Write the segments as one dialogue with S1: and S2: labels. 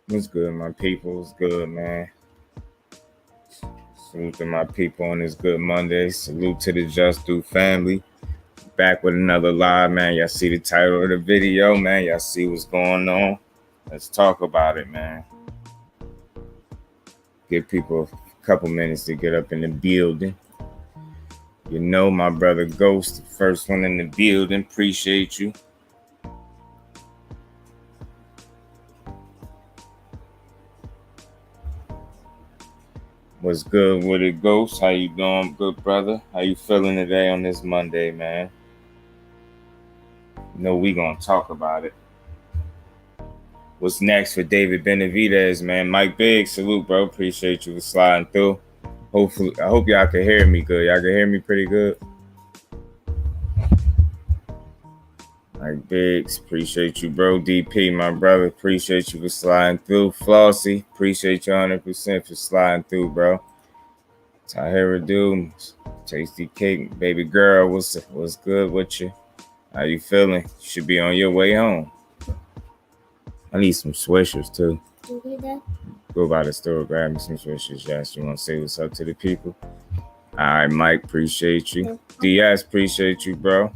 S1: What's good, my people? What's good, man? Salute to my people on this good Monday. Salute to the Just Do family. Back with another live, man. Y'all see the title of the video, man. Y'all see what's going on. Let's talk about it, man. Give people a couple minutes to get up in the building. You know, my brother Ghost, the first one in the building. Appreciate you. What's good with it, Ghost? How you doing, good brother? How you feeling today on this Monday, man? You know we gonna talk about it. What's next for David Benavidez, man? Mike Big, salute, bro. Appreciate you for sliding through. Hopefully, I hope y'all can hear me good. Y'all can hear me pretty good. Mike Biggs, appreciate you, bro. DP, my brother, appreciate you for sliding through. Flossie, appreciate you 100% for sliding through, bro. Tahira Dooms, Tasty Cake, baby girl, what's good with you? How you feeling? You should be on your way home. I need some swishers too. You need that? Go by the store, grab me some swishers. Yes, you want to say what's up to the people? All right, Mike, appreciate you. DS, appreciate you, bro.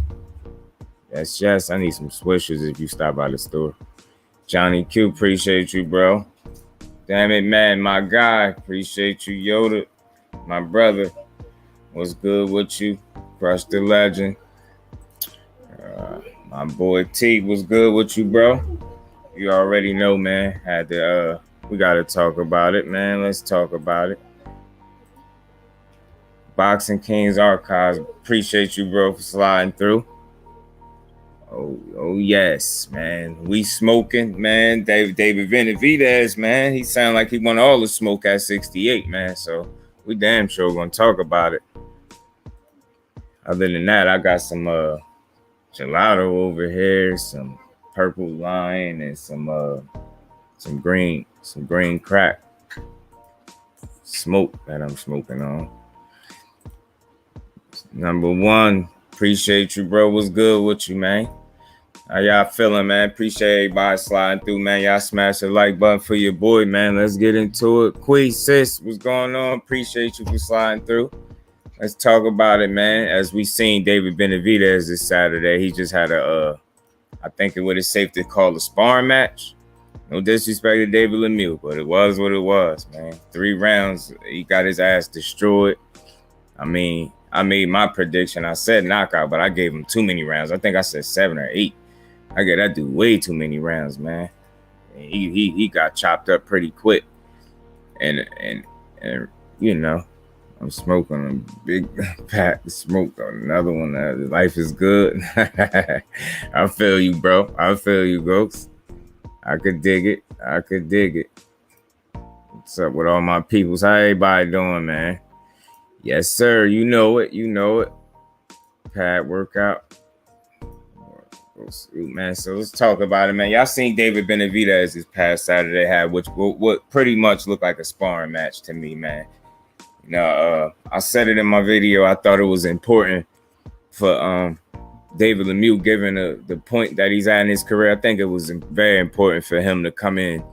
S1: Yes, I need some swishers if you stop by the store. Johnny Q, appreciate you, bro. Damn it, man, my guy, appreciate you, Yoda. My brother, what's good with you? Crush the legend. My boy T, what's good with you, bro? You already know, man. We gotta talk about it, man. Let's talk about it. Boxing Kings Archives, appreciate you, bro, for sliding through. Oh yes, man. We smoking, man. David Benavidez, man. He sound like he want all the smoke at 68, man. So we damn sure gonna talk about it. Other than that, I got some gelato over here, some purple line, and some green crack smoke that I'm smoking on. Number one, appreciate you, bro. What's good with you, man? How y'all feeling, man? Appreciate everybody sliding through, man. Y'all smash the like button for your boy, man. Let's get into it. Quee, sis, what's going on? Appreciate you for sliding through. Let's talk about it, man. As we seen David Benavidez this Saturday, he just had I think it would have safe to call a sparring match. No disrespect to David LEMIEUX, but it was what it was, man. 3 rounds, he got his ass destroyed. I mean, I made my prediction. I said knockout, but I gave him too many rounds. I think I said 7 or 8. I gave that dude way too many rounds, man. He got chopped up pretty quick. And you know, I'm smoking a big pack of smoke on another one. Life is good. I feel you, bro. I feel you, Ghost. I could dig it. What's up with all my peoples? How everybody doing, man? Yes, sir. You know it. Pad workout. Man, so let's talk about it, man. Y'all seen David Benavidez this past Saturday had what pretty much looked like a sparring match to me, man. You know, I said it in my video. I thought it was important for David LEMIEUX, given the point that he's at in his career. I think it was very important for him to come in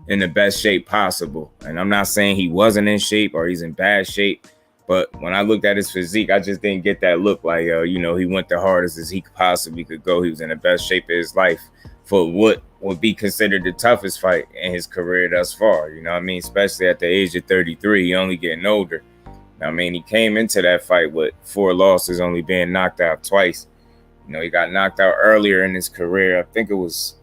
S1: the best shape possible. And I'm not saying he wasn't in shape or he's in bad shape, but when I looked at his physique, I just didn't get that look like, he went the hardest as he possibly could go. He was in the best shape of his life for what would be considered the toughest fight in his career thus far. You know what I mean? Especially at the age of 33, he only getting older. I mean, he came into that fight with 4 losses, only being knocked out twice. You know, he got knocked out earlier in his career. I think it was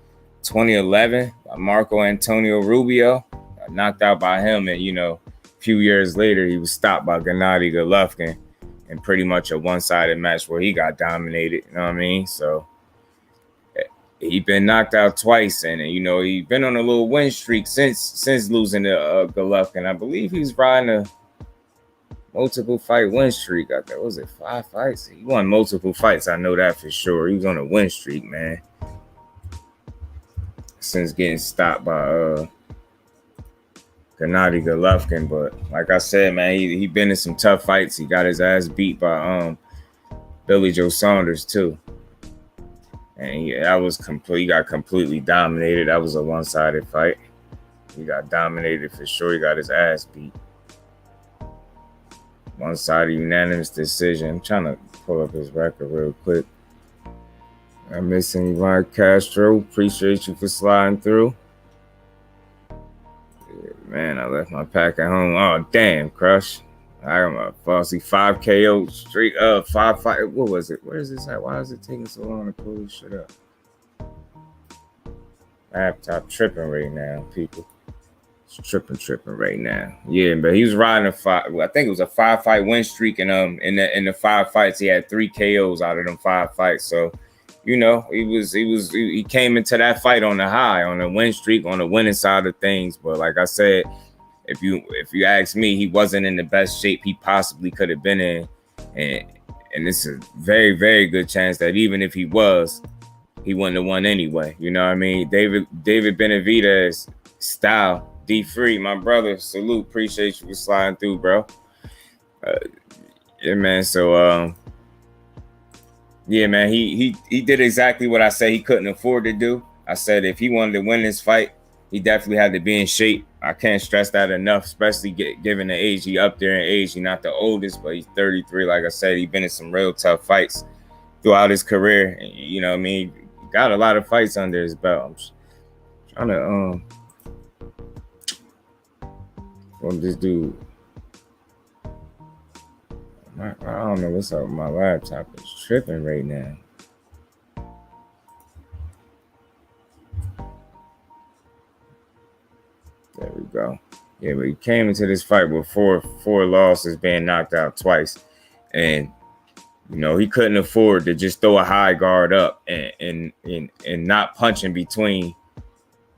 S1: 2011 by Marco Antonio Rubio. Got knocked out by him, and, a few years later, he was stopped by Gennady Golovkin in pretty much a one-sided match where he got dominated. You know what I mean? So he been knocked out twice, and he been on a little win streak since losing to Golovkin. I believe he's riding a multiple fight win streak. I think, was it 5 fights? He won multiple fights. I know that for sure. He was on a win streak, man, since getting stopped by Gennady Golovkin. But like I said, man, he been in some tough fights. He got his ass beat by Billy Joe Saunders too, and he got completely dominated. That was a one-sided fight. He got dominated for sure. He got his ass beat. One-sided unanimous decision. I'm trying to pull up his record real quick. I'm missing Ivan Castro. Appreciate you for sliding through. Yeah, man, I left my pack at home. Oh, damn, Crush. I got my Fossey 5 KO straight up. 5-5. What was it? Where is this at? Why is it taking so long to pull this shit up? Laptop tripping right now, people. It's tripping right now. Yeah, but he was riding a 5. I think it was a 5-fight win streak, and in the 5 fights he had 3 KOs out of them 5 fights. So, you know, he came into that fight on the high, on a win streak, on the winning side of things. But like I said, if you ask me, he wasn't in the best shape he possibly could have been in, and it's a very, very good chance that even if he was, he wouldn't have won anyway. You know what I mean? David Benavidez style. D-Free, my brother, salute. Appreciate you for sliding through, bro. Yeah, man. So, yeah, man, he did exactly what I said he couldn't afford to do. I said if he wanted to win this fight, he definitely had to be in shape. I can't stress that enough, especially given the age. He up there in age. He's not the oldest, but he's 33. Like I said, he's been in some real tough fights throughout his career. You know what I mean? He got a lot of fights under his belt. I'm just trying to from this dude. I don't know what's up with my laptop. It's tripping right now. There we go. Yeah, but he came into this fight with four losses, being knocked out twice. And, you know, he couldn't afford to just throw a high guard up and not punch in between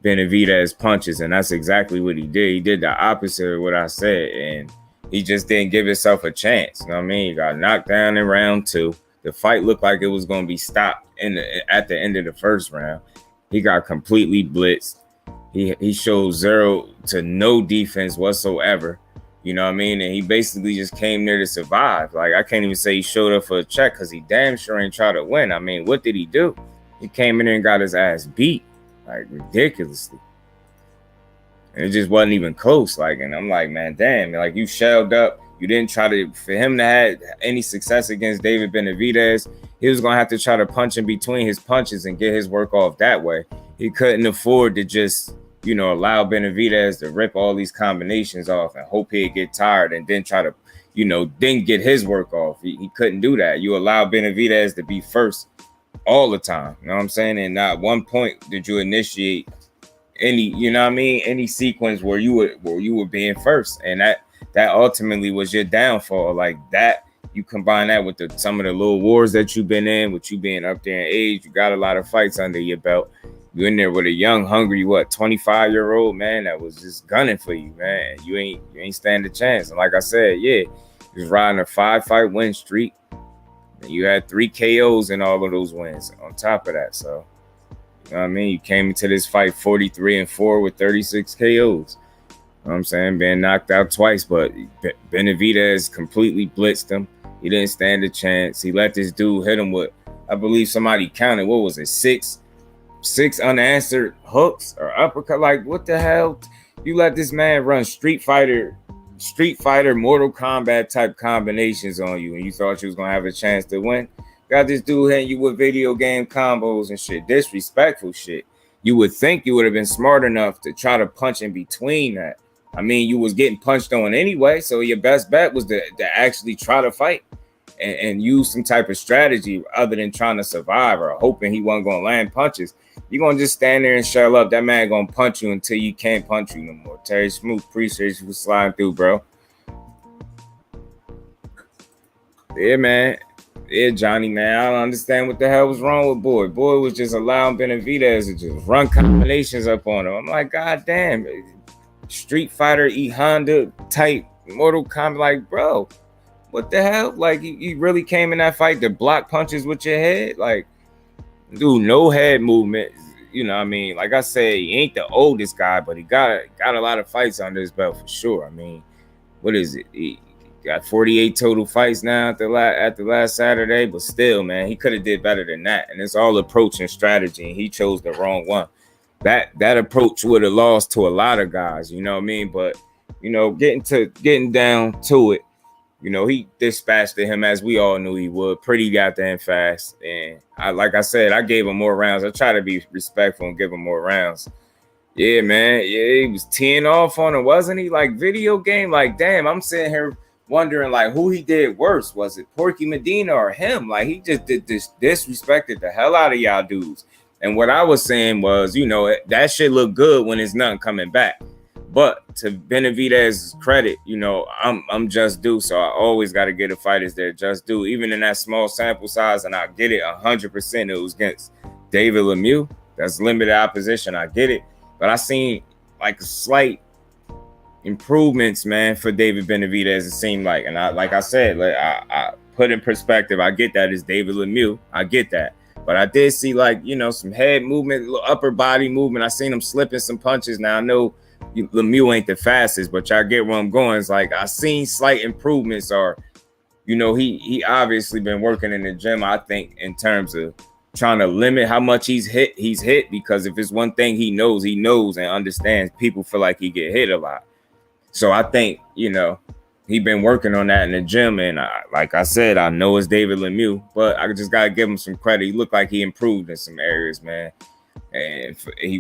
S1: Benavidez punches, and that's exactly what he did. He did the opposite of what I said, and he just didn't give himself a chance. You know what I mean? He got knocked down in round 2. The fight looked like it was going to be stopped at the end of the first round. He got completely blitzed. He showed zero to no defense whatsoever. You know what I mean? And he basically just came there to survive. Like, I can't even say he showed up for a check because he damn sure ain't try to win. I mean, what did he do? He came in there and got his ass beat. Like, ridiculously. And it just wasn't even close. Like, and I'm like, man, damn, like, you shelled up. You didn't try to, for him to have any success against David Benavidez, he was going to have to try to punch in between his punches and get his work off that way. He couldn't afford to just, you know, allow Benavidez to rip all these combinations off and hope he'd get tired and then try to, you know, then get his work off. He couldn't do that. You allow Benavidez to be first all the time, you know what I'm saying? And not one point did you initiate any, you know what I mean, any sequence where you were being first, and that ultimately was your downfall. Like that, you combine that with some of the little wars that you've been in, with you being up there in age, you got a lot of fights under your belt. You're in there with a young, hungry, 25-year-old man that was just gunning for you, man. You ain't stand a chance. And like I said, yeah, he was riding a 5-fight win streak. And you had 3 KOs in all of those wins on top of that. So, you know what I mean? You came into this fight 43-4 with 36 KOs. You know what I'm saying? Being knocked out twice, but Benavidez completely blitzed him. He didn't stand a chance. He let this dude hit him with, I believe somebody counted, what was it, six unanswered hooks or uppercut. Like, what the hell? You let this man run Street Fighter, Mortal Kombat type combinations on you, and you thought you was gonna have a chance to win. Got this dude hitting you with video game combos and shit, disrespectful shit. You would think you would have been smart enough to try to punch in between that. I mean, you was getting punched on anyway, so your best bet was to actually try to fight and use some type of strategy other than trying to survive or hoping he wasn't gonna land punches. You're gonna just stand there and shell up. That man gonna punch you until you can't punch you no more. Terry Smooth, appreciate you for sliding through, bro. Yeah, man. Yeah, Johnny, man. I don't understand what the hell was wrong with Boy. Boy was just allowing Benavidez to just run combinations up on him. I'm like, God damn. Street Fighter, Honda type Mortal Kombat. Like, bro, what the hell? Like, you really came in that fight to block punches with your head? Like, dude, no head movement. You know what I mean? Like I said, he ain't the oldest guy, but he got a lot of fights under his belt for sure. I mean, what is it? He got 48 total fights now at the last Saturday, but still, man, he could have did better than that. And it's all approach and strategy, and he chose the wrong one. that approach would have lost to a lot of guys, you know what I mean? But getting down to it, he dispatched him as we all knew he would, pretty goddamn fast. And like I said, I gave him more rounds. I try to be respectful and give him more rounds. Yeah, man. Yeah, he was teeing off on him, wasn't he? Like video game. Like, damn, I'm sitting here wondering like who he did worse. Was it Porky Medina or him? Like he just disrespected the hell out of y'all dudes. And what I was saying was, that shit look good when there's nothing coming back. But to Benavidez's credit, I'm just due. So I always got to get a fighters there just due, even in that small sample size. And I get it 100%. It was against David Lemieux. That's limited opposition. I get it. But I seen like slight improvements, man, for David Benavidez. It seemed like, and I said, I put in perspective. I get that it's David Lemieux. I get that. But I did see like, some head movement, upper body movement. I seen him slipping some punches. Now I know Lemieux ain't the fastest, but y'all get where I'm going. It's like I seen slight improvements, or he obviously been working in the gym, I think, in terms of trying to limit how much he's hit, because if it's one thing he knows and understands, people feel like he get hit a lot. So I think, he been working on that in the gym. And like I said, I know it's David Lemieux, but I just got to give him some credit. He looked like he improved in some areas, man. And he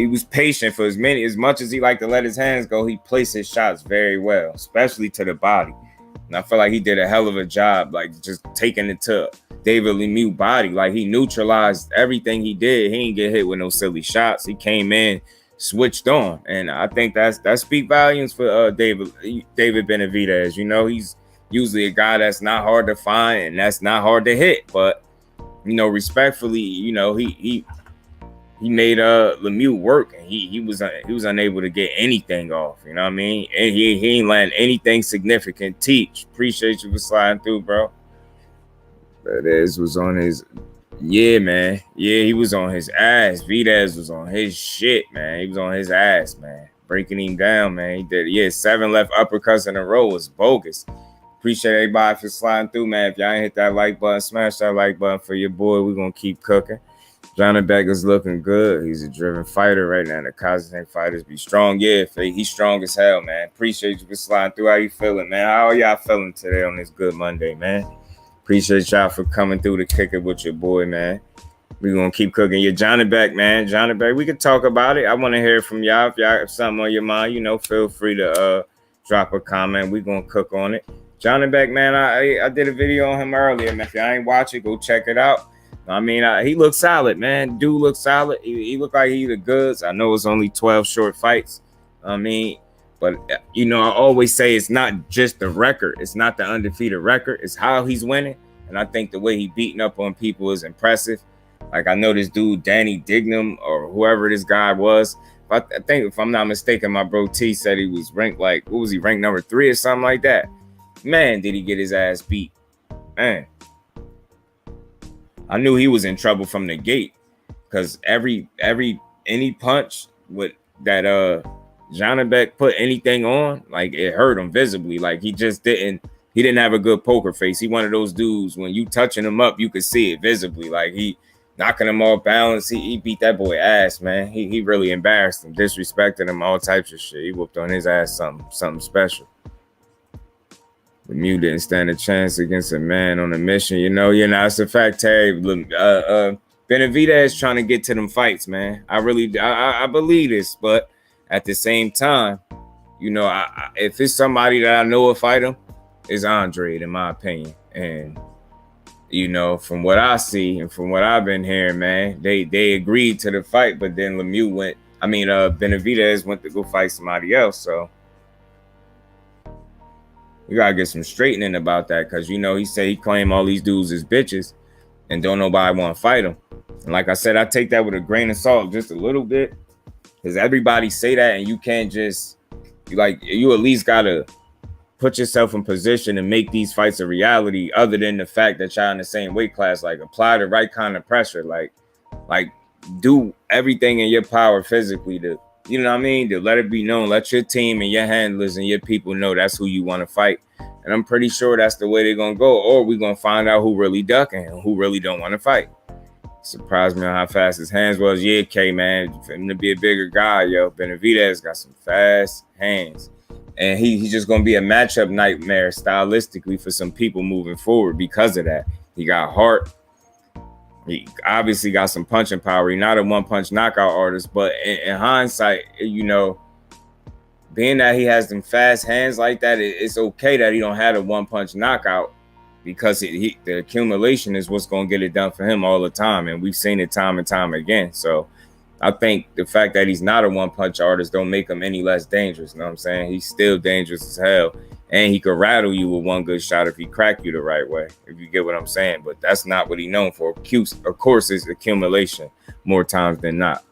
S1: was patient for as much as he liked to let his hands go. He placed his shots very well, especially to the body. And I feel like he did a hell of a job, like just taking it to David Lemieux body. Like he neutralized everything he did. He didn't get hit with no silly shots. He came in, switched on. And I think that speak volumes for David Benavidez. He's usually a guy that's not hard to find and that's not hard to hit. But, respectfully, he made Lemieux work, and he was unable to get anything off. You know what I mean? And he ain't letting anything significant teach. Appreciate you for sliding through, bro. Benavidez was on his, man. Yeah, he was on his ass. Videz was on his shit, man. He was on his ass, man. Breaking him down, man. He did. 7 left uppercuts in a row was bogus. Appreciate everybody for sliding through, man. If y'all ain't hit that like button, smash that like button for your boy. We're gonna keep cooking. Johnny Becker's looking good. He's a driven fighter right now. The Kazakh fighters be strong. Yeah, he's strong as hell, man. Appreciate you for sliding through. How you feeling, man? How are y'all feeling today on this good Monday, man? Appreciate y'all for coming through to kick it with your boy, man. We're going to keep cooking. Your Johnny Beck, man. Johnny Beck, we can talk about it. I want to hear from y'all. If y'all have something on your mind, feel free to drop a comment. We're going to cook on it. Johnny Beck, man, I did a video on him earlier, man. If y'all ain't watch it, go check it out. I mean, he looks solid, man. Dude looks solid. He looked like he the goods. I know it's only 12 short fights. I mean, but, I always say it's not just the record. It's not the undefeated record. It's how he's winning. And I think the way he beating up on people is impressive. Like, I know this dude, Danny Dignam, or whoever this guy was. I think, if I'm not mistaken, my bro T said he was ranked like, what was he, ranked number 3 or something like that? Man, did he get his ass beat. Man. I knew he was in trouble from the gate, because any punch with that Johnny Beck put anything on, like it hurt him visibly. Like he didn't have a good poker face. He one of those dudes, when you touching him up, you could see it visibly. Like he knocking him off balance. He beat that boy ass, man. He really embarrassed him, disrespected him, all types of shit. He whooped on his ass something special. Lemieux didn't stand a chance against a man on a mission. It's a fact, Terry. Benavidez trying to get to them fights, man. I believe this, but at the same time, if it's somebody that I know will fight him, it's Andre, in my opinion. And from what I see and from what I've been hearing, man, they agreed to the fight, but then Benavidez went to go fight somebody else. So we gotta get some straightening about that, because he said he claimed all these dudes as bitches and don't nobody want to fight him. And like I said, I take that with a grain of salt, just a little bit, because everybody say that, and you can't just you at least gotta put yourself in position and make these fights a reality, other than the fact that y'all in the same weight class. Like, apply the right kind of pressure, like do everything in your power physically to, you know what I mean, to let it be known, let your team and your handlers and your people know that's who you want to fight. And I'm pretty sure that's the way they're going to go, or we're going to find out who really ducking and who really don't want to fight. Surprised me on how fast his hands was. Yeah, K, man, for him to be a bigger guy, yo. Benavidez got some fast hands. And he's just going to be a matchup nightmare stylistically for some people moving forward because of that. He got heart. He obviously got some punching power. He's not a one-punch knockout artist, but in hindsight, you know, being that he has them fast hands like that, it's okay that he don't have a one-punch knockout because the accumulation is what's going to get it done for him all the time, and we've seen it time and time again. So I think the fact that he's not a one-punch artist don't make him any less dangerous. You know what I'm saying? He's still dangerous as hell. And he could rattle you with one good shot if he crack you the right way, if you get what I'm saying. But that's not what he's known for. Of course, it's accumulation more times than not.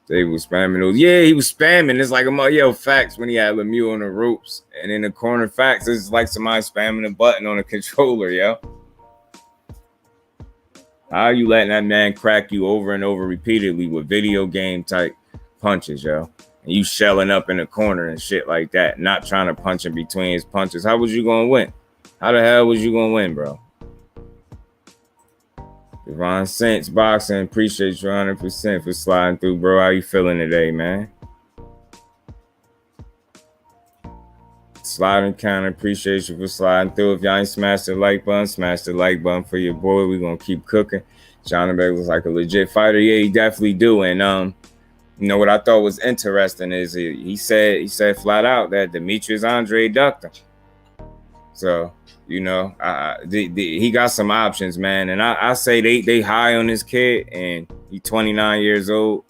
S1: They was spamming those. Yeah, he was spamming. It's like facts when he had Lemieux on the ropes. And in the corner, facts, it's like somebody spamming a button on a controller, yo. How are you letting that man crack you over and over repeatedly with video game type punches, yo? And you shelling up in the corner and shit like that, not trying to punch in between his punches. How was you going to win? How the hell was you going to win, bro? Devon Saints Boxing, appreciate you 100% for sliding through, bro. How you feeling today, man? Sliding counter, appreciate you for sliding through. If y'all ain't smashed the like button, smash the like button for your boy. We're going to keep cooking. Jonathan looks like a legit fighter. Yeah, he definitely do. And, you know what I thought was interesting is he said flat out that Demetrius Andre ducked him. So, you know, he got some options, man. And I say they high on this kid, and he's 29 years old.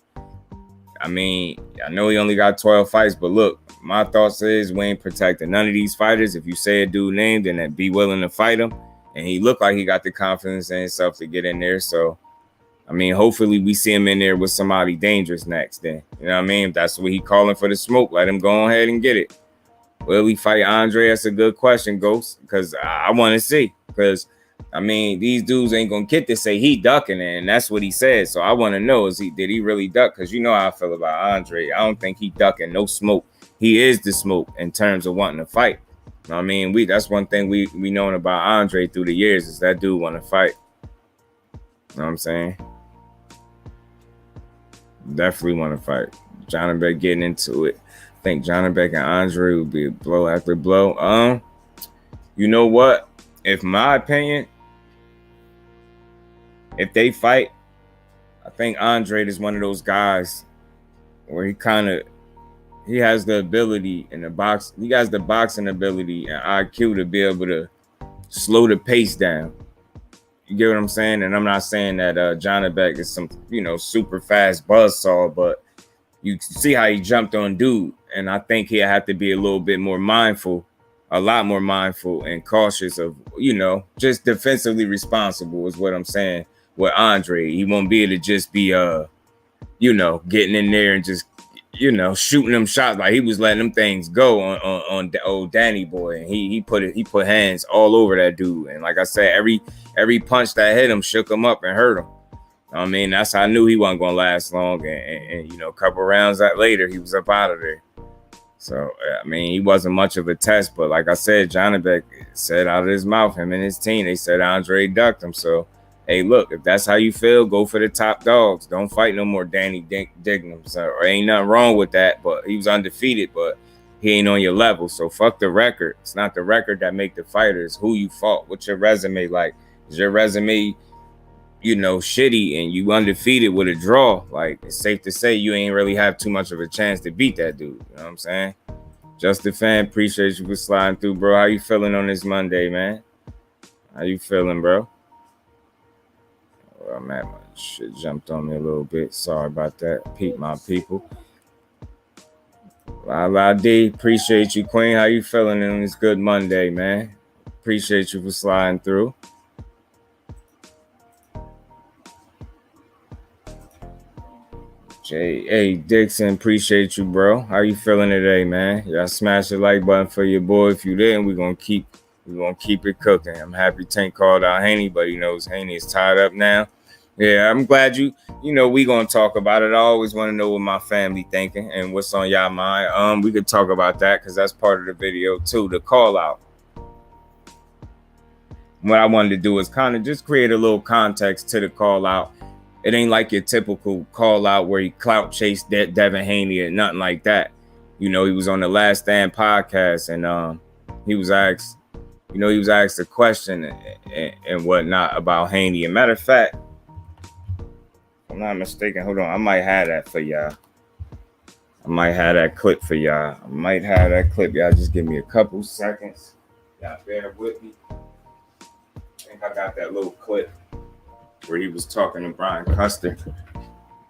S1: I mean, I know he only got 12 fights, but look, my thoughts is we ain't protecting none of these fighters. If you say a dude name, then be willing to fight him. And he looked like he got the confidence in himself to get in there. So, I mean, hopefully we see him in there with somebody dangerous next then. You know what I mean? If that's what he calling for the smoke, let him go ahead and get it. Will he fight Andre? That's a good question, Ghost, because I want to see. Because, I mean, these dudes ain't going to get to say he ducking it, and that's what he said. So I want to know, did he really duck? Because you know how I feel about Andre. I don't think he ducking no smoke. He is the smoke in terms of wanting to fight. You know what I mean? That's one thing we known about Andre through the years is that dude want to fight. You know what I'm saying? Definitely want to fight. Jonathan getting into it. I think Jonathan and Andre would be blow after blow. You know what? If my opinion, if they fight, I think Andre is one of those guys where he has the ability in the box. He has the boxing ability and IQ to be able to slow the pace down. You get what I'm saying? And I'm not saying that Johnny Beck is some, super fast buzzsaw, but you see how he jumped on dude. And I think he'll have to be a little bit more mindful, a lot more mindful and cautious of, just defensively responsible is what I'm saying with Andre. He won't be able to just be, getting in there and just, shooting them shots like he was letting them things go on the old Danny boy. And he put hands all over that dude. And like I said, every punch that hit him shook him up and hurt him. I mean, that's how I knew he wasn't gonna last long. And a couple rounds later, he was up out of there. So I mean, he wasn't much of a test. But like I said, Johnny Beck said out of his mouth, him and his team, they said Andre ducked him. So hey, look, if that's how you feel, go for the top dogs. Don't fight no more Danny Dignams. Or ain't nothing wrong with that, but he was undefeated, but he ain't on your level. So fuck the record. It's not the record that make the fighters who you fought. What's your resume like? Is your resume, shitty and you undefeated with a draw? Like, it's safe to say you ain't really have too much of a chance to beat that dude. You know what I'm saying? Just a fan, appreciate you for sliding through, bro. How you feeling on this Monday, man? How you feeling, bro? I'm at my shit jumped on me a little bit. Sorry about that. Peep my people. La D, appreciate you, Queen. How you feeling on this good Monday, man? Appreciate you for sliding through. J.A. Dixon, appreciate you, bro. How you feeling today, man? Y'all smash the like button for your boy. If you didn't, we're gonna keep it cooking. I'm happy Tank called out Haney, but he knows Haney is tied up now. Yeah, I'm glad we gonna talk about it. I always want to know what my family thinking and what's on y'all mind. We could talk about that because that's part of the video too, the call out. What I wanted to do is kind of just create a little context to the call out. It ain't like your typical call out where he clout chased Devin Haney or nothing like that. You know, he was on the Last Stand podcast, and he was asked a question and whatnot about Haney. And matter of fact, if I'm not mistaken, hold on, I might have that for y'all. I might have that clip for y'all. Y'all just give me a couple seconds. Y'all bear with me. I think I got that little clip where he was talking to Brian Custer.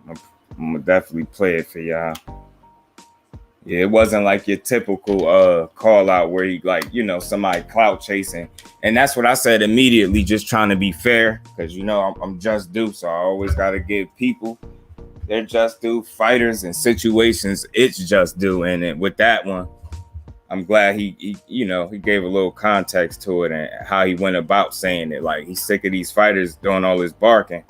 S1: I'm gonna definitely play it for y'all. Yeah, it wasn't like your typical call out where you like, you know, somebody clout chasing. And that's what I said immediately, just trying to be fair, because, you know, I'm just due. So I always got to give people their just due, fighters and situations, it's just due. And with that one, I'm glad he gave a little context to it and how he went about saying it. Like, he's sick of these fighters doing all this barking.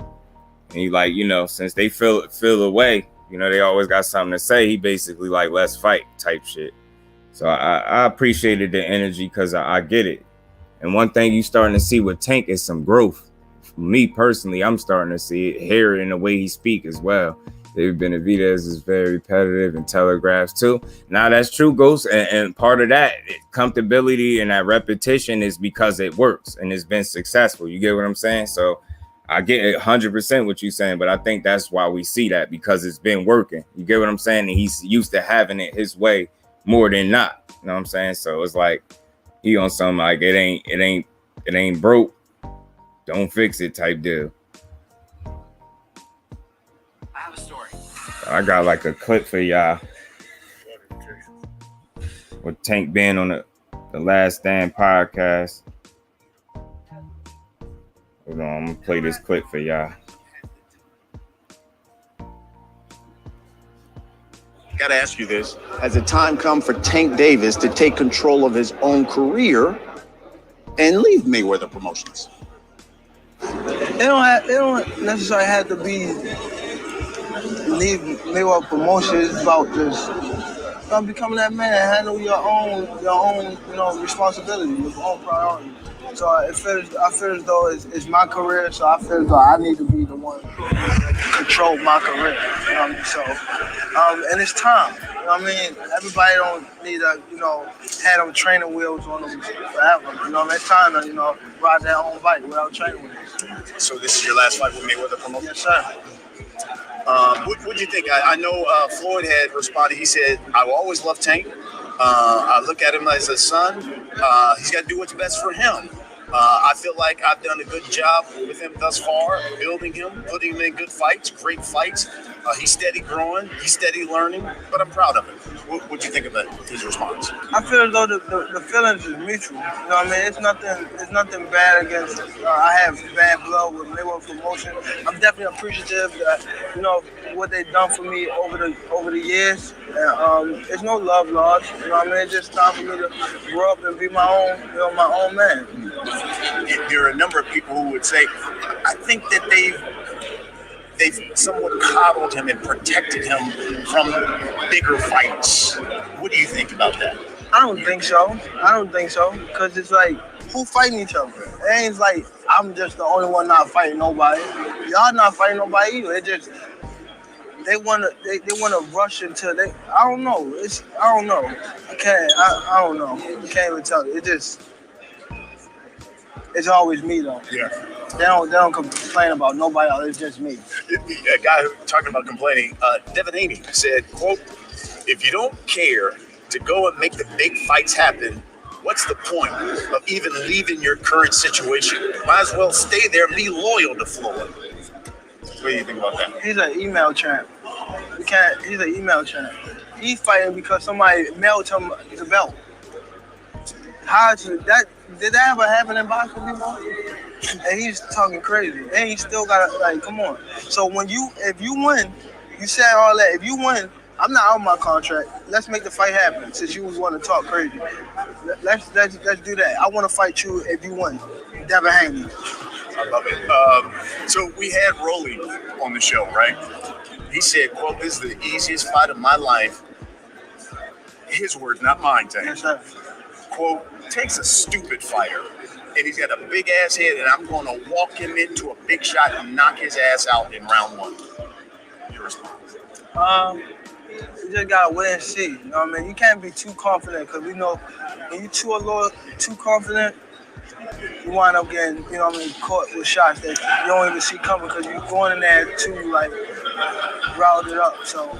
S1: And he like, you know, since they feel away, you know, they always got something to say. He basically like, let's fight type shit. So I appreciated the energy because I get it. And one thing you starting to see with Tank is some growth. For me personally, I'm starting to see it, hear it in the way he speak as well. David Benavidez is very repetitive and telegraphs too. Now that's true, Ghost. And part of that comfortability and that repetition is because it works and it's been successful. You get what I'm saying? So I get 100% what you're saying, but I think that's why we see that, because it's been working. You get what I'm saying? And he's used to having it his way more than not. You know what I'm saying? So it's like he on something like it ain't broke, don't fix it type deal.
S2: I have a story.
S1: I got like a clip for y'all with Tank being on the Last Stand podcast. Hold on, I'm gonna play this clip for y'all.
S3: Got to ask you this. Has the time come for Tank Davis to take control of his own career and leave Mayweather Promotions?
S4: It don't necessarily have to be leave Mayweather Promotions. It's about just becoming that man, handle your own, you know, responsibility, your own priority. So I feel as though it's my career, so I feel as though I need to be the one to control my career. You know what I mean? So, and it's time. You know what I mean? Everybody don't need to, you know, have them training wheels on them forever. You know, it's time to, you know, ride their own bike without training wheels.
S3: So this is your last fight with Mayweather Promotions?
S4: Yes, sir.
S3: What do you think? I know Floyd had responded. He said, I will always love Tank. I look at him as a son. He's got to do what's best for him. I feel like I've done a good job with him thus far, building him, putting him in good fights, great fights. He's steady growing, he's steady learning, but I'm proud of him. What do you think of his response?
S4: I feel as though the feelings is mutual. You know what I mean? It's nothing bad against. I have bad blood with Mayweather Promotion. I'm definitely appreciative that, you know, what they've done for me over the years. And, it's no love lost. You know what I mean? It's just time for me to grow up and be my own man.
S3: There are a number of people who would say, I think that they've somewhat coddled him and protected him from bigger fights. What do you think about that?
S4: I don't think so. Because it's like, who fighting each other? It ain't like I'm just the only one not fighting nobody. Y'all not fighting nobody either. It just they wanna rush into they. I don't know. I don't know. I don't know. You can't even tell it. It's always me though.
S3: Yeah.
S4: They don't complain about nobody else. It's just me.
S3: A guy talking about complaining, Devin Haney said, quote, if you don't care to go and make the big fights happen, what's the point of even leaving your current situation? Might as well stay there and be loyal to Floyd. What do you think about that?
S4: He's an email champ. He's an email champ. He's fighting because somebody mailed him the belt. Did that ever happen in boxing before? And he's talking crazy. And he still got to, like, come on. So if you win, you said all that. If you win, I'm not on my contract. Let's make the fight happen since you want to talk crazy. Let's do that. I want to fight you if you win. Devin Haney.
S3: I love it. So we had Rolly on the show, right? He said, quote, this is the easiest fight of my life. His words, not mine, Tank.
S4: Yes, sir.
S3: Quote, takes a stupid fighter and he's got a big ass head, and I'm going to walk him into a big shot and knock his ass out in round 1. Your response?
S4: You just gotta wait and see. You know what I mean? You can't be too confident because we know when you're too confident, you wind up getting, you know what I mean, caught with shots that you don't even see coming because you're going in there too like routed up. So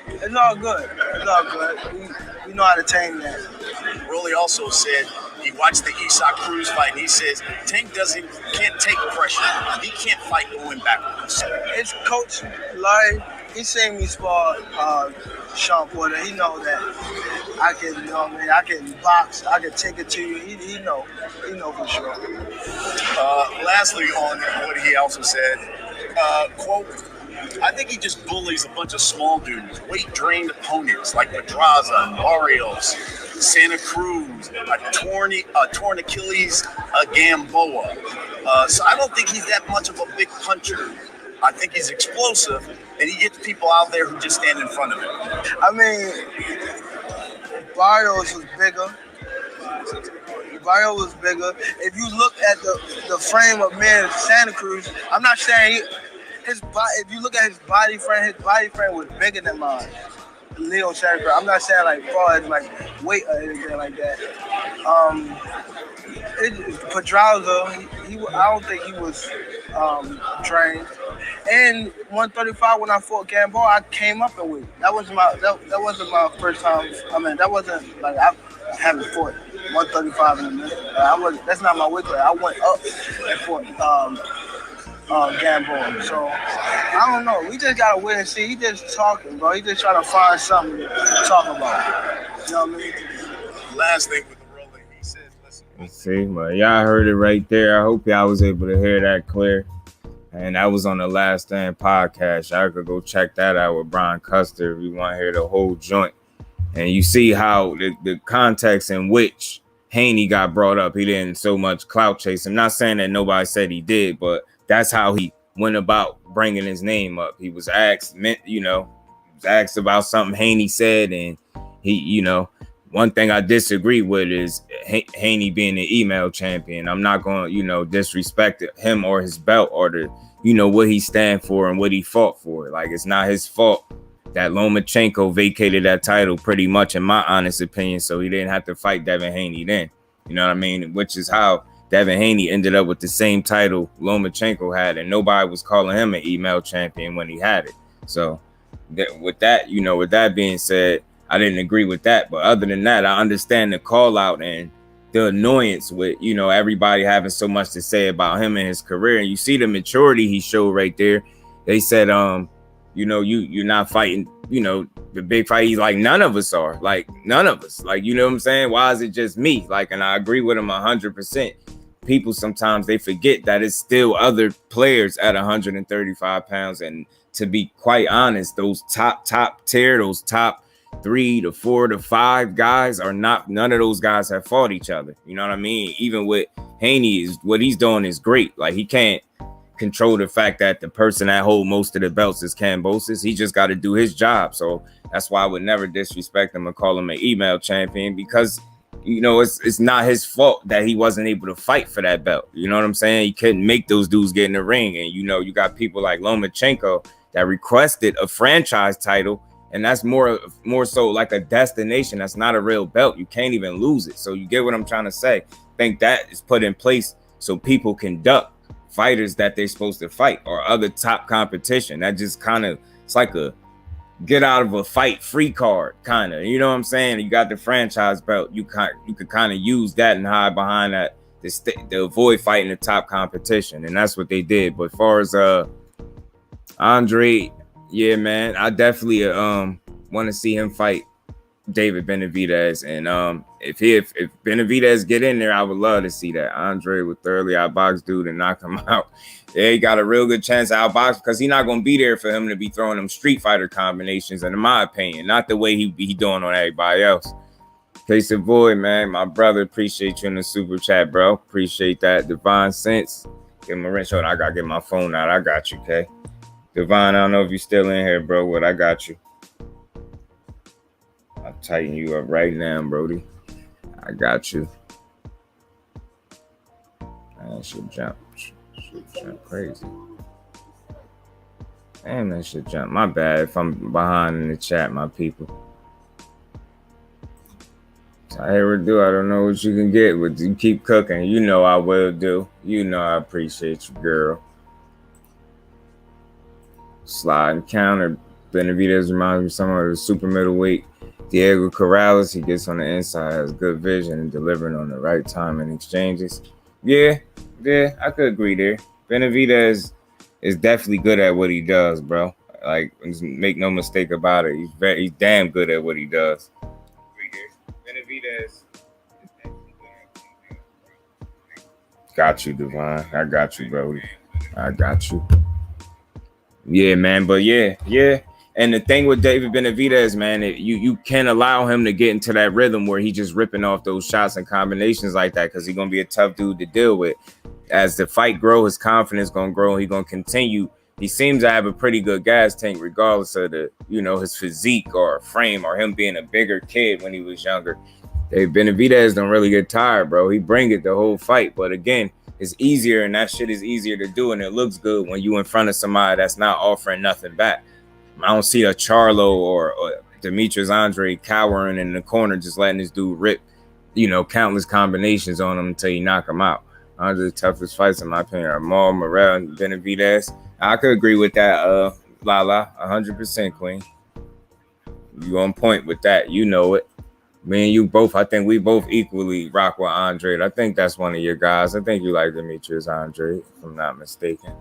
S4: it's all good. It's all good. We know how to tame that.
S3: Rolly also said he watched the Isak Cruz fight, and he says Tank can't take pressure. He can't fight going backwards.
S4: His coach, Larry, he seen me spar Sean Porter. He know that I can, you know what I mean, I can box, I can take it to you. He know for sure.
S3: Lastly, on what he also said, quote, I think he just bullies a bunch of small dudes, weight-drained opponents like Pedraza, Barrios, Santa Cruz, a torn Achilles, Gamboa. So I don't think he's that much of a big puncher. I think he's explosive, and he gets people out there who just stand in front of him.
S4: I mean, Barrios was bigger. Barrios was bigger. If you look at the frame of man Santa Cruz, I'm not saying his body. If you look at his body frame was bigger than mine. Leo Santa Cruz. I'm not saying like far as like weight or anything like that. Pedraza, I don't think he was trained. And 135 when I fought Gamboa, I came up in weight. That wasn't my first time. I mean, that wasn't like I haven't fought 135 in a minute. That's not my weight class. I went up and fought Gamboa. So I don't know. We just gotta wait and see. He just talking, bro. He just trying to find something to talk about. You know what I mean?
S3: Last thing with the Rolling, he says, listen.
S1: Let's see, well, y'all heard it right there. I hope y'all was able to hear that clear. And that was on the Last Stand podcast. Y'all could go check that out with Brian Custer if you want to hear the whole joint. And you see how the context in which Haney got brought up. He didn't so much clout chase. I'm not saying that nobody said he did, but that's how he went about bringing his name up. He was asked, about something Haney said, and he, one thing I disagree with is Haney being an email champion. I'm not going to, disrespect him or his belt or what he stand for and what he fought for. Like, it's not his fault that Lomachenko vacated that title pretty much, in my honest opinion, so he didn't have to fight Devin Haney then. You know what I mean? Which is how Devin Haney ended up with the same title Lomachenko had, and nobody was calling him an email champion when he had it. So with that being said, I didn't agree with that. But other than that, I understand the call out and the annoyance with, everybody having so much to say about him and his career. And you see the maturity he showed right there. They said, you're not fighting, the big fight. He's like, none of us are. Like, none of us. Like, you know what I'm saying? Why is it just me? Like, and I agree with him 100%. People sometimes they forget that it's still other players at 135 pounds. And to be quite honest, those top tier, those top 3 to 4 to 5 guys are not, none of those guys have fought each other. You know what I mean? Even with Haney, is what he's doing is great. Like, he can't control the fact that the person that hold most of the belts is Kambosos. He just got to do his job. So that's why I would never disrespect him and call him an email champion, because it's not his fault that he wasn't able to fight for that belt. You know what I'm saying? He couldn't make those dudes get in the ring. And you got people like Lomachenko that requested a franchise title, and that's more so like a destination. That's not a real belt. You can't even lose it. So you get what I'm trying to say? I think that is put in place so people can duck fighters that they're supposed to fight or other top competition. That just kind of, it's like a get out of a fight free card, kind of. You know what I'm saying? You got the franchise belt. You could kind of use that and hide behind that to avoid fighting the top competition, and that's what they did. But as far as Andre, yeah, man, I definitely want to see him fight David Benavidez, and if Benavidez get in there, I would love to see that. Andre would thoroughly outbox dude and knock him out. Yeah, he got a real good chance to outbox, because he's not going to be there for him to be throwing them Street Fighter combinations, and in my opinion, not the way he doing on everybody else. Case of Void, man, my brother, appreciate you in the super chat, bro. Appreciate that. Divine Sense, give him a wrench. I gotta get my phone out. I got you, okay? Divine, I don't know if you're still in here, bro, but I got you. I'll tighten you up right now, Brody. I got you. Man, that shit jump crazy. Damn, that shit jump. My bad if I'm behind in the chat, my people. I ever do. I don't know what you can get, but you keep cooking. You know I will do. You know I appreciate you, girl. Slide and counter. Benavidez reminds me somewhat of the super middleweight Diego Corrales. He gets on the inside, has good vision, and delivering on the right time in exchanges. Yeah, I could agree there. Benavidez is definitely good at what he does, bro. Like, make no mistake about it. He's damn good at what he does. Benavidez. Got you, Devon. I got you, bro. I got you. Yeah, man. But yeah. And the thing with David Benavidez, man, you can't allow him to get into that rhythm where he just ripping off those shots and combinations like that, because he's gonna be a tough dude to deal with. As the fight grow, his confidence gonna grow. He gonna continue. He seems to have a pretty good gas tank, regardless of the, his physique or frame or him being a bigger kid when he was younger. David Benavidez don't really get tired, bro. He bring it the whole fight, but again, it's easier, and that shit is easier to do, and it looks good when you in front of somebody that's not offering nothing back. I don't see a Charlo or Demetrius Andre cowering in the corner, just letting this dude rip, countless combinations on him until you knock him out. One of the toughest fights, in my opinion, are Maul, Morrell, and Benavidez. I could agree with that, Lala, 100%, Queen. You on point with that. You know it. Me and you both, I think we both equally rock with Andre. I think that's one of your guys. I think you like Demetrius Andre, if I'm not mistaken.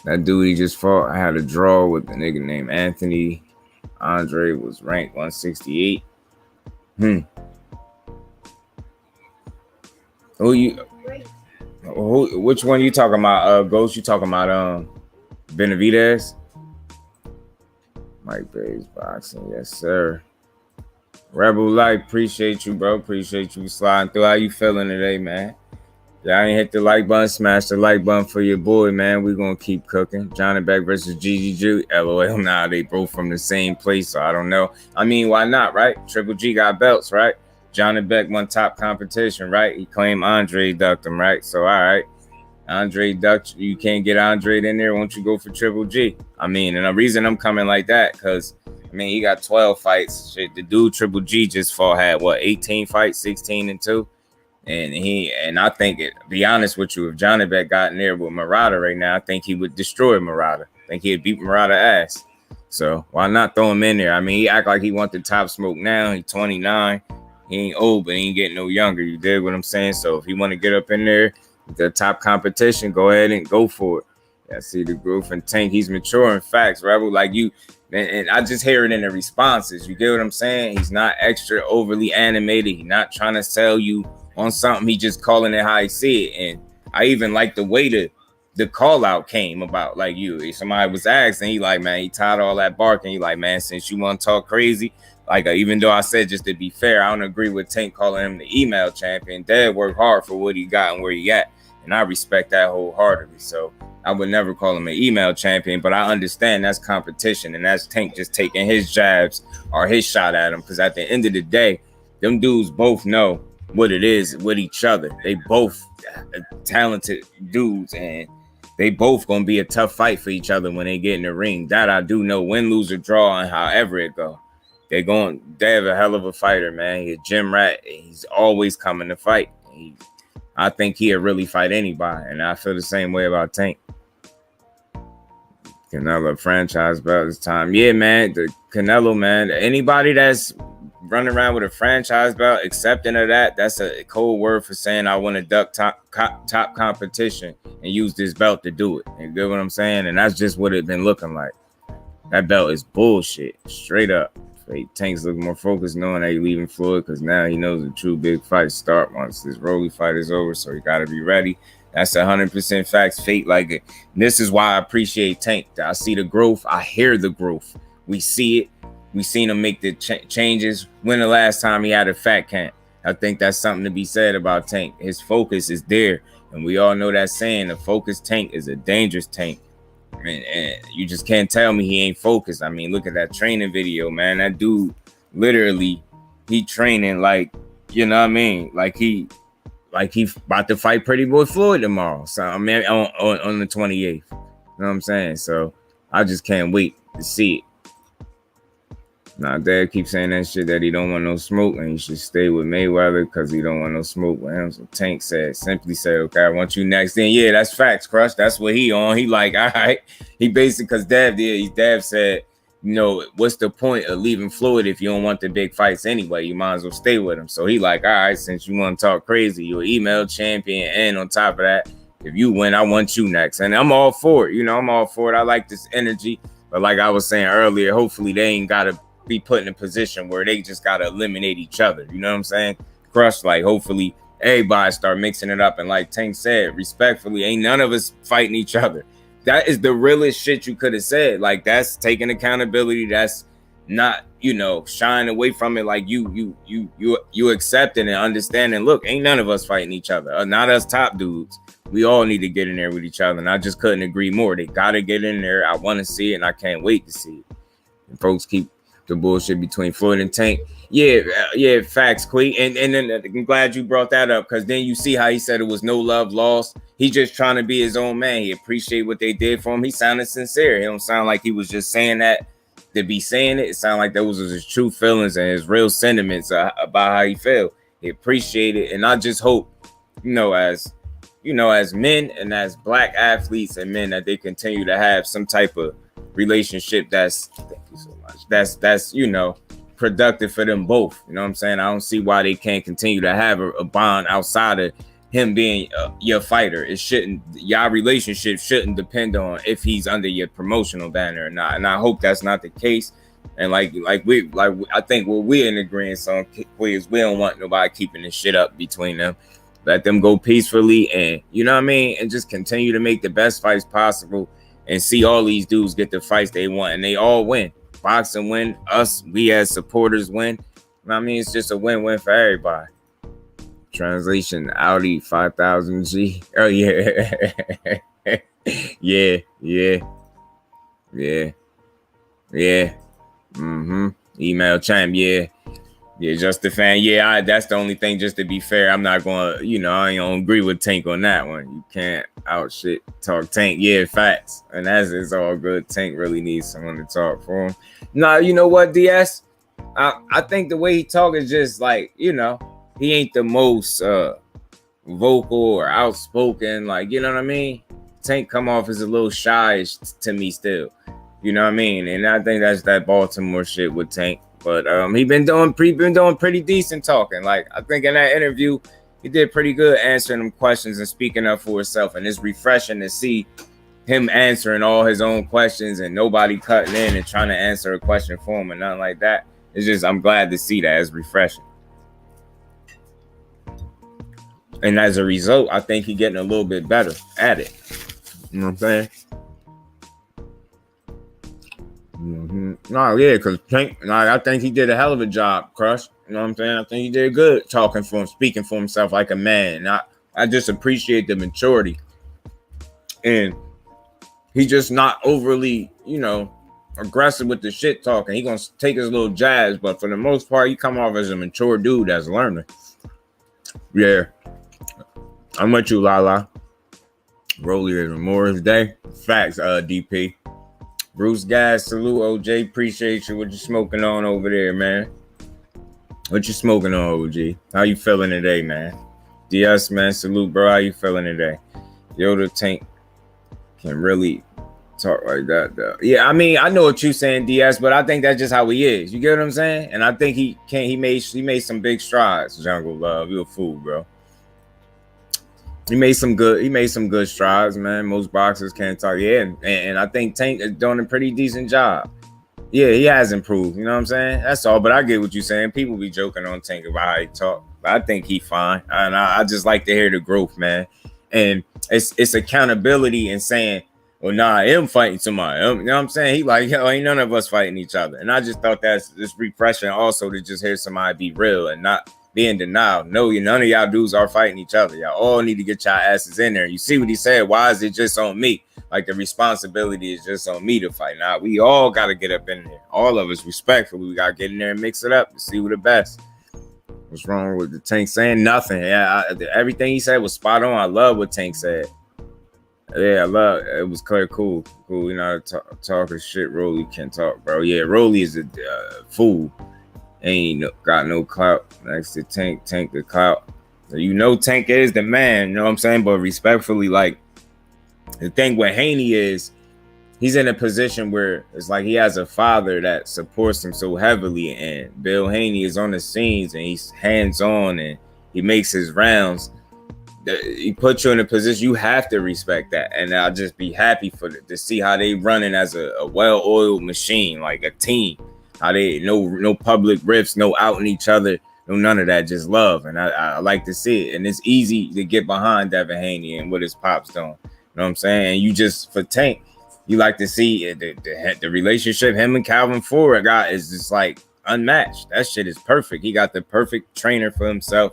S1: That dude he just fought, I had a draw with a nigga named Anthony. Andre was ranked 168. Which one you talking about? Ghost, you talking about Benavidez? Mike Bay's boxing, yes sir. Rebel Light, appreciate you, bro. Appreciate you sliding through. How you feeling today, man? Y'all ain't hit the like button, smash the like button for your boy, man. We gonna keep cooking. Johnny Beck versus GGG. LOL. Nah, they both from the same place, so I don't know. I mean, why not, right? Triple G got belts, right? Johnny Beck won top competition, right? He claimed Andre ducked him, right? So, all right. Andre ducked. You can't get Andre in there. Won't you go for Triple G? I mean, and the reason I'm coming like that, because, I mean, he got 12 fights. Shit, the dude Triple G just fought, had, 18 fights, 16-2? And I think, to be honest with you, if Johnny Beck got in there with Murata right now, I think he would destroy Murata. I think he'd beat Murata ass. So why not throw him in there? I mean, he act like he want the top smoke now. He's 29. He ain't old, but he ain't getting no younger. You dig what I'm saying? So if he want to get up in there, the top competition, go ahead and go for it. Yeah, see the growth and Tank. He's maturing. Facts, Rebel. Like you, and I just hear it in the responses. You get what I'm saying? He's not extra overly animated. He's not trying to sell you on something. He just calling it how he see it. And I even like the way the call out came about. Like if somebody was asked and he like, man, he tired of all that barking. He like, man, since you want to talk crazy, like even though I said, just to be fair, I don't agree with Tank calling him the email champion. Dad worked hard for what he got and where he at, and I respect that wholeheartedly. So I would never call him an email champion, but I understand that's competition, and that's Tank just taking his jabs or his shot at him, because at the end of the day, them dudes both know what it is with each other. They both talented dudes, and they both gonna be a tough fight for each other when they get in the ring. That I do know. Win, lose, or draw, and however it go, they have a hell of a fighter, man. He's a gym rat. He's always coming to fight. I think he'll really fight anybody, and I feel the same way about Tank. Canelo franchise belt this time. Yeah, man. The Canelo, man. Anybody that's running around with a franchise belt, accepting of that, that's a cold word for saying I want to duck top competition and use this belt to do it. You get what I'm saying? And that's just what it's been looking like. That belt is bullshit, straight up. Tank's looking more focused, knowing that he's leaving Floyd, because now he knows the true big fight start once this Rolly fight is over, so he got to be ready. That's 100% facts. Fate like it. And this is why I appreciate Tank. I see the growth. I hear the growth. We see it. We seen him make the changes. When the last time he had a fat camp? I think that's something to be said about Tank. His focus is there, and we all know that saying, the focused Tank is a dangerous Tank. And you just can't tell me he ain't focused. I mean, look at that training video, man. That dude literally he training like, you know what I mean? Like he about to fight Pretty Boy Floyd tomorrow. So I mean on the 28th. You know what I'm saying? So I just can't wait to see it. Now, Dad keeps saying that shit that he don't want no smoke and he should stay with Mayweather because he don't want no smoke with him. So Tank simply said, okay, I want you next. Then yeah, that's facts, Crush. That's what he on. He like, all right. He basically, because Dad said, you know, what's the point of leaving Floyd if you don't want the big fights anyway? You might as well stay with him. So he like, all right, since you want to talk crazy, you're email champion. And on top of that, if you win, I want you next. And I'm all for it. You know, I'm all for it. I like this energy. But like I was saying earlier, hopefully they ain't got to be put in a position where they just got to eliminate each other. You know what I'm saying? Crush, like, hopefully everybody start mixing it up. And like Tank said, respectfully, ain't none of us fighting each other. That is the realest shit you could have said. Like, that's taking accountability. That's not, you know, shying away from it. Like you accepting and understanding, look, ain't none of us fighting each other. Not us top dudes. We all need to get in there with each other. And I just couldn't agree more. They got to get in there. I want to see it and I can't wait to see it. And folks keep the bullshit between Floyd and Tank. Yeah, facts, Quee. And then I'm glad you brought that up because then you see how he said it was no love lost. He just trying to be his own man. He appreciate what they did for him. He sounded sincere. He don't sound like he was just saying that to be saying it. It sounded like those was his true feelings and his real sentiments about how he felt. He appreciated it. And I just hope, as men and as black athletes and men, that they continue to have some type of relationship that's productive for them both. You know what I'm saying? I don't see why they can't continue to have a bond outside of him being your fighter. Your relationship shouldn't depend on if he's under your promotional banner or not. And I hope that's not the case. And I think what we're in agreement on is we don't want nobody keeping this shit up between them. Let them go peacefully and, you know what I mean? And just continue to make the best fights possible and see all these dudes get the fights they want and they all win. Boxing win, we as supporters win. You know what I mean? It's just a win-win for everybody. Translation, Audi 5000G. Oh, yeah. Yeah. Email champ, yeah. Yeah, just the fan. Yeah, that's the only thing, just to be fair. I'm not going to, I ain't going to agree with Tank on that one. You can't talk Tank. Yeah, facts. And that's it's all good. Tank really needs someone to talk for him. Nah, you know what, DS? I think the way he talk is just like, he ain't the most vocal or outspoken. Like, you know what I mean? Tank come off as a little shy to me still. You know what I mean? And I think that's that Baltimore shit with Tank. But he been doing pretty decent talking. Like, I think in that interview, he did pretty good answering them questions and speaking up for himself. And it's refreshing to see him answering all his own questions and nobody cutting in and trying to answer a question for him and nothing like that. It's just, I'm glad to see that. It's refreshing. And as a result, I think he's getting a little bit better at it. You know what I'm saying? No, yeah, because Tank, I think he did a hell of a job, Crush. You know what I'm saying? I think he did good talking for him, speaking for himself like a man. And I just appreciate the maturity. And he's just not overly, aggressive with the shit talking. He gonna take his little jabs, but for the most part, he come off as a mature dude that's learning. Yeah. I'm with you, Lala. Rolly is Memorial Day. Facts, DP. Bruce Guys, salute, OJ. Appreciate you. What you smoking on over there, man? What you smoking on, OG? How you feeling today, man? DS, man, salute, bro. How you feeling today? Yoda Tank can really talk like that, though. Yeah, I mean, I know what you're saying, DS, but I think that's just how he is. You get what I'm saying? And I think he made some big strides. Jungle Love, you a fool, bro. He made some good strides, man. Most boxers can't talk. Yeah, and I think Tank is doing a pretty decent job. Yeah, he has improved. You know what I'm saying? That's all. But I get what you're saying. People be joking on Tank about how he talk. But I think he fine. And I just like to hear the growth, man. And it's accountability and saying, well, nah, I am fighting somebody. You know what I'm saying? He like, ain't none of us fighting each other. And I just thought that's just refreshing also to just hear somebody be real and not be in denial. No, none of y'all dudes are fighting each other. Y'all all need to get y'all asses in there. You see what he said? Why is it just on me? Like the responsibility is just on me to fight. Now we all got to get up in there. All of us respectfully. We got to get in there and mix it up to see who the best. What's wrong with the Tank saying nothing? Yeah, everything he said was spot on. I love what Tank said. Yeah, I love it. Was clear, cool. You know, talking shit. Rolly can talk, bro. Yeah, Rolly is a fool. Ain't got no clout next to Tank. Tank the clout. You know, Tank is the man. You know what I'm saying? But respectfully, like the thing with Haney is, he's in a position where it's like he has a father that supports him so heavily, and Bill Haney is on the scenes and he's hands-on and he makes his rounds. He puts you in a position you have to respect that, and I'll just be happy to see how they running as a well-oiled machine, like a team. How they no public rifts, no outing each other, no none of that, just love, and I like to see it. And it's easy to get behind Devin Haney and what his pops doing. You know what I'm saying? And you just for Tank, you like to see the relationship him and Calvin Ford got is just like unmatched. That shit is perfect. He got the perfect trainer for himself.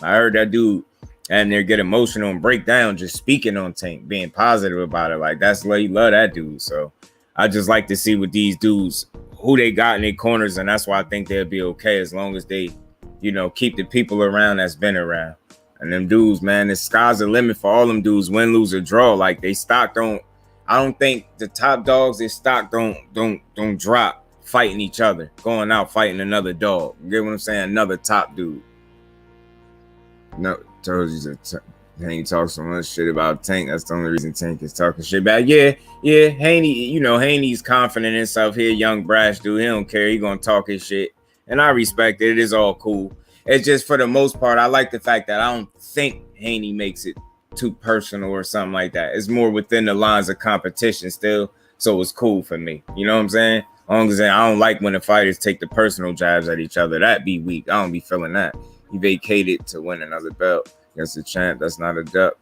S1: I heard that dude and they get emotional and break down just speaking on Tank, being positive about it. Like that's why you love that dude. So I just like to see what these dudes, who they got in their corners, and that's why I think they'll be okay as long as they, you know, keep the people around that's been around. And them dudes, man, the sky's the limit for all them dudes. Win, lose, or draw. Like they stock don't. I don't think the top dogs, their stock don't drop fighting each other, going out fighting another dog. You get what I'm saying? Another top dude. No, told you that Haney talks so much shit about Tank. That's the only reason Tank is talking shit back. Yeah, Haney, you know, Haney's confident in himself. He a young brash dude. He don't care. He gonna talk his shit. And I respect it. It is all cool. It's just for the most part, I like the fact that I don't think Haney makes it too personal or something like that. It's more within the lines of competition still. So it's cool for me. You know what I'm saying? As long as I don't like when the fighters take the personal jabs at each other. That'd be weak. I don't be feeling that. He vacated to win another belt against the champ. That's not a duck.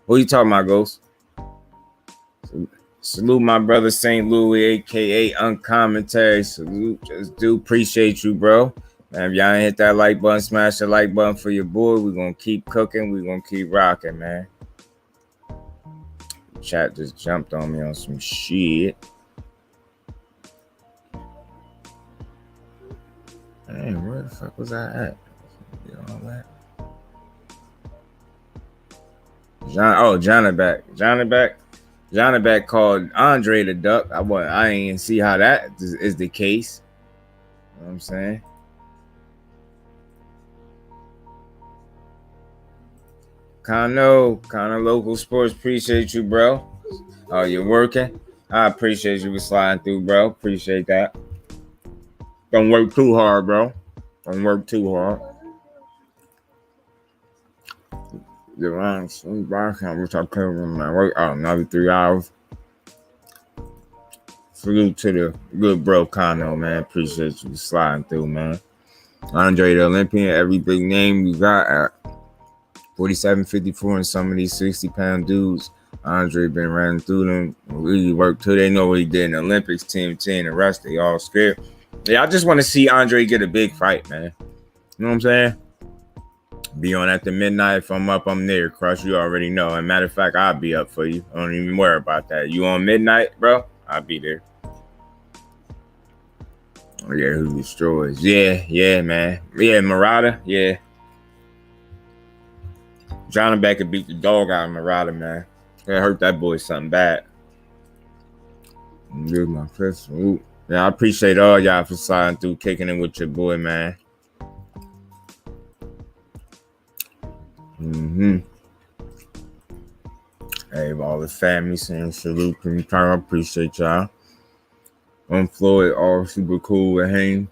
S1: Who you talking about, Ghost? Salute my brother St. Louis, aka Uncommentary. Salute. Just do appreciate you, bro. Man, if y'all ain't hit that like button, smash the like button for your boy. We're gonna keep cooking. We're gonna keep rocking, man. Chat just jumped on me on some shit. Man, where the fuck was I at? All that. Johnny back called Andre the duck. I ain't see how that is the case. You know what I'm saying? Kano local sports, appreciate you, bro. Oh, you're working? I appreciate you for sliding through, bro. Appreciate that. Don't work too hard, bro. Don't work too hard. The rounds, which I could work out another 3 hours. Salute to the good bro Kano, man. Appreciate you sliding through, man. Andre the Olympian, every big name you got at 47-54, and some of these 60-pound dudes, Andre been running through them. Really worked till they know what he did in the Olympics. Team 10, the rest they all scared. Yeah, I just want to see Andre get a big fight, man. You know what I'm saying? Be on at the midnight. If I'm up, I'm there. Crush, you already know. And matter of fact, I'll be up for you. Don't even worry about that. You on midnight, bro? I'll be there. Oh, yeah, who destroys? Yeah, man. Yeah, Murata, yeah. Johnny Beck could beat the dog out of Murata, man. It hurt that boy something bad. Give my fist. Ooh. Yeah, I appreciate all y'all for sliding through, kicking in with your boy, man. Hey, all the family saying salute. I appreciate y'all. Floyd, all super cool with him.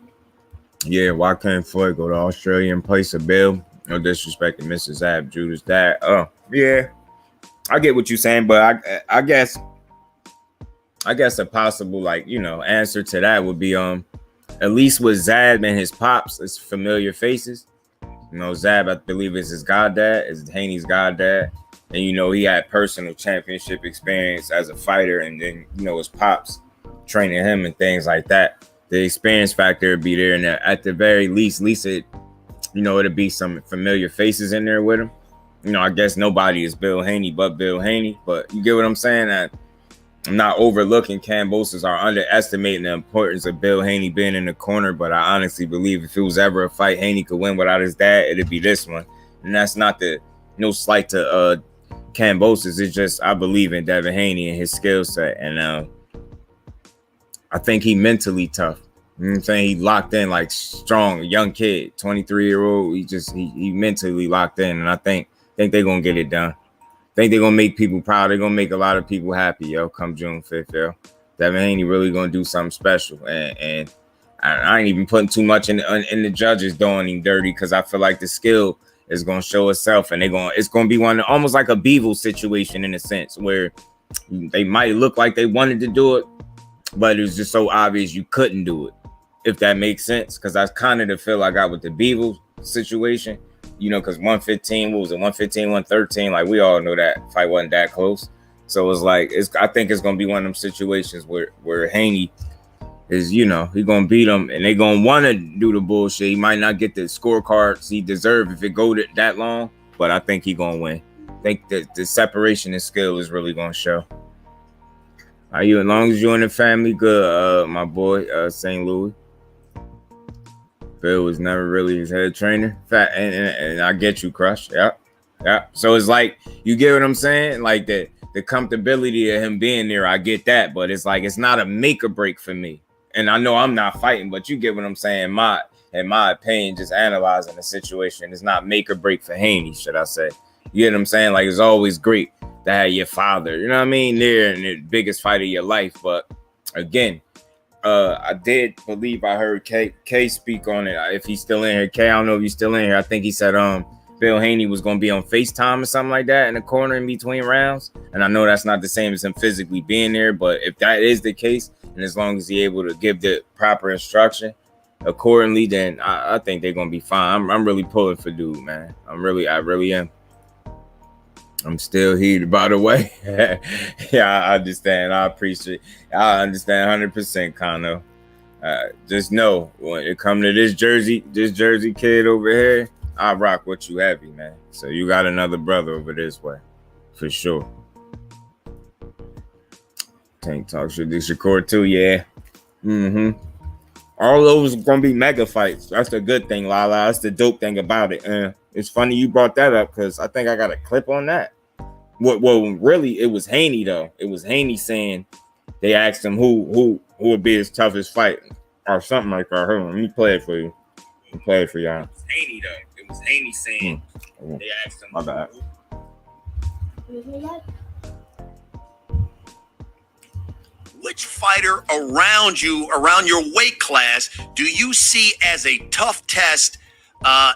S1: Yeah, why can't Floyd go to Australia and place a bill? No disrespect to Mrs. Ab Judas' dad. Oh, yeah. I get what you're saying, but I guess a possible, like, you know, answer to that would be at least with Zab and his pops, it's familiar faces. You know, Zab, I believe, is his goddad, is Haney's goddad. And, you know, he had personal championship experience as a fighter. And then, you know, his pops training him and things like that. The experience factor would be there. And at the very least it, you know, it'd be some familiar faces in there with him. You know, I guess nobody is Bill Haney but Bill Haney. But you get what I'm saying? That I'm not overlooking Kambosos or underestimating the importance of Bill Haney being in the corner, but I honestly believe if it was ever a fight Haney could win without his dad, it'd be this one. And that's not no slight to Kambosos. It's just I believe in Devin Haney and his skill set, and I think he mentally tough. You know what I'm saying? He locked in like strong, young kid, 23-year-old. He mentally locked in, and I think they're gonna get it done. Think they're gonna make people proud. They're gonna make a lot of people happy, yo. Come June 5th, yo. Devin Haney really gonna do something special, and I ain't even putting too much in the judges doing him dirty, because I feel like the skill is gonna show itself, and it's gonna be one almost like a Bevel situation in a sense, where they might look like they wanted to do it, but it was just so obvious you couldn't do it, if that makes sense. Because that's kind of the feel I got with the Bevel situation. You know, because 115, what was it, 115, 113? Like, we all know that fight wasn't that close. So it's like, I think it's going to be one of them situations where Haney is, you know, he going to beat him, and they going to want to do the bullshit. He might not get the scorecards he deserve if it go that long, but I think he going to win. I think that the separation and skill is really going to show. Are you, as long as you're in the family, good, my boy, St. Louis. Bill was never really his head trainer. And I get you, Crush. Yeah. So it's like, you get what I'm saying? Like the comfortability of him being there, I get that, but it's like, it's not a make or break for me. And I know I'm not fighting, but you get what I'm saying. In my opinion, just analyzing the situation, it's not make or break for Haney, should I say. You get what I'm saying? Like, it's always great to have your father, you know what I mean, there in the biggest fight of your life. But again, I did believe I heard K speak on it. If he's still in here, K, I don't know if he's still in here. I think he said Bill Haney was going to be on FaceTime or something like that in the corner in between rounds. And I know that's not the same as him physically being there, but if that is the case, and as long as he's able to give the proper instruction accordingly, then I think they're going to be fine. I'm really pulling for dude, man. I really am. I'm still heated, by the way. Yeah, I understand. I appreciate. I understand 100%, Kano. Just know when it comes to this Jersey kid over here, I rock what you heavy, man. So you got another brother over this way, for sure. Tank talk shit. This Shakur too, yeah. All those gonna be mega fights. That's the good thing, Lala. That's the dope thing about it. It's funny you brought that up, because I think I got a clip on that. Well, really, it was Haney though. It was Haney saying they asked him who would be his toughest fight or something like that. Hold on, let me play it for you. Let me play it for y'all. It was Haney though. It was Haney saying they asked him. My bad.
S3: Which fighter around your weight class, do you see as a tough test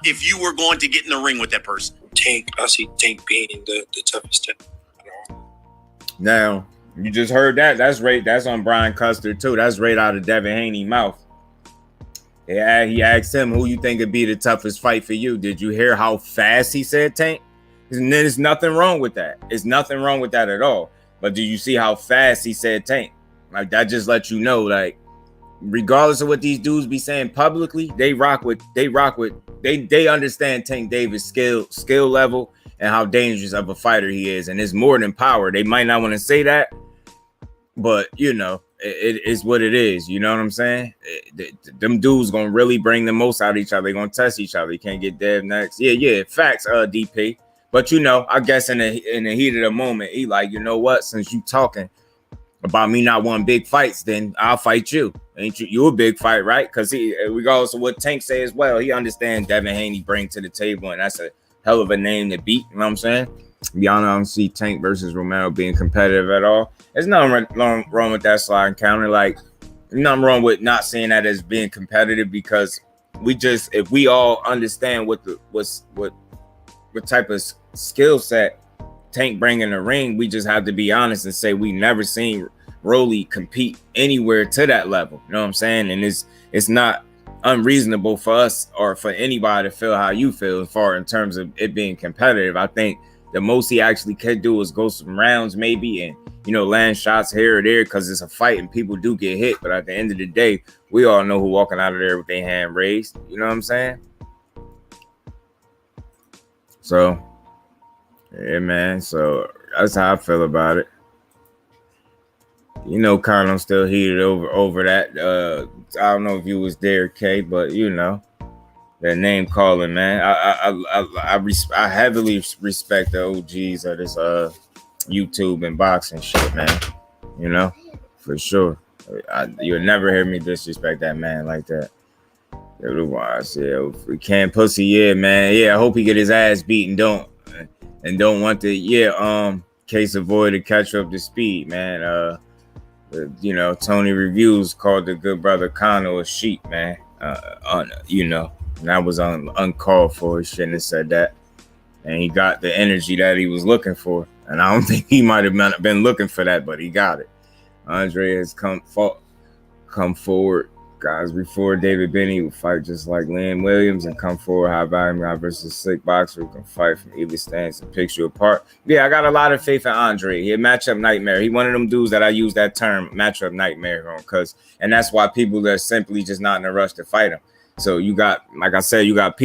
S3: if you were going to get in the ring with that person?
S2: Tank. I see Tank being the toughest test.
S1: Now, you just heard that. That's on Brian Custer too. That's right out of Devin Haney's mouth. Yeah, he asked him, who you think would be the toughest fight for you? Did you hear how fast he said Tank? And there's nothing wrong with that. It's nothing wrong with that at all. But do you see how fast he said Tank? Like, that just lets you know, like, regardless of what these dudes be saying publicly, they understand Tank Davis' skill level and how dangerous of a fighter he is, and it's more than power. They might not want to say that, but you know, it is what it is. You know what I'm saying? Them dudes gonna really bring the most out of each other. They gonna test each other. You can't get Dev next. Yeah, facts, DP. But you know, I guess in the heat of the moment, he like, you know what? Since you talking about me not wanting big fights, then I'll fight you. Ain't you a big fight, right? Because he, regardless of what Tank say as well, he understands Devin Haney bring to the table, and that's a hell of a name to beat. You know what I'm saying? Y'all don't see Tank versus Romero being competitive at all. There's nothing wrong with that slide encounter. Like, nothing wrong with not seeing that as being competitive, because if we all understand what type of skill set Tank bring in the ring, we just have to be honest and say we never seen Rolly compete anywhere to that level. You know what I'm saying? And it's not unreasonable for us or for anybody to feel how you feel as far in terms of it being competitive. I think the most he actually could do is go some rounds maybe and, you know, land shots here or there, because it's a fight and people do get hit. But at the end of the day, we all know who walking out of there with their hand raised. You know what I'm saying? So, yeah, man. So that's how I feel about it. You know, Conor still heated over that. I don't know if you was there, K, but you know that name calling, man. I heavily respect the OGs of this YouTube and boxing shit, man. You know, for sure. You'll never hear me disrespect that man like that. Otherwise, yeah, we can't pussy, yeah, man. Yeah, I hope he get his ass beat and don't want to, case avoid to catch up to speed, man. You know, Tony Reviews called the good brother Conor a sheep, man. And that was uncalled for. He shouldn't have said that. And he got the energy that he was looking for. And I don't think he might have been looking for that, but he got it. Andre has come forward, guys, before David Benny would fight just like Liam Williams and come forward high volume guy versus slick boxer who can fight from either stance and picks you apart. Yeah, I got a lot of faith in Andre. He a matchup nightmare. He one of them dudes that I use that term matchup nightmare on, and that's why people are simply just not in a rush to fight him. So you got, like I said, you got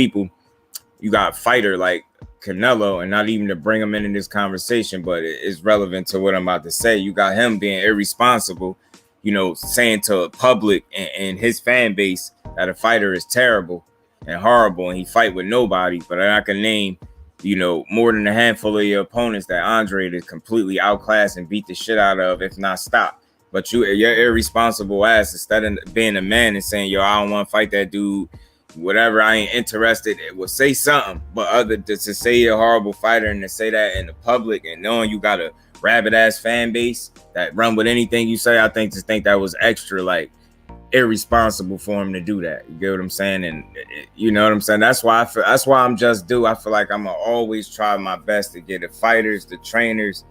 S1: fighter like Canelo, and not even to bring him into this conversation, but it's relevant to what I'm about to say. You got him being irresponsible, you know, saying to the public and his fan base that a fighter is terrible and horrible and he fight with nobody. But I can name, you know, more than a handful of your opponents that Andre is completely outclassed and beat the shit out of, if not stop. But your irresponsible ass, instead of being a man and saying, yo, I don't want to fight that dude, whatever, I ain't interested, it will say something. But other to say you're a horrible fighter and to say that in the public and knowing you got a rabid ass fan base that run with anything you say, I think that was extra like irresponsible for him to do that. You get what I'm saying? And you know what I'm saying? That's why I'm just due. I feel like I'm gonna always try my best to get the fighters, the trainers,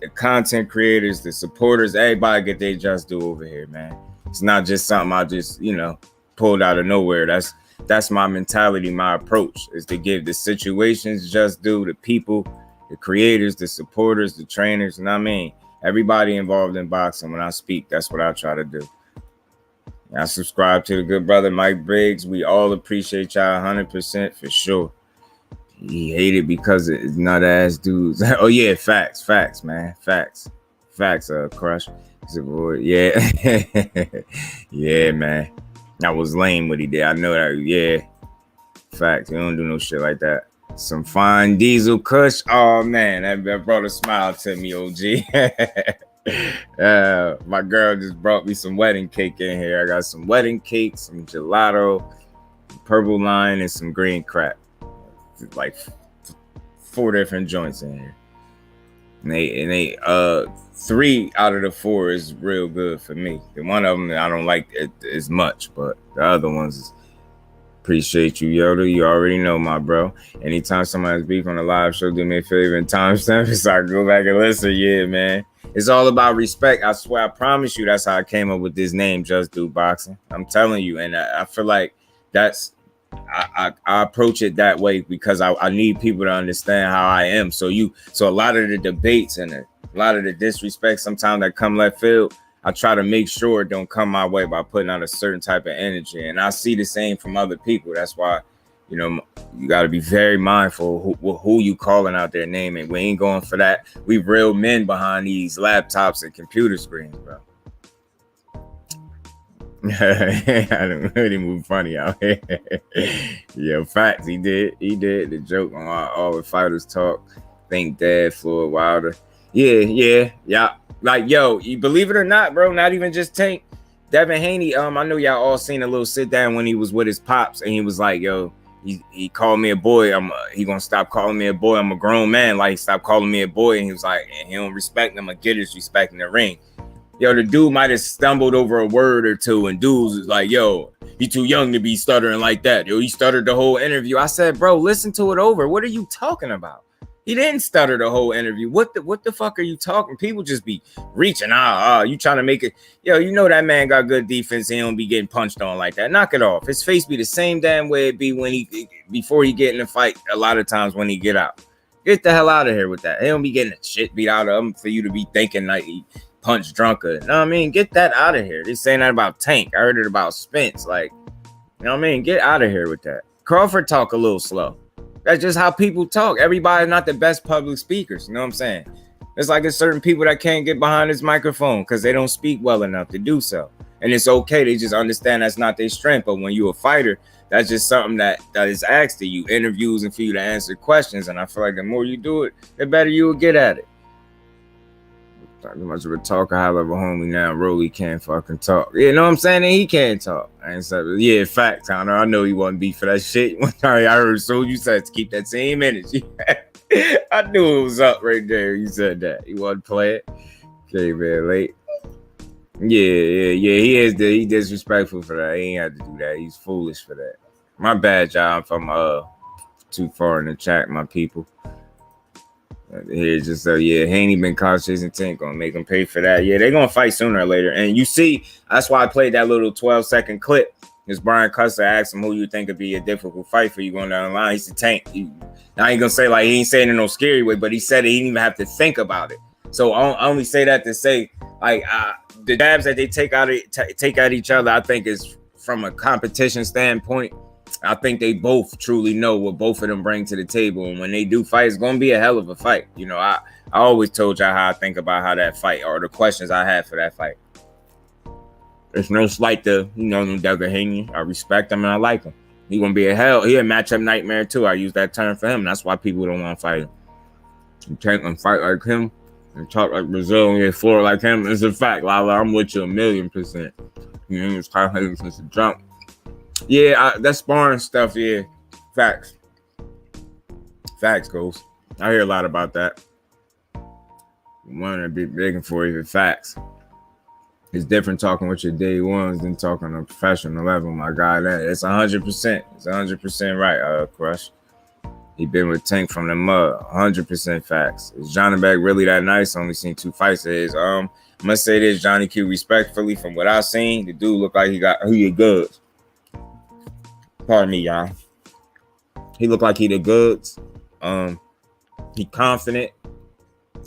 S1: the content creators, the supporters, everybody get their just due over here, man. It's not just something I just, you know, pulled out of nowhere. That's my mentality, my approach is to give the situations just due, the people, the creators, the supporters, the trainers, and I mean, everybody involved in boxing. When I speak, that's what I try to do. I subscribe to the good brother Mike Briggs. We all appreciate y'all 100% for sure. He hated because it's nut ass dudes. Oh yeah, facts, man, facts, Crush. Yeah, yeah, man. That was lame what he did. I know that. Yeah, facts. He don't do no shit like that. Some fine diesel kush. Oh man, that brought a smile to me, OG. My girl just brought me some wedding cake in here. I got some wedding cake, some gelato, purple line, and some green crack. Like 4 different joints in here. And they 3 out of the 4 is real good for me. The one of them I don't like it as much, but the other ones appreciate you, Yoda. You already know, my bro. Anytime somebody's beef on a live show, do me a favor and timestamp it so I can go back and listen. Yeah, man. It's all about respect. I swear, I promise you, that's how I came up with this name, Just Do Boxing. I'm telling you, and I feel like that's I approach it that way because I need people to understand how I am. So a lot of the debates and a lot of the disrespect sometimes that come left field, I try to make sure it don't come my way by putting out a certain type of energy. And I see the same from other people. That's why, you know, you got to be very mindful who you calling out their name. And we ain't going for that. We real men behind these laptops and computer screens, bro. I don't really move funny out here. Yeah, facts. He did the joke on all the fighters talk. Think Dad, Floyd Wilder. Yeah. Like, yo, you believe it or not, bro? Not even just Tank. Devin Haney. I know y'all all seen a little sit down when he was with his pops, and he was like, yo, he called me a boy. He gonna stop calling me a boy. I'm a grown man. Like, stop calling me a boy. And he was like, and he don't respect him. I get his respect in the ring. Yo, the dude might have stumbled over a word or two, and dudes is like, yo, he too young to be stuttering like that. Yo, he stuttered the whole interview. I said, bro, listen to it over. What are you talking about? He didn't stutter the whole interview. What the fuck are you talking? People just be reaching. You trying to make it. Yo, you know that man got good defense. He don't be getting punched on like that. Knock it off. His face be the same damn way it be before he get in the fight. A lot of times when he get out. Get the hell out of here with that. He don't be getting the shit beat out of him for you to be thinking like he punch drunker. You know what I mean? Get that out of here. They saying that about Tank. I heard it about Spence. Like, you know what I mean? Get out of here with that. Crawford talk a little slow. That's just how people talk. Everybody's not the best public speakers. You know what I'm saying? It's like it's certain people that can't get behind this microphone because they don't speak well enough to do so. And it's okay. They just understand that's not their strength. But when you're a fighter, that's just something that is asked of you, interviews and for you to answer questions. And I feel like the more you do it, the better you will get at it. Too much of a talker, however, homie now. Rolly can't fucking talk. You know what I'm saying? And he can't talk. And so, yeah, facts, Hunter. I know he wasn't beat for that shit. One time I heard so you said to keep that same energy. I knew it was up right there. You said that. He wasn't playing. Okay, man, late. Yeah. He disrespectful for that. He ain't had to do that. He's foolish for that. My bad, y'all. I'm from too far in the chat, my people. Here, just Haney been caught chasing Tank, gonna make him pay for that. Yeah, they're gonna fight sooner or later. And you see, that's why I played that little 12-second clip. Because Brian Custer asked him who you think would be a difficult fight for you going down the line. He said Tank. I ain't gonna say like he ain't saying it in no scary way, but he said he didn't even have to think about it. So I only say that to say like the jabs that they take at each other, I think is from a competition standpoint. I think they both truly know what both of them bring to the table. And when they do fight, it's going to be a hell of a fight. You know, I always told y'all how I think about how that fight or the questions I had for that fight. It's no slight to, Devin Haney. I respect him and I like him. He going to be a matchup nightmare too. I use that term for him. That's why people don't want to fight him. You take and fight like him and talk like Brazil and get floored like him. It's a fact, Lala. I'm with you 1,000,000%. He was talking since the jump. Yeah, that sparring stuff, yeah. Facts. Facts, Ghost. I hear a lot about that. One to be begging for even facts. It's different talking with your day ones than talking on a professional level, my guy. It's 100%. It's 100% right, Crush. He been with Tank from the mud. 100% facts. Is Johnny Beck really that nice? Only seen 2 fights of his. I must say this, Johnny Q, respectfully, from what I've seen, the dude look like he good. Pardon me, y'all. He look like he the goods. He confident.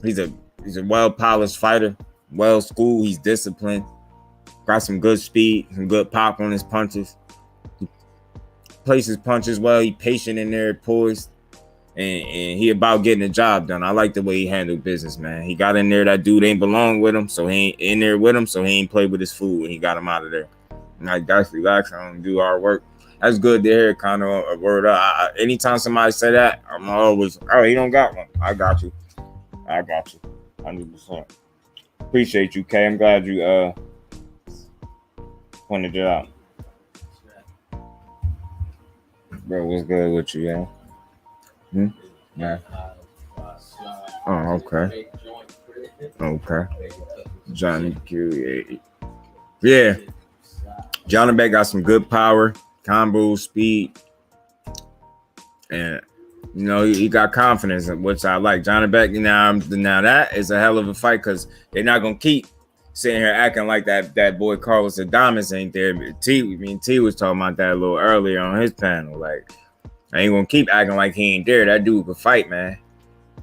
S1: He's a well-polished fighter, well-schooled. He's disciplined. Got some good speed, some good pop on his punches. He places his punches well. He patient in there, poised, and he about getting the job done. I like the way he handled business, man. He got in there. That dude ain't belong with him, so he ain't in there with him, so he ain't played with his food, and he got him out of there. And I guys relax and do our work. That's good to hear, kind of a word up. Anytime somebody say that, I'm always, he don't got one. I got you. 100%. Appreciate you, Kay. I'm glad you pointed it out. Bro, what's good with you, yeah? Yeah. Oh, okay. Johnny Q. Yeah. Johnny Beck got some good power. Combo, speed, and he got confidence, which I like. Johnny Beck, now that is a hell of a fight because they're not gonna keep sitting here acting like that boy Carlos Adames ain't there. T was talking about that a little earlier on his panel. Like, I ain't gonna keep acting like he ain't there. That dude could fight, man.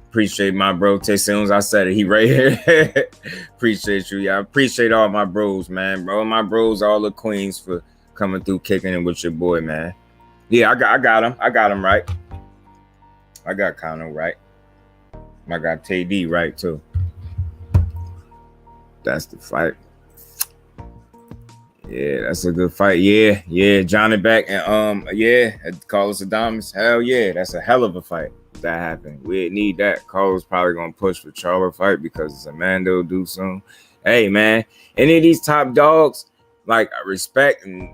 S1: Appreciate my bro. As soon as I said it, he right here. Appreciate you, y'all. Appreciate all my bros, man. Bro, my bros, all the queens for coming through, kicking it with your boy, man. Yeah, I got him. I got him right. I got Kano right. I got TD right too. That's the fight. Yeah, that's a good fight. Yeah, Johnny Beck and Carlos Adames. Hell yeah, that's a hell of a fight. If that happened, we need that. Carlos probably gonna push for Charlo fight because it's Amanda will do soon. Hey man, any of these top dogs, like, I respect, and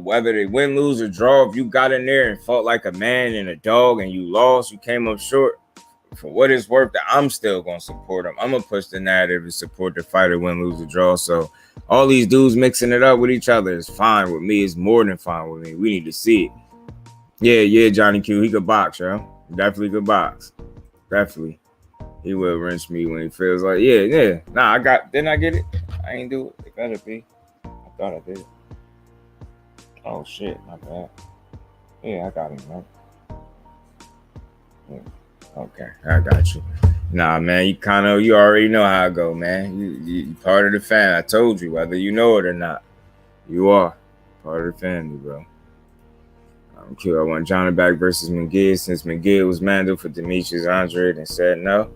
S1: whether they win, lose, or draw, if you got in there and fought like a man and a dog and you lost, you came up short, for what it's worth, that I'm still gonna support them. I'm gonna push the narrative and support the fighter, win, lose, or draw. So all these dudes mixing it up with each other is fine with me. It's more than fine with me. We need to see it. Yeah, Johnny Q, he could box, yo. Definitely could box. Definitely. He will wrench me when he feels like, yeah. Nah, didn't I get it? I ain't do it. It better be. I thought I did. Oh shit, my bad. Yeah, I got him, man. Yeah. Okay, I got you. Nah, man, you already know how I go, man. You part of the fan. I told you, whether you know it or not, you are part of the family, bro. I want Johnny back versus McGee since McGee was mandatory for Demetrius Andrade and said no.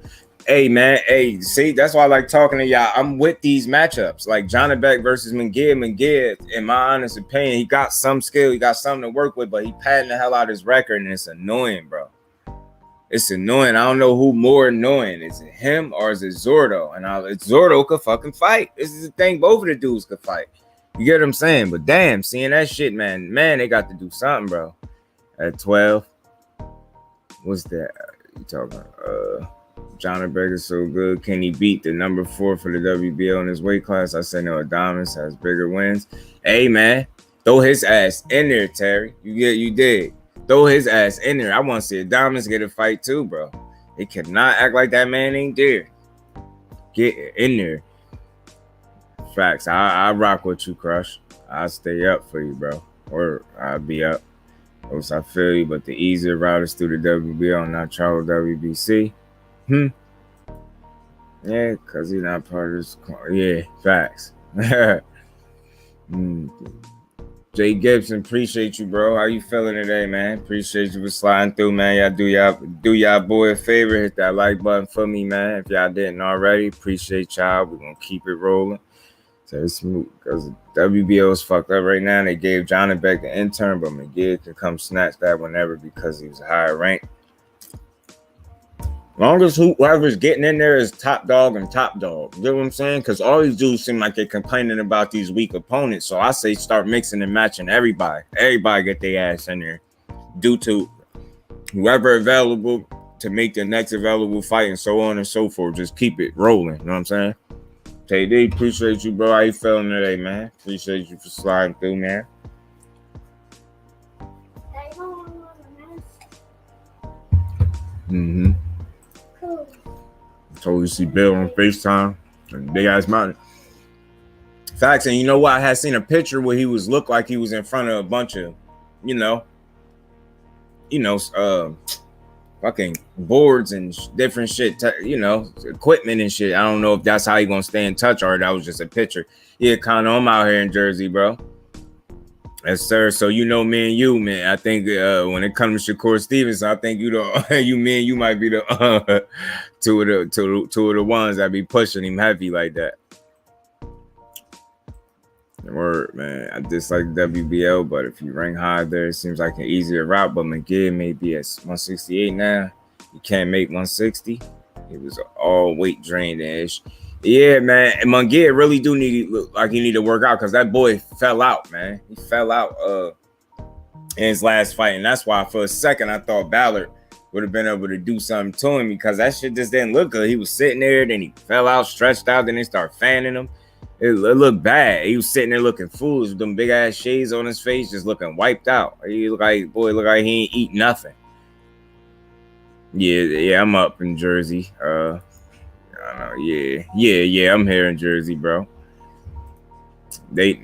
S1: Hey, man. Hey, see, that's why I like talking to y'all. I'm with these matchups. Like Johnny Beck versus McGee. McGee, in my honest opinion, he got some skill. He got something to work with, but he padding the hell out his record, and it's annoying, bro. It's annoying. I don't know who more annoying. Is it him or is it Zordo? And Zordo could fucking fight. This is the thing. Both of the dudes could fight. You get what I'm saying? But damn, seeing that shit, man, they got to do something, bro. At 12. What's that? You talking Johnny Baker's so good. Can he beat the number 4 for the WBO in his weight class? I say no. Adonis has bigger wins. Hey, man, throw his ass in there, Terry. You did. Throw his ass in there. I want to see Adonis get a fight too, bro. He cannot act like that man ain't there. Get in there. Facts. I rock with you, Crush. I'll stay up for you, bro. Or I'll be up. Course, I feel you, but the easier route is through the WBO, not Charles WBC. Yeah, because he's not part of this. Yeah, facts. Jay Gibson, appreciate you, bro. How you feeling today, man? Appreciate you for sliding through, man. Y'all do y'all boy a favor. Hit that like button for me, man. If y'all didn't already, appreciate y'all. We're going to keep it rolling. So it's smooth because WBO is fucked up right now. They gave Johnny Beck the intern, but McGee can come snatch that whenever because he was higher ranked. Long as whoever's getting in there is top dog and top dog. You know what I'm saying? Because all these dudes seem like they're complaining about these weak opponents. So I say start mixing and matching everybody. Everybody get their ass in there. Due to whoever available to make the next available fight and so on and so forth. Just keep it rolling. You know what I'm saying? KD, appreciate you, bro. How you feeling today, man? Appreciate you for sliding through, man. Cool. So you see Bill on FaceTime and big ass mountain. Facts, and you know what? I had seen a picture where he looked like he was in front of a bunch of, fucking boards and different shit, equipment and shit. I don't know if that's how he gonna stay in touch or that was just a picture. Yeah, kind of. I'm out here in Jersey, bro. Yes, sir. So me and you, man. I think when it comes to Shakur Stevenson, I think me and you might be the two of the ones that be pushing him heavy like that. Word, man. I dislike WBO, but if you rank high there, it seems like an easier route. But McGee may be at 168 now. You can't make 160. It was all weight drained-ish. Yeah, man. And McGee really do look like he need to work out because that boy fell out, man. He fell out in his last fight. And that's why for a second I thought Ballard would have been able to do something to him because that shit just didn't look good. He was sitting there, then he fell out, stretched out, then they start fanning him. It looked bad. He was sitting there looking foolish with them big ass shades on his face, just looking wiped out. He look like he ain't eat nothing. Yeah, I'm up in Jersey. I don't know. Yeah, I'm here in Jersey, bro. They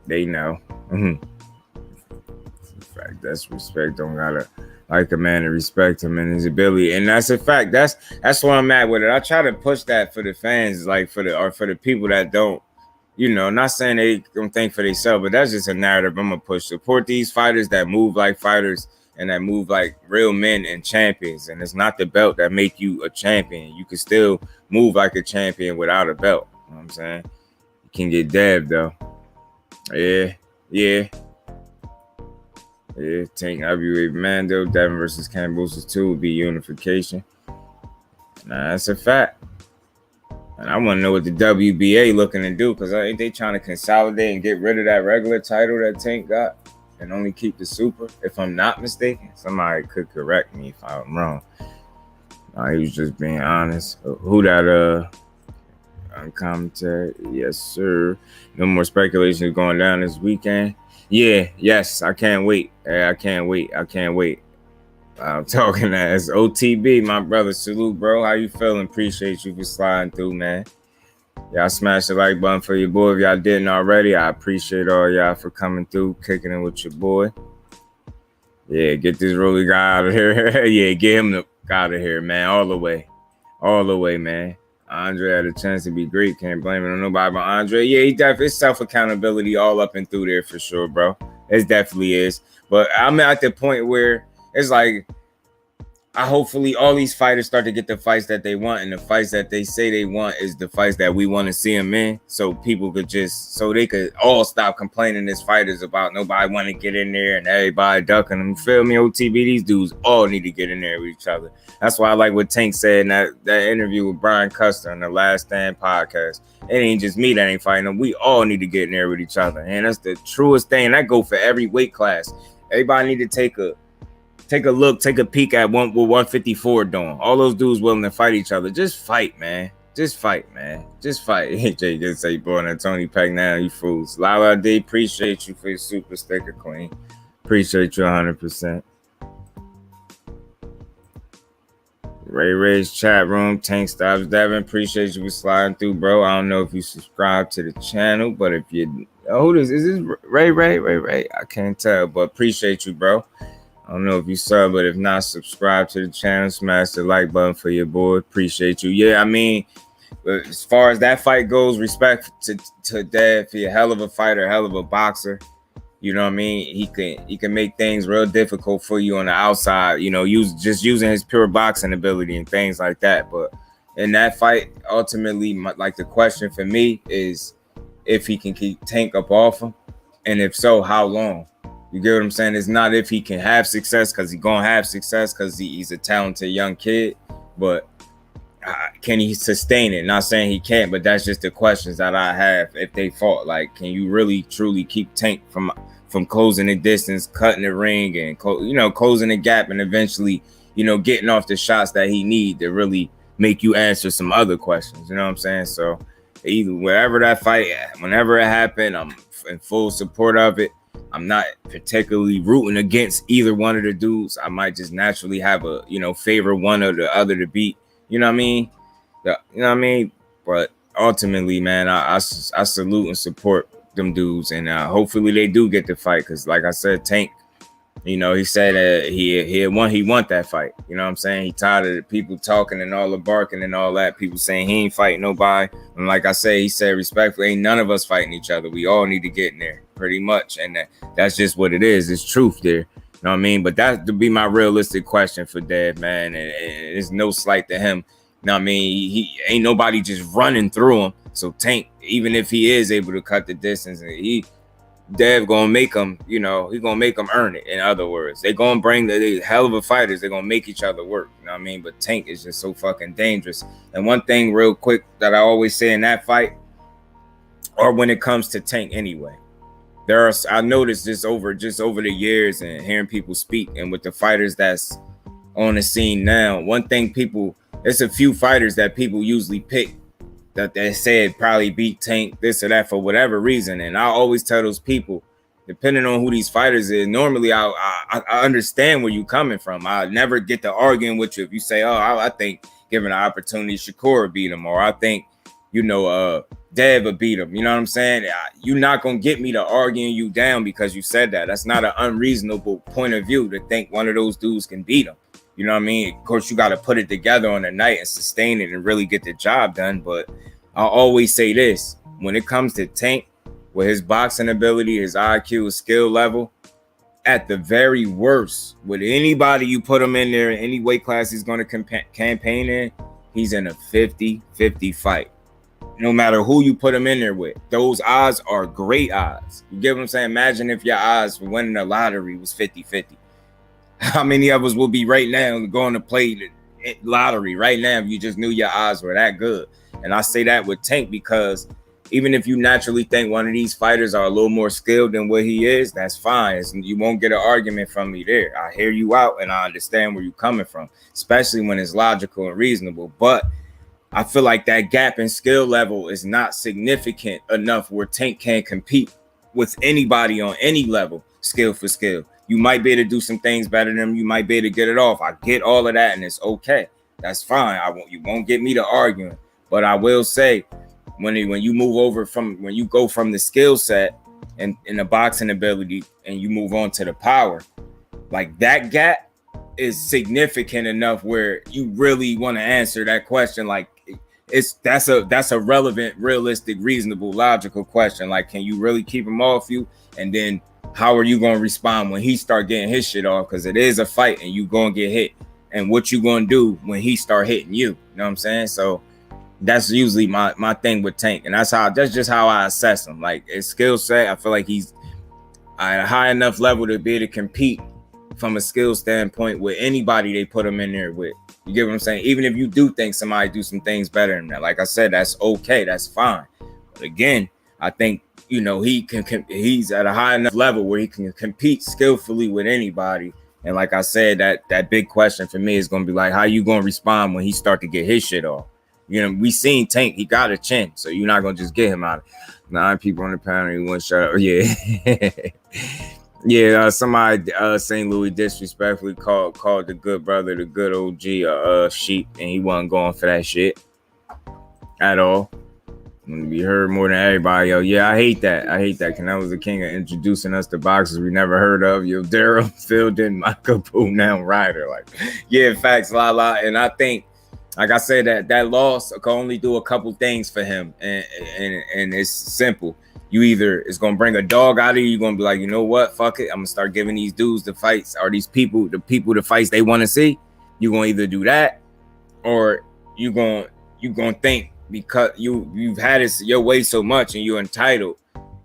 S1: know. In fact, that's respect. Don't gotta like a man and respect him and his ability, and that's a fact. That's where I'm at with it. I try to push that for the fans, like for the people that don't. Not saying they don't think for themselves, but that's just a narrative I'm gonna push. Support these fighters that move like fighters and that move like real men and champions. And it's not the belt that make you a champion. You can still move like a champion without a belt. You know what I'm saying? You can get dabbed though. Yeah. Tank heavyweight Mando, Devin versus Kambosos 2 would be unification. Nah, that's a fact. And I want to know what the WBA looking to do because ain't they trying to consolidate and get rid of that regular title that Tank got and only keep the super? If I'm not mistaken, somebody could correct me if I'm wrong. He was just being honest. Who that on commentary? Yes, sir. No more speculation going down this weekend. Yes, I can't wait. I can't wait. I'm talking as OTB, my brother. Salute, bro. How you feeling? Appreciate you for sliding through, man. Y'all smash the like button for your boy. If y'all didn't already, I appreciate all y'all for coming through, kicking it with your boy. Yeah, get this Rolly guy out of here. Yeah, get him out of here, man. All the way, man. Andre had a chance to be great. Can't blame it on nobody but Andre. Yeah, he definitely self-accountability all up and through there for sure, bro. It definitely is. But I'm at the point where it's like, hopefully all these fighters start to get the fights that they want, and the fights that they say they want is the fights that we want to see them in. So people could so they could all stop complaining as fighters about nobody want to get in there and everybody ducking them. You feel me? OTB, these dudes all need to get in there with each other. That's why I like what Tank said in that interview with Brian Custer on the Last Stand podcast. It ain't just me that ain't fighting them. We all need to get in there with each other. And that's the truest thing. That go for every weight class. Everybody need to take a look, take a peek at what 154 doing. All those dudes willing to fight each other. Just fight, man. Just fight, man. Just fight. Jay just say, boy, and Tony Peck now, you fools. Lala D, appreciate you for your super sticker, Queen. Appreciate you 100%. Ray's chat room. Tank Stops. Devin, appreciate you for sliding through, bro. I don't know if you subscribe to the channel, but if you... Oh, is this Ray? I can't tell, but appreciate you, bro. I don't know if you saw, but if not, subscribe to the channel, smash the like button for your boy. Appreciate you. Yeah, I mean, as far as that fight goes, respect to Dev. He's a hell of a fighter, hell of a boxer. You know what I mean? He can make things real difficult for you on the outside, you know, using his pure boxing ability and things like that. But in that fight, ultimately, like the question for me is if he can keep Tank up off him, and if so, how long? You get what I'm saying? It's not if he can have success, because he's going to have success because he's a talented young kid, but can he sustain it? Not saying he can't, but that's just the questions that I have if they fought. Like, can you really, truly keep Tank from closing the distance, cutting the ring, and, closing the gap, and eventually, getting off the shots that he need to really make you answer some other questions. You know what I'm saying? So either wherever that fight, whenever it happened, I'm in full support of it. I'm not particularly rooting against either one of the dudes. I might just naturally have a, favor one or the other to beat. You know what I mean? But ultimately, man, I salute and support them dudes. And hopefully they do get the fight. Because like I said, Tank, he said he want that fight. You know what I'm saying? He tired of the people talking and all the barking and all that. People saying he ain't fighting nobody. And like I say, he said respectfully, ain't none of us fighting each other. We all need to get in there pretty much. And that's just what it is. It's truth there. You know what I mean? But that to be my realistic question for Dev, man. And it's no slight to him. You know what I mean? He ain't nobody just running through him. So Tank, even if he is able to cut the distance, Dev gonna make him, he gonna make him earn it. In other words, they gonna bring the hell of a fighters. They're gonna make each other work. You know what I mean? But Tank is just so fucking dangerous. And one thing real quick that I always say in that fight, or when it comes to Tank anyway, I noticed just over the years and hearing people speak, and with the fighters that's on the scene now, one thing it's a few fighters that people usually pick that they said probably beat Tank, this or that, for whatever reason. And I always tell those people, depending on who these fighters is, normally I understand where you coming from. I never get to arguing with you if you say, oh, I think given an opportunity, Shakur beat him, or I think, Dev would beat him. You know what I'm saying? You're not going to get me to arguing you down because you said that. That's not an unreasonable point of view to think one of those dudes can beat him. You know what I mean? Of course, you got to put it together on the night and sustain it and really get the job done. But I'll always say this. When it comes to Tank, with his boxing ability, his IQ, his skill level, at the very worst, with anybody you put him in there, in any weight class he's going to campaign in, he's in a 50-50 fight. No matter who you put him in there with, those odds are great odds. You get what I'm saying? Imagine if your odds for winning the lottery was 50-50. How many of us will be right now going to play the lottery right now if you just knew your odds were that good? And I say that with Tank because even if you naturally think one of these fighters are a little more skilled than what he is, that's fine. You won't get an argument from me there. I hear you out and I understand where you're coming from, especially when it's logical and reasonable. But I feel like that gap in skill level is not significant enough where Tank can compete with anybody on any level, skill for skill. You might be able to do some things better than him. You might be able to get it off. I get all of that, and it's okay. That's fine. You won't get me to arguing. But I will say, when you move over when you go from the skill set and the boxing ability and you move on to the power, like that gap is significant enough where you really want to answer that question. Like that's a relevant, realistic, reasonable, logical question. Like, can you really keep him off you? And then how are you gonna respond when he start getting his shit off? Because it is a fight and you gonna get hit. And what you gonna do when he start hitting you? You know what I'm saying? So that's usually my thing with Tank, and that's just how I assess him. Like his skill set, I feel like he's at a high enough level to be able to compete from a skill standpoint with anybody they put him in there with. You get what I'm saying? Even if you do think somebody do some things better than that, like I said, that's okay, that's fine. But again, I think, you know, he's at a high enough level where he can compete skillfully with anybody. And like I said, that big question for me is going to be like, how you going to respond when he start to get his shit off? You know, we seen Tank, he got a chin, so you're not going to just get him out. 9 people on the panel, he won't shut up. Yeah. Yeah, somebody St. Louis disrespectfully called the good brother, the good OG, sheep, and he wasn't going for that shit at all. I'm gonna be heard more than everybody. Yo, yeah, I hate that. Cause that was the king of introducing us to boxers we never heard of. Yo, Daryl, Phil, then Michael Boo, now Ryder. Like, yeah, facts, la. And I think, like I said, that loss can only do a couple things for him, and it's simple. You either it's gonna bring a dog out of you, you're gonna be like, you know what, fuck it, I'm gonna start giving these dudes the fights, or these people the fights they want to see. You're gonna either do that, or you gonna think, because you've had it your way so much and you're entitled,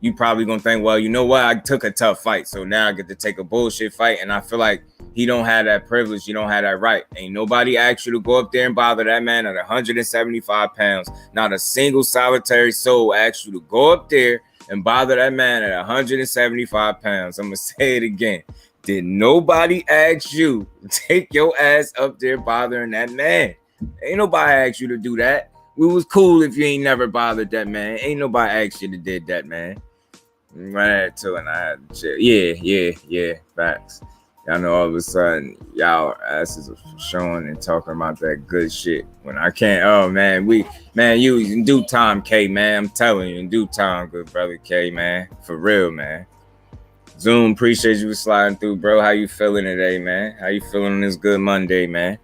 S1: you probably gonna think, well, you know what, I took a tough fight, so now I get to take a bullshit fight. And I feel like he don't have that privilege, you don't have that right. Ain't nobody asked you to go up there and bother that man at 175 pounds. Not a single solitary soul asked you to go up there and bother that man at 175 pounds. I'm gonna say it again. Did nobody ask you to take your ass up there bothering that man? Ain't nobody asked you to do that. We was cool if you ain't never bothered that man. Ain't nobody asked you to did that, man. Right to and I had to chill. Yeah. Facts. Y'all know all of a sudden y'all asses are showing and talking about that good shit when I can't. Oh man, you in due time, K, man. I'm telling you, in due time, good brother K, man. For real, man. Zoom, appreciate you for sliding through, bro. How you feeling today, man? How you feeling on this good Monday, man?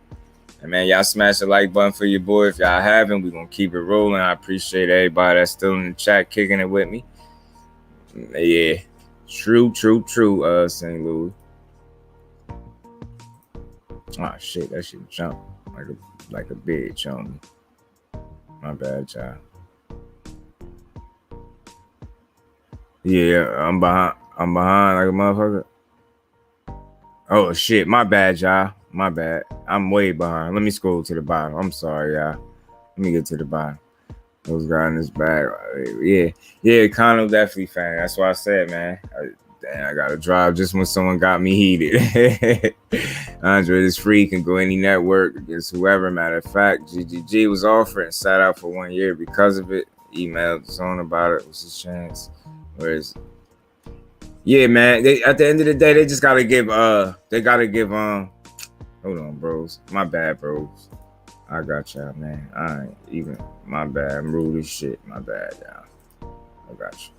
S1: And man, y'all smash the like button for your boy. If y'all haven't, we're gonna keep it rolling. I appreciate everybody that's still in the chat kicking it with me. Yeah, true, St. Louis. Oh shit, that shit jumped like a bitch on me. My bad, y'all. Yeah, I'm behind like a motherfucker. Oh shit, my bad, y'all. My bad. I'm way behind. Let me scroll to the bottom. I'm sorry, y'all. Let me get to the bottom. Those guys in this bag. Yeah, Connell definitely fan. That's what I said, man. I gotta drive just when someone got me heated. Andre is free, can go any network against whoever. Matter of fact, GGG was offered and sat out for 1 year because of it. Emailed Zone about it. What's his chance? Where is it? Yeah, man. At the end of the day, they just gotta give. Hold on, bros. My bad, bros. I got y'all, man. I ain't even. My bad. I'm rude as shit. My bad, y'all. I got you.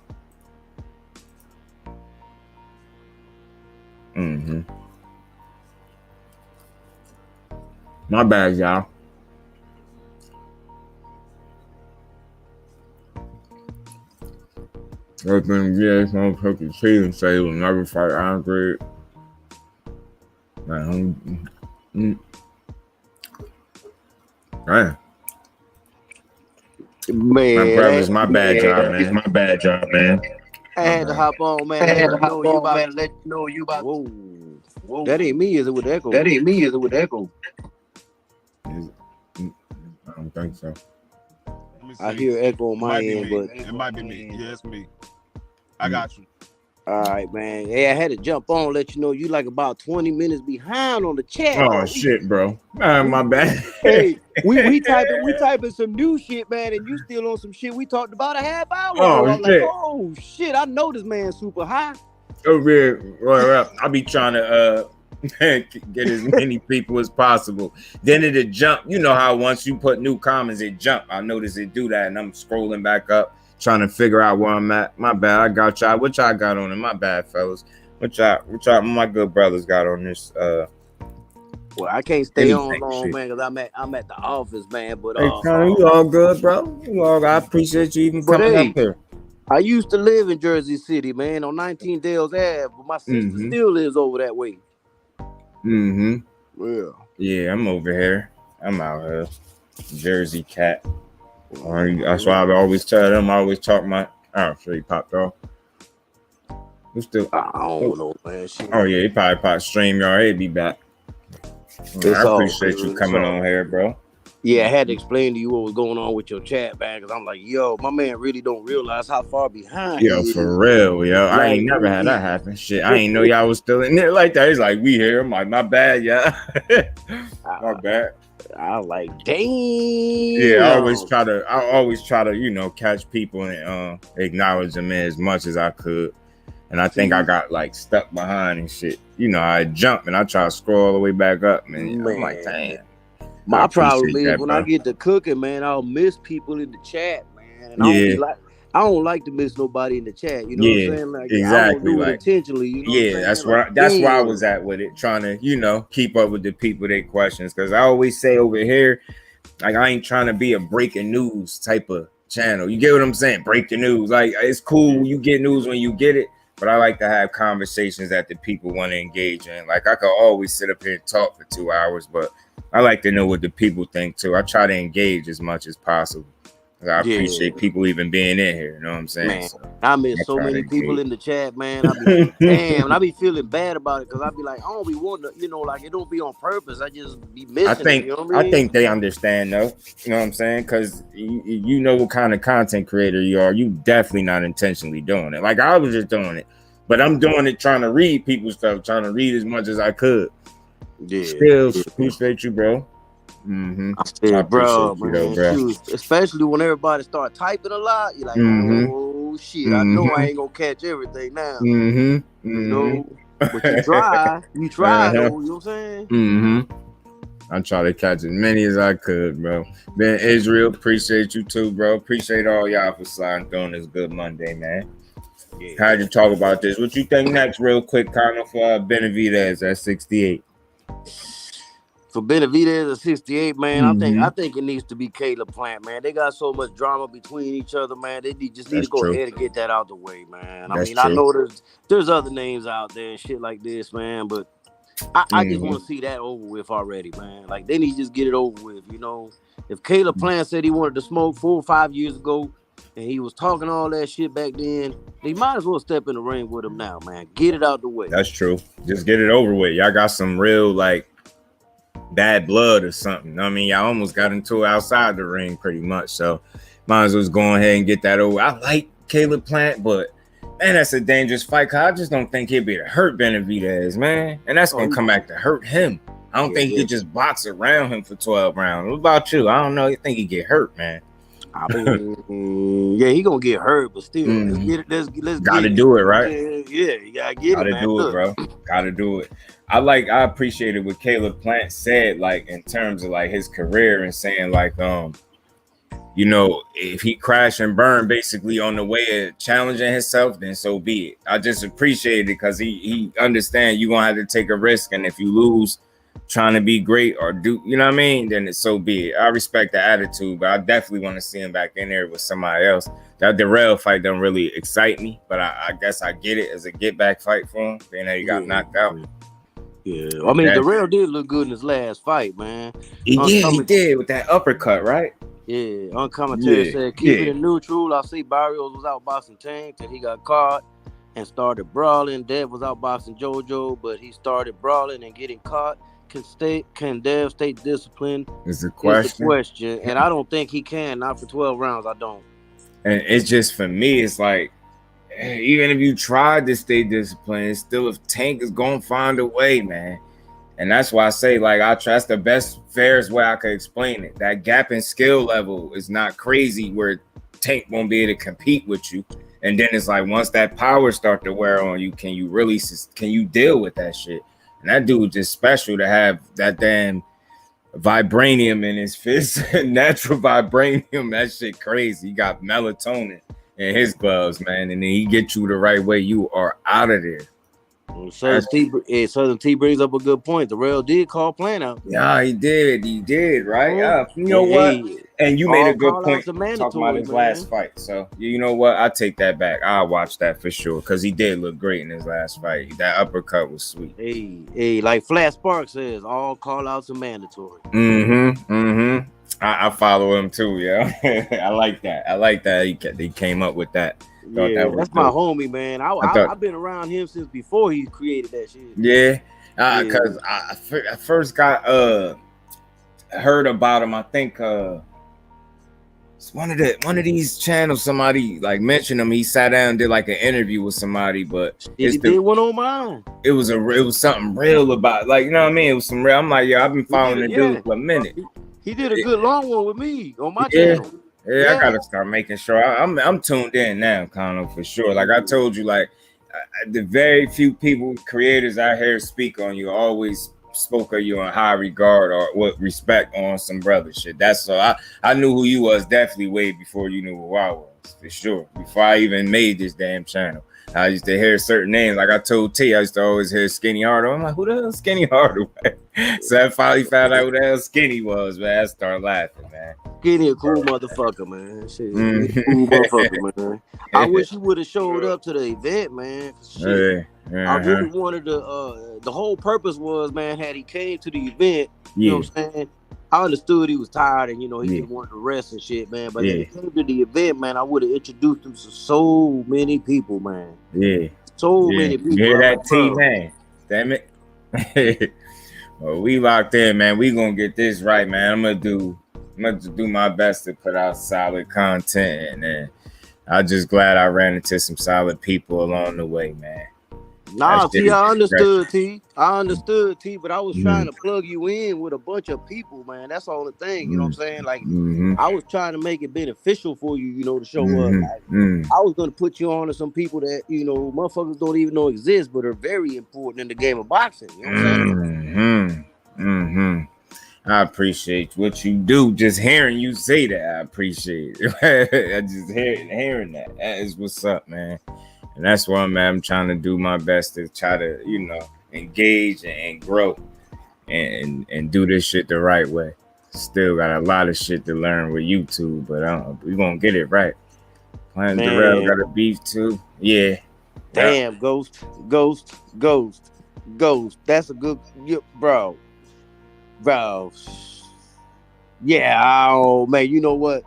S1: My bad, y'all. Everything, yeah, it's gonna cook the tea and say you'll never fight Andre. Man, man. My brothers, my bad job, man. My bad job, man.
S5: I had to hop on, man. Let you know you about. Whoa. That ain't me, is it with echo?
S1: I don't think so.
S5: I hear echo on my end, but
S6: it might be me. Yeah, it's me. I got you.
S5: All right, man. Hey, I had to jump on, let you know you like about 20 minutes behind on the chat.
S1: Oh shit, bro. My bad.
S5: Hey, we typing some new shit, man, and you still on some shit we talked about a half hour ago. I'm
S1: shit.
S5: like, oh shit, I know this man super high.
S1: Oh yeah, I'll be trying to get as many people as possible. Then it'll jump. You know how once you put new comments, it jump. I notice it do that, and I'm scrolling back up, trying to figure out where I'm at. My bad. I got y'all. What y'all got on it? My bad, fellas. What y'all my good brothers got on this?
S5: Well, I can't stay on long, man, because I'm at the office, man. But
S1: hey, Connor, you all good, bro? I appreciate you even coming up here.
S5: I used to live in Jersey City, man, on 19 Dales Ave, but my sister still lives over that way.
S1: Yeah. Yeah, I'm over here. I'm out here. Jersey cat. That's why I always tell them. I always talk my. Oh, sure he popped off. Who's still?
S5: I don't know, man. Shit.
S1: Oh yeah, he probably popped StreamYard. He'll be back. I appreciate you coming on here, bro.
S5: Yeah, I had to explain to you what was going on with your chat, man, because I'm like, yo, my man really don't realize how far behind.
S1: Yo, for real, yo. Like, I ain't never had that happen. Shit, I ain't know y'all was still in there like that. He's like, we here. I'm like, my bad, yeah. My bad.
S5: I was like, damn.
S1: Yeah, I always try to, you know, catch people and acknowledge them as much as I could. And I think I got like stuck behind and shit. You know, I jump and I try to scroll all the way back up, man. I'm like, damn.
S5: My problem is when I get to cooking, man, I'll miss people in the chat, man. And I don't like to miss nobody in the chat. You know what I'm saying? Like,
S1: exactly.
S5: I don't do it intentionally. You know
S1: that's where I was at with it, trying to, you know, keep up with the people, their questions. Because I always say over here, like, I ain't trying to be a breaking news type of channel. You get what I'm saying? Breaking news. Like, it's cool. You get news when you get it. But I like to have conversations that the people want to engage in. Like, I could always sit up here and talk for 2 hours, but I like to know what the people think too. I try to engage as much as possible. I appreciate people even being in here. You know what I'm saying?
S5: Man, I miss so many people in the chat, man. I be damn, and I be feeling bad about it because I be like, I don't be wanting to, you know, like it don't be on purpose. I just be missing. I
S1: think they understand though. You know what I'm saying? Because you know what kind of content creator you are. You definitely not intentionally doing it. Like I was just doing it, but I'm doing it trying to read people's stuff, trying to read as much as I could. Yeah, still appreciate you, bro.
S5: I still, bro, man. Especially when everybody start typing a lot, you're like, oh shit, I know I ain't gonna catch everything now. You know, but you try, though, you know what I'm saying?
S1: I try to catch as many as I could, bro. Ben Israel, appreciate you too, bro. Appreciate all y'all for sliding through on this good Monday, man. Yeah. How'd you talk about this? What you think next, real quick, Connor, for Benavidez at 68?
S5: For Benavidez at 68, man, I think it needs to be Caleb Plant, man. They got so much drama between each other, man. They just need to go ahead and get that out the way, man. I know there's other names out there and shit like this, man, but I just want to see that over with already, man. Like, they need to just get it over with, you know. If Caleb Plant said he wanted to smoke 4 or 5 years ago and he was talking all that shit back then, they might as well step in the ring with him now, man. Get it out the way.
S1: That's true. Just get it over with. Y'all got some real, like, bad blood or something. I mean, y'all almost got into it outside the ring pretty much. So might as well go ahead and get that over. I like Caleb Plant, but man, that's a dangerous fight. Cause I just don't think he'll be able to hurt Benavidez, man. And that's gonna come back to hurt him. I don't think he just box around him for 12 rounds. What about you? I don't know. You think he get hurt, man?
S5: I mean, yeah, he gonna get hurt, but still, let's
S1: gotta do it, right?
S5: Yeah, you gotta get it, man.
S1: Gotta do it, bro. Gotta do it. I appreciated what Caleb Plant said, like, in terms of like his career and saying like, you know, if he crash and burn basically on the way of challenging himself, then so be it. I just appreciate it because he understands you're gonna have to take a risk, and if you lose trying to be great or do, you know what I mean, then it's so be it. I respect the attitude, but I definitely want to see him back in there with somebody else. That Darrell fight don't really excite me, but I guess I get it as a get back fight for him, being that he got knocked out.
S5: Yeah, I mean, Darrell did look good in his last fight, man.
S1: He did with that uppercut, right?
S5: Yeah, on commentary said, keep it neutral. I see Barrios was outboxing Tank till he got caught and started brawling. Dev was outboxing JoJo, but he started brawling and getting caught. Can Dev stay disciplined?
S1: Is the question.
S5: And I don't think he can, not for 12 rounds. I don't.
S1: And it's just, for me, it's like, even if you tried to stay disciplined, it's still, if Tank is gonna find a way, man. And that's why I say, like, that's the best, fairest way I could explain it. That gap in skill level is not crazy where Tank won't be able to compete with you. And then it's like, once that power start to wear on you, can you deal with that shit? And that dude just special to have that damn vibranium in his fist. Natural vibranium, that shit crazy. He got melatonin in his gloves, man. And then he get you the right way, you are out of there.
S5: Southern T brings up a good point. Darrell did call Plant out.
S1: Yeah, he did, right? You know what? And you made a good point talking about his last fight. So you know what? I take that back. I'll watch that for sure because he did look great in his last fight. That uppercut was sweet.
S5: Hey, like Flat Spark says, all call outs are mandatory.
S1: I follow him too, yeah. I like that. He came up with that.
S5: Yeah, that's my homie, man. I've been around him since before he created that shit.
S1: Yeah, because I first got heard about him. I think it's one of these channels. Somebody like mentioned him. He sat down and did like an interview with somebody, but
S5: he did one on mine.
S1: It was something real about, like, you know what I mean. It was some real. I'm like, yo, I've been following the dude for a minute.
S5: He did a good long one with me on my channel.
S1: Yeah, I gotta start making sure I'm tuned in now, kind of, for sure. Like I told you, like the very few people, creators I hear speak on you always spoke of you in high regard or with respect on some brother shit. That's so I knew who you was definitely way before you knew who I was, for sure. Before I even made this damn channel, I used to hear certain names. Like I told T, I used to always hear Skinny Harder. I'm like, who the hell is Skinny Harder? So I finally found out who the hell Skinny was, man. I started laughing, man.
S5: Skinny a cool motherfucker, man. Shit, cool motherfucker, man. I wish you would have showed up to the event, man. Shit. I really wanted to. The whole purpose was, man, had he came to the event, you know what I'm saying? I understood he was tired and, you know, he didn't want to rest and shit, man. But if he came to the event, man, I would have introduced him to so many people, man. Yeah. So many people.
S1: You hear that, T, man? Damn it. Well, we locked in, man. We gonna get this right, man. I'm gonna do my best to put out solid content, and I'm just glad I ran into some solid people along the way, man.
S5: Nah, T, I understood, T. But I was trying to plug you in with a bunch of people, man. That's all the thing, you know what I'm saying? Like, I was trying to make it beneficial for you, you know, to show up. Like, I was going to put you on to some people that, you know, motherfuckers don't even know exist, but are very important in the game of boxing. You know what I'm saying?
S1: I appreciate what you do. Just hearing you say that, I appreciate it. I just hearing that. That is what's up, man. And that's why, man, I'm trying to do my best to try to, you know, engage and grow and do this shit the right way. Still got a lot of shit to learn with YouTube, but we're going to get it right. Plant Darrell got a beef too. Yeah.
S5: Damn, Ghost. That's a good, bro. Yeah, oh, man, you know what?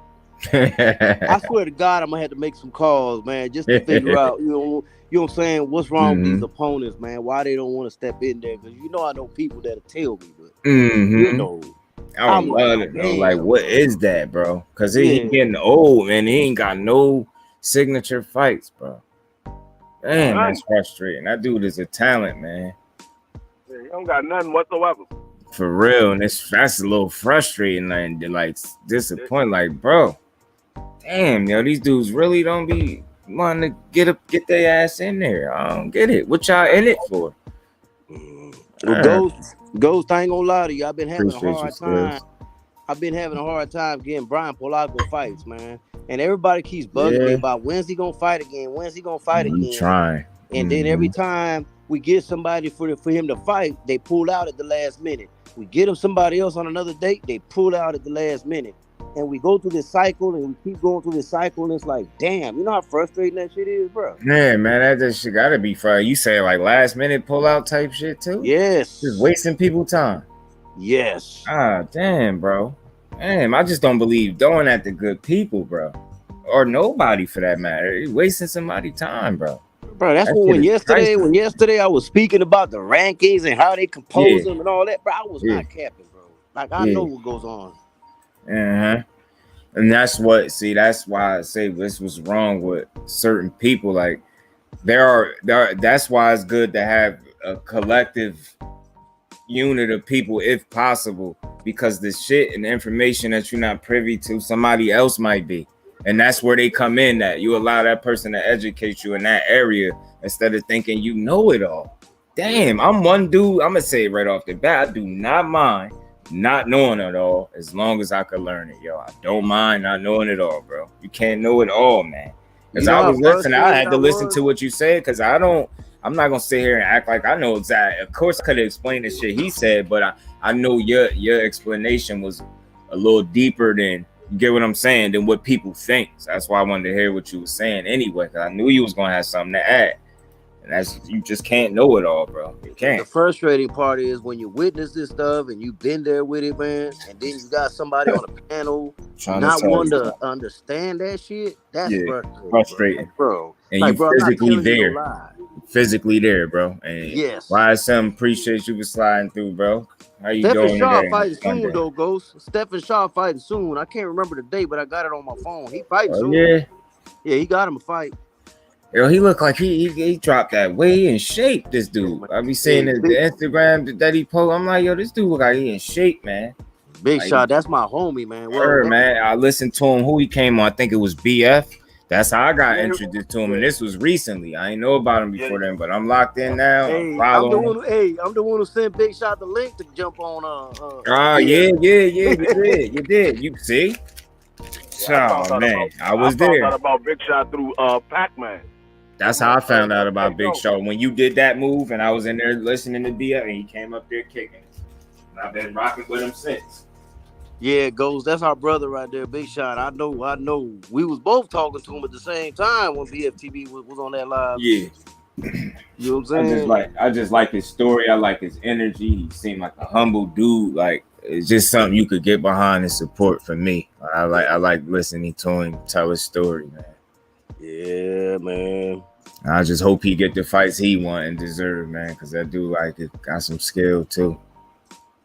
S5: I swear to God, I'm gonna have to make some calls, man, just to figure out, you know what I'm saying, what's wrong with these opponents, man, why they don't want to step in there, because you know I know people that'll tell me, but you know,
S1: I would love to know, like, what is that, bro? Because he's getting old, man. He ain't got no signature fights, bro. Damn, that's frustrating. That dude is a talent, man.
S6: Yeah, he don't got nothing whatsoever.
S1: For real, and that's a little frustrating and like disappointing. Like, bro, damn, yo, these dudes really don't be wanting to get their ass in there. I don't get it. What y'all in it for?
S5: Well, Ghost, I ain't gonna lie to you. I've been having a hard time. I've been having a hard time getting Brian Polaco fights, man. And everybody keeps bugging me about when's he gonna fight again? When's he gonna fight again?
S1: I'm trying.
S5: And then every time we get somebody for him to fight, they pull out at the last minute. We get him somebody else on another date, they pull out at the last minute. And we go through this cycle and we keep going through this cycle, and it's like, damn, you know how frustrating that shit is, bro?
S1: Yeah, man, that shit gotta be fun. You say like last minute pull out type shit too?
S5: Yes.
S1: Just wasting people time.
S5: Yes.
S1: Ah, damn, bro. Damn, I just don't believe doing that to good people, bro. Or nobody for that matter. You're wasting somebody's time, bro.
S5: Bro, that's when yesterday I was speaking about the rankings and how they compose them and all that, bro. I was not capping, bro. Like, I know what goes on.
S1: And that's why I say this was wrong with certain people. Like, that's why it's good to have a collective unit of people if possible, because the shit and information that you're not privy to, somebody else might be. And that's where they come in, that you allow that person to educate you in that area instead of thinking you know it all. Damn, I'm one dude. I'm going to say it right off the bat. I do not mind not knowing it all as long as I could learn it, yo. I don't mind not knowing it all, bro. You can't know it all, man. Because I was listening. I had to listen to what you said because I don't I'm not gonna sit here and act like I know exactly. Of course, I could have explained the shit he said, but I know your explanation was a little deeper than, you get what I'm saying, than what people think. So that's why I wanted to hear what you were saying anyway, because I knew you was gonna have something to add. And that's, you just can't know it all, bro. You can't.
S5: The frustrating part is when you witness this stuff and you've been there with it, man, and then you got somebody on the panel not wanting to understand that shit. That's frustrating, bro.
S1: And like, you physically there. Physically there, bro. And
S5: yes.
S1: Why some appreciate you for sliding through, bro. How you doing
S5: Shaw
S1: today?
S5: Fighting soon, though, Ghost. Stephen Shaw fighting soon. I can't remember the date, but I got it on my phone. He fighting soon.
S1: Yeah.
S5: Yeah, he got him a fight.
S1: Yo, he looked like he dropped that way in shape, this dude. I be seeing the Instagram that he post. I'm like, yo, this dude look like he in shape, man.
S5: Big Shot, that's my homie, man.
S1: Sure, man. I listened to him. Who he came on? I think it was BF. That's how I got introduced to him, and this was recently. I ain't know about him before then, but I'm locked in now.
S5: Hey, I'm the one who sent Big Shot the link to jump on.
S1: You did. You see? Oh man, I was there.
S6: I found out about Big Shot through Pac-Man.
S1: That's how I found out about Big Show. When you did that move and I was in there listening to BF and he came up there kicking. And I've been rocking with him since.
S5: Yeah, it goes. That's our brother right there, Big Shot. I know. We was both talking to him at the same time when BFTV was on that live.
S1: Yeah.
S5: You know what I'm saying?
S1: I just like his story. I like his energy. He seemed like a humble dude. Like, it's just something you could get behind and support for me. I like listening to him tell his story, man.
S5: Yeah, man.
S1: I just hope he get the fights he want and deserve, man, because that dude got some skill too.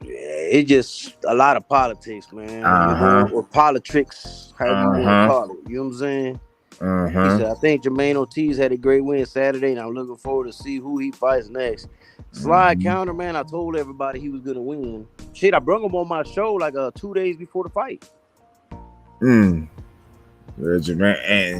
S5: Yeah, it's just a lot of politics, man. You know, or politics, however you want to call it. You know what I'm saying? He said, I think Jermaine Ortiz had a great win Saturday, and I'm looking forward to see who he fights next. Slide counter, man. I told everybody he was gonna win. Shit, I brought him on my show like 2 days before the fight.
S1: And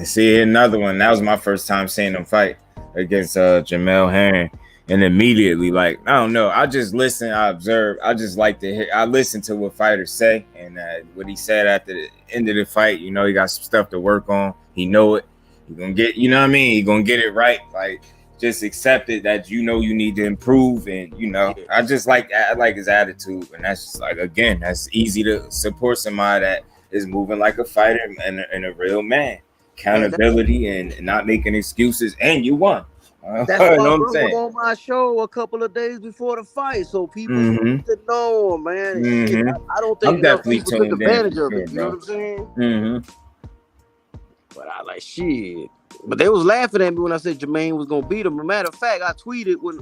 S1: see another one. That was my first time seeing him fight against Jamel Herring. And immediately, like, I don't know, I just listen, I observe, I just like to hear, I listen to what fighters say, and what he said at the end of the fight. You know, he got some stuff to work on. He know it. He gonna get, you know what I mean? He gonna get it right. Like, just accept it that you know you need to improve, and you know, I like his attitude, and that's just like, again, that's easy to support somebody that is moving like a fighter and a real man. Accountability and not making excuses, and you won.
S5: That's why I brought him on my show a couple of days before the fight, so people need to know, man. Shit, I don't think enough people took advantage of it. You know what I'm saying? But I like shit. But they was laughing at me when I said Jermaine was gonna beat him. As a matter of fact, I tweeted when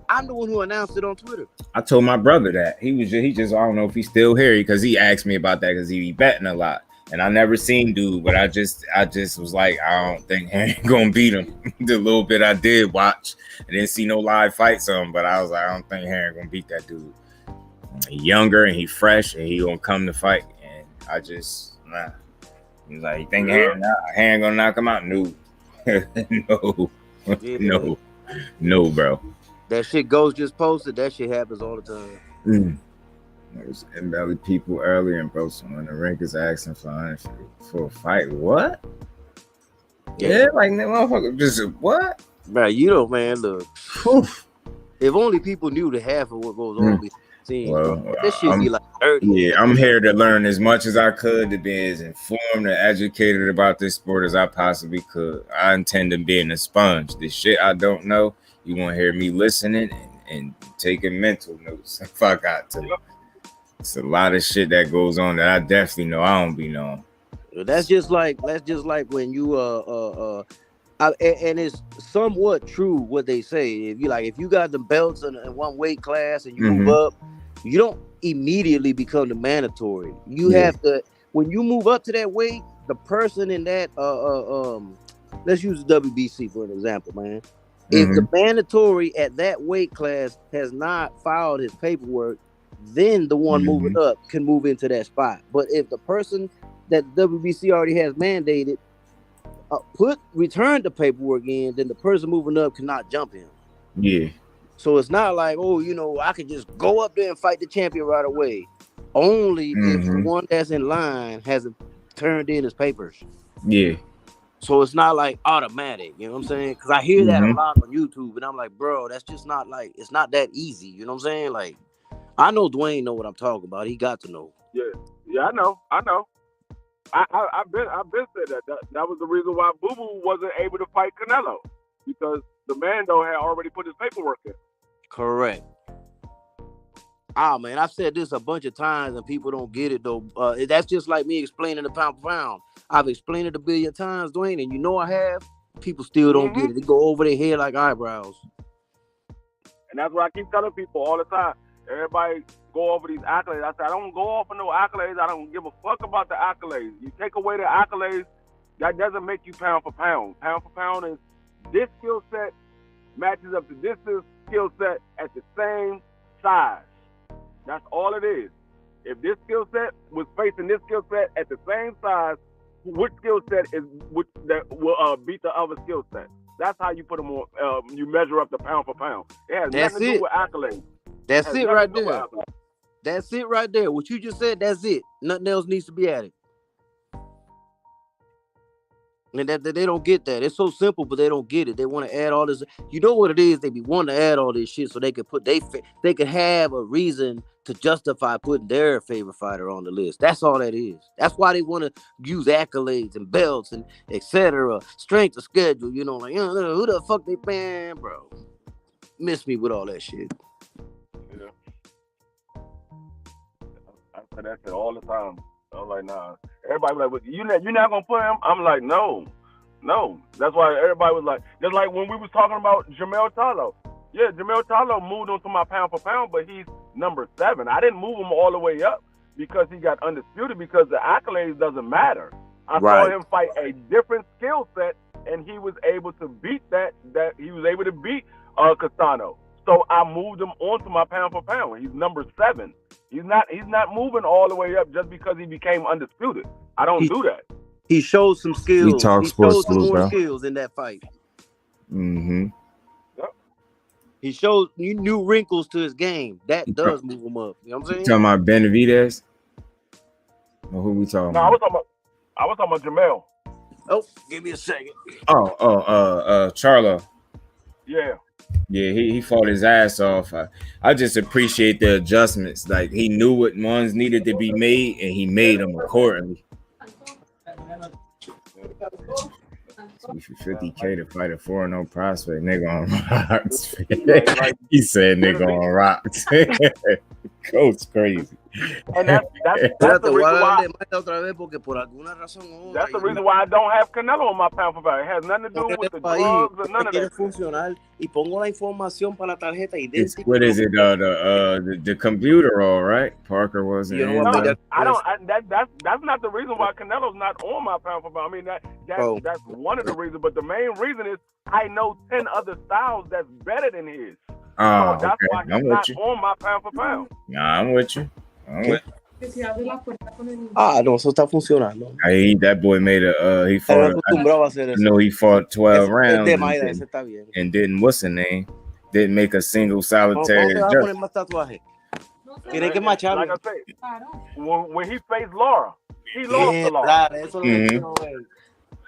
S5: I'm the one who announced it on Twitter.
S1: I told my brother that he just I don't know if he's still here because he asked me about that because he be betting a lot. And I never seen dude, but I just was like, I don't think Haney gonna beat him. The little bit I did watch, I didn't see no live fights on him, but I was like, I don't think Haney gonna beat that dude. He younger and he fresh and he gonna come to fight. And I just He's like, you think Haney gonna knock him out? No. No, bro.
S5: That shit Ghost just posted. That shit happens all the time.
S1: There's in-belly people earlier, and bro, someone in the ring is asking for a fight. What? Yeah, like that motherfucker just what?
S5: Bro, you know, man, look. If only people knew the half of what goes on behind the scenes. Well, this shit be like 30.
S1: Yeah, I'm here to learn as much as I could, to be as informed and educated about this sport as I possibly could. I intend on being a sponge. The shit I don't know, you won't hear me listening and taking mental notes if I got to. It's a lot of shit that goes on that I definitely know I don't be knowing.
S5: That's just like when you and it's somewhat true what they say. If you got the belts in one weight class and you move up, you don't immediately become the mandatory. You have to, when you move up to that weight, the person in that let's use the WBC for an example, man. If the mandatory at that weight class has not filed his paperwork, then the one moving up can move into that spot. But if the person that WBC already has mandated return the paperwork in, then the person moving up cannot jump him.
S1: Yeah.
S5: So it's not like, I could just go up there and fight the champion right away. Only if the one that's in line hasn't turned in his papers.
S1: Yeah.
S5: So it's not like automatic, you know what I'm saying? Because I hear that a lot on YouTube, and I'm like, bro, that's just not like, it's not that easy, you know what I'm saying? Like, I know Dwayne know what I'm talking about. He got to know.
S6: Yeah, I know. I've been said that was the reason why Boo Boo wasn't able to fight Canelo, because the man though had already put his paperwork in.
S5: Correct. Man, I've said this a bunch of times and people don't get it though. That's just like me explaining the pound for pound. I've explained it a billion times, Dwayne, and you know I have. People still don't get it. They go over their head like eyebrows.
S6: And that's what I keep telling people all the time. Everybody go over these accolades. I said, I don't go off of no accolades. I don't give a fuck about the accolades. You take away the accolades, that doesn't make you pound for pound. Pound for pound is this skill set matches up to this skill set at the same size. That's all it is. If this skill set was facing this skill set at the same size, which skill set is which that will beat the other skill set? That's how you put them on. You measure up the pound for pound. It has nothing to do with accolades.
S5: That's it right there. That's it right there. What you just said, that's it. Nothing else needs to be added. And that they don't get that. It's so simple, but they don't get it. They want to add all this. You know what it is? They be wanting to add all this shit so they could put they could have a reason to justify putting their favorite fighter on the list. That's all that is. That's why they want to use accolades and belts and etc. Strength of schedule. You know, like who the fuck they paying, bro? Miss me with all that shit.
S6: Yeah, I say that shit all the time. I'm like, nah. Everybody was like, well, you're not gonna put him? I'm like, no. That's why everybody was like, just like when we was talking about Jamel Charlo. Yeah, Jamel Charlo moved on to my pound for pound, but he's number 7. I didn't move him all the way up because he got undisputed, because the accolades doesn't matter. I saw him fight a different skill set, and he was able to beat that he was able to beat Castano. So I moved him onto my pound for pound. He's number 7. He's not moving all the way up just because he became undisputed. I don't do that.
S5: He showed some skills.
S1: He showed some
S5: more skills in that fight.
S1: Mm-hmm.
S6: Yep.
S5: He showed new wrinkles to his game. That does move him up. You know what I'm saying?
S1: You talking about Benavidez? Or who we talking about?
S6: I was talking about Jamel.
S5: Oh, give me a second.
S1: Charlo.
S6: Yeah.
S1: Yeah, he fought his ass off. I just appreciate the adjustments. Like, he knew what ones needed to be made, and he made them accordingly. For $50K to fight a 4-0 prospect, nigga on rocks. He said nigga on rocks. Coach crazy.
S6: And that's the reason why. That's the reason why I don't have Canelo on my pound for pound. It has nothing to do with the drugs or none of that.
S1: What is it? The computer, all right? Parker wasn't.
S6: That's not the reason why Canelo's not on my pound for pound. I mean that's one of the reasons, but the main reason is I know 10 other styles that's better than his. So that's why he's not on my pound for pound.
S1: Nah, I'm with you.
S5: No, eso está funcionando.
S1: That boy made he fought. He fought 12 rounds and didn't what's the name? Didn't make a single solitary adjustment.
S6: Like I said, when he faced Laura, he lost to Laura.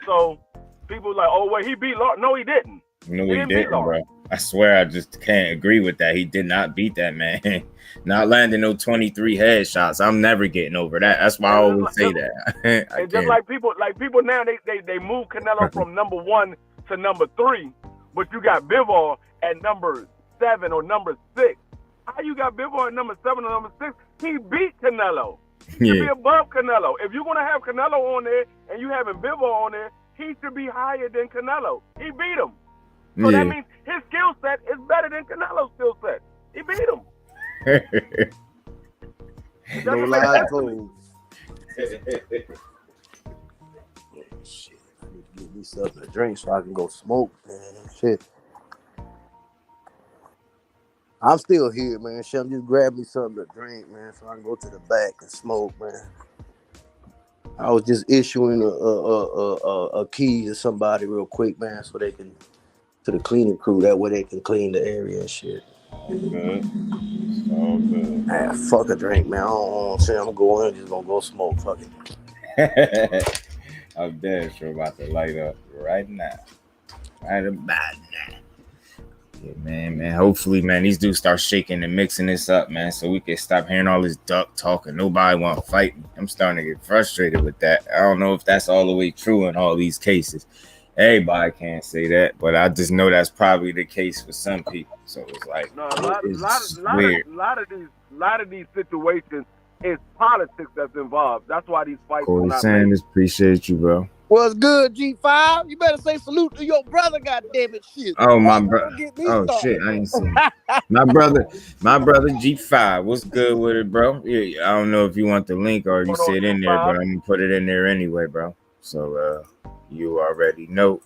S6: So people like, oh well, he beat Laura. No, he didn't.
S1: No, he didn't, bro. I swear, I just can't agree with that. He did not beat that man. Not landing no 23 headshots. I'm never getting over that. That's why I always say that.
S6: It's just like people now they move Canelo from number 1 to number 3, but you got Bivol at number 7 or number 6. How you got Bivol at number 7 or number 6? He beat Canelo. He should be above Canelo. If you're gonna have Canelo on there and you having Bivol on there, he should be higher than Canelo. He beat him. So that means his skill set is better than Canelo's skill set. He beat him.
S5: No lie told. Shit, I need to get me something to drink so I can go smoke, man. Shit. I'm still here, man. Shum, just grab me something to drink, man, so I can go to the back and smoke, man. I was just issuing a key to somebody real quick, man, so they can, to the cleaning crew, that way they can clean the area and shit.
S6: Good. So good.
S5: Man, fuck a drink, man. I don't say I'm going. I'm just gonna go smoke. Fuck it.
S1: I'm dead sure about to light up right now. Right about now. Yeah, man. Hopefully, man, these dudes start shaking and mixing this up, man, so we can stop hearing all this duck talking. Nobody want to fight me. I'm starting to get frustrated with that. I don't know if that's all the way true in all these cases. Everybody can't say that, but I just know that's probably the case for some people. So it's like,
S6: no, a lot of these situations is politics that's involved. That's why these fights.
S1: Corey Sanders, appreciate you, bro.
S5: What's good, G5? You better say salute to your brother, goddammit, shit.
S1: Oh, my brother. Oh, shit, I ain't seen my brother G5. What's good with it, bro? Yeah, I don't know if you want the link or you see it in there, but I'm gonna put it in there anyway, bro. So you already know.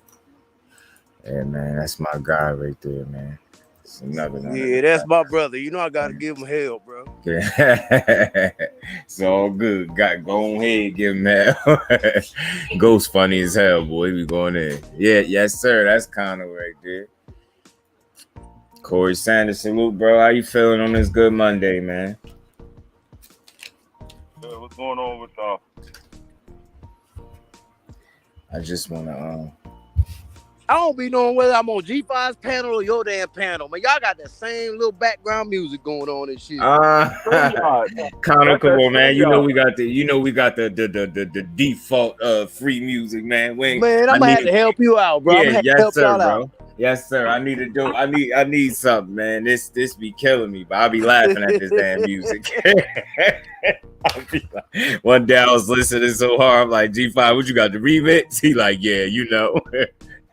S1: Yeah, man, that's my guy right there, man. It's another one.
S5: Yeah, that's my brother. You know I gotta give him hell, bro.
S1: Yeah. It's all good. Go ahead, give him hell. Ghost funny as hell, boy. We going in. Yeah, yes, sir. That's kind of right there. Corey Sanders, salute, bro. How you feeling on this good Monday, man?
S6: What's going on with y'all?
S1: I just wanna
S5: I don't be knowing whether I'm on G5's panel or your damn panel, man. Y'all got the same little background music going on and shit.
S1: Comical, man. You know we got the default free music, man.
S5: Man, I'm gonna have to help you out, bro.
S1: Yeah, yes, sir, bro. Yes, sir. I need something, man. This be killing me, but I'll be laughing at this damn music. One day I was listening so hard, I'm like, G5, what you got, the remix? He like, yeah, you know.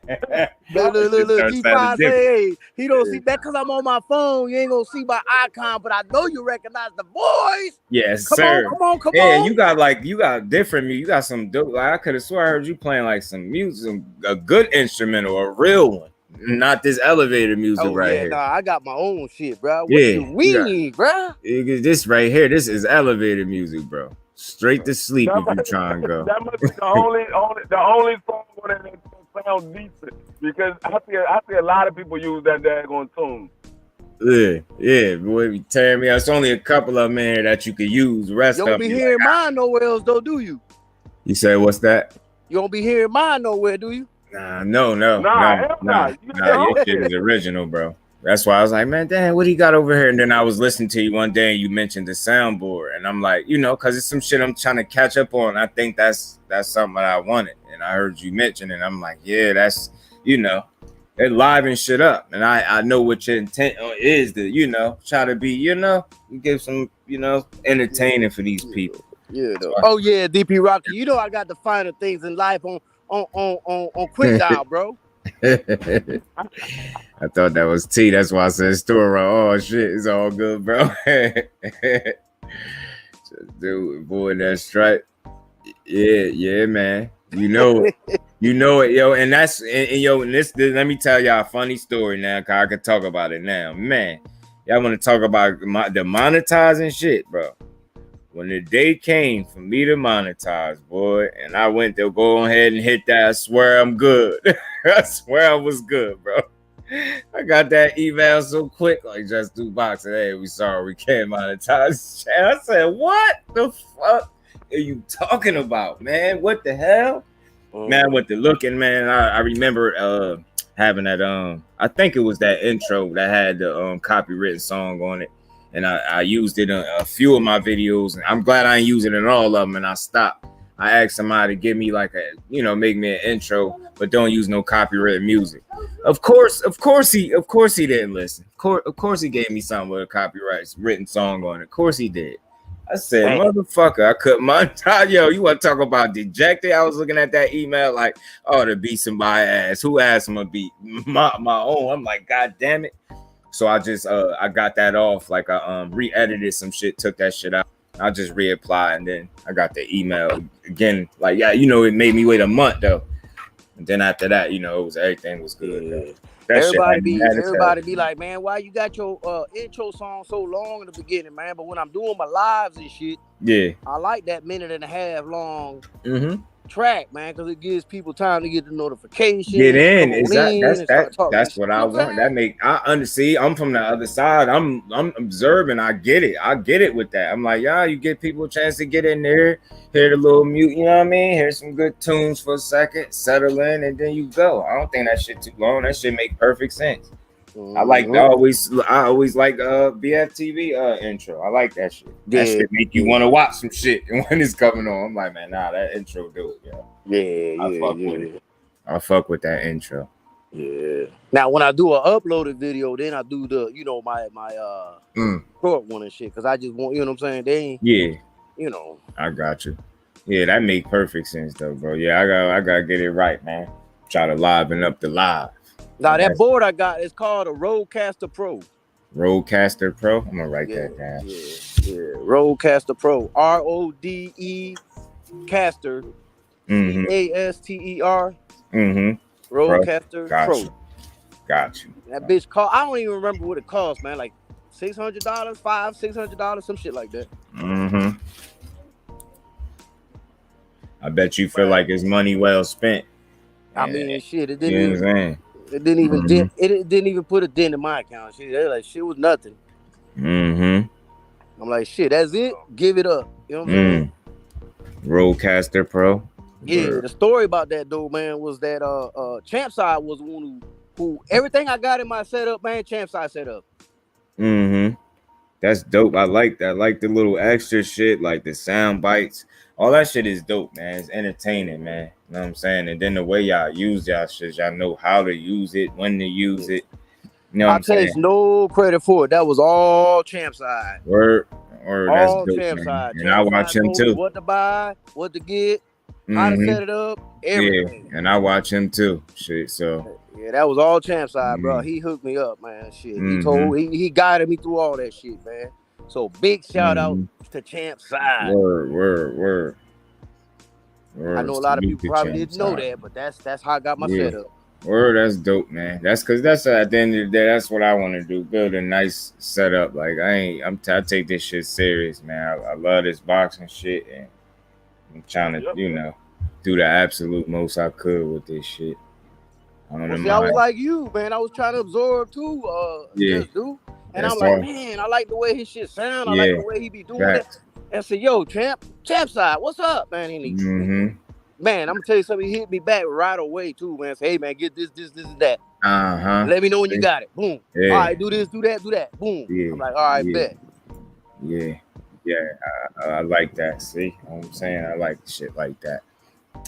S5: Look, G5 say, hey, he don't see that because I'm on my phone. You ain't gonna see my icon, but I know you recognize the voice.
S1: Yes,
S5: come
S1: sir.
S5: On.
S1: Yeah, you got different music. You got some dope. Like, I could have swore I heard you playing like some music, a good instrumental, a real one, not this elevator music here.
S5: Nah, I got my own shit, bro. What you mean, bro?
S1: This right here, this is elevator music, bro. Straight to sleep if you try and go.
S6: That must be the only song that sound decent, because I see a lot of people use that daggone tune.
S1: Yeah, boy, tell me, it's only a couple of them in here that you could use. The rest
S5: you
S1: of
S5: don't be hearing mine nowhere else, though, do you?
S1: You say what's that?
S5: You don't be hearing mine nowhere, do you?
S1: No. Your shit is original, bro. That's why I was like, man, damn, what do you got over here? And then I was listening to you one day and you mentioned the soundboard. And I'm like, because it's some shit I'm trying to catch up on. I think that's something that I wanted. And I heard you mention it. And I'm like, yeah, that's, it liven shit up. And I know what your intent is to, try to be, give some, entertaining for these people.
S5: Yeah, though. Yeah, DP Rocky. I got the finer things in life on quick dial, bro.
S1: I thought that was T. That's why I said store. Oh shit, it's all good, bro. Just do it, boy. That's right. Yeah, man. You know it, yo. And that's and this. Let me tell y'all a funny story now, cause I can talk about it now, man. Y'all want to talk about the monetizing shit, bro? When the day came for me to monetize, boy, and I went to go ahead and hit that, I swear I'm good. I swear I was good, bro. I got that email so quick, like Just Do Boxing. Hey, we sorry we can't monetize. And I said, what the fuck are you talking about, man? What the hell? Man, I went to looking, man. I remember having that I think it was that intro that had the copywritten song on it. And I used it in a few of my videos. And I'm glad I ain't using it in all of them. And I stopped. I asked somebody to give me like make me an intro, but don't use no copyrighted music. Of course he didn't listen. Of course he gave me something with a copyright written song on it. Of course he did. I said, motherfucker, I couldn't monetize. Yo, you want to talk about dejected? I was looking at that email like, oh, to beat somebody's ass. Who asked him to beat my own? I'm like, God damn it. So I just I got that off. Like I re-edited some shit, took that shit out. I just reapplied, and then I got the email again. Like, yeah, it made me wait a month though. And then after that, everything was good.
S5: Everybody be like, man, why you got your intro song so long in the beginning, man? But when I'm doing my lives and shit,
S1: yeah,
S5: I like that minute and a half long track, man, because it gives people time to get the notification,
S1: Get in.
S5: come on
S1: Exactly.
S5: in and start talking.
S1: That's what I want. That make I understand. I'm from the other side. I'm observing. I get it with that. I'm like, yeah, you give people a chance to get in there, hear the little mute, you know what I mean? Hear some good tunes for a second, settle in, and then you go. I don't think that shit too long. That shit make perfect sense. I always like BFTV intro. I like that shit. That shit make you want to watch some shit. And when it's coming on, I'm like, man, nah, that intro dope, yo. I fuck with that intro.
S5: Yeah. Now when I do an uploaded video, then I do the, you know, my short one and shit. Cause I just want, you know what I'm saying? They ain't, you know.
S1: I got you. Yeah, that make perfect sense though, bro. Yeah, I gotta get it right, man. Try to liven up the live.
S5: Now that board I got is called a Rodecaster Pro.
S1: Rodecaster Pro? I'm gonna write that down.
S5: Yeah. Rodecaster Pro. RODE Caster. CASTER. Rodecaster Pro.
S1: Got you.
S5: That bitch cost. I don't even remember what it cost, man. Like $600, $600, some shit like that.
S1: I bet you feel like it's money well spent.
S5: I mean, shit. It didn't even. It didn't even dent. It didn't even put a dent in my account. Shit, they're like, shit was nothing. I'm like, shit, that's it. Give it up. You know what I'm saying?
S1: Rodecaster Pro.
S5: Yeah, the story about that though, man, was that Champside was one who everything I got in my setup, man, Champside set up.
S1: That's dope. I like that. I like the little extra shit, like the sound bites. All that shit is dope, man. It's entertaining, man. You know what I'm saying? And then the way y'all use y'all shit, y'all know how to use it, when to use it. You know what I'm saying? I take
S5: no credit for it. That was all Champside.
S1: Word, that's
S5: all
S1: dope,
S5: Champside.
S1: And I watch him too.
S5: What to buy, what to get, how to set it up, everything.
S1: Yeah, and I watch him too. Shit, so.
S5: Yeah, that was all Champside, bro. He hooked me up, man. Shit, he guided me through all that shit, man. So big shout out to Champside.
S1: Word.
S5: I know a lot of people probably didn't know that, but that's how I got my setup.
S1: Word, that's dope, man. That's because that's at the end of the day, that's what I want to do. Build a nice setup. Like I take this shit serious, man. I love this boxing shit, and I'm trying to, you know, do the absolute most I could with this shit.
S5: I was like you, man. I was trying to absorb too. Just do. And I'm like, man, I like the way his shit sound. I like the way he be doing it. And I said, yo, Champside, what's up, man? Man, I'm gonna tell you something. He hit me back right away too, man. Say, hey, man, get this, and that. Let me know when you got it. Boom. All right, do this, do that. Boom. I'm like, all right, bet.
S1: I like that. See, you know what I'm saying? I like shit like that.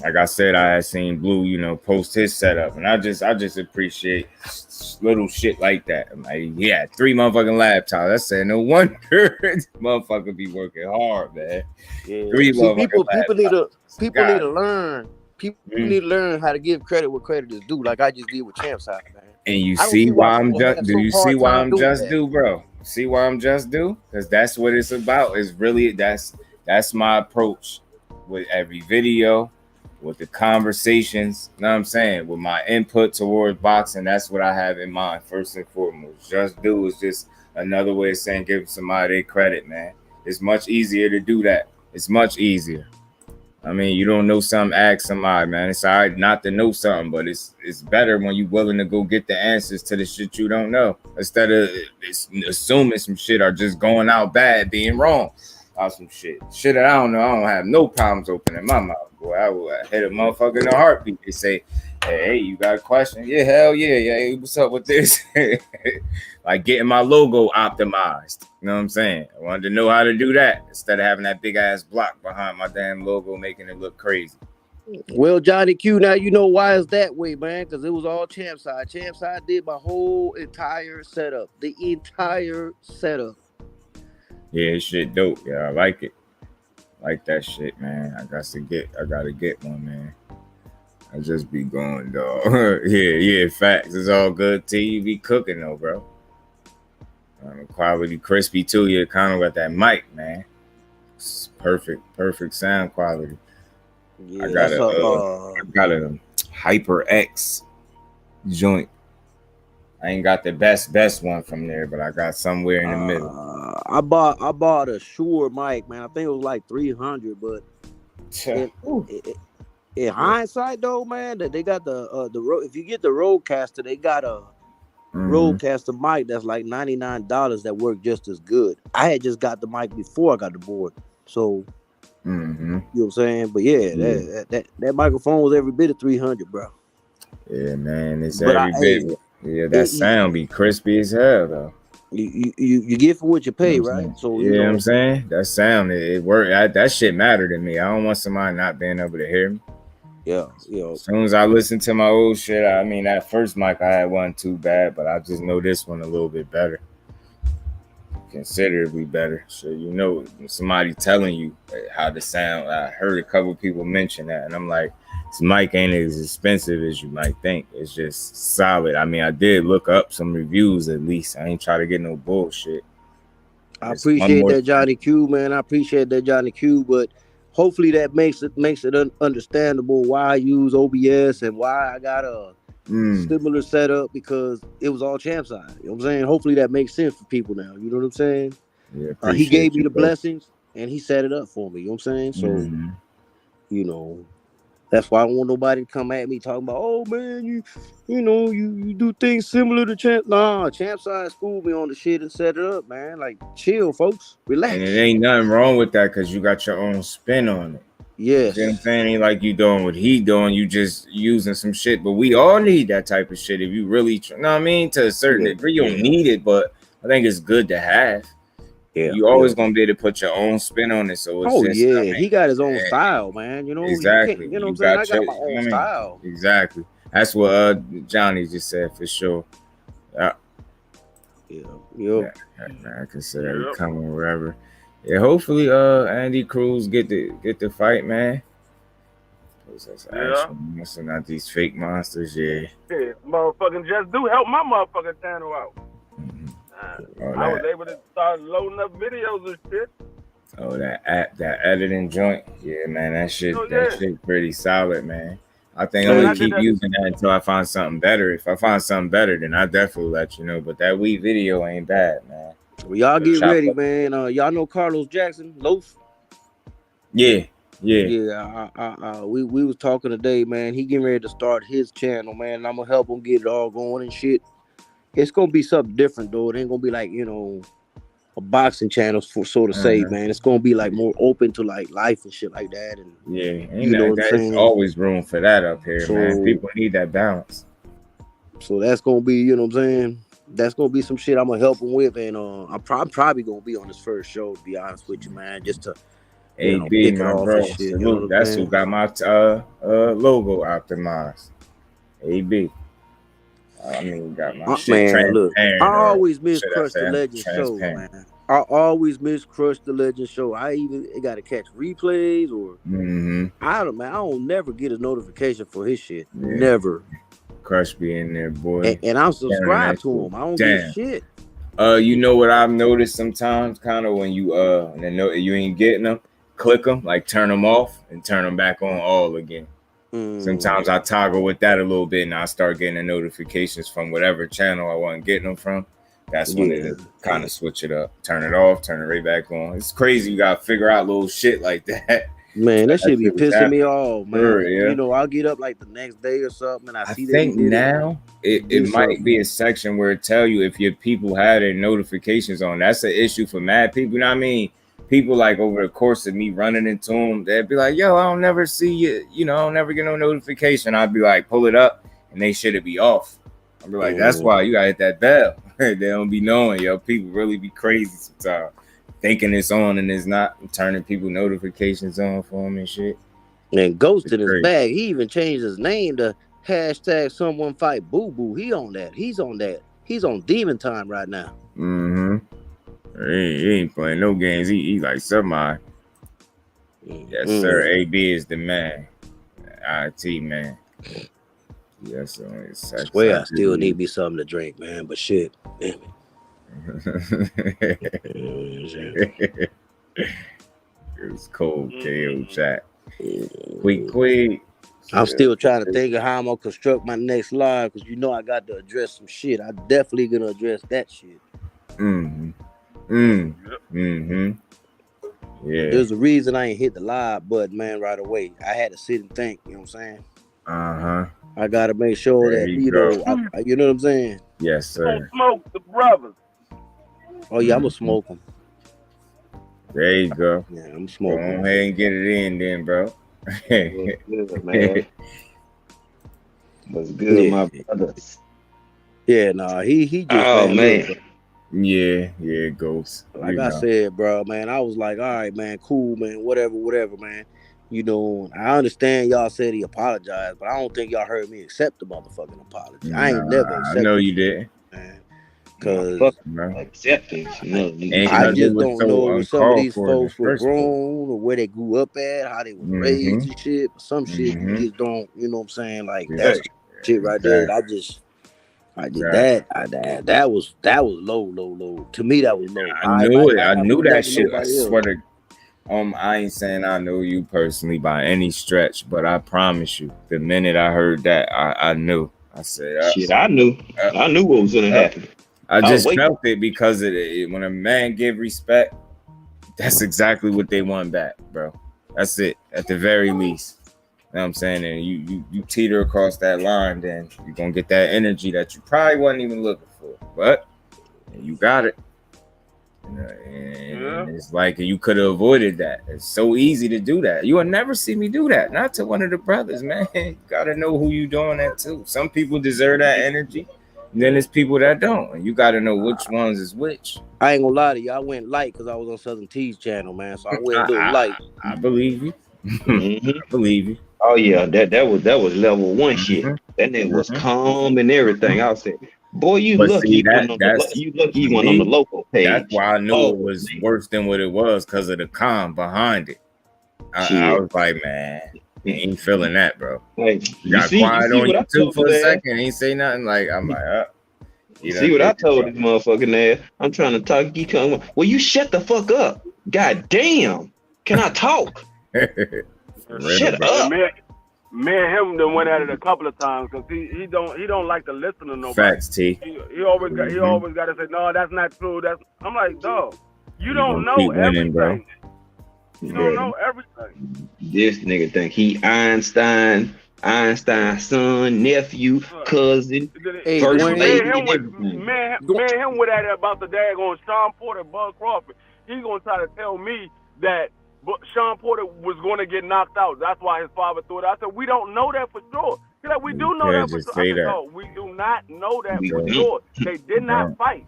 S1: Like I said, I had seen Blue, you know, post his setup, and I just appreciate little shit like that. I'm like, yeah, 3 motherfucking laptops. I said, no wonder motherfucker be working hard, man.
S5: Yeah. 3 people need to learn. People need to learn how to give credit where credit is due, like I just did with Champside, man.
S1: And you see why I'm just? Do you see why I'm just do, bro? See why I'm just do? Because that's what it's about. It's really that's my approach with every video. With the conversations, you know what I'm saying? With my input towards boxing, that's what I have in mind, first and foremost. Just do is just another way of saying give somebody their credit, man. It's much easier to do that. It's much easier. I mean, you don't know something, ask somebody, man. It's all right not to know something, but it's better when you're willing to go get the answers to the shit you don't know, instead of assuming some shit or just going out bad, being wrong. Some shit that I don't know. I don't have no problems opening my mouth. Boy, I will hit a motherfucker in a heartbeat. They say, hey, you got a question? Yeah, hell yeah. Hey, what's up with this? Like getting my logo optimized. You know what I'm saying? I wanted to know how to do that instead of having that big ass block behind my damn logo making it look crazy.
S5: Well, Johnny Q, now you know why it's that way, man, because it was all Champside. Champside did my whole entire setup. The entire setup.
S1: Yeah, shit dope. Yeah, I like it. Like that shit, man. I gotta get one, man. I just be going, dog. yeah, facts. It's all good till you be cooking though, bro. Quality crispy too. You kind of got that mic, man. It's perfect sound quality.
S5: Yeah,
S1: I got a HyperX joint. I ain't got the best one from there, but I got somewhere in the middle.
S5: I bought a Shure mic, man. I think it was like $300, but in hindsight, though, man, that they got the if you get the Rodecaster, they got a Rodecaster mic that's like $99 that work just as good. I had just got the mic before I got the board, so you know what I'm saying. But yeah, that microphone was every bit of $300, bro.
S1: Yeah, man, it's every bit. Yeah, that sound be crispy as hell, though.
S5: You get for what you pay,
S1: you know
S5: right? So
S1: you know what I'm saying. That sound, it worked. That shit mattered to me. I don't want somebody not being able to hear me.
S5: Yeah.
S1: As soon as I listen to my old shit, I mean, that first mic I had wasn't too bad, but I just know this one a little bit better, considerably better. So you know, somebody telling you how to sound. I heard a couple people mention that, and I'm like, this mic ain't as expensive as you might think. It's just solid. I mean, I did look up some reviews at least. I ain't try to get no bullshit.
S5: I appreciate that, Johnny Q, man. I appreciate that, Johnny Q, but hopefully that makes it understandable why I use OBS and why I got a similar setup, because it was all champ side. You know what I'm saying? Hopefully that makes sense for people now. You know what I'm saying?
S1: Yeah,
S5: he gave me the blessings and he set it up for me. You know what I'm saying? So, you know, that's why I don't want nobody to come at me talking about, oh man, you do things similar to champ. Nah, champ side schooled me on the shit and set it up, man. Like, chill, folks, relax.
S1: And it ain't nothing wrong with that because you got your own spin on it.
S5: Yes.
S1: You know what I'm saying? Ain't like you doing what he doing, you just using some shit. But we all need that type of shit if you really, you know what I mean? To a certain degree, you don't need it, but I think it's good to have. Yeah, you always gonna be able to put your own spin on it. So it's
S5: he got his own style, man. You know,
S1: exactly.
S5: You know what I'm saying? I got my own style.
S1: Exactly. That's what Johnny just said for sure.
S5: Yeah,
S1: I consider it coming wherever. Yeah, hopefully Andy Cruz get the fight, man. That's actual monster, not these fake monsters. Yeah,
S6: motherfucking just do help my motherfucking channel out. I was able to start loading up videos and shit.
S1: Oh, that editing joint. Yeah, man, that shit pretty solid, man. I think I'm gonna keep using that until I find something better. If I find something better, then I definitely let you know. But that Wii video ain't bad, man.
S5: Well, y'all get ready, man. Y'all know Carlos Jackson, Loaf?
S1: Yeah.
S5: We was talking today, man. He getting ready to start his channel, man. And I'm gonna help him get it all going and shit. It's gonna be something different, though. It ain't gonna be like, you know, a boxing channel, for so to say, man. It's gonna be like more open to like life and shit like that. And
S1: you know, there's always room for that up here, man. People need that balance.
S5: So that's gonna be, you know what I'm saying? That's gonna be some shit I'm gonna help him with, and I'm probably gonna be on his first show, to be honest with you, man. Just to
S1: AB, my bro. Shit, you know that's who got my logo optimized. AB. I mean, got my shit.
S5: Man, look, I always miss Crush the Legend show, man. I always miss Crush the Legend show. I even got to catch replays or I don't never get a notification for his shit. Yeah. Never.
S1: Crush be in there, boy.
S5: And I'm subscribed to him. I don't get shit.
S1: You know what I've noticed sometimes, kind of when you you ain't getting them, click them, like turn them off and turn them back on all again. Sometimes I toggle with that a little bit and I start getting the notifications from whatever channel I wasn't getting them from. That's when it kind of switch it up. Turn it off, turn it right back on. It's crazy. You got to figure out little shit like that.
S5: Man, that shit be pissing me off, man. Sure, yeah. You know, I'll get up like the next day or something and I see that. I think
S1: now it might be a section where it tell you if your people had their notifications on. That's an issue for mad people. You know what I mean? People like over the course of me running into them, they'd be like, yo, I don't never see you. You know, I don't never get no notification. I'd be like, pull it up and they should be off. I'd be like, that's why you got to hit that bell. They don't be knowing, yo. People really be crazy sometimes. Thinking it's on and it's not, turning people notifications on for them and shit.
S5: And Ghost in his bag. He even changed his name to hashtag someone fight boo boo. He on that. He's on that. He's on demon time right now.
S1: He ain't playing no games. He like somebody. Yes, sir. AB is the man. IT man. Yes,
S5: I swear I still need me something to drink, man. But shit, damn it.
S1: It was cold, KO chat. Quick.
S5: I'm still trying to think of how I'm gonna construct my next live because you know I got to address some shit. I definitely gonna address that shit.
S1: Yeah.
S5: There's a reason I ain't hit the live button, man, right away. I had to sit and think. You know what I'm saying? I gotta make sure
S1: There
S5: that
S1: you go.
S5: you know what I'm saying.
S1: Yes, sir.
S6: Smoke the brothers.
S5: Oh yeah, I'm gonna smoke them.
S1: There you go.
S5: Yeah, I'm smoking.
S1: Go ahead and get it in, then, bro.
S7: Good, man. What's good, my brother?
S5: Yeah, nah, he just.
S7: Oh man.
S5: Look,
S1: yeah, Ghost.
S5: like I said, bro, man, I was like, all right, man, cool, man, whatever, man. You know, I understand y'all said he apologized, but I don't think y'all heard me accept the motherfucking apology. I ain't never accepted.
S1: I know you did.
S5: Man. Cause
S7: acceptance.
S5: I just don't know if some of these folks were grown or where they grew up at, how they was raised and shit. Some shit you just don't, you know what I'm saying? Like that's shit right there. I did that. That was low. To me, that was low.
S1: I knew it. I knew that shit. I swear to I ain't saying I know you personally by any stretch, but I promise you, the minute I heard that, I knew. I said,
S7: shit, I knew what was gonna happen.
S1: I just felt it because when a man give respect, that's exactly what they want back, bro. That's it, at the very least. You know what I'm saying? And you teeter across that line, then you're gonna get that energy that you probably wasn't even looking for. But you got it. And it's like you could have avoided that. It's so easy to do that. You will never see me do that. Not to one of the brothers, man. You gotta know who you doing that to. Some people deserve that energy. And then there's people that don't. And you got to know which ones is which.
S5: I ain't gonna lie to you. I went light because I was on Southern T's channel, man. So I went a little light.
S1: I believe you. I believe you.
S7: Oh yeah, that was level one shit. That nigga was calm and everything. I said, boy, you lucky you went on the local page.
S1: That's why I knew it was worse than what it was because of the calm behind it. I was like, man. Ain't feeling that, bro.
S7: Like,
S1: you got quiet on YouTube for a second. Ain't say nothing. Like I'm like,
S7: you see what I told this motherfucking ass? I'm trying to talk. You come. Well, you shut the fuck up. God damn. Can I talk? Shut up.
S6: Me and him done went at it a couple of times because he don't like to listen to nobody.
S1: Facts, T.
S6: He always got to say no. That's not true. I'm like, dog. You don't know everything. Bro. You don't know everything.
S7: This nigga think he Einstein's son, nephew, cousin, first lady, and everything.
S6: Man, him with that about the daggone Sean Porter, Bud Crawford. He gonna try to tell me that Sean Porter was gonna get knocked out. That's why his father threw it. I said we don't know that for sure. He's like, we do know that for sure. I said, no, we do not know that for sure. They did not fight.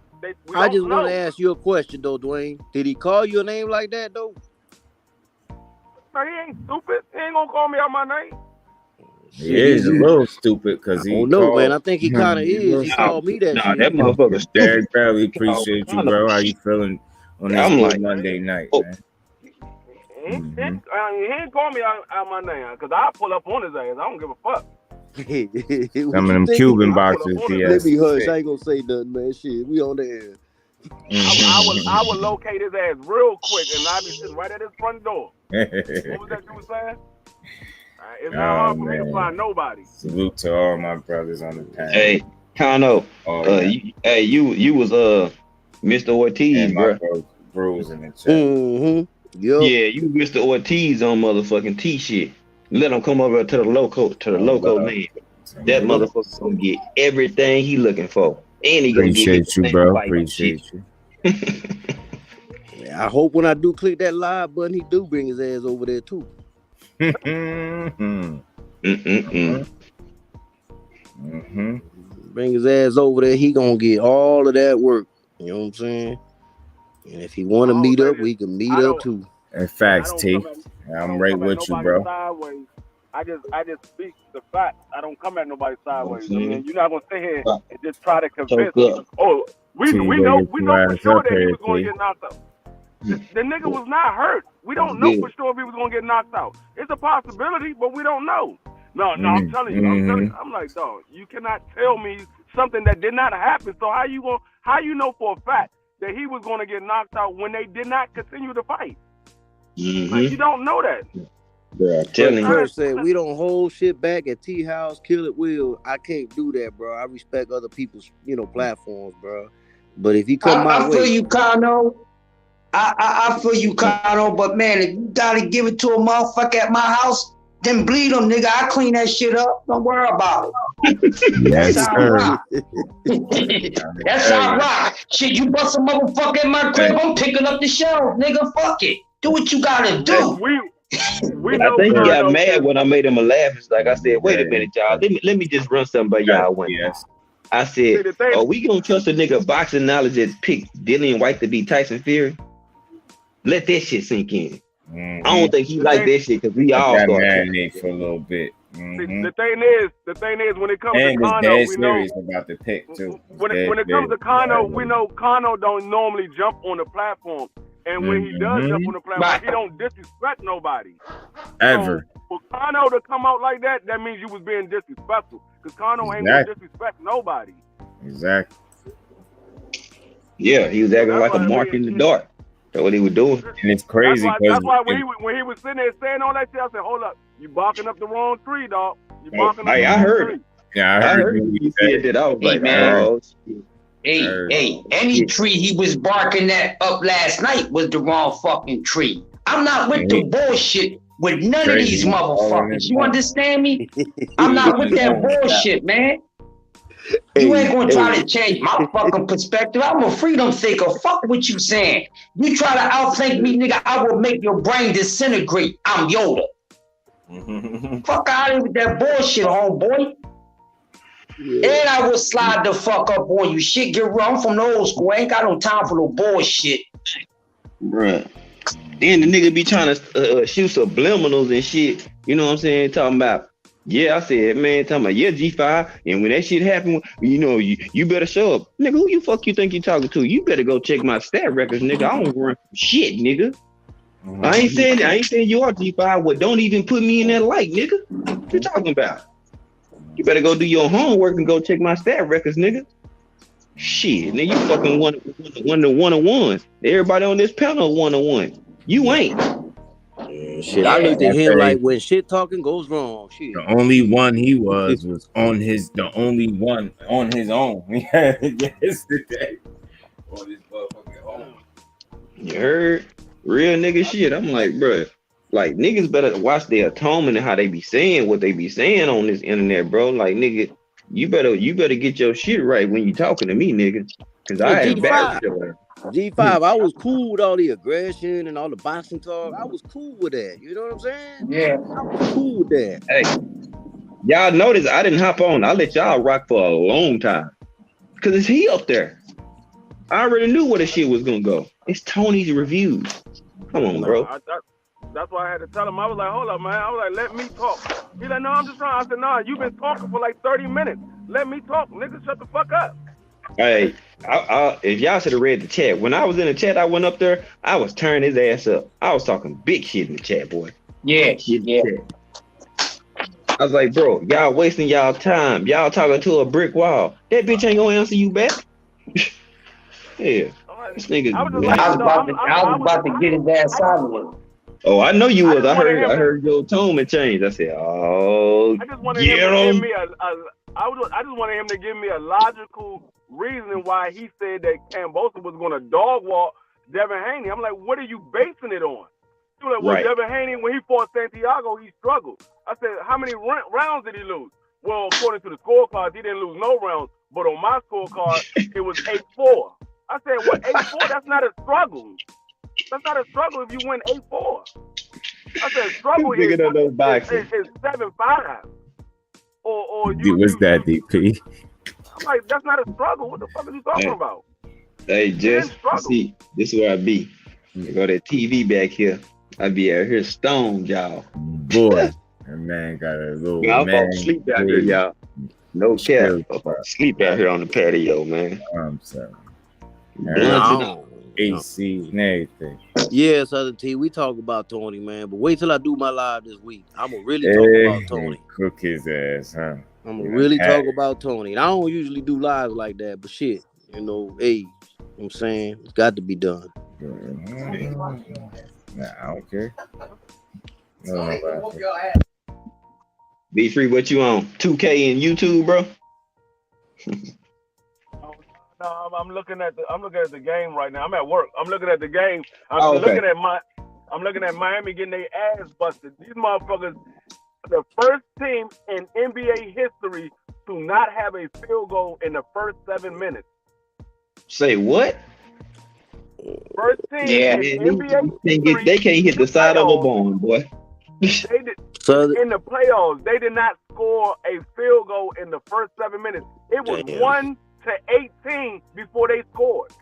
S5: I just want to ask you a question though, Dwayne. Did he call you a name like that though?
S6: No, he ain't stupid. He ain't gonna call me out my name.
S1: He is a little stupid because he.
S5: Oh no, man! I think he kind of is. He called me that.
S7: Nah, that motherfucker.
S1: Derek Barely appreciate you, bro. How you feeling on this Monday night, man?
S6: He ain't call me out my name because I pull up on his ass. I don't give a fuck.
S1: Some of them Cuban boxers.
S5: Let me hush. I ain't gonna say nothing, man. Shit, we on the air.
S6: I would locate his ass real quick, and I'd be sitting right at his front door. What was that you were saying? It's not hard for me to find nobody.
S1: Salute to all my brothers on the panel.
S7: Hey, Kano. You was Mr. Ortiz, bro.
S1: Bros in the chat.
S7: Yeah, you Mr. Ortiz on motherfucking T shit. Let him come over to the loco man. That motherfucker gonna get everything he looking for. And he
S1: appreciate you, bro. Appreciate you.
S5: I hope when I do click that live button, he do bring his ass over there too. Bring his ass over there. He gonna get all of that work. You know what I'm saying? And if he want to meet up, we can meet up too.
S1: In facts, T. I'm right with you, bro.
S6: Sideways. I just speak the facts. I don't come at nobody sideways. I mean, you're not gonna sit here and just try to convince me. Oh, we know for sure that he was gonna get knocked out. The nigga was not hurt. We don't know for sure if he was gonna get knocked out. It's a possibility, but we don't know. No, I'm telling you. I'm like, dog, you cannot tell me something that did not happen. So how you know for a fact that he was gonna get knocked out when they did not continue to fight? Like, you don't know that.
S7: Bro, telling you.
S5: Said we don't hold shit back at T House, Kill It Will. I can't do that, bro. I respect other people's, platforms, bro. But if you come my way,
S7: you, Kano.
S8: I feel you, Kano, but man, if you gotta give it to a motherfucker at my house, then bleed them, nigga. I clean that shit up. Don't worry about it.
S1: Yes,
S8: That's how I rock. That's how I rock. Shit, you bust a motherfucker in my crib, I'm picking up the shelf, nigga. Fuck it. Do what you gotta do.
S6: We
S7: I
S6: know
S7: think he got
S6: Kano
S7: mad when I made him a laugh. It's like I said, wait a minute, y'all. Let me just run something by y'all one time. I said, are we gonna trust a nigga boxing knowledge that picked Dillian White to be Tyson Fury? Let that shit sink in. I don't think he like that shit because we all started
S1: marinate for a little bit.
S6: The thing is, when it comes to Kano, we know
S1: about the pick too.
S6: When it comes to Kano, we know Kano don't normally jump on the platform, and when he does jump on the platform, he don't disrespect nobody
S1: ever.
S6: So, for Kano to come out like that, that means you was being disrespectful. Because Kano ain't gonna disrespect nobody.
S1: Exactly.
S7: Yeah, he was acting like a mark in the dark. That's what he was doing.
S1: And it's crazy.
S6: That's why when he was sitting there saying all that shit, I said, hold up, you barking up the wrong tree, dog. You barking up the wrong tree.
S1: Yeah, I heard
S7: you said that. I was like,
S8: man.
S7: oh,
S8: Hey, any tree he was barking at up last night was the wrong fucking tree. I'm not with the bullshit with none of these motherfuckers. You understand me? I'm not with that bullshit, man. You ain't gonna try to change my fucking perspective. I'm a freedom thinker. Fuck what you saying. You try to outthink me, nigga, I will make your brain disintegrate. I'm Yoda. Fuck out of here with that bullshit, homeboy. And I will slide the fuck up on you. Shit get real. I'm from the old school. I ain't got no time for no bullshit.
S7: Bruh. Then the nigga be trying to shoot subliminals and shit. You know what I'm saying? Talking about, yeah, I said, man, talking about, yeah, G5. And when that shit happened, you know, you better show up. Nigga, who you fuck you think you talking to? You better go check my stat records, nigga. I don't run from shit, nigga. I ain't saying you are G5. Well, don't even put me in that light, nigga. What you talking about? You better go do your homework and go check my stat records, nigga. Shit, nigga, you fucking one-on-ones. Everybody on this panel one-on-one. You ain't.
S5: Shit, I looked at him like when shit talking goes wrong. Shit.
S1: The only one he was the only one on his own. Yesterday. On his motherfucking own.
S7: You heard? Real nigga shit. I'm like, bro, like niggas better watch their atonement and how they be saying what they be saying on this internet, bro. Like, nigga, you better get your shit right when you talking to me, nigga. Cause I embarrassed you.
S5: G5, I was cool with all the aggression and all the boxing talk. I was cool with that. You know what I'm saying?
S8: Yeah.
S5: I was cool with that.
S7: Hey, y'all notice I didn't hop on. I let y'all rock for a long time. Cause it's he up there. I already knew where the shit was gonna go. It's Tony's reviews. Come on, bro.
S6: That's why I had to tell him. I was like, hold up, man. I was like, let me talk. He's like, no, I'm just trying. I said, nah, you've been talking for like 30 minutes. Let me talk. Nigga, shut the fuck up.
S7: Hey, if y'all should have read the chat. When I was in the chat, I went up there. I was turning his ass up. I was talking big shit in the chat, boy.
S8: Yeah, yeah.
S7: I was like, bro, y'all wasting y'all time. Y'all talking to a brick wall. That bitch ain't gonna answer you back. Yeah. This nigga.
S8: I was about to get his ass out of it.
S7: Oh, I know you was. I heard your tone change. I said, oh,
S6: I just wanted him to give me I just wanted him to give me a logical reason why he said that Kambosos was going to dog walk Devin Haney. I'm like, what are you basing it on? He was like, well, Devin Haney, when he fought Santiago, he struggled. I said, how many rounds did he lose? Well, according to the scorecards, he didn't lose no rounds. But on my scorecard, it was 8-4. I said, well, 8-4, that's not a struggle. That's not a struggle if you win 8-4. I said, struggle is 7-5. Or you,
S1: what's that, DP?
S6: I'm like, that's not a struggle. What the fuck are you talking about?
S7: Hey, just see, this is where I be. I go that TV back here. I be out here stoned, y'all.
S1: Boy, that man got a little
S7: I'm about to sleep out here, y'all. No cap. Sleep out here on the patio, man.
S1: I'm sorry.
S5: No.
S1: AC and everything.
S5: Yes, other T, we talk about Tony, man. But wait till I do my live this week. I'm gonna really talk about Tony.
S1: Cook his ass, huh?
S5: I'm gonna really talk about Tony. And I don't usually do lives like that, but shit, you know, hey, you know what I'm saying, it's got to be done.
S1: Nah, I don't care. No,
S7: B3, what you on? 2K and YouTube, bro?
S6: No, I'm looking at the game right now. I'm at work. I'm looking at the game.
S7: Oh, okay.
S6: I'm looking at Miami getting their ass busted. These motherfuckers, the first team in NBA history to not have a field goal in the first 7 minutes.
S7: Say what?
S6: First team in NBA history.
S7: They can't hit the side of a bone, boy.
S6: In the playoffs, they did not score a field goal in the first 7 minutes. It was 1-18 before they scored.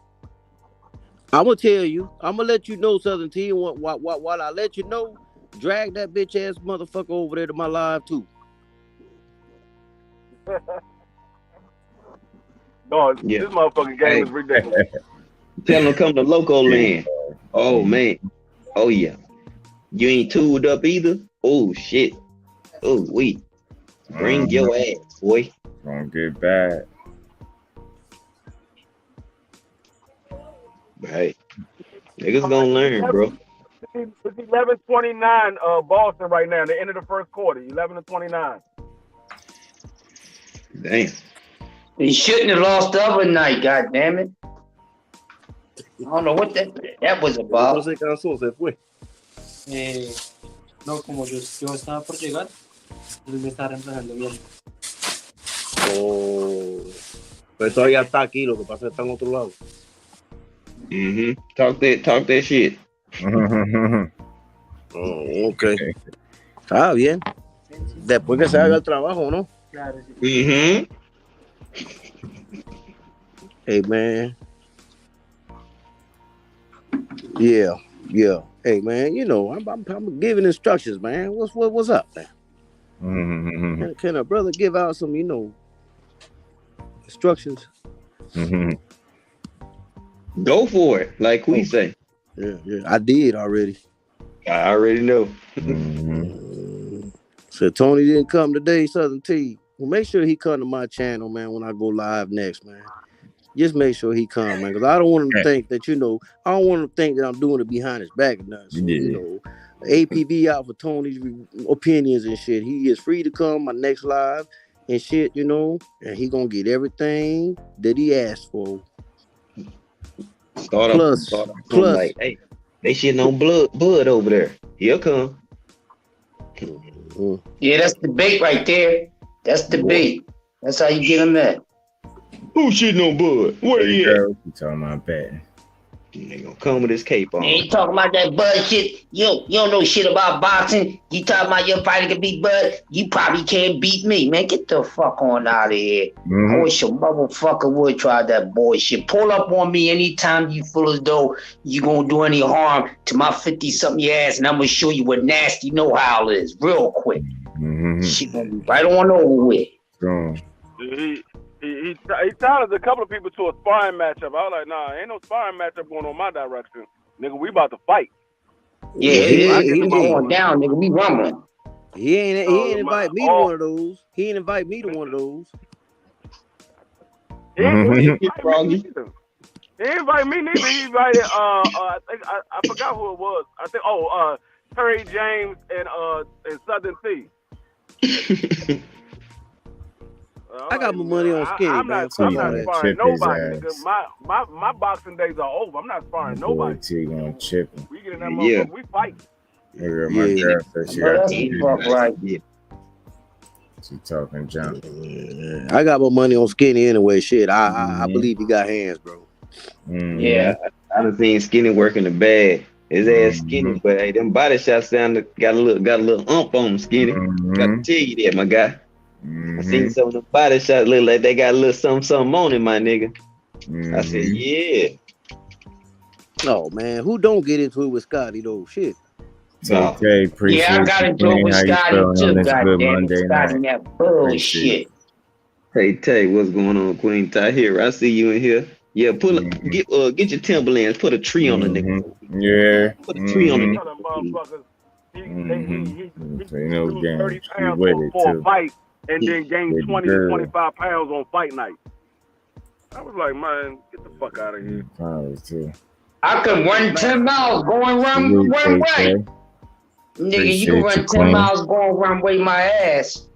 S5: I'm gonna tell you. I'm gonna let you know, Southern T. While I let you know, drag that bitch ass motherfucker over there to my live too.
S6: No, this motherfucking game is ridiculous.
S7: Tell them to come to Loco Land. Oh man. Oh yeah. You ain't tooled up either? Oh shit. Oh wait. Bring your ass, boy.
S1: Gonna get bad.
S7: Hey. Niggas gonna learn, bro.
S6: It's 11-29 Boston right now, the end of the first quarter. 11-29.
S7: Damn.
S8: He shouldn't have lost the other night, god damn it. I don't know what that was about.
S5: No se cansó, se fue.
S9: No, como yo estaba por llegar, él me estaba reemplazando bien.
S5: Oh, pero todavía está aquí, lo que pasa es que está en otro lado.
S7: Talk that shit.
S5: Oh, okay. Está bien. Después que se haga el trabajo, ¿no?
S9: Claro, sí.
S5: Hey, man. Yeah. Hey, man, you know, I'm giving instructions, man. What's up, man? Can a brother give out some, you know, instructions?
S7: Go for it, like we say.
S5: Yeah. I did already.
S7: I already know.
S5: So Tony didn't come today, Southern T. Well, make sure he come to my channel, man, when I go live next, man. Just make sure he come, man, because I don't want him to think that, you know, I don't want him to think that I'm doing it behind his back or nothing. So, you know, APB out for Tony's opinions and shit. He is free to come my next live and shit, you know, and he gonna get everything that he asked for. Plus,
S7: like, hey, they shitting on Bud over there. He'll come.
S8: Yeah, that's the bait right there. That's the bait. That's how you get him at.
S7: Who shitting on Bud? Where he at?
S1: You talking about betting?
S7: They gonna come with his cape on.
S8: You ain't talking about that Bud shit. You don't know shit about boxing. You talking about your fighter can beat Bud. You probably can't beat me, man. Get the fuck on out of here. I wish your motherfucker would try that bullshit. Pull up on me anytime you feel as though you gonna do any harm to my 50-something ass, and I'm gonna show you what nasty know-how is real quick. Shit gonna be right on over with.
S6: He challenged a couple of people to a sparring matchup. I was like, nah, ain't no sparring matchup going on my direction. Nigga, we about to fight.
S8: Yeah, he going down, nigga. We rumbling.
S5: He ain't invite me to one of those. He ain't invite me to one of those.
S6: He didn't invite me neither. He invited I think I forgot who it was. I think Terry James and Southern T.
S5: I got my money on Skinny.
S6: I'm not sparring nobody, nigga. My boxing days are over. I'm not sparring nobody.
S1: Gonna chip him.
S6: We get in that motherfucker, we fight.
S1: My girl said she got
S8: right.
S1: She talking junk.
S5: I got my money on Skinny anyway. Shit, I believe he got hands, bro.
S8: Yeah,
S7: I done seen Skinny working the bag. His ass skinny, but hey, them body shots got a little ump on them, Skinny. Got to tell you that, my guy. I seen some of the body shots look like they got a little something on it, my nigga. I said, yeah.
S5: Oh man, who don't get into it with Scotty though? Shit.
S1: Okay, appreciate
S8: I got into it with Scotty too. Goddamn, Scotty that bullshit.
S7: Hey Tay, what's going on, Queen Ty? Here, I see you in here. Yeah, pull up, get your Timberlands, put a tree on the nigga.
S1: Yeah.
S7: Put a tree on the
S6: nigga. He
S1: no game.
S6: 30 pounds for a fight. And then gained 20 to 25 pounds on fight night. I was like, man, get the fuck out of here.
S8: I could run 10 miles going one way. Nigga, you can run 10 miles going one way my ass.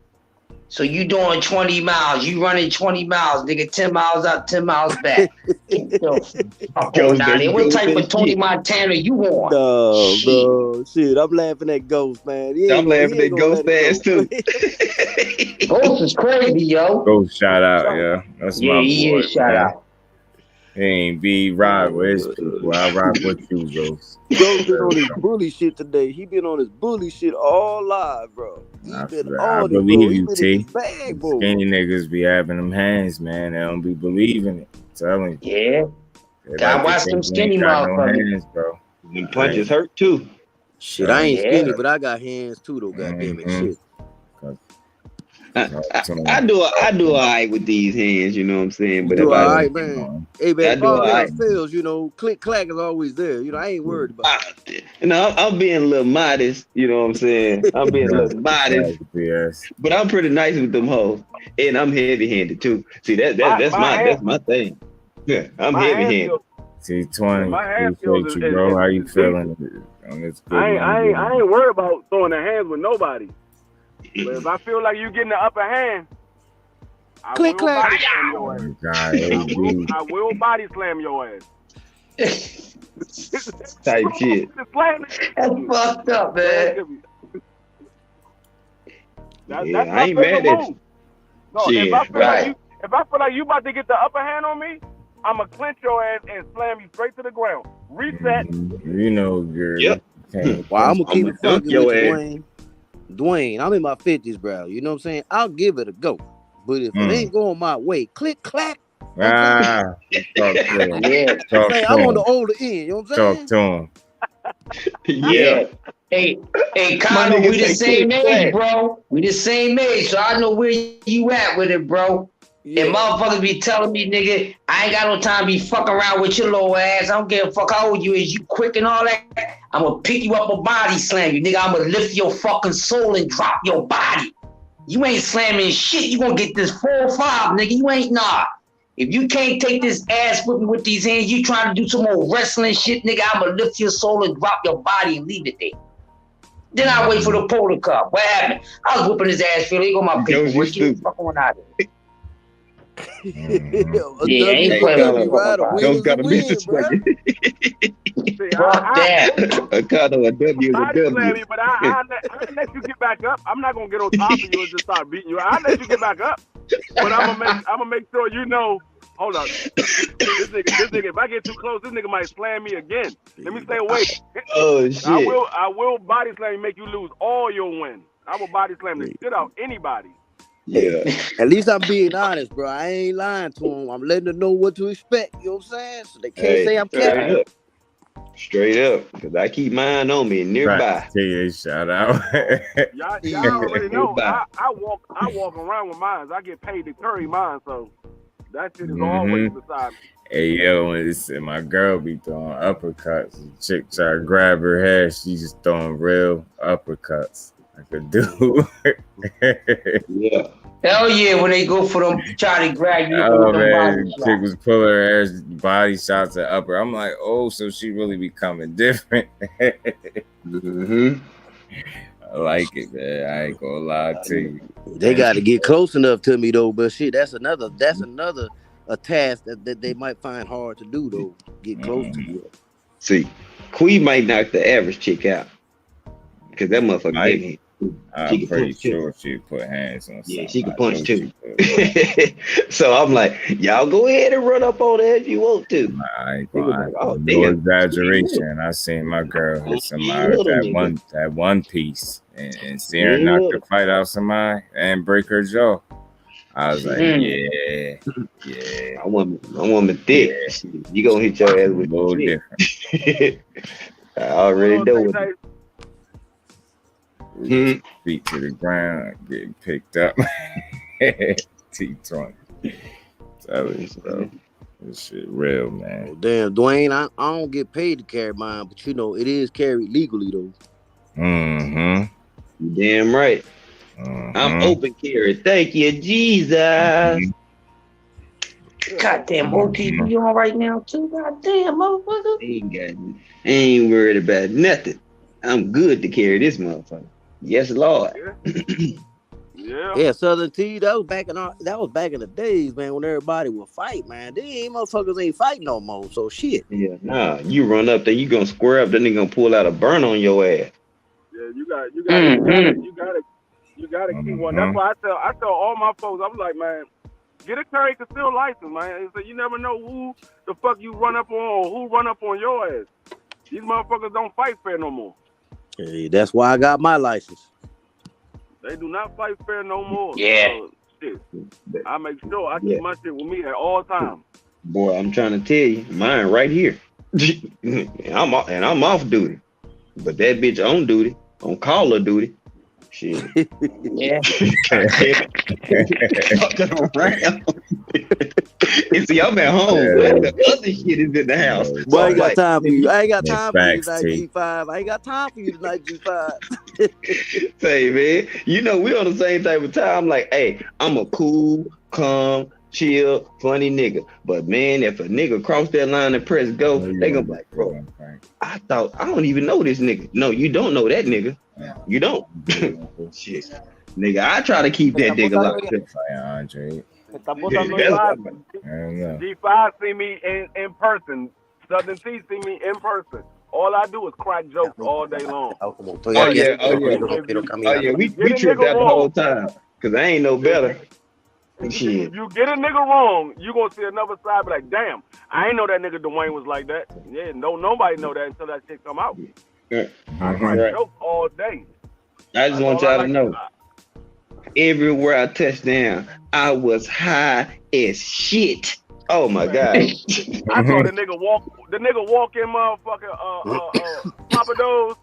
S8: So you doing 20 miles, you running 20 miles, nigga, 10 miles up, 10 miles back. Get the fuck on out there. What type of Tony Montana you on?
S5: No, bro. Shit, I'm laughing at Ghost, man.
S7: I'm laughing at Ghost ass too.
S8: Ghost is crazy, yo.
S1: Ghost shout out, yeah. That's my boy.
S8: He is shout out.
S1: He ain't be ride with his people. I rock with you, Ghost.
S5: Ghost been on his bully shit today. He been on his bully shit all live, bro.
S1: I believe you, T.
S5: Bag, bro.
S1: Skinny niggas be having them hands, man. They don't be believing it. I'm telling you.
S8: Yeah. Gotta watch them skinny motherfuckers,
S1: bro.
S7: Them punches hurt too.
S5: Shit, I ain't skinny, but I got hands too, though. Goddamn it, shit.
S7: I do all right with these hands, you know what I'm saying? But
S5: do all right, man. Hey, man, if all
S7: right.
S5: fails, you know, click clack is always there. You know, I ain't worried about it.
S7: You know, I'm being a little modest, you know what I'm saying? I'm being a little modest, but I'm pretty nice with them hoes, and I'm heavy-handed too. See, that's my thing. Yeah, I'm heavy-handed.
S1: T20, appreciate you, bro. How you feeling on this?
S6: I ain't worried about throwing the hands with nobody. But if I feel like you getting the upper hand, I will body slam your ass. I will body slam your ass.
S7: Type shit.
S8: That's fucked up, man.
S7: That's I ain't mad at you.
S6: No, shit, if I feel like you about to get the upper hand on me, I'ma clench your ass and slam you straight to the ground. Reset.
S1: You know, girl.
S7: Yep.
S5: Well, I'm gonna keep it fucking with you, Dwayne. Dwayne, I'm in my 50s, bro. You know what I'm saying? I'll give it a go. But if it ain't going my way, click, clack.
S1: Talk to him.
S5: I'm on the older end. You know what I'm saying?
S1: Talk to him.
S8: Yeah. Hey, Connor, we the same age, bro. We the same age, so I know where you at with it, bro. Yeah. And motherfuckers be telling me, nigga, I ain't got no time to be fucking around with your little ass. I don't give a fuck how old you is. You quick and all that. I'm gonna pick you up and body slam you, nigga. I'm gonna lift your fucking soul and drop your body. You ain't slamming shit. You gonna get this 4-5, nigga. You ain't nah. If you can't take this ass whipping with these hands, you trying to do some more wrestling shit, nigga, I'm gonna lift your soul and drop your body and leave it there. Then I wait for the polo cup. What happened? I was whooping his ass, Phil. He go my paperwork. Get the fuck on out of here.
S5: Yeah, ain't playing
S7: Don't gotta miss this fucking.
S8: Fuck that.
S7: A cut on a W is a W.
S6: But I'll let you get back up. I'm not gonna get on top of you and just start beating you. I'll let you get back up. But I'm gonna make sure you know. Hold on. This nigga, if I get too close, this nigga might slam me again. Let me stay away.
S7: Oh shit.
S6: I will body slam you, make you lose all your wins. I will body slam the shit out anybody.
S7: Yeah.
S5: At least I'm being honest, bro. I ain't lying to them. I'm letting them know what to expect. You know what I'm saying? So they can't say I'm capping.
S7: Straight up, because I keep mine on me nearby.
S1: Shout out.
S6: y'all already know. I walk around with mine. I get paid to carry mine, so that shit is always beside me.
S1: Hey yo, my girl be throwing uppercuts. The chick try to grab her hair. She's just throwing real uppercuts. I could do.
S7: Yeah.
S8: Hell yeah, when they go for them, try to grab you.
S1: Oh man, chick was pulling her hair, body shots at upper. I'm like, oh, so she really becoming different.
S7: Mm-hmm.
S1: I like it, man. I ain't gonna lie to you.
S5: They got to get close enough to me though, but shit, that's another a task that they might find hard to do though. Get close to you.
S7: See, Queen might knock the average chick out because that motherfucker heavy.
S1: I'm pretty sure she put hands on.
S7: Yeah, she can punch too. So I'm like, y'all go ahead and run up on her if you want to.
S1: I ain't gonna, no exaggeration. I seen my girl hit somebody with that one piece and see her knock the fight out somebody and break her jaw. I was like, yeah.
S7: I want me thick. Yeah. You gonna hit your ass with a little different. I already know what.
S1: Feet to the ground, getting picked up. T20. Tell you, bro. This shit real, man.
S5: Well, damn, Dwayne, I don't get paid to carry mine, but you know, it is carried legally, though.
S1: Mm-hmm.
S7: Damn right. Mm-hmm. I'm open carry. Thank you, Jesus.
S8: Goddamn, OTB on right now, too. Goddamn, motherfucker.
S7: Ain't worried about nothing. I'm good to carry this motherfucker. Yes, Lord.
S5: Yeah, Yeah, Southern T. That was back in the days, man, when everybody would fight, man. These motherfuckers ain't fighting no more. So shit.
S7: Yeah, nah. You run up there, you gonna square up, then they gonna pull out a burn on your ass.
S6: Yeah, you gotta keep one. That's why I tell all my folks, I'm like, man, get a carry concealed license, man. So you never know who the fuck you run up on or who run up on your ass. These motherfuckers don't fight fair no more.
S5: Hey, that's why I got my license.
S6: They do not fight fair no more.
S8: Yeah.
S6: Shit. I make sure I keep my shit with me at all times.
S7: Boy, I'm trying to tell you, mine right here. I'm off duty. But that bitch on duty, on caller duty. Shit.
S8: Yeah.
S7: Fucking around. And see, I'm at home. The other shit is in the house.
S5: Boy, I ain't got time for you. I ain't got time for you tonight, G5. I ain't got time for you tonight, G5.
S7: Say, man, you know, we on the same type of time. I'm like, hey, I'm a cool, calm, chill, funny nigga. But man, if a nigga cross that line and press go, they gonna be like, bro, I don't even know this nigga. No, you don't know that nigga. You don't. Shit. Nigga, I try to keep that nigga locked up.
S6: G5 see me in person. Southern T see me in person. All I do is crack jokes all day long.
S7: Oh yeah. We tripped out the whole time. Cause I ain't no better. Shit.
S6: You get a nigga wrong, you gonna see another side, be like, damn, I ain't know that nigga Dwayne was like that. Yeah, nobody know that until that shit come out. I crack jokes all day.
S7: I just want y'all to know. Everywhere I touched down, I was high as shit. Oh my god!
S6: I saw the nigga walk in motherfucking Papados.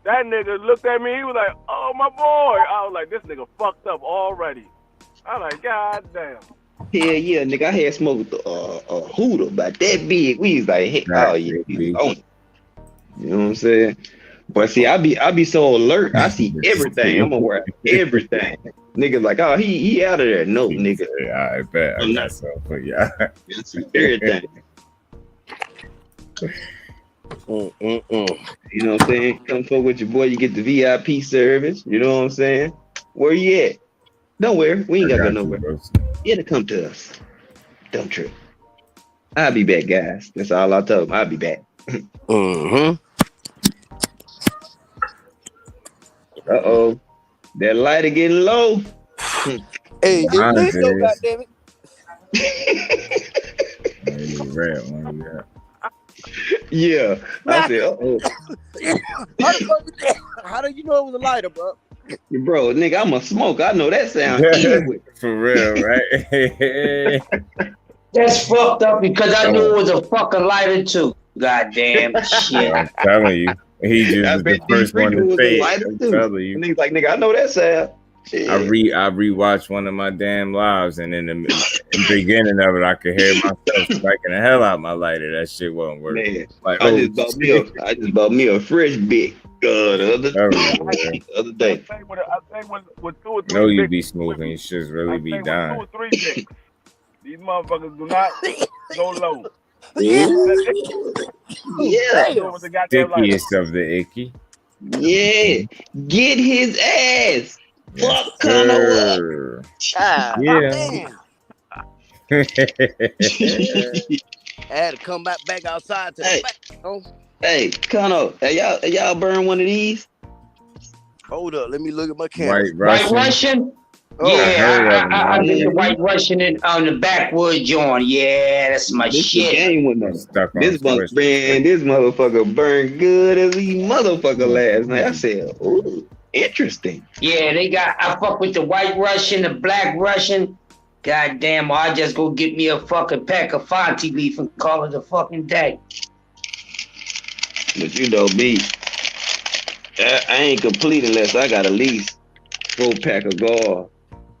S6: That nigga looked at me. He was like, "Oh my boy." I was like, "This nigga fucked up already." I was like, "God damn."
S7: Hell yeah, nigga! I had smoked a hooter about that big. We was like, "Hey, oh yeah, you know what I'm saying?" But see, I be so alert. I see everything. I'm aware of everything. Niggas like, oh, he out of there. No, nigga.
S1: Yeah, I bet. I'm not so, but yeah.
S7: Everything. You know what I'm saying? Come fuck with your boy. You get the VIP service. You know what I'm saying? Where you at? Nowhere. We ain't got to go nowhere. You had to come to us. Don't trip. I'll be back, guys. That's all I told them. I'll be back. Uh-oh. That lighter getting low.
S5: Hey, it's Nico, goddammit.
S7: Yeah. I said, uh-oh.
S5: How do you know it was a lighter, bro?
S7: Bro, nigga, I'm a smoker. I know that sound.
S1: For real, right?
S8: That's fucked up because I knew it was a fucking lighter too. Goddamn shit.
S1: I'm telling you. He just the first one to say it. I'm telling you.
S7: Niggas like, nigga, I know that sound. Shit.
S1: I rewatched one of my damn lives, and in the beginning of it, I could hear myself striking the hell out my lighter. That shit wasn't working.
S7: Man,
S1: like,
S7: I just bought me a fresh big the other day.
S6: I think with 2 or 3
S1: no, you be smoking. You should really be dying.
S6: 2 or 3 dicks. These motherfuckers do not go low.
S7: Yeah.
S1: Stickiest of the icky.
S7: Yeah. Get his ass. Fuck Connor.
S5: Yeah. I had to come back outside to the back.
S7: Hey, Connor, y'all burn one of these?
S5: Hold up, let me look at my camera.
S8: White Russian? Yeah, I did the White Russian on the backwood joint. Yeah, that's my shit.
S7: This motherfucker burned good as he motherfucker last night. I said, ooh, interesting.
S8: Yeah, I fuck with the White Russian, the Black Russian. Goddamn, I just go get me a fucking pack of Fonty leaf and call it a fucking day.
S7: But you know me, I ain't complete unless I got at least 4 pack of guard.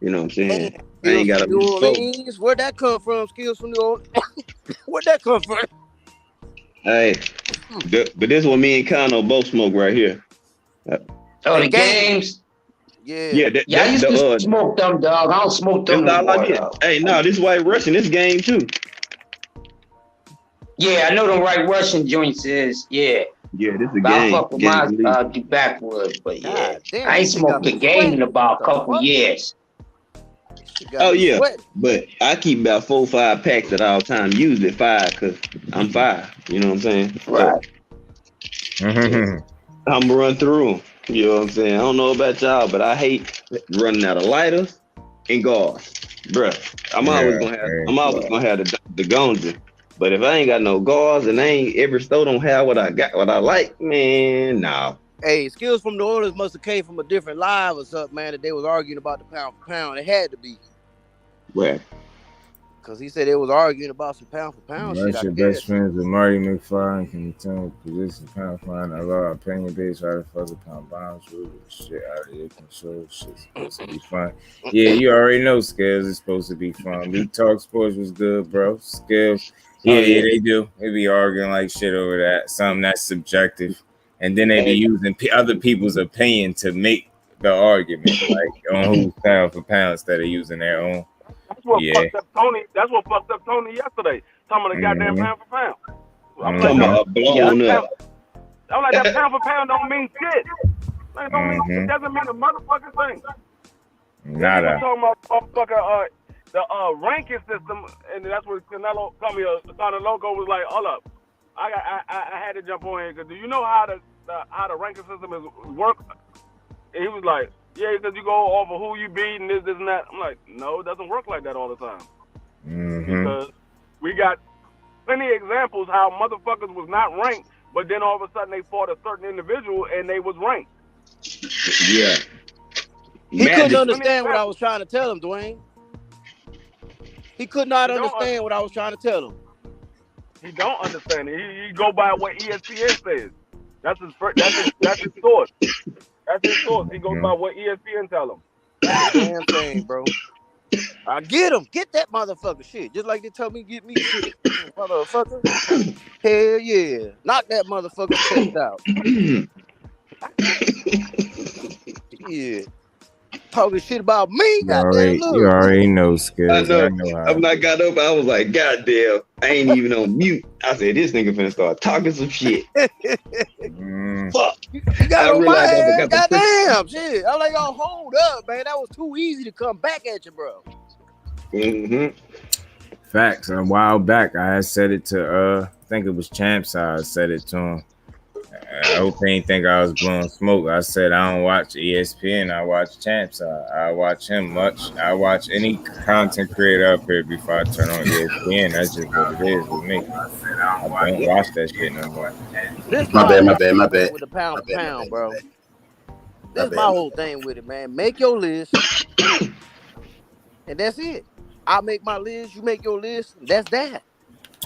S7: You know what I'm saying? I ain't got
S5: New Orleans. Where'd that come from? Skills from New Orleans. Where'd that come from?
S7: Hey, but this one me and Kano both smoke right here.
S8: The games?
S7: Yeah.
S8: I used to smoke them, dog. I don't smoke them no more.
S7: Hey, no, this White Russian, this game too.
S8: Yeah, I know the White Russian joints is. Yeah.
S7: Yeah, this is a game.
S8: I fuck with my backwoods, but yeah. Damn, I ain't smoked the game in about a couple years.
S7: Oh yeah, but I keep about 4 or 5 packs at all time. Usually 5 because I'm 5. You know what I'm saying? Right. So, I'm gonna run through them. You know what I'm saying? I don't know about y'all, but I hate running out of lighters and gauze, bruh. I'm always gonna have the Gonja. But if I ain't got no gauze and every store don't have what I got, what I like, man, nah.
S5: Hey, Skills from New Orleans must have came from a different live or something, man, that they was arguing about the pound for pound. It had to be.
S7: Where?
S5: Because he said they was arguing about some pound for pound shit.
S1: Your best friends with Marty McFly and can you tell me position pound for pound? I love opinion based how the fuck the pound bombs with shit out of your control. Shit's supposed to be fun. Yeah, you already know Skills is supposed to be fun. We Talk Sports was good, bro. Skills. Yeah, they do. They be arguing like shit over that. Something that's subjective. And then they be using other people's opinion to make the argument, like on who's pound for pound instead of using their own.
S6: That's what fucked up Tony. That's what fucked up Tony yesterday. Talking about the goddamn pound for pound. I'm like, that pound for pound don't mean shit. Like, it doesn't mean a motherfucking thing.
S1: Nada.
S6: Talking about motherfucker, the ranking system, and that's what Canelo told me. Loco was like, hold up, I had to jump on here because do you know how the ranking system is work? And he was like, yeah, because you go off of who you beat and this and that. I'm like, no, it doesn't work like that all the time. Because we got plenty of examples how motherfuckers was not ranked, but then all of a sudden they fought a certain individual and they was ranked.
S7: Yeah.
S5: He couldn't understand what I was trying to tell him, Dwayne. He could not understand what I was trying to tell him.
S6: He don't understand it. He go by what ESPN says. That's his source. That's his source. He goes by what ESPN tell him.
S5: That's the damn thing, bro. I get him. Get that motherfucker shit. Just like they tell me get me shit. Motherfucker. Hell yeah. Knock that motherfucker chest out. Yeah. Talking shit about me.
S1: You already know, Skills.
S7: I know how. When I got up, I was like, goddamn, I ain't even on mute. I said, this nigga finna start talking some shit. Fuck.
S5: You got on my ass. Goddamn shit. I was like, oh, hold up, man. That was too easy to come back at you, bro.
S1: Facts. A while back, I had said it to, I think it was Champs. I said it to him. I hope he ain't think I was blowing smoke. I said I don't watch ESPN. I watch Champs. I watch him much. I watch any content creator up here before I turn on ESPN. That's just what it is with me. I don't watch that shit no more.
S5: My bad. With the pound for pound, bro. That's my whole thing with it, man. Make your list, and that's it. I make my list. You make your list. That's that.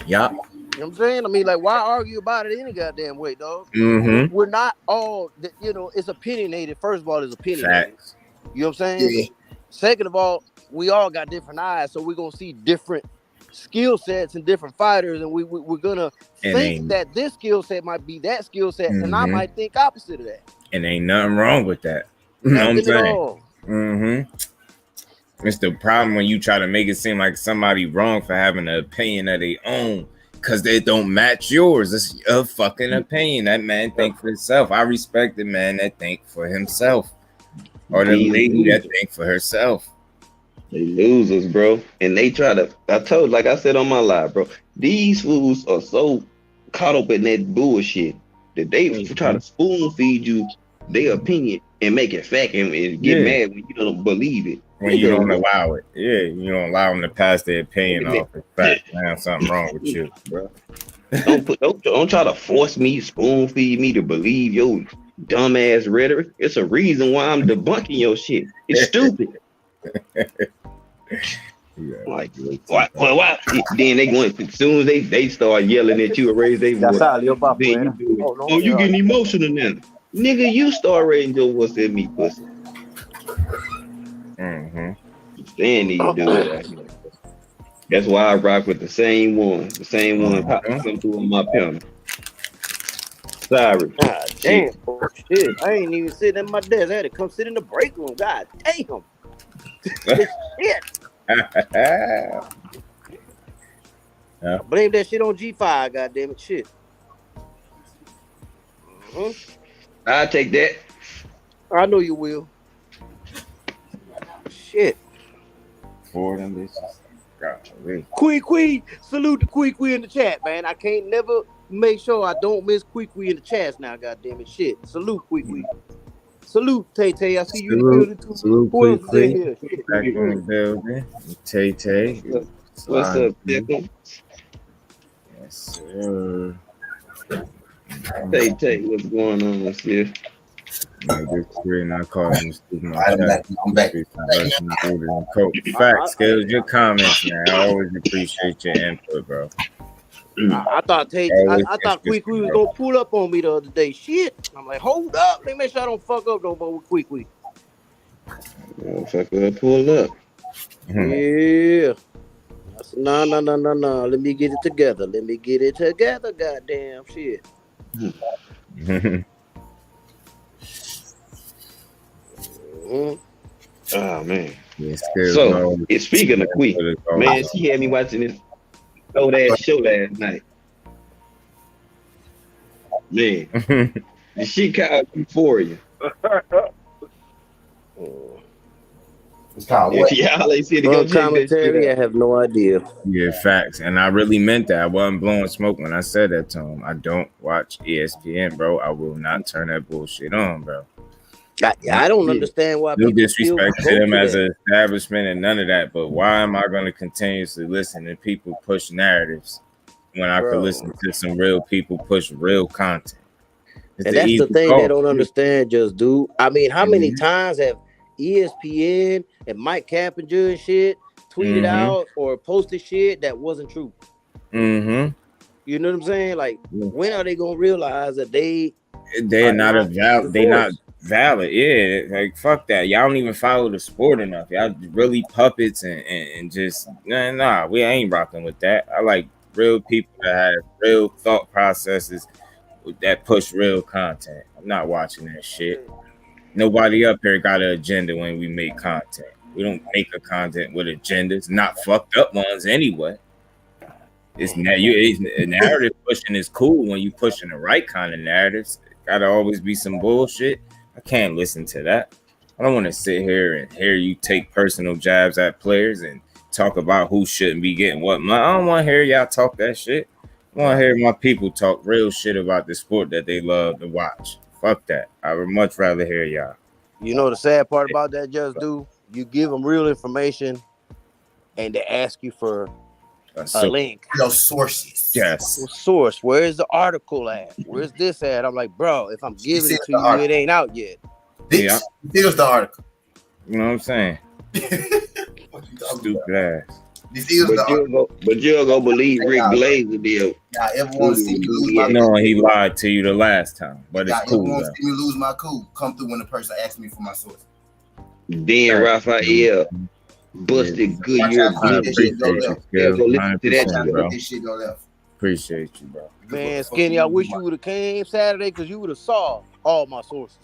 S1: Yeah.
S5: You know what I'm saying? I mean, like, why argue about it any goddamn way, dog? We're not all, it's opinionated. First of all, it's opinionated. Facts. You know what I'm saying? Yeah. Second of all, we all got different eyes, so we're going to see different skill sets and different fighters, and we're going to think that this skill set might be that skill set, and I might think opposite of that.
S1: And ain't nothing wrong with that. You know what I'm saying? It's the problem when you try to make it seem like somebody wrong for having an opinion of their own. Because they don't match yours. It's a fucking opinion. That man think for himself. I respect the man that think for himself. Or the lady that think for herself.
S7: They losers, bro. And they try to, like I said on my live, bro, these fools are so caught up in that bullshit that they try to spoon feed you their opinion and make it fact and get mad when you don't believe it.
S1: When you don't allow it. Yeah, you don't allow them to pass their opinion off as fact. Man, something wrong with you, bro.
S7: Don't try to force me, spoon feed me to believe your dumbass rhetoric. It's a reason why I'm debunking your shit. It's stupid. Like, why? Then they going, as soon as they start yelling at you and raise their voice, then you do it. You getting emotional now. Nigga, you start raising your voice at me, pussy. Stand these dudes. That's why I rock with the same one. The same one come through on my panel. Sorry.
S5: God damn. Shit. I ain't even sitting at my desk. I had to come sit in the break room. God damn. Shit. Blame that shit on G5, goddamn it. Shit.
S7: I'll take that.
S5: I know you will. Shit.
S1: 4 of them bitches. Golly.
S5: Quee, salute to Quee in the chat, man. I can't never make sure I don't miss Quee in the chats now, goddamn it. Shit. Salute Quee. Salute Tay. I see you in the building too.
S1: Salute
S5: Who else is in
S1: Quee.
S5: here? Shit.
S1: Back in the building. Tay.
S7: What's up, Pickle?
S1: Yes, sir.
S7: Tay, what's going on with you?
S1: Not calling I'm back. Facts, Skills, your comments, man. I always appreciate your input, bro.
S5: I thought Quee was gonna pull up on me the other day. Shit. I'm like, hold up. Let me make sure I don't fuck up no more with Quee.
S7: Motherfucker, pull up.
S5: Yeah. I said, no. Let me get it together. Goddamn shit.
S7: Oh man.
S1: Yeah,
S7: so speaking of Quee, man, she had me watching this old ass show last night. Man, the shit called Euphoria.
S1: It's called
S7: if y'all ain't see it, go check that shit out.
S5: I have no idea.
S1: Yeah, facts. And I really meant that. I wasn't blowing smoke when I said that to him. I don't watch ESPN, bro. I will not turn that bullshit on, bro.
S5: I don't understand why
S1: no
S5: people
S1: disrespect to them as an establishment and none of that, but why am I going to continuously listen to people push narratives when I could listen to some real people push real content?
S5: And that's the thing they don't understand, just dude. I mean, how many times have ESPN and Mike Cappinger and shit tweeted out or posted shit that wasn't true? You know what I'm saying? Like, when are they gonna realize that they're not valid? Yeah, like fuck that. Y'all don't even follow the sport enough. Y'all really puppets and just nah. We ain't rocking with that. I like real people that have real thought processes that push real content. I'm not watching that shit. Nobody up here got an agenda when we make content. We don't make a content with agendas, not fucked up ones anyway. Narrative pushing is cool when you pushing the right kind of narratives. Gotta always be some bullshit. I can't listen to that. I don't want to sit here and hear you take personal jabs at players and talk about who shouldn't be getting what. I don't want to hear y'all talk that shit. I want to hear my people talk real shit about the sport that they love to watch. Fuck that. I would much rather hear y'all. You know the sad part about that, just do you give them real information and they ask you for a link.
S10: No sources.
S1: Yes.
S5: Source. Where's the article at? Where's this at? I'm like, bro, if I'm giving it to you, it ain't out yet.
S10: Yeah. Here's the article.
S1: You know what I'm saying? Stupid ass.
S7: But you'll go believe Rick Blazer did.
S10: Y'all ever want to see me lose my
S1: cool? No, he lied to you the last time, but it's cool.
S10: Y'all ever want to see me lose my cool? Come through when the person asks me for my source.
S7: Dan Raphael busted Goodyear.
S1: Appreciate you, bro.
S5: Man, Skinny, I wish you would have came Saturday because you would have saw all my sources.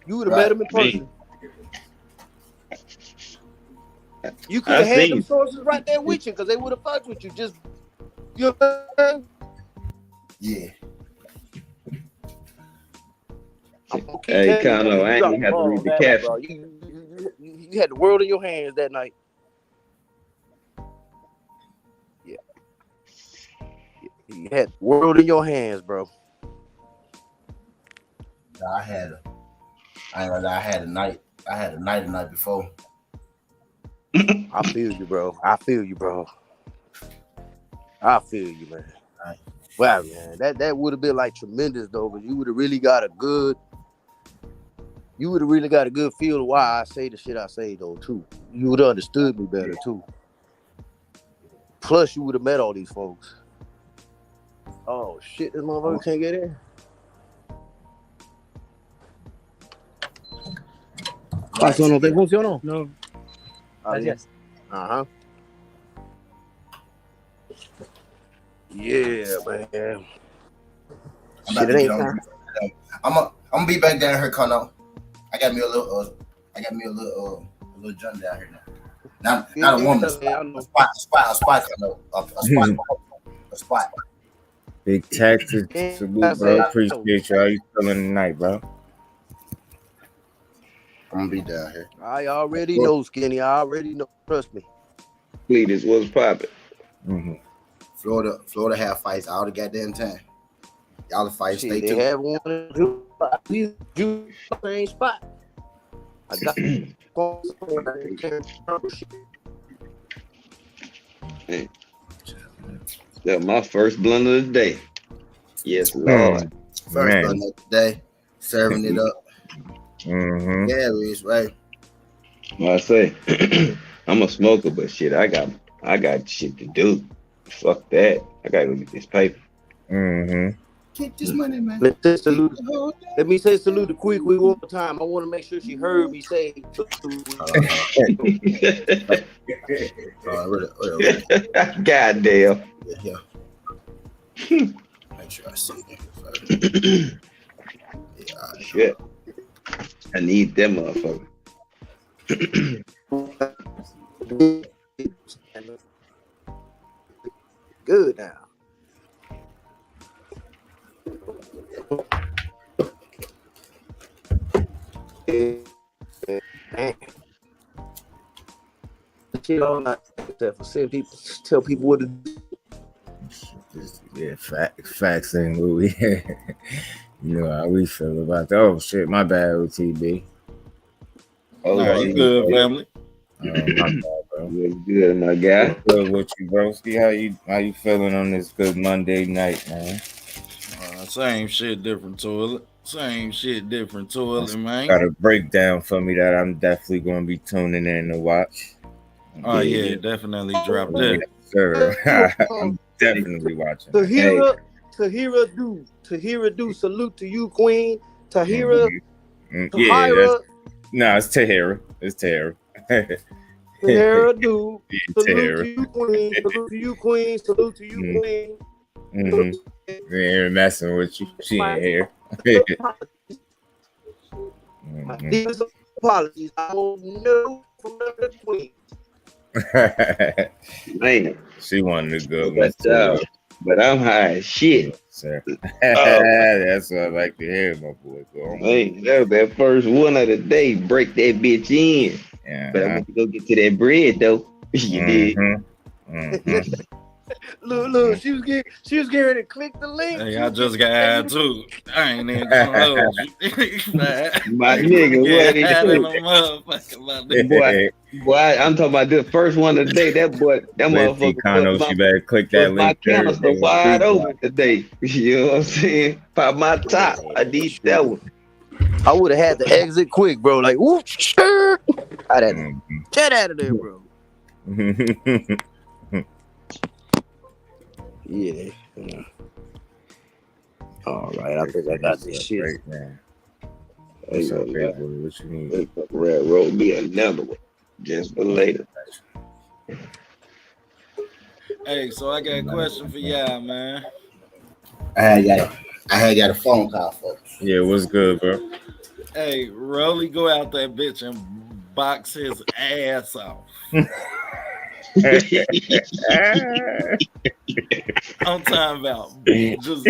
S5: You would have met them in person. You could have had them sources right there with you because they would have fucked with you. Just, you know,
S10: yeah.
S7: Hey, Kano, I ain't have to read the caption.
S5: You had the world in your hands that night. Yeah. You had the world in your hands, bro.
S10: I had a night the night before.
S5: I feel you, bro. I feel you, man.
S10: Right.
S5: Wow, man. That would have been like tremendous though, but you would have really got a good feel of why I say the shit I say though, too. You would have understood me better too. Plus you would have met all these folks. Oh shit, this motherfucker can't get in.
S9: Eso no te funcionó. No.
S5: Gracias. Yeah, man.
S10: I'm gonna be back down here, Kano. I got me a little junk down here now. Not a woman, a spot.
S1: Big Texas, salute, bro. Appreciate you. How you feeling tonight, bro?
S10: I'm gonna be down here.
S5: I already know, Skinny. I already know. Trust me.
S7: Cletus, what's popping?
S1: Mm-hmm.
S10: Florida have fights all the goddamn time. Y'all the fight stay
S5: They
S10: tuned.
S5: have one in the same spot. I got
S7: That's my first blunt of the day. Yes, Lord.
S10: First blunt of the day, serving it up.
S1: Mm-hmm.
S10: Yeah, Rich, right?
S7: Well, I say, I'm a smoker, but shit, I got shit to do. Fuck that. I gotta go get this paper.
S1: Mm-hmm.
S10: Get this money, man.
S5: Let me say salute to Quick one more time. I want to make sure she heard me say.
S7: God damn.
S10: Yeah. Make sure I see it. Yeah,
S7: shit. I need them motherfucker.
S5: Good now. Shit all night except for seeing people tell people what to do.
S1: Yeah, facts and Louis. You know how we feel about that. Oh shit, my bad, OTB.
S11: Oh, you good, family?
S1: My bad, bro.
S7: What's good, my guy?
S1: What's good with you, broski? How you feeling on this good Monday night, man?
S11: Same shit, different toilet. Same shit, different toilet, man.
S1: Got a breakdown for me that I'm definitely gonna be tuning in to watch.
S11: Oh yeah, definitely drop that.
S1: Yes, sir. I'm definitely watching.
S5: Tahira do salute to you, Queen. Tahira.
S1: No, it's Tahira. It's Tahira.
S5: Tahira do.
S1: Yeah,
S5: Salute
S1: Tahira.
S5: to you, Queen. Salute to you, Queen. Salute to you, Queen.
S1: Mm-hmm. We ain't messing with you. She ain't here.
S5: These apologies. I won't know from the Queen.
S7: Man,
S1: she wanted a good one.
S7: But I'm high as shit.
S1: Sir. That's what I like to hear, my boy.
S7: Hey, that was that first one of the day. Break that bitch in.
S1: Yeah.
S7: But I'm going to go get to that bread, though. You did.
S5: Look, she was getting ready to click the link.
S11: Hey, I just got out too. I ain't even gonna hold you.
S7: My nigga, boy, I'm talking about the first one of the day. That motherfucker.
S1: She better click that link.
S7: My canister wide open today. You know what I'm saying? Pop my top. I need that one.
S5: I would have had to exit quick, bro. Like, whoop, sure. I'd have to get out of there, bro. Yeah. All right, I think I got this shit.
S1: Great, man. What's up, big boy? What you need?
S7: Red roll me another one just for later.
S11: Hey, so I got a question for y'all, man.
S10: I had got a phone call, folks.
S1: Yeah, what's good, bro?
S11: Hey, Rolly go out that bitch and box his ass off. I'm talking about just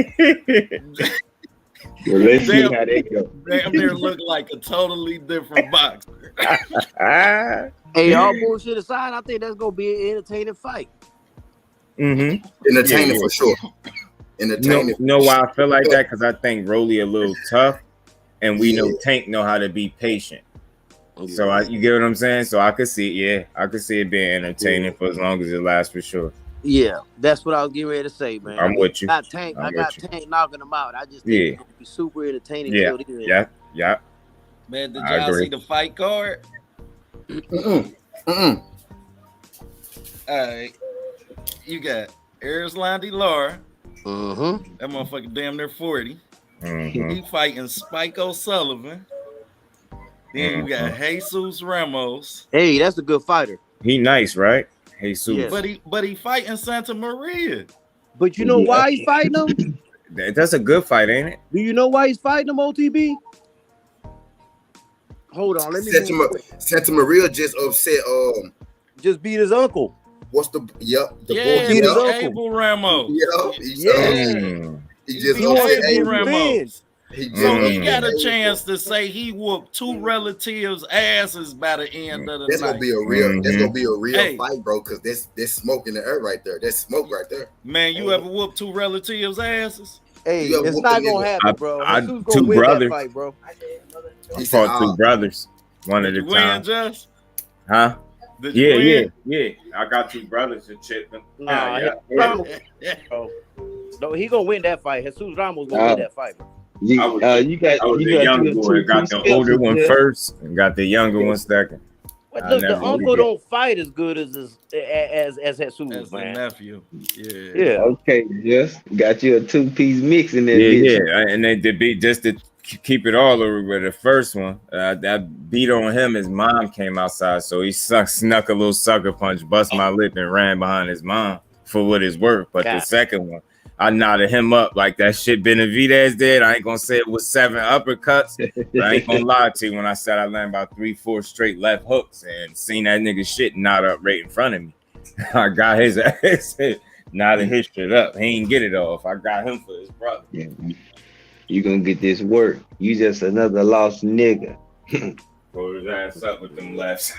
S7: let's see how they go.
S11: Damn near look like a totally different boxer.
S5: Hey, all bullshit aside, I think that's gonna be an entertaining fight.
S1: Mm-hmm.
S10: Entertaining for sure. Entertaining.
S1: You know why I feel like that? Because I think Rolly a little tough, and we know Tank know how to be patient. So you get what I'm saying? So I could see, it being entertaining for as long as it lasts for sure.
S5: Yeah, that's what I was getting ready to say, man.
S1: I'm with you.
S5: I got Tank knocking him out. I just think it's gonna be super entertaining.
S1: Yeah.
S11: Man, did y'all see the fight card? All right, you got Erislandy Lara. That motherfucker damn near 40. He fighting Spike O'Sullivan. Then you got Jesus Ramos.
S5: Hey, that's a good fighter.
S1: He nice, right? Jesus.
S5: Yes.
S11: But he fighting Santa Maria.
S5: But you know why he's fighting him?
S1: That's a good fight, ain't it?
S5: Do you know why he's fighting him, OTB? Hold on, let me.
S10: Santa Maria just upset.
S5: Just beat his uncle.
S10: What's the boy?
S11: Beat his uncle. Ramos.
S10: He just upset
S11: Ramos. So he got a chance to say he whooped 2 relatives' asses by the end of the
S12: That's
S11: night.
S12: gonna be a real. That's gonna be a real fight, bro. Because there's smoke in the air right there. There's smoke right there.
S11: Man, you ever whooped 2 relatives' asses?
S5: Hey, it's not gonna happen, bro. Who's gonna
S1: 2
S5: win
S1: brothers.
S5: That fight, bro?
S1: He fought 2 brothers, one at a time.
S11: Just?
S1: Huh?
S11: Did you
S1: yeah. I got 2 brothers to chip them.
S5: No, he gonna win that fight. Jesus Ramos gonna win that fight, bro.
S1: I was the young boy. Got the older one first, and got the younger one second.
S5: Look, the uncle don't fight as good as Jesus, man.
S11: Nephew.
S5: Yeah.
S7: Okay, yes. Got you a 2-piece mix in there.
S1: Yeah. And then to be just to keep it all over with the first one, that beat on him. His mom came outside, so he snuck a little sucker punch, bust my lip, and ran behind his mom for what it's worth. But the second one, I knotted him up like that shit Benavidez did. I ain't gonna say it was 7 uppercuts, but I ain't gonna lie to you when I said I landed about 3-4 straight left hooks and seen that nigga shit knot up right in front of me. I got his ass knotted his shit up. He ain't get it off. I got him for his brother.
S7: Yeah. You gonna get this work. You just another lost nigga.
S1: Pull his ass up with them lefts.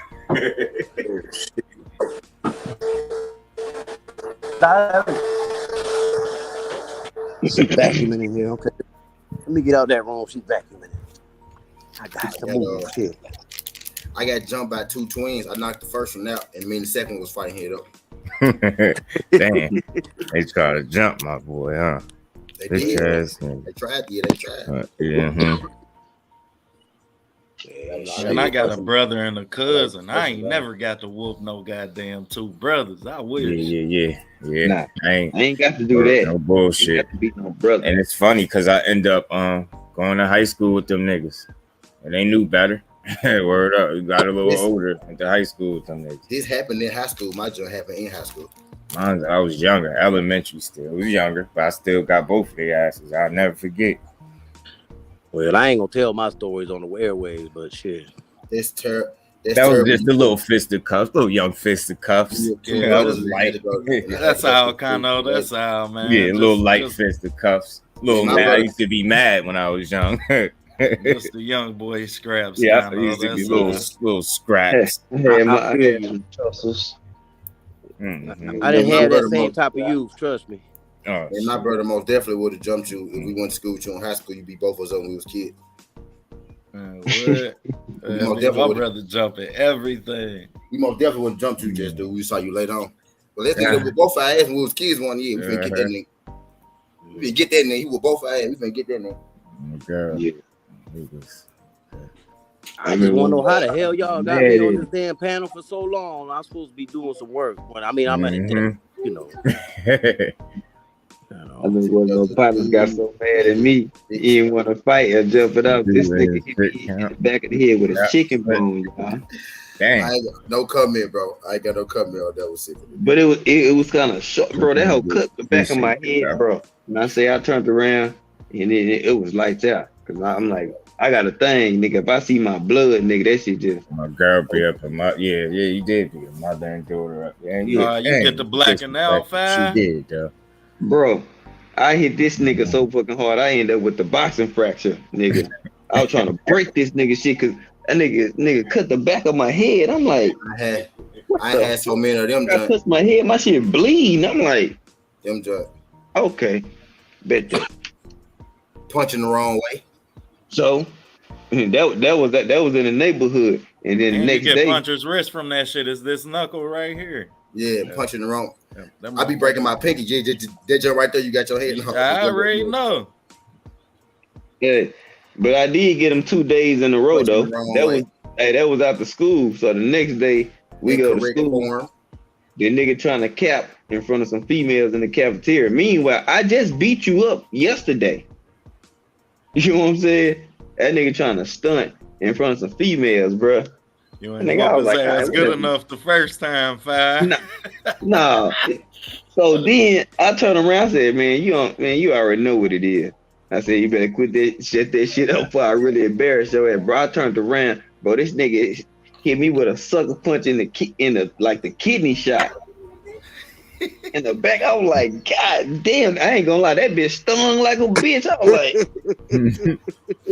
S5: She's vacuuming in here, okay? Let me get out that room. She's vacuuming. I got to move shit.
S12: I got jumped by 2 twins. I knocked the first one out, and me and the second one was fighting head up.
S1: Damn. They try to jump my boy, huh?
S12: They did. They tried. Yeah, they tried.
S11: And I got a brother and a cousin. I ain't never got to whoop no goddamn 2 brothers. I wish.
S1: Yeah.
S7: Nah,
S1: I
S7: ain't got to do that.
S1: No bullshit.
S7: No brother.
S1: And it's funny because I end up going to high school with them niggas, and they knew better. Word up, we got a little older into high school with them niggas.
S12: This happened in high school. My joint happened in high school.
S1: I was younger, elementary still. I was younger, but I still got both of their asses. I'll never forget.
S5: Well, I ain't gonna tell my stories on the airwaves, but shit.
S1: That was just a little fisticuffs, little young fisticuffs.
S11: Yeah, I was light. That's how kind of. That's how, man.
S1: Yeah, little light fisticuffs. Little mad. I used to be mad when I was young.
S11: Just the young boy scraps.
S1: Yeah, I used to be little scraps.
S5: I didn't have that same type of youth. Trust me.
S12: And my brother most definitely would have jumped you if we went to school with you in high school. You beat both of us up when we was kids.
S11: My brother jumping everything.
S12: We most definitely wouldn't jump you, just dude. We saw you later on. Well, let's think with both our ass when we was kids 1 year. We finna get that nigga. We finna get that nigga. He was both our ass. We finna get that nigga.
S1: Girl.
S7: Yeah.
S5: I just want to know how the hell y'all got me on this damn panel for so long. I'm supposed to be doing some work. When I'm at it, you know.
S7: I think one of those partners got so mad at me, he didn't want to fight or jump it up. This nigga hit me in the back of the head with a chicken bone, y'all.
S1: Dang.
S12: I ain't got no comment, bro. I ain't got no comment on that. Was sick.
S7: But it was kind of short, bro. That whole cut the back of my head, bro. And I say I turned around and it was lights out. Cause I'm like, I got a thing, nigga. If I see my blood, nigga, that shit just.
S1: My girl be up in my you did be a mother and daughter up. Yeah,
S11: you get the blacking out fast.
S1: She did, though.
S7: Bro, I hit this nigga so fucking hard, I ended up with the boxing fracture, nigga. I was trying to break this nigga shit because that nigga cut the back of my head. I'm like,
S12: I had so many of them.
S7: I touched my head, my shit bleeding. I'm like,
S12: them junk.
S7: Okay, bet that.
S12: Punching the wrong way.
S7: So that was in the neighborhood, and then the next
S11: you get
S7: day,
S11: puncher's wrist from that shit. Is this knuckle right here?
S12: Yeah, punching the wrong. I be breaking my pinky. That jump right there. You got your head.
S11: I already know.
S7: Yeah, but I did get him 2 days in a row though. That was after school. So the next day we go to school. The nigga trying to cap in front of some females in the cafeteria. Meanwhile, I just beat you up yesterday. You know what I'm saying? That nigga trying to stunt in front of some females, bro.
S11: You ain't like, good enough the first time, fine.
S7: No. So then I turned around and said, man, you already know what it is. I said, you better quit that shit up before I really embarrass your ass, bro. I turned around, bro. This nigga hit me with a sucker punch in the kidney shot. in the back. I was like, God damn, I ain't gonna lie, that bitch stung like a bitch. I was like,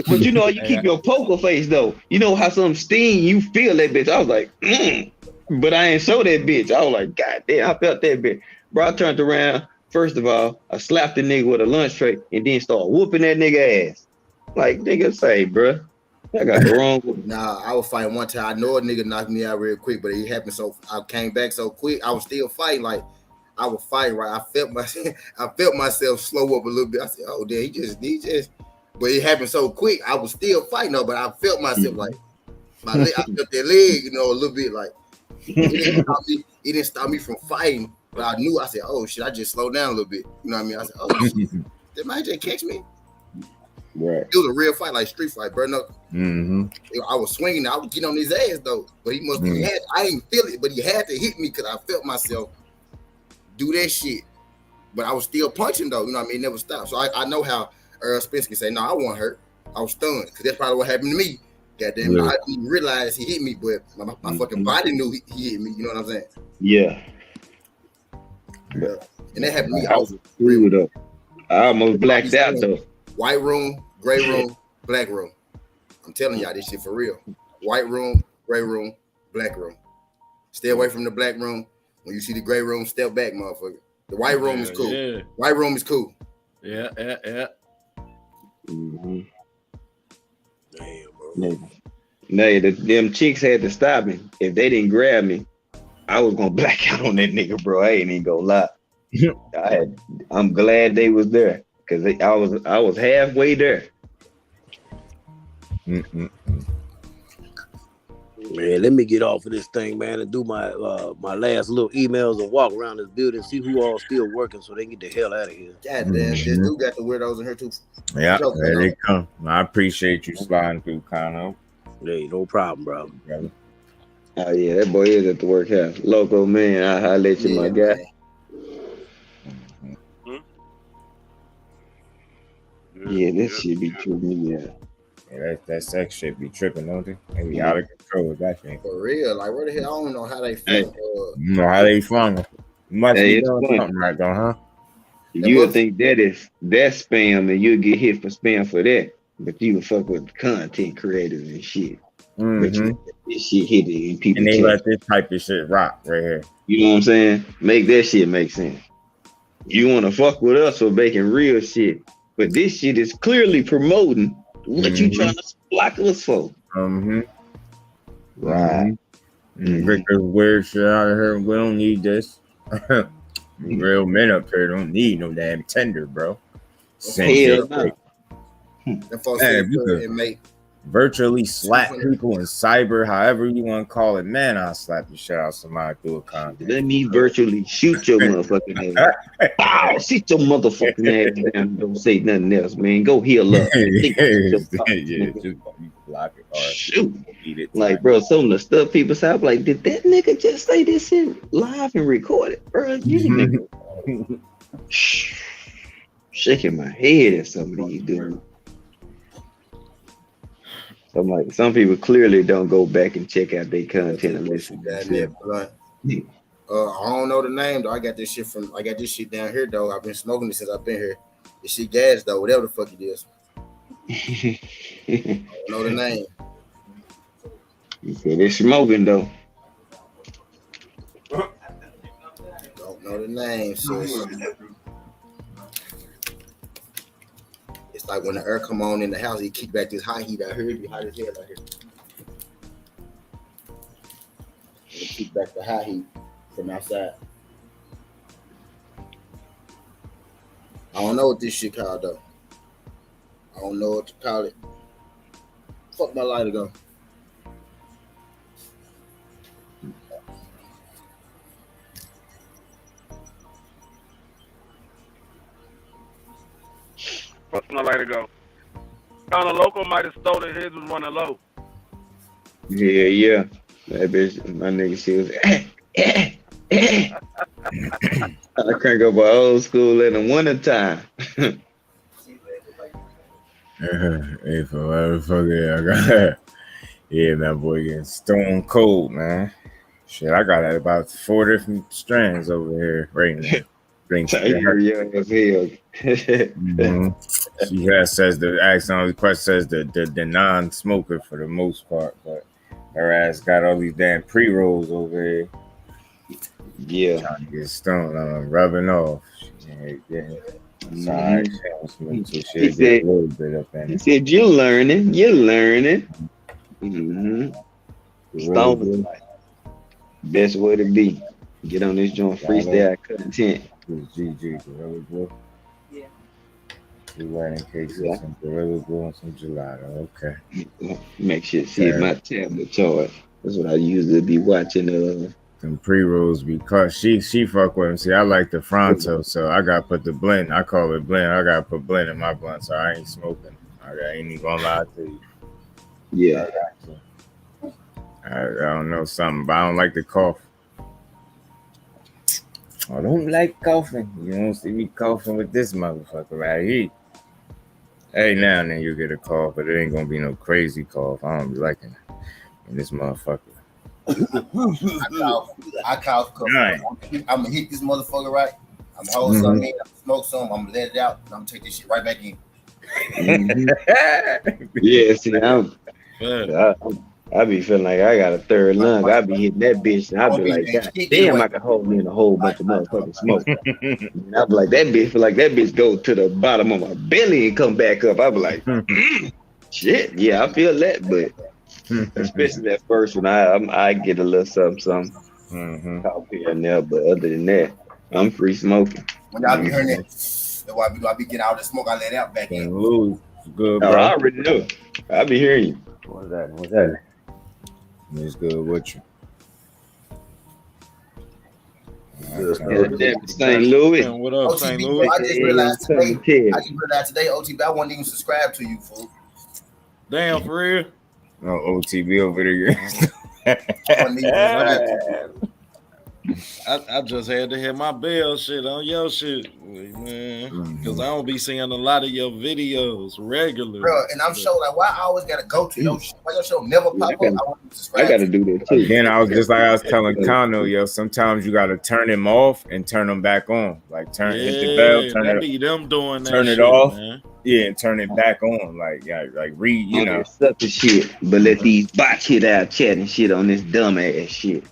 S7: but you know, you keep your poker face though. You know how some sting, you feel that bitch. I was like, but I ain't show that bitch. I was like, God damn, I felt that bitch. Bro, I turned around. First of all, I slapped the nigga with a lunch tray and then started whooping that nigga ass. Like, nigga say, bro, I got the wrong.
S12: Nah, I was fighting one time. I know a nigga knocked me out real quick, but it happened so I came back so quick. I was still fighting. Like, I was fighting, right? I felt myself slow up a little bit. I said, oh, damn, he just, but it happened so quick. I was still fighting though, but I felt myself like my leg, I felt that leg, you know, a little bit like it didn't stop me from fighting, but I knew. I said, oh shit, I just slowed down a little bit. You know what I mean? I said, oh shit, did my just catch me?
S7: Right.
S12: It was a real fight, like street fight, bro. No, I was swinging, I was getting on his ass though, but he must be had. I didn't feel it, but he had to hit me because I felt myself do that shit. But I was still punching though, you know what I mean? Never stopped. So I know how Earl Spence can say, no, I wasn't hurt. I was stunned because that's probably what happened to me. Goddamn, I didn't even realize he hit me, but my fucking body knew he hit me. You know what I'm saying?
S7: Yeah.
S12: And that happened to me.
S7: I was real up. I almost blacked out though.
S12: White room, gray room, black room. I'm telling y'all this shit for real. White room, gray room, black room. Stay away from the black room. When you see the gray room, step back, motherfucker. The white room is cool.
S11: Yeah.
S12: White room is cool.
S11: Yeah.
S7: Mm-hmm. Damn, bro. Nah, them chicks had to stop me. If they didn't grab me, I was gonna black out on that nigga, bro. I ain't even gonna lie. I'm glad they was there because I was halfway there. Man, let me get off of this thing, man, and do my my last little emails and walk around this building, see who all still working, so they can get the hell out of here.
S12: God damn, this dude got the weirdos in here too.
S1: Yeah, there they come. I appreciate you sliding through, Conno.
S7: Hey, no problem, bro. Oh yeah, that boy is at the workhouse. Loco, man, I'll let you, my guy. Yeah, this shit be tripping me out.
S1: Yeah, that sex shit be tripping, don't they? They be out of control with that thing.
S12: For real, like where the hell? I don't know how they feel.
S1: You know how they fun. Must be doing something right though, huh?
S7: You would think that's spam, and you'll get hit for spam for that, but you would fuck with content creators and shit. But this shit hit it and people.
S1: And they let this type of shit rock right here.
S7: You know what I'm saying? Make that shit make sense. You want to fuck with us for making real shit, but this shit is clearly promoting what you trying to block us for. Right.
S1: Victor's weird shit out of here. We don't need this. Real men up here don't need no damn tender, bro.
S7: Hell no.
S1: Virtually slap people in cyber, however you want to call it. Man, I'll slap the shit out of somebody through a condom.
S7: Let me virtually shoot your motherfucking ass. Bow, sit your motherfucking ass down. Don't say nothing else, man. Go heal up.
S1: Just block it. Or
S7: shoot. Like, bro, some of the stuff people say, I'm like, did that nigga just say this shit live and record it, bro? You nigga. Shaking my head at some of these dudes. I'm like, some people clearly don't go back and check out their content and listen.
S12: I don't know the name though. I got this shit down here though. I've been smoking it since I've been here. This shit gas though, whatever the fuck it is. I don't know the name.
S7: You said it's smoking though.
S12: Don't know the name, sis. It's like when the air come on in the house, he kick back this high heat out here. It be hot as hell out here. He kick back the high heat from outside. I don't know what this shit called though. I don't know what to call it. Fuck my lighter go.
S6: Fuck my lighter go. Kind of local might have stolen his was running low.
S7: Yeah. That bitch, my nigga, she was. I crank up my old school in the wintertime.
S1: Hey, for motherfucker, I got yeah, that boy getting stone cold, man. Shit, I got about 4 different strands over here right now. She says the ask only question says the non-smoker for the most part, but her ass got all these damn pre-rolls over here.
S7: Yeah,
S1: trying to get stoned, rubbing off. Yeah. Sorry,
S7: he said, a little bit up in he said, "You're learning. Mm-hmm. Stone best way to be. Get on this joint, freestyle content.
S1: GG, Gorilla Glue. Yeah. We wearing cases some Gorilla Glue and some gelato. Okay.
S7: Make sure to see my tablet chart. That's what I usually be watching.
S1: Them pre-rolls because she fuck with him. See, I like the Fronto, so I gotta put the blend. I call it blend. I gotta put blend in my blunt, so I ain't smoking. I ain't even gonna lie to you.
S7: Yeah.
S1: I don't know something, but I don't like the cough. I don't like coughing. You don't see me coughing with this motherfucker right here. Hey, now and then you get a cough, but it ain't gonna be no crazy cough. I don't be liking it. And this motherfucker.
S12: I cough. I'm gonna hit this motherfucker right. I'm gonna hold something in, I'm gonna smoke some, I'm gonna let it out, and I'm gonna take this shit right back in.
S7: Yeah, see, I be feeling like I got a third lung. I be hitting that bitch, and I be like, God damn, I can hold in a whole bunch of motherfucking smoke. And I be like, that bitch feel like that bitch go to the bottom of my belly and come back up. I be like, shit, yeah, I feel that, but especially that first one, I get a little something cough here and there, but other than that, I'm free smoking.
S12: When y'all be hearing that, that's why I be getting out the smoke, I let it out back in.
S1: Good,
S7: bro. I already know. I be hearing you.
S1: What's that? It's good with you.
S7: St. Louis.
S11: What up, St. Louis?
S12: I just realized today, OTB, I wasn't even subscribed to you, fool.
S11: Damn, for real?
S1: No, OTB over there.
S11: I just had to hit my bell shit on your shit, man, because I don't be seeing a lot of your videos regularly.
S12: Bro, and I'm sure like why I always gotta go to your shit. Why your show never pop up?
S7: I gotta do that too.
S1: Again, I was telling Kano, yo, sometimes you gotta turn them off and turn them back on. Like hit the bell, turn it off, man. Yeah, and turn it back on. Like read, you know.
S7: Such a shit, but let these bots hit our chat and shit on this dumb ass shit.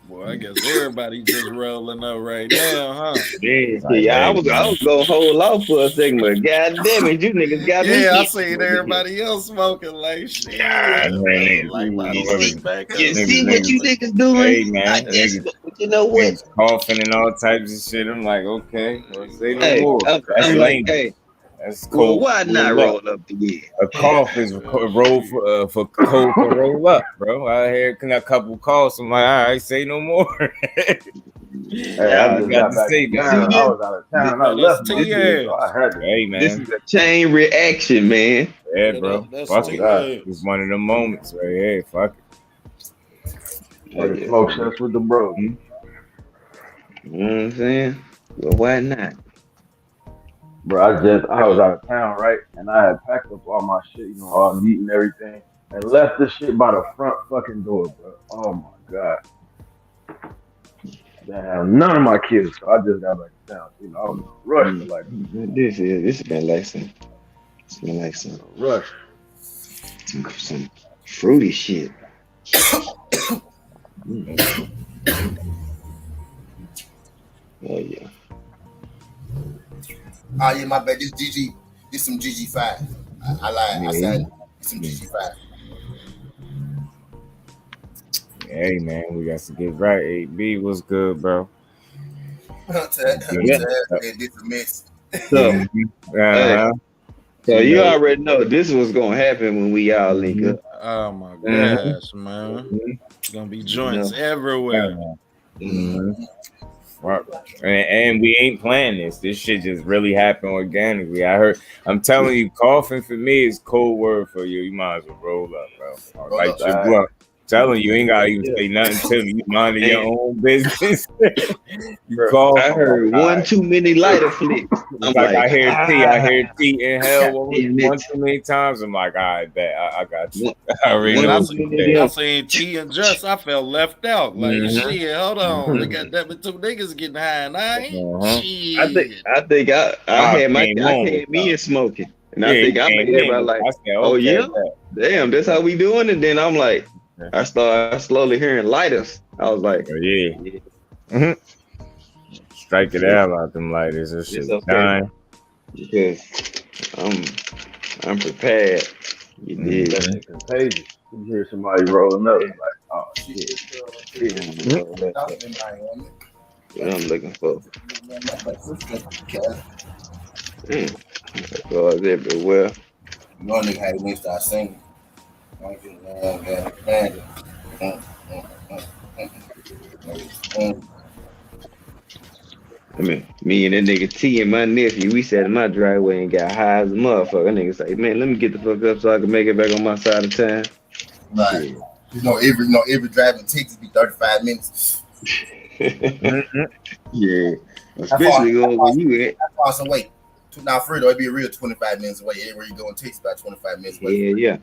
S11: Boy, I guess everybody just rolling up right now, huh?
S7: Yeah, I was gonna hold off for a second, but god damn it, you niggas got me.
S11: Yeah, I seen everybody else smoking like shit.
S7: You see what you niggas doing?
S1: Hey man,
S7: you know what?
S1: Coughing and all types of shit. I'm like, okay, well, say no more.
S7: I'm like, hey.
S1: That's cold.
S7: Well, why not roll up again?
S1: A cough is roll for cold for roll up, bro. I hear a couple coughs. I'm like, all right, say no more.
S6: Hey, I just got back to town. I was out of town. I left my shit, so I heard it.
S1: Hey, man.
S7: This is a chain reaction, man.
S1: Yeah, bro. Fuck it. It's one of the moments right here. Fuck
S6: it. Smoke shots with the bro.
S7: You know what I'm saying? Well, why not?
S6: Bro, I was out of town, right? And I had packed up all my shit, you know, all meat and everything, and left this shit by the front fucking door, bro. Oh my god. Damn, none of my kids, so I just got back to town. You know, I was in a rush for like
S7: this been like some
S6: rush.
S7: Some fruity shit. Oh yeah.
S12: Oh yeah, my bad. This some GG5. I lied. I said it's some GG5.
S1: Hey man, we got to get right. 8B, what's good, bro?
S7: So you already know this was gonna happen when we all link up.
S11: Oh my gosh, man! It's gonna be joints everywhere.
S1: And we ain't planning this. This shit just really happened organically. I'm telling you, coughing for me is code word for you. You might as well roll up, bro. Light your blunt. telling you, ain't gotta even say nothing to me. You minding your own business. You call.
S7: I heard one too many lighter flicks. I'm
S1: like I hear T in hell one too many times. I'm like, all right, bet I got you. I already know what you did.
S11: I seen T and Just, I felt left out. Like shit, hold on, they got that two niggas getting high, and I ain't. Shit.
S7: I think I had my I came in smoking, and I think I made everybody like, oh yeah, damn, that's how we doing it. Then I'm like, I started slowly hearing lighters. I was like,
S1: oh, yeah. Strike it out them lighters. This shit dying.
S7: Because I'm prepared. You did.
S6: That's contagious. You hear somebody rolling up, like, oh shit.
S7: What I'm looking for. Cars everywhere.
S10: You know, nigga had me start singing.
S7: I mean, me and that nigga T and my nephew, we sat in my driveway and got high as a motherfucker. That nigga say, man, let me get the fuck up so I can make it back on my side of town.
S10: Right. You know, every drive in Texas be 35 minutes.
S7: Yeah. Especially going where you at.
S10: That's awesome. Wait. Now, Fredo, it'd be a real 25 minutes away. Everywhere you go in Texas, about 25 minutes away.
S7: Yeah.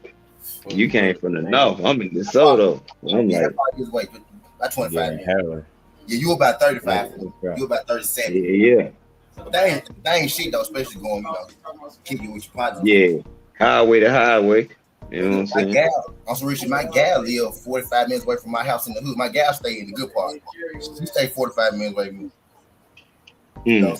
S7: You came from the north. I'm in DeSoto. I'm like,
S10: about 25 minutes.
S1: Hella.
S10: Yeah, you about 35. You about 37.
S7: Yeah.
S10: But that ain't shit though, especially going, kicking with your partner.
S7: Yeah. Highway to highway. You know what I'm saying?
S10: My gal live 45 minutes away from my house in the hood. My gal stay in the good part. She stay 45 minutes away from me.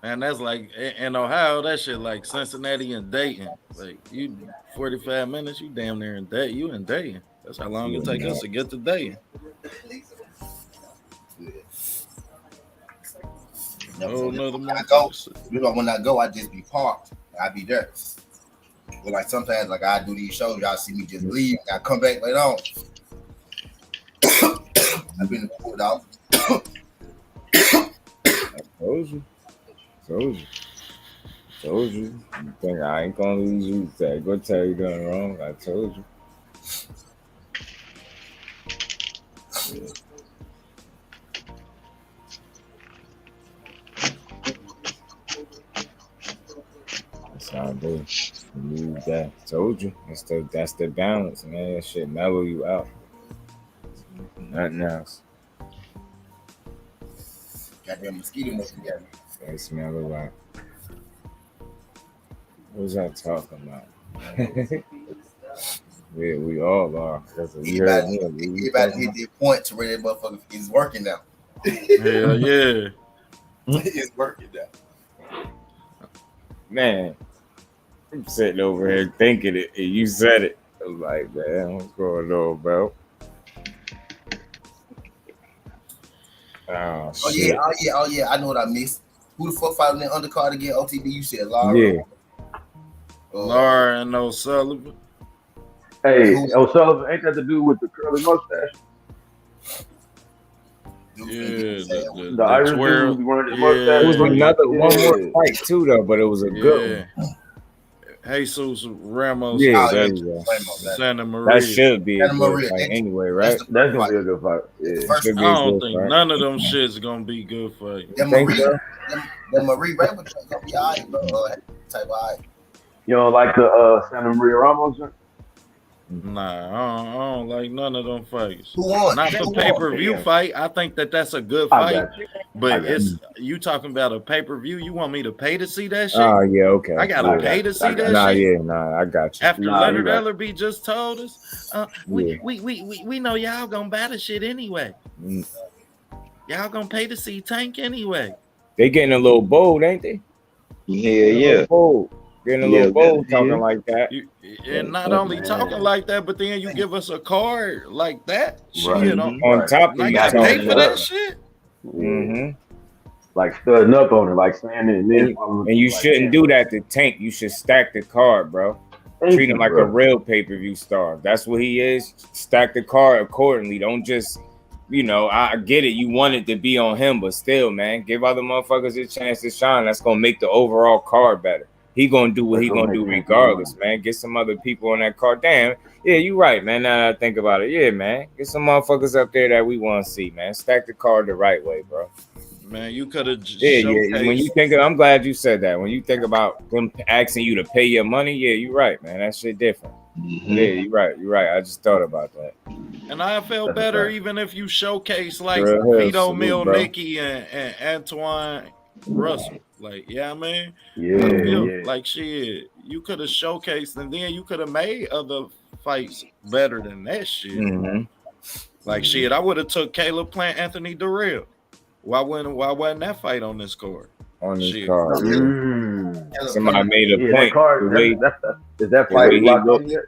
S11: And that's like in Ohio, that shit like Cincinnati and Dayton. Like you 45 minutes, you damn near in Dayton. You in Dayton. That's how long it take us to get to Dayton.
S10: When I go, I just be parked. I be there. But like sometimes, like I do these shows, y'all see me just leave. I come back later on. I've been pulled out.
S1: I told you. You think I ain't gonna lose you? Go tell you done wrong. I told you. Yeah. That's how I do. Lose that. Told you. That's the balance, man. That shit mellow you out. Nothing else.
S10: Goddamn mosquito net together.
S1: They smell it out. What was I talking about? we all are.
S10: You about to hit the point to where that motherfucker is working now.
S11: Hell yeah.
S10: It's working now.
S1: Man, I'm sitting over here thinking it, and you said it. I was like, man, what's going on, bro? Oh
S10: yeah. I know what I missed. Who the fuck fought in the undercard again? OTB, you said Laura.
S1: Yeah.
S11: Laura and O'Sullivan.
S6: Hey, O'Sullivan, ain't that the dude with the curly mustache?
S11: The
S6: Irish dude wearing the mustache.
S1: It was one more fight too, though, but it was a good one.
S11: Jesus Ramos.
S1: Yeah, there you go.
S11: Santa Maria.
S1: That should be a good fight anyway, right?
S6: That's gonna be a good fight. Yeah.
S11: I don't think none of them shit's gonna be good for you.
S10: The Marie Ray was gonna be alright, bro. Type alright.
S6: You don't like the Santa Maria Ramos?
S11: Nah, I don't like none of them fights.
S10: Who won?
S11: Not for pay-per-view fight. I think that's a good fight. But you talking about a pay-per-view. You want me to pay to see that shit?
S1: Oh, yeah, okay.
S11: I gotta pay to see that shit.
S1: I got you.
S11: After Leonard Ellerby just told us, we know y'all gonna buy the shit anyway. Y'all gonna pay to see Tank anyway.
S1: They getting a little bold, ain't they?
S7: Yeah.
S1: Getting a little bold talking like that.
S11: And not only talking like that, but then you give us a card like that.
S6: Right.
S11: Shit,
S1: on top of
S11: you gotta pay for that shit.
S6: Like studding up on it, like standing in.
S1: And you shouldn't do that to Tank. You should stack the card, bro. Treat him like a real pay-per-view star. That's what he is. Stack the card accordingly. Don't just, I get it. You want it to be on him, but still, man, give other motherfuckers a chance to shine. That's gonna make the overall card better. he gonna do what he gonna do regardless, man. Get some other people on that card. Damn, yeah, you right, man. Now that I think about it, yeah, man. Get some motherfuckers up there that we want to see, man. Stack the card the right way, bro.
S11: Man, you could have
S1: yeah. When you think of, I'm glad you said that. When you think about them asking you to pay your money, yeah, you're right, man. That shit different. Yeah, you're right. I just thought about that.
S11: And I felt better even if you showcase like Vito Milnicki and Antoine Russell. Like, yeah, man.
S6: Yeah.
S11: Like shit, you could have showcased, and then you could have made other fights better than that shit. Like shit, I would have took Caleb Plant, Anthony Durrell. Why wasn't that fight on this card?
S1: On this card. Somebody made a point.
S6: Is that fight locked yet?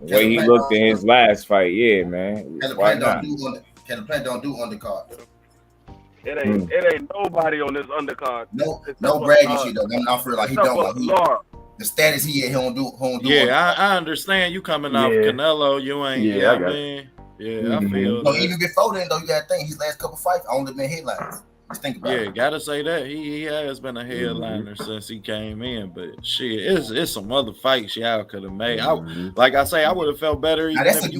S1: The way he looked in his last fight, yeah, man. Why not?
S10: Caleb Plant don't do undercard.
S6: It ain't nobody on this undercard.
S10: No bragging shit though. I'm not for like he don't like the status he at. He don't do.
S11: Yeah, I understand you coming off Canelo. You ain't. Yeah, I mean. Yeah, I feel.
S10: No, even before then though, you gotta think his last couple fights only been headlines. Just think about it.
S11: Yeah, gotta say that he has been a headliner since he came in. But shit, it's some other fights y'all could have made. Like I say, I would have felt better.
S10: Now, that's a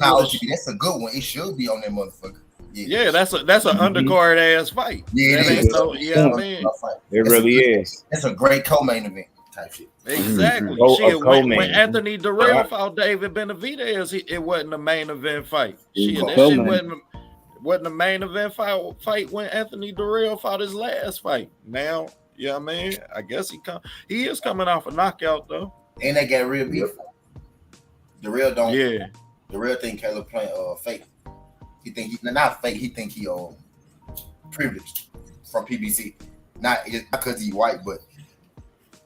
S10: good one. It should be on that motherfucker.
S11: Yeah, that's an undercard ass fight.
S10: Yeah, it is.
S11: Yeah, man.
S1: It really is.
S10: It's a great co-main event type shit.
S11: Exactly. Shit, when Anthony Durrell fought David Benavidez, it wasn't a main event fight. Shit, that shit wasn't a main event fight when Anthony Durrell fought his last fight. Now, yeah, man, I guess he is coming off a knockout though.
S10: And they got real beef. Durrell don't.
S11: Yeah.
S10: Durrell think Caleb Plant fake. He think he not fake. He think he privileged from PBC. Not because he white, but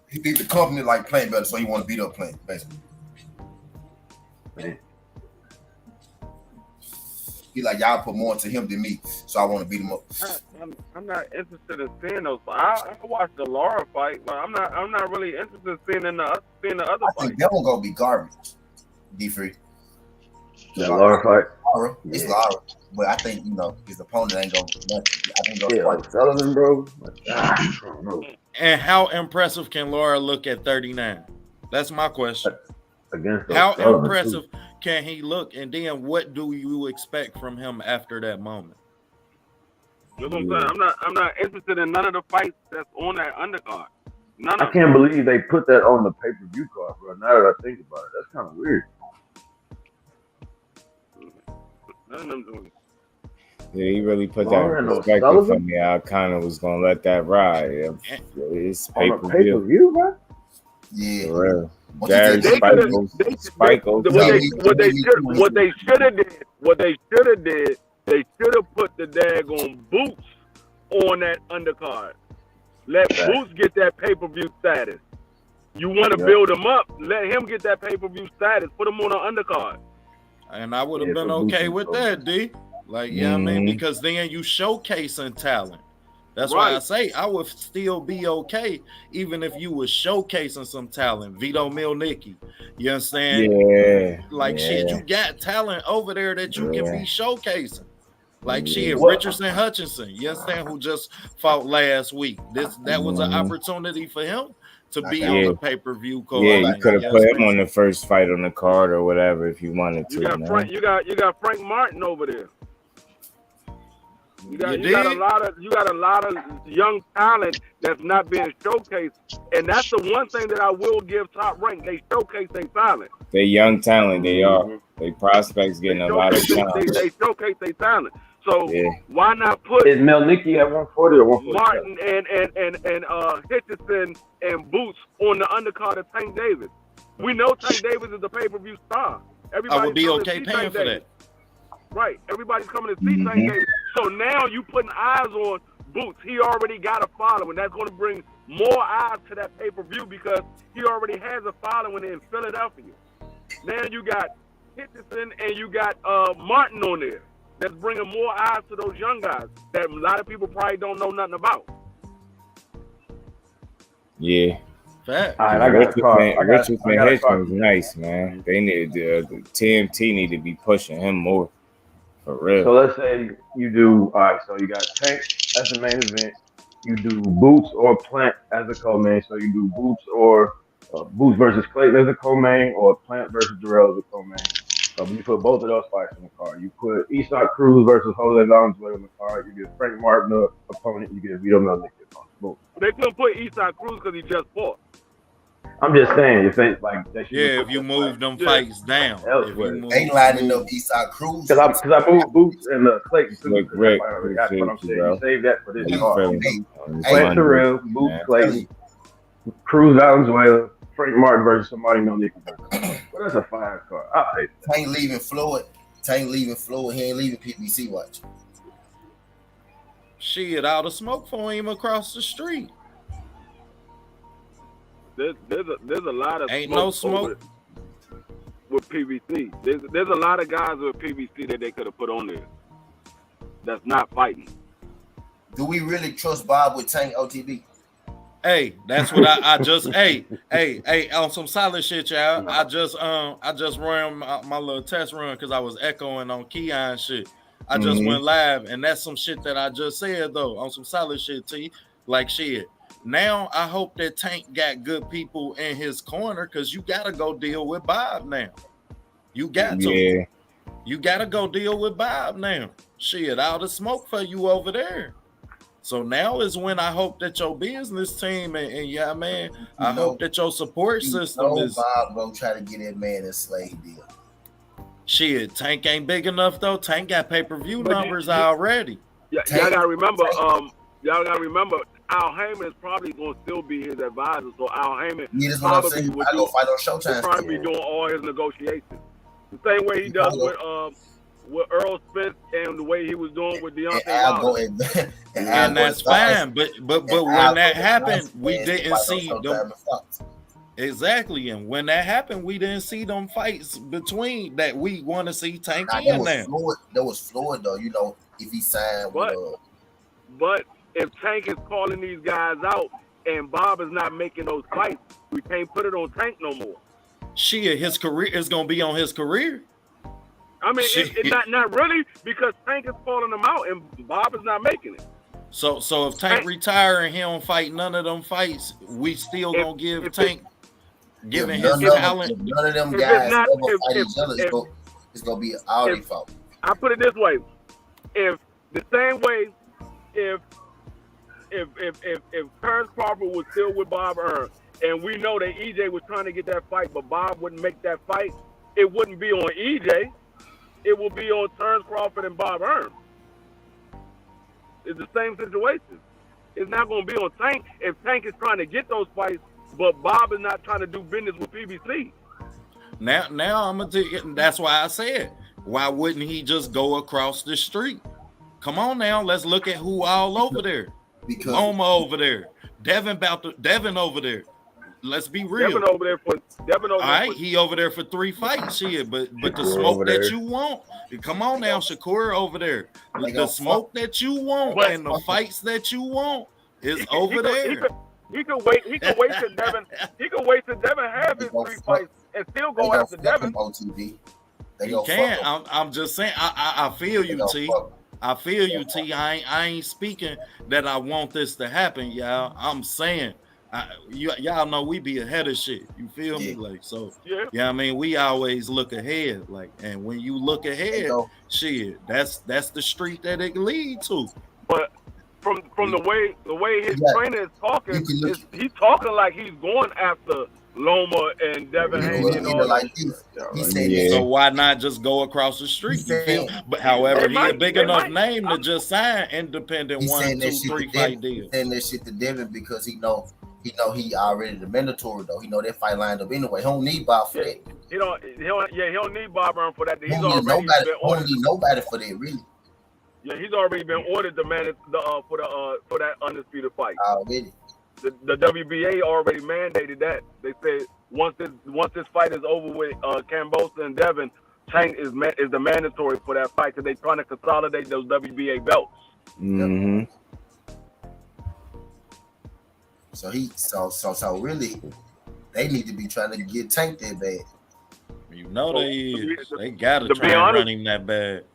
S10: he think the company like Plant better, so he want to beat up Plant basically. He like y'all put more into him than me, so I want to beat him up.
S6: I'm not interested in seeing those. I watched the Laura fight, but I'm not really interested in seeing the other fight.
S10: I think that one gonna be garbage. D3.
S6: The Laura fight.
S10: It's Laura, but I think his opponent ain't gonna. I think
S6: like Sullivan, bro.
S11: And how impressive can Laura look at 39? That's my question. How impressive can he look, and then what do you expect from him after that moment?
S6: You know what I'm saying? I'm not interested in none of the fights that's on that undercard.
S13: I can't believe they put that on the pay-per-view card, bro. Now that I think about it, that's kind of weird.
S6: None of them doing it.
S1: Yeah, he really put that in perspective for me. I kind of was gonna let that ride. It's
S13: pay-per-view, bro.
S10: Yeah,
S1: for real.
S6: What they should have did, they should have put the daggone Boots on that undercard. Let Boots get that pay-per-view status. You want to build him up, let him get that pay-per-view status. Put him on an undercard.
S11: And I would have been okay with that, D. Like, I mean, because then you showcasing talent. That's why I say I would still be okay, even if you were showcasing some talent. Vito Milnicki, you understand?
S1: Yeah.
S11: Like, shit, you got talent over there that you can be showcasing. Like, shit, Richardson Hutchinson, you understand, who just fought last week. That was an opportunity for him to be on the pay-per-view card.
S1: Yeah, you could have put him on the first fight on the card or whatever if you wanted to.
S6: You got Frank Martin over there. You got a lot of young talent that's not being showcased, and that's the one thing that I will give Top Rank. They showcase their talent.
S1: They young talent. They are. They prospects getting a lot of talent.
S6: They showcase their talent. So why not put
S13: is Milnicki at 140 or 140?
S6: Martin and Hitchison and Boots on the undercard of Tank Davis? We know Tank Davis is the pay-per-view star.
S11: I would be okay paying for that.
S6: Right. Everybody's coming to see Tank Davis. So now you putting eyes on Boots. He already got a following. That's going to bring more eyes to that pay-per-view because he already has a following in Philadelphia. Now you got Hitchison and you got Martin on there. That's bringing more eyes to those young guys that a lot of people probably don't know nothing about.
S1: Yeah.
S11: Fact.
S13: All right, I got
S1: Richardson was nice, man. They need the TMT need to be pushing him more. For real.
S13: So let's say you do, all right, so you got Tank as the main event. You do Boots or Plant as a co-main. So you do Boots or Boots versus Clayton as a co-main, or Plant versus Jarrell as a co-main. You put both of those fights on the card. You put Isak Cruz versus Jose Valenzuela on the card. You get Frank Martin opponent. You get Vito Melnick opponent.
S6: They couldn't put Isak Cruz because he just fought.
S13: I'm just saying, if they like that,
S11: if you move them fights down,
S13: elsewhere.
S10: They lining up Eastside Cruz
S13: because I moved Boots and Clayton too.
S1: Look great.
S13: That's what I'm saying. You save that for this card.
S1: Plant
S13: Terrell, Boots, Clayton, Cruz, Valenzuela, Frank Martin versus somebody no Nicky. Well, that's a fine card. I'll take that.
S10: Tank leaving Floyd. He ain't leaving PBC. Watch.
S11: Shit, all the smoke for him across the street.
S6: There's a lot of
S11: ain't no smoke
S6: with PBC. There's a lot of guys with PBC that they could have put on there that's not fighting.
S10: Do we really trust Bob with Tank OTB?
S11: Hey, that's what I just hey on some solid shit, y'all. I just ran my little test run because I was echoing on Keon shit. I just went live, and that's some shit that I just said though on some solid shit. T like shit. Now I hope that Tank got good people in his corner because you gotta go deal with Bob now. You got to.
S1: Yeah.
S11: You gotta go deal with Bob now. Shit, all the smoke for you over there. So now is when I hope that your business team and yeah, man, I hope that your support system is.
S10: Bob gonna try to get that man a slave deal.
S11: Shit, Tank ain't big enough though. Tank got pay-per-view numbers already.
S6: Yeah, y'all gotta remember. Al Heyman is probably gonna still be his advisor. So Al Heyman probably would probably be doing all his negotiations. The same way he does with Earl Spence and the way he was doing with Deontay Wilder.
S11: And that's fine, but when that happened, we didn't see them. Exactly, and when that happened, we didn't see them fights between that we want to see Tank in there.
S10: That was Floyd though, you know, if he signed with
S6: But if Tank is calling these guys out and Bob is not making those fights, we can't put it on Tank no more.
S11: Shit, his career is gonna be on his career.
S6: I mean, it's not really, because Tank is calling them out and Bob is not making it.
S11: So if Tank retire and he don't fight none of them fights, we still gonna give Tank giving his talent.
S10: None of them guys ever fight each other. It's gonna be all their fault.
S6: I put it this way: if the same way, if Terrence Crawford was still with Bob Earl, and we know that EJ was trying to get that fight, but Bob wouldn't make that fight, it wouldn't be on EJ. It will be on Terrence Crawford and Bob Earl. It's the same situation. It's not going to be on Tank if Tank is trying to get those fights, but Bob is not trying to do business with PBC.
S11: Now I'm gonna tell you. That's why I said, why wouldn't he just go across the street? Come on now, let's look at who all over there. Because Loma over there, Devin over there. Let's be real. Devin over there. All right, he over there for 3 fights here, but the smoke that you want, come on now, Shakur over there. The smoke that you want and the fights that you want is over there.
S6: He can wait. He can wait till Devin. He can wait till Devin have his 3 fights and still go after Devin.
S11: He can't. I'm just saying. I feel you, T. I feel you, T. I ain't speaking that I want this to happen, y'all. I'm saying. Y'all know we be ahead of shit. You feel me? Like, so, I mean, we always look ahead. Like, and when you look ahead, shit, that's the street that it lead to.
S6: But from the way his trainer is talking, he's talking like he's going after Loma and Devin Haney and all that.
S11: So why not just go across the street? You feel? But however, he a big enough name to just sign independent 1, 2, 3 fight deal.
S10: Saying that shit to Devin because he he already the mandatory though. He know that fight lined up anyway. He don't need Bob for that.
S6: He don't need Bob Earl for that. He's
S10: already don't need nobody for that, really.
S6: Yeah, he's already been ordered to manage for that undisputed fight.
S10: Already.
S6: The WBA already mandated that. They said once this fight is over with, Cambosa and Devin, Tank is the mandatory for that fight because they're trying to consolidate those WBA belts.
S1: Mm-hmm.
S10: So really, they need to be trying to get Tank that bad.
S11: You know they gotta try and run him that bad.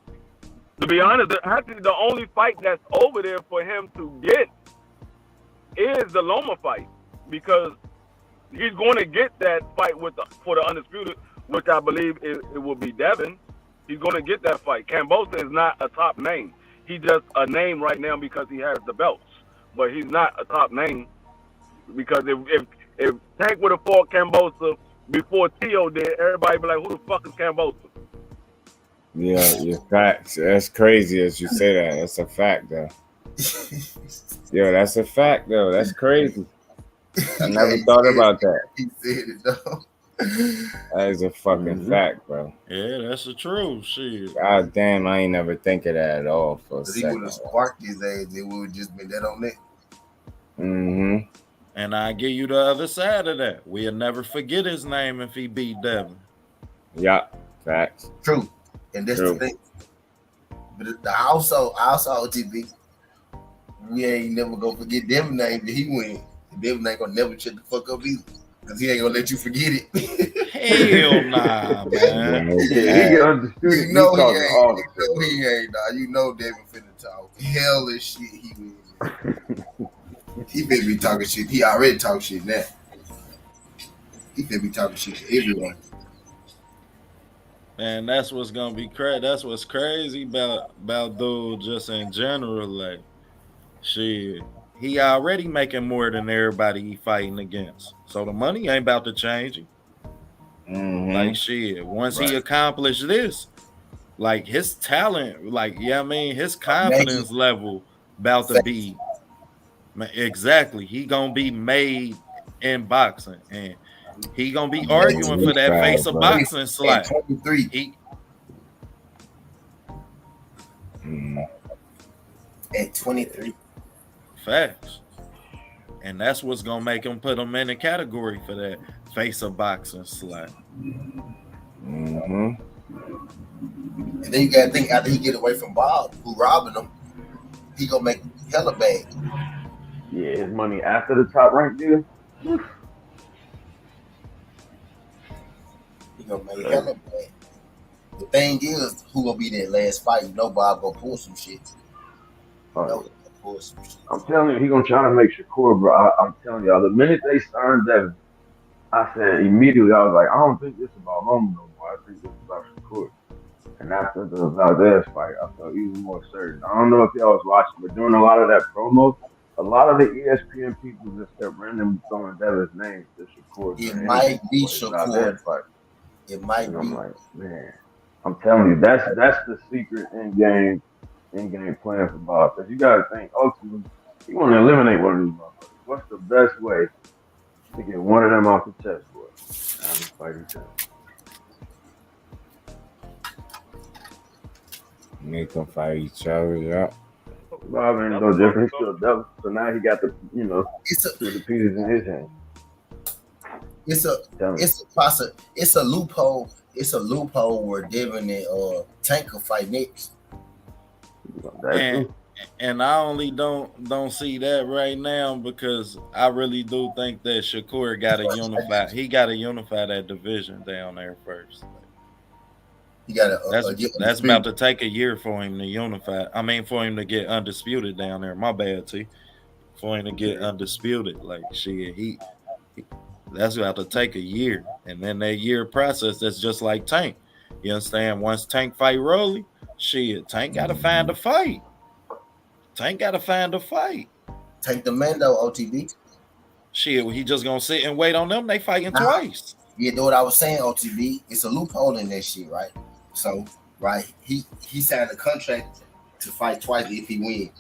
S6: To be honest, actually the only fight that's over there for him to get is the Loma fight because he's going to get that fight for the undisputed, which I believe it will be Devin. He's going to get that fight. Kambosos is not a top name. He's just a name right now because he has the belts, but he's not a top name because if Tank would have fought Kambosos before Tio did, everybody be like, who the fuck is Kambosos?
S1: Yeah, your facts. That's crazy as you say that. That's a fact, though. Yo, that's a fact, though. That's crazy. I never thought about that.
S10: He said it, though.
S1: That is a fucking fact, bro.
S11: Yeah, that's the truth. Shit.
S1: God damn, I ain't never think of that at all for a second.
S10: He would have sparked his ass. It would have just been that on that.
S1: Mm-hmm.
S11: And I give you the other side of that. We'll never forget his name if he beat Devin.
S1: Yeah, facts.
S10: True. And that's the thing. But I also OTB, we ain't never gonna forget Devin name that he win. Devin ain't gonna never shut the fuck up either. Cause he ain't gonna let you forget it.
S11: Hell nah, man.
S10: You know he ain't. Nah. You know Devin finna talk hellish shit. He win. He finna be talking shit. He already talk shit now. He finna be talking shit to everyone.
S11: And that's what's gonna be crazy. That's what's crazy about dude just in general. Like, shit, he already making more than everybody he fighting against. So the money ain't about to change him.
S1: Mm-hmm.
S11: Like, shit, once he accomplished this, like his talent, like, yeah, I mean, his confidence level about to be exactly. He gonna be made in boxing, and he gonna be arguing for that face of boxing slot.
S10: 23. At 23.
S11: Facts. And that's what's gonna make him put him in a category for that face of boxing slot.
S1: Mm-hmm.
S10: And then you gotta think after he get away from Bob, who robbing him, he gonna make hella bag.
S13: Yeah, his money after the top rank deal.
S10: He gonna make hella bag. The thing is, who gonna be that last fight? You know Bob gonna pull some shit.
S13: I'm telling you, he gonna try to make Shakur, bro. I'm telling y'all, the minute they signed Devin, I said immediately, I was like, I don't think this is about home no more. I think this is about Shakur. And after the Valdez fight, I felt even more certain. I don't know if y'all was watching, but during a lot of that promo, a lot of the ESPN people just kept randomly throwing Devin's name to Shakur.
S10: It might be Shakur. It might be.
S13: I'm like, man, I'm telling you, that's the secret in-game plan for Bob. Because you got to think, ultimately, you want to eliminate one of these motherfuckers. What's the best way to get one of them off the chessboard? I'm fighting each other.
S1: Make them fight each other, yeah.
S13: Bob ain't no different. He's still Devin. So now he got the, the pieces in his hand.
S10: It's a loophole. It's a loophole where Devin and Tank will fight next.
S11: And I only don't see that right now because I really do think that Shakur got to unify. He got to unify that division down there first.
S10: He got
S11: that's about to take a year for him to unify. I mean, for him to get undisputed down there. My bad, T. For him to get undisputed, like shit, he that's about to take a year, and then that year process, that's just like Tank. You understand? Once Tank fight Rolly, shit, Tank got to find a fight. Tank got to find a fight.
S10: Tank the Mando, OTB.
S11: Shit, he just gonna sit and wait on them. They fighting twice.
S10: You know what I was saying, OTB? It's a loophole in that shit, right? So, right, he signed a contract to fight twice if he wins.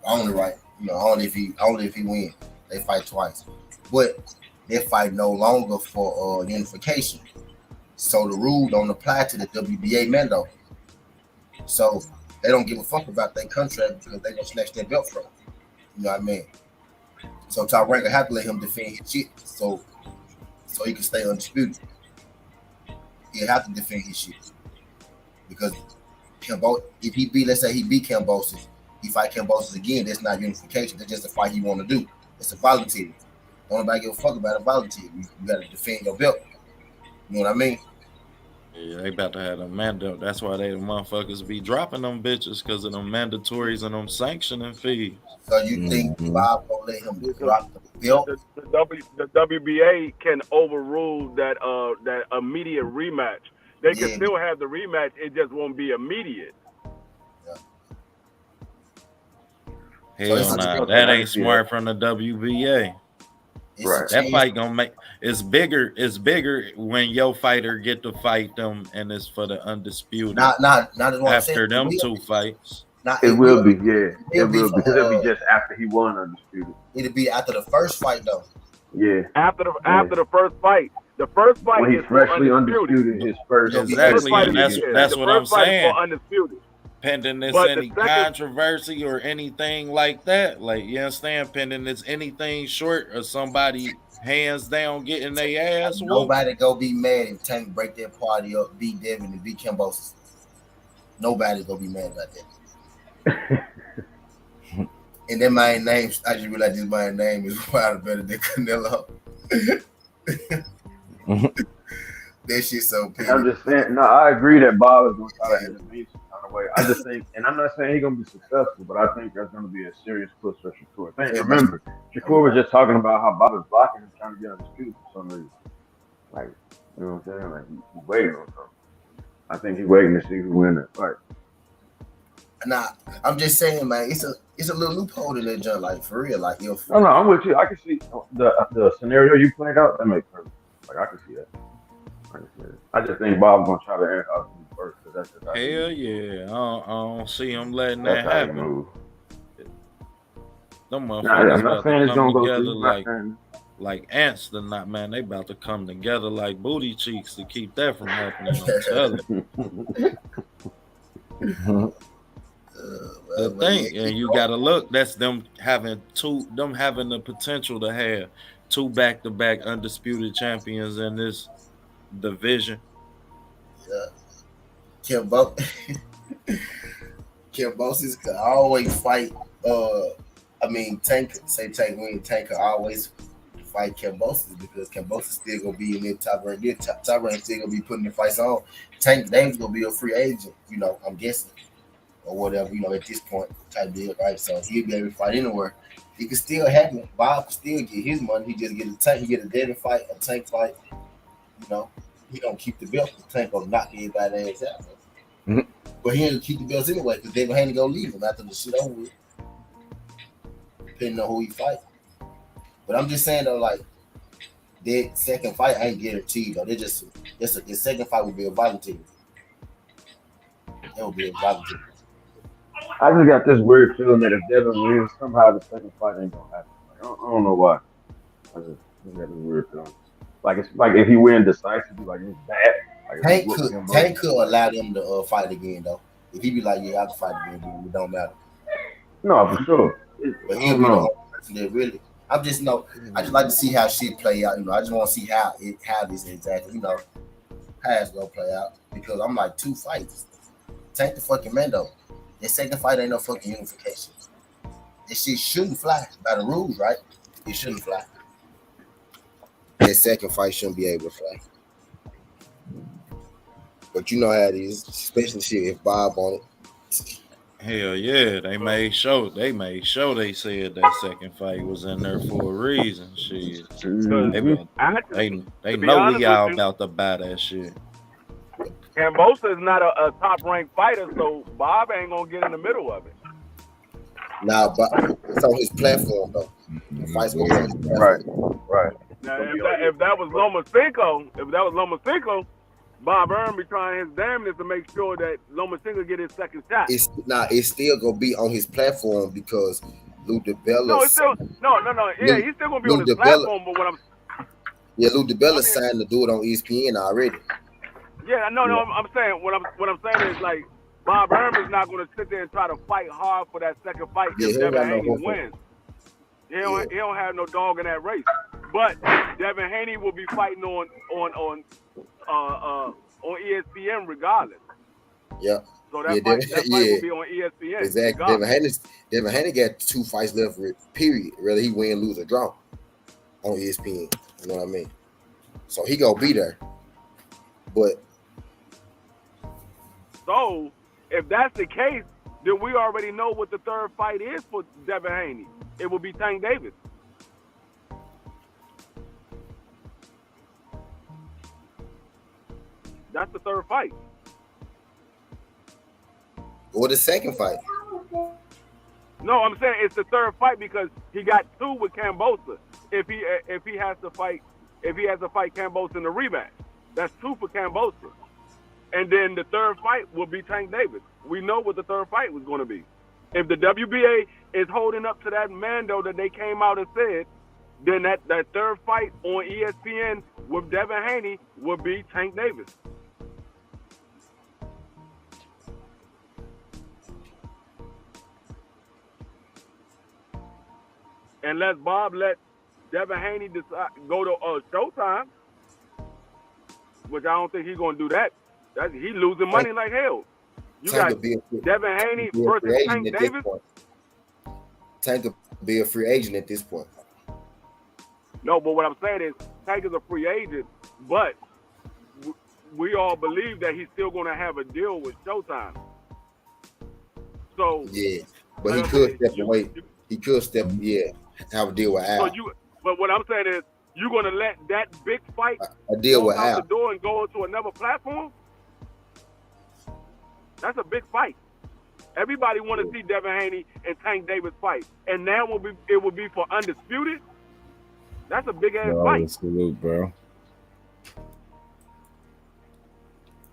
S10: Only right, only if he wins, they fight twice. But they fight no longer for unification. So the rule don't apply to the WBA Mando. So they don't give a fuck about their contract because they gonna snatch their belt from him. You know what I mean? So Top Rank will have to let him defend his shit so he can stay undisputed. He'll have to defend his shit. Because if he beat, let's say he beat Kambosos, he fight Kambosos again, that's not unification. That's just a fight he want to do. It's a volunteer. Don't nobody give a fuck about a volunteer. You got to defend your belt. You know what I mean?
S11: Yeah, they about to have them mandatory. That's why they the motherfuckers be dropping them bitches because of them mandatories and them sanctioning fees.
S12: So you think Bob gonna let him drop the belt?
S6: The WBA can overrule that that immediate rematch. They can still have the rematch. It just won't be immediate.
S11: Hell nah, that ain't smart from the WBA.
S12: Right.
S11: That fight gonna make it's bigger. It's bigger when your fighter get to fight them, and it's for the undisputed.
S12: Not
S11: after them two fights.
S13: It will be, yeah. It will be because it'll be just after he won undisputed.
S12: It'll be after the first fight though.
S13: Yeah.
S6: After the first fight. The first fight
S13: when he's freshly undisputed. His first
S11: exactly, and that's what I'm saying.
S6: Undisputed.
S11: Pending this any controversy or anything like that, like you understand, pending this anything short of somebody hands down getting their ass whooped.
S12: Nobody go be mad if Tank break their party up, beat Devin and beat Kambosos. Nobody gonna be mad about that. And then my name, I just realized this my name is probably better than Canelo. That shit so petty.
S13: I'm just saying, no, I agree that Bob is gonna try to intervene some kind of way. I just think, and I'm not saying he's gonna be successful, but I think there's gonna be a serious push for Shakur. Remember, Shakur was just talking about how Bob is blocking him, trying to get undisputed for some reason. Like, you know what I'm saying? Like he's waiting on something. I think he's waiting to see who wins that fight.
S12: Nah, I'm just saying, man, it's a little loophole in that jump, like for real. Like
S13: No, I'm with you. I can see the scenario you played out. That makes sense. Like I can see that. I just think Bob's gonna try to air out first. That's just
S11: hell yeah. I don't see him letting that happen. Them motherfuckers
S13: I'm not saying it's gonna go
S11: together like ants tonight, man. They about to come together like booty cheeks to keep that from happening. I'm telling you. The thing, and you gotta look, that's them having the potential to have two back-to-back undisputed champions in this division.
S12: Yeah. Kambosos could always fight. Tank win. Tank could always fight Kambosos because Kambosos still gonna be in the top rank. Top rank still gonna be putting the fights on. Tank Davis gonna be a free agent. I'm guessing. Or whatever, at this point type deal, right? So he'll be able to fight anywhere. He can still have it. Bob can still get his money. He just get a Tank. He get a Devin fight, a Tank fight. He don't keep the belt. The Tank gonna knock everybody ass out. Mm-hmm. But he ain't keep the belts anyway because Devin Haney gonna leave him after the shit over with. Depending on who he fight. But I'm just saying though, like that second fight ain't guaranteed though. The second fight will be a volunteer. It will be a volunteer.
S13: I just got this weird feeling that if Devin wins, somehow the second fight ain't gonna happen. Like, I don't know why. I just got this weird feeling. Like it's like if he wins decisively, like it's bad. Like,
S12: Tank could allow them to fight again though. If he be like, yeah, I can fight again, it don't matter.
S13: No, for sure.
S12: But he'll be the only person that really. I just like to see how shit play out. I just want to see how this exactly, how it's gonna play out because I'm like 2 fights. Tank the fucking man though. That second fight ain't no fucking unification. This shit shouldn't fly by the rules, right? It shouldn't fly. That second fight shouldn't be able to fly. But you know how it is, especially shit if Bob on it.
S11: Hell yeah, they made sure they said that second fight was in there for a reason. Shit. They know we all about to buy that shit.
S6: Kambosos is not a top-ranked fighter, so Bob ain't gonna get in the middle of it.
S12: Nah, but it's on his platform though. The fight's gonna be on his platform.
S13: Right.
S6: Now, if that was Lomachenko, Bob Earn be trying his damnedest to make sure that Lomachenko get his second shot.
S12: It's still gonna be on his platform because Lou DiBella.
S6: No, he's still gonna be on his platform. But
S12: Lou DiBella signed to do it on ESPN already.
S6: Yeah, no, I'm saying what I'm saying is like Bob Earn is not going to sit there and try to fight hard for that second fight if Devin Haney wins. He don't have no dog in that race. But Devin Haney will be fighting on ESPN regardless.
S12: Yeah.
S6: So that fight will be on ESPN.
S12: Exactly. Devin Haney got 2 fights left. Period. Whether he win, lose, or draw on ESPN. You know what I mean? So he gonna be there. But
S6: So if that's the case, then we already know what the third fight is for Devin Haney. It will be Tank Davis. That's the third fight.
S12: Or the second fight.
S6: No, I'm saying it's the third fight because he got 2 with Kambosa. If he has to fight Kambosa in the rematch, that's 2 for Kambosa. And then the third fight will be Tank Davis. We know what the third fight was going to be. If the WBA is holding up to that Mando that they came out and said, then that third fight on ESPN with Devin Haney will be Tank Davis. Unless Bob let Devin Haney go to Showtime, which I don't think he's going to do that. He's losing money like hell. You got Devin Haney versus Tank Davis.
S12: Tank could be a free agent at this point.
S6: No, but what I'm saying is Tank is a free agent, but we all believe that he's still going to have a deal with Showtime. So
S12: yeah, but he could step away. He could have a deal with Al.
S6: But what I'm saying is, you're going to let that big fight
S12: a deal with
S6: out
S12: Al
S6: the door and go into another platform? That's a big fight. Everybody want to see Devin Haney and Tank Davis fight, and now it will be for undisputed. That's a big ass fight.
S1: Salute, bro.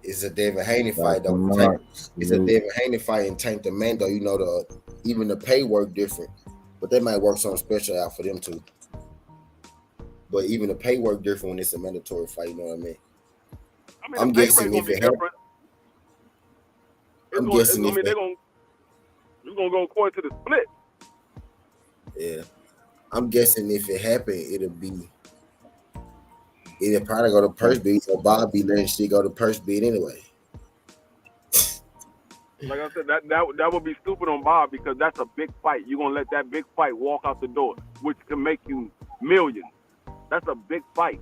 S12: It's a Devin Haney fight though. It's a Devin Haney fight and Tank the Mando. You know, even the pay work different, but they might work something special out for them too. But even the pay work different when it's a mandatory fight. You know what I mean? I'm guessing if it happens. I'm guessing
S6: you're gonna go according to the split.
S12: Yeah, I'm guessing if it happened, it'll probably go to purse bid, or Bob be letting shit go to purse bid anyway.
S6: Like I said, that would be stupid on Bob because that's a big fight. You're gonna let that big fight walk out the door, which can make you millions. That's a big fight.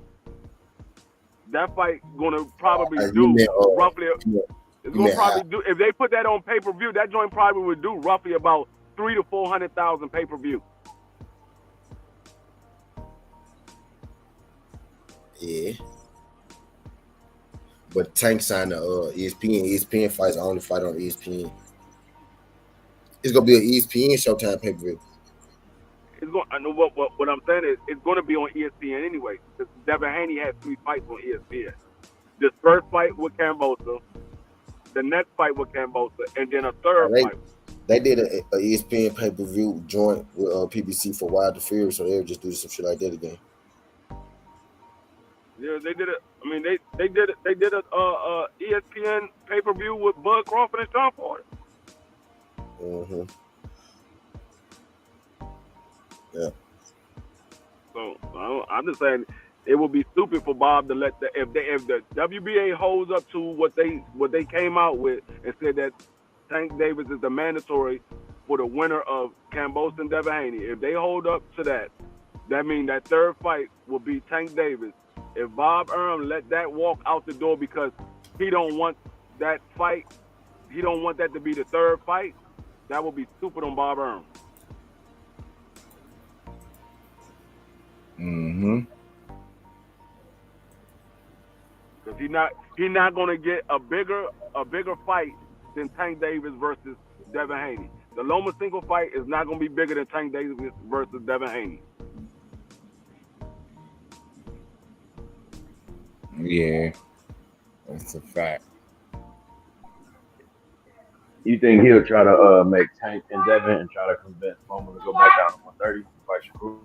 S6: That fight gonna probably roughly. It's gonna probably do if they put that on pay-per-view. That joint probably would do roughly about 300,000 to 400,000 pay-per-view.
S12: Yeah, but Tank signed ESPN. ESPN fights only fight on ESPN. It's gonna be an ESPN Showtime pay-per-view.
S6: I know what I'm saying is it's gonna be on ESPN anyway. Because Devin Haney had 3 fights on ESPN. This first fight with Kambosa, the next fight with Kambosa, and then a third fight.
S12: They did a ESPN pay-per-view joint with PBC for Wilder Fury, so they'll just do some shit like that again.
S6: Yeah, they did it. I mean, they did it. They did a ESPN pay-per-view with Bud Crawford and Sean Porter.
S12: Mm-hmm. Yeah.
S6: So I'm just saying it would be stupid for Bob to let if the WBA holds up to what they came out with and said that Tank Davis is the mandatory for the winner of Kambosa and Devin Haney. If they hold up to that, that means that third fight will be Tank Davis. If Bob Arum let that walk out the door because he don't want that fight, he don't want that to be the third fight, that would be stupid on Bob Arum.
S1: Mm-hmm.
S6: Because he's not gonna get a bigger fight than Tank Davis versus Devin Haney. The Loma single fight is not gonna be bigger than Tank Davis versus Devin Haney.
S1: Yeah, that's a fact.
S13: You think he'll try to make Tank and Devin and try to convince Loma to go back down to 130 fight Shakur?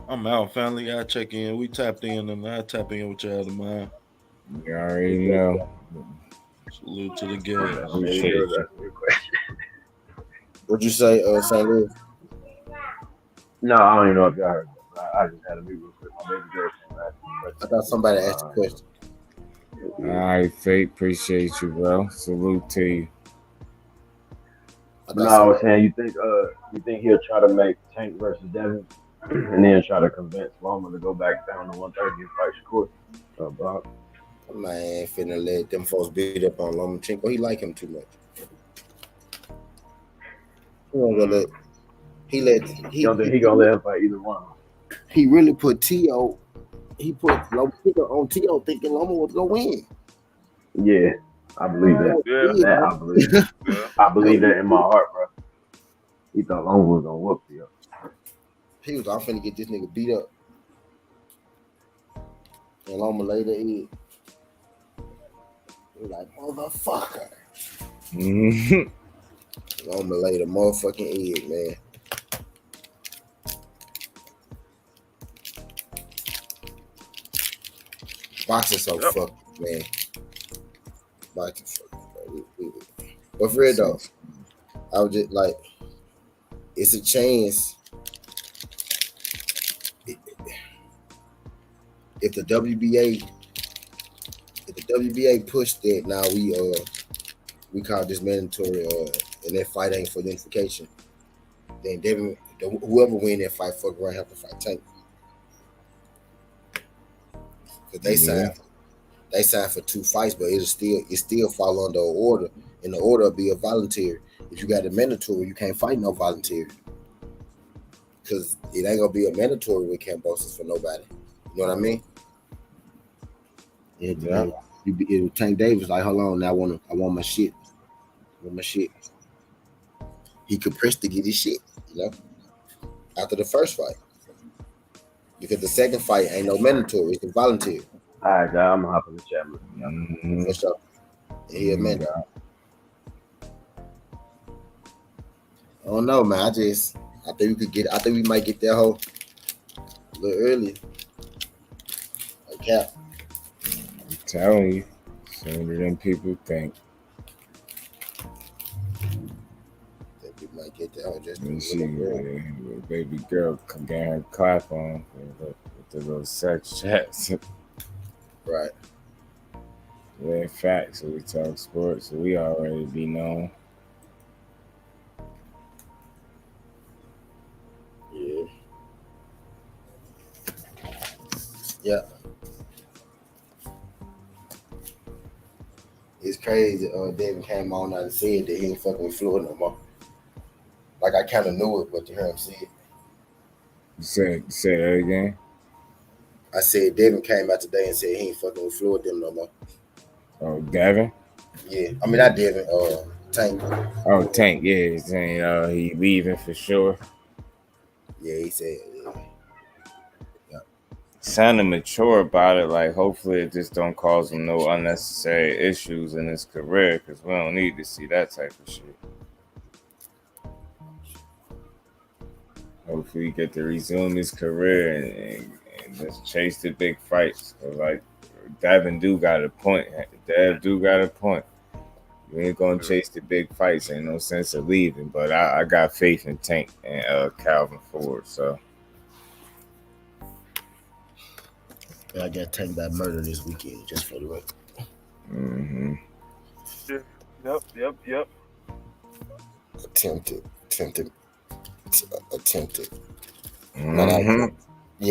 S11: I'm out, family. I check in. We tapped in, and I tap in with y'all tomorrow.
S1: You already know.
S11: Salute to the game.
S12: What'd you say, St. Louis?
S13: No, I don't even know if y'all heard that. I just had a meet real quick. My baby girl came back.
S12: I thought somebody asked a question.
S1: All right, Fate. Appreciate you, bro. Salute to you.
S13: No, I was saying, you think he'll try to make Tank versus Devin, and then try to convince Loma to go back down to 130 and fight Shakur? Bob?
S12: Man, finna let them folks beat up on Lomachenko. He like him too much. He don't gonna let. He let.
S13: You don't think he gonna let him fight either one?
S12: He really put T.O. He put Lomachenko on T.O. thinking Loma was gonna win.
S13: Yeah, I believe that.
S6: Yeah.
S13: That I believe.
S6: Yeah.
S13: I believe that in my heart, bro. He thought Loma was gonna whoop you.
S12: He was, I'm finna get this nigga beat up. And Loma laid the egg. He was like, motherfucker. Loma laid a motherfucking egg, man. Boxing so fucked, man. Boxing fucked. But for real though, I was just like, it's a chance. If the WBA pushed that, now we call this mandatory, and that fight ain't for unification. Then Devin, whoever win that fight, fuck around, have to fight Tank. Cause they signed for 2 fights, but it still fall under an order, and the order will be a voluntary. If you got a mandatory, you can't fight no voluntary. Cause it ain't gonna be a mandatory with Cambosis for nobody. You know what I mean? It Tank Davis like, hold on, now I want my shit. He could press to get his shit, you know, after the first fight. Because the second fight ain't no mandatory, it's voluntary.
S13: All right, guys, I'm gonna hop in the chat with you.
S12: For sure. Yeah, man. I don't know, man. I think we might get that hoe a little early. Like Cap.
S1: I'm telling you, sooner than people think.
S12: We might get that hoe just a
S1: little baby girl getting her clap on with the little sex chats.
S12: Right.
S1: We're facts, so we talk sports, so we already be known.
S12: Yeah. It's crazy. Devin came on and said that he ain't fucking with Floyd no more. Like I kind of knew it, but to hear him say it.
S1: Say that again.
S12: I said Devin came out today and said he ain't fucking with Floyd them no more.
S1: Oh, Devin?
S12: Yeah, I mean not Devin. Tank.
S1: Oh, Tank. Yeah, he's saying he leaving for sure.
S12: Yeah, he said.
S1: Sounded mature about it. Like, hopefully it just don't cause him no unnecessary issues in his career, because we don't need to see that type of shit. Hopefully he get to resume his career and just chase the big fights. Like, Devin do got a point. Dev do got a point. You ain't gonna chase the big fights. Ain't no sense of leaving. But I got faith in Tank and Calvin Ford. So.
S12: I got Tank by murder this weekend, just for the record.
S1: Mm-hmm.
S6: Yep.
S12: Attempted.
S1: Mm-hmm.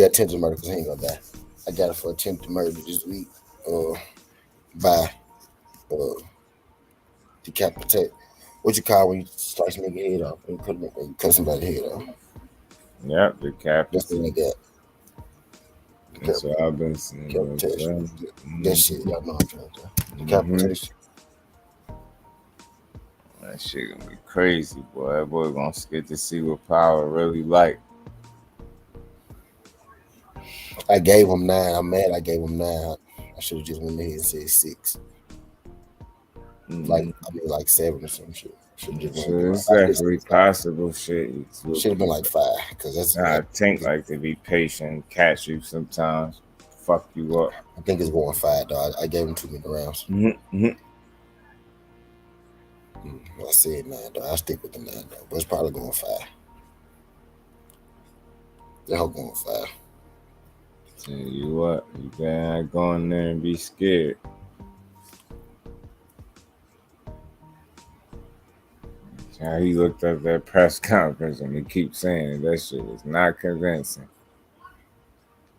S12: Attempted murder because he ain't gonna die. I got it for attempted murder this week. By decapitate. What you call when you slice nigga head off? When you cut somebody's head off.
S1: Yep, decapitate.
S12: Something like that.
S1: That's what I've been saying.
S12: Decapitation. That shit, y'all know I'm trying to. Decapitation.
S1: That shit gonna be crazy, boy. That boy gonna get to see what power really like.
S12: I gave him 9. I'm mad I gave him 9. I should have just went ahead and said 6. Like 7 or some shit.
S1: It's definitely possible shit.
S12: Should have been like 5. Cause that's
S1: Tank like to be patient, catch you sometimes, fuck you up.
S12: I think it's going 5, though. I gave him too many rounds. I said 9, though. I stick with the 9, though. But it's probably going 5. That whole going 5.
S1: Tell you what, you gotta go in there and be scared. How he looked at that press conference and he keeps saying that shit was not convincing.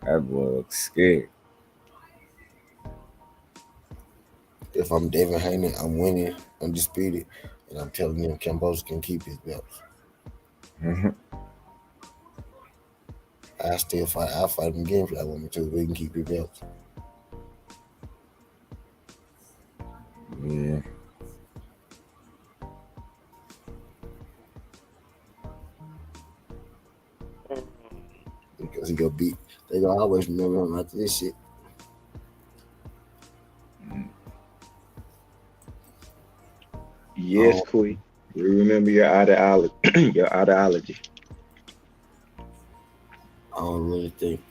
S1: That boy looks scared.
S12: if I'm Devin Haney, I'm winning undisputed, and I'm telling him Kambosos can keep his belts. I still fight. I'll fight him again if I want me to. We can keep his belts.
S1: Yeah.
S12: Because he gonna beat. They gonna always remember him after this shit.
S7: Yes, Queen. We remember your ideology. Your ideology.
S12: I don't really think.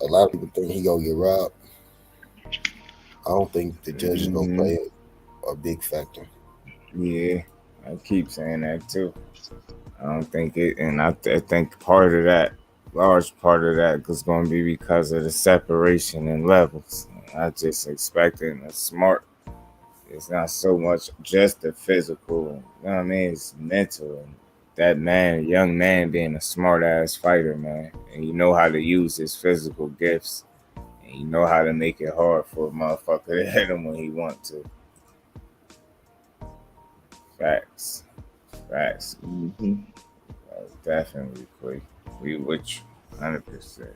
S12: A lot of people think he gonna get robbed. I don't think the judge is gonna play a big factor.
S1: Yeah, I keep saying that too. I don't think it, and I think part of that, large part of that, is going to be because of the separation in levels. I just expecting a smart. It's not so much just the physical. You know what I mean? It's mental. And that man, young man, being a smart ass fighter, man, and you know how to use his physical gifts, and you know how to make it hard for a motherfucker to hit him when he want to. Facts. Definitely quick. We with you 100%.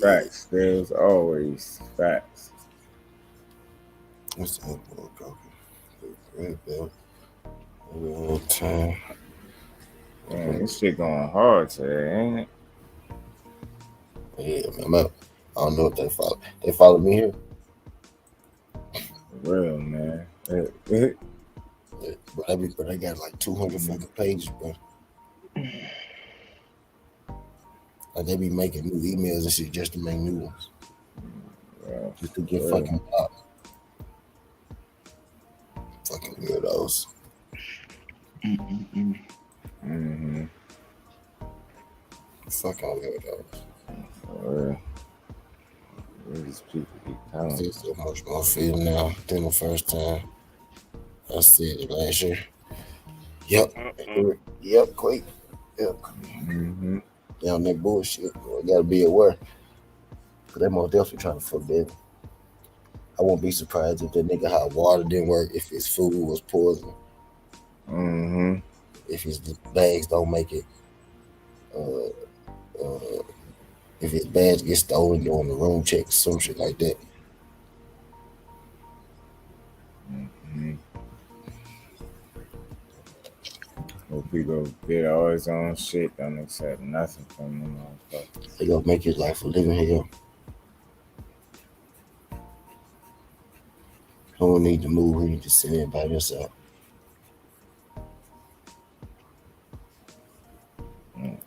S1: Facts. There's always facts.
S12: What's up,
S1: Man, this shit going hard today, ain't it?
S12: Yeah, man. I don't know if they follow. They follow me here.
S1: For real, man.
S12: But I got like 200 fucking pages, bro. Like they be making new emails and shit just to make new ones. Just to get fucking blocked. Fucking weirdos. Fucking weirdos.
S1: These people be telling
S12: me so much more feel now than the first time. I said it last year. Yep. Yep, quick. Yep. Down that bullshit. I gotta be aware. Cause they most definitely trying to fuck Devin. I won't be surprised if that nigga hot water didn't work, if his food was poison. If his bags don't make it. If his bags get stolen during the room check, some shit like that.
S1: Hope he go get all his own shit, don't accept nothing from them motherfuckers.
S12: They gonna make his life a living hell. He don't need to move, he need to sit there by himself.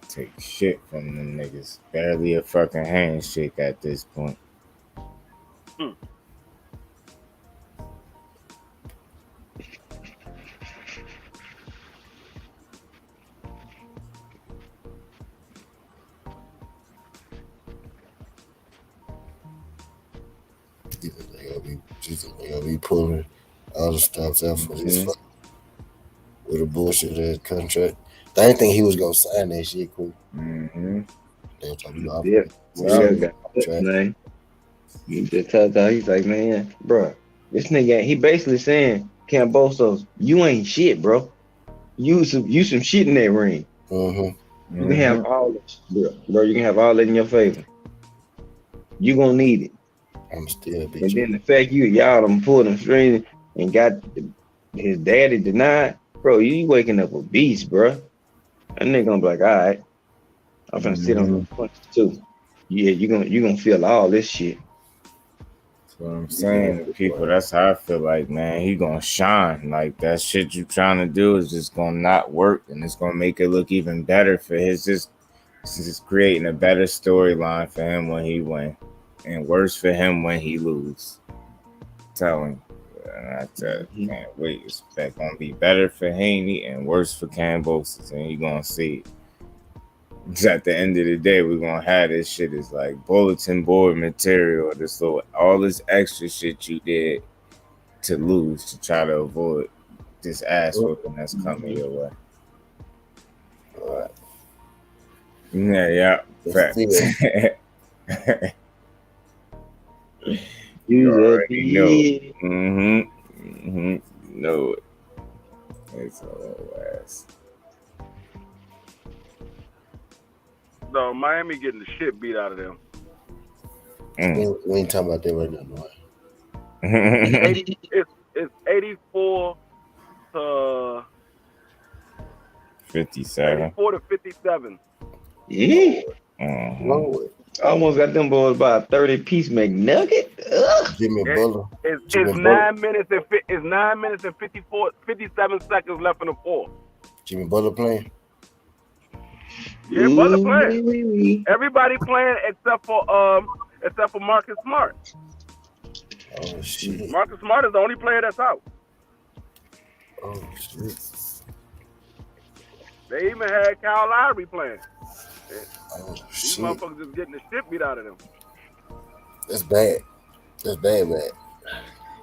S1: Take shit from them niggas. Barely a fucking handshake at this point.
S12: They gonna be pulling all the stops out for this with a bullshit ass contract. I didn't think he was gonna sign that shit quick.
S7: He just told her, he's like, man, bro, this nigga, he basically saying, Kambosos, you ain't shit, bro. You some shit in that ring. You can have all that, bro. You can have all that in your favor. You gonna need it.
S12: I'm still a bitch.
S7: And then the fact y'all done pulled him strings and got his daddy denied, bro. You waking up a beast, bro. That nigga gonna be like, all right, I'm finna sit on the punches too. Yeah, you gonna feel all this shit.
S1: That's what I'm saying to people. That's how I feel like, man. He gonna shine. Like that shit you trying to do is just gonna not work, and it's gonna make it look even better for his just creating a better storyline for him when he win, and worse for him when he lose. Telling you, and I can't wait. It's gonna be better for Haney and worse for Kambosos, and you gonna see it. 'Cause at the end of the day, we're gonna have this shit as like bulletin board material. This little, all this extra shit you did to lose to try to avoid this ass whooping that's coming your way. But, yeah, facts. You already know. Know it. It's a little ass.
S6: No, Miami getting the shit beat out of them.
S12: We ain't talking about that right now, boy.
S6: It's 84 to
S1: 57.
S6: 84 to 57.
S7: Yeah. Almost got them boys by a 30-piece McNugget.
S12: Jimmy Butler.
S6: It's 9 minutes and 57 seconds left in the fourth.
S12: Jimmy Butler playing.
S6: Yeah, Butler playing. Everybody playing except for Marcus Smart.
S12: Oh shit.
S6: Marcus Smart is the only player that's out.
S12: Oh shit.
S6: They even had Kyle Lowry playing.
S12: Oh
S6: These
S12: shit.
S6: motherfuckers just getting the shit beat out of them.
S12: That's bad. That's bad.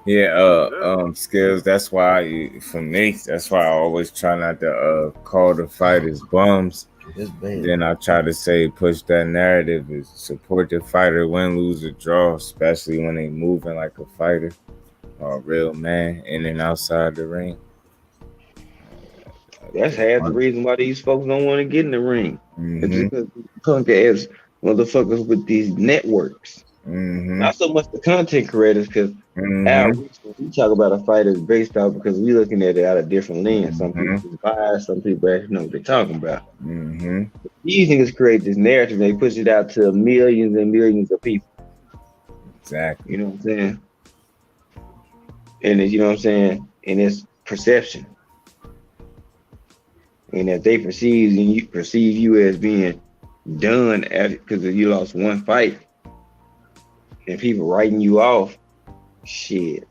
S1: Yeah, skills. That's why for me, that's why I always try not to call the fighters bums. Then I try to say push that narrative is support the fighter, win, lose, or draw, especially when they moving like a fighter or a real man in and outside the ring.
S7: That's half the reason why these folks don't want to get in the ring. It's because punk ass motherfuckers with these networks. Not so much the content creators, because we talk about a fighter based off because we looking at it out of different lens. Some people just biased, some people actually know what they're talking about. These niggas create this narrative, they push it out to millions and millions of people.
S1: Exactly.
S7: You know what I'm saying? And it's, you know what I'm saying? And it's perception. And if they perceive you as being done because you lost one fight, and people writing you off, shit,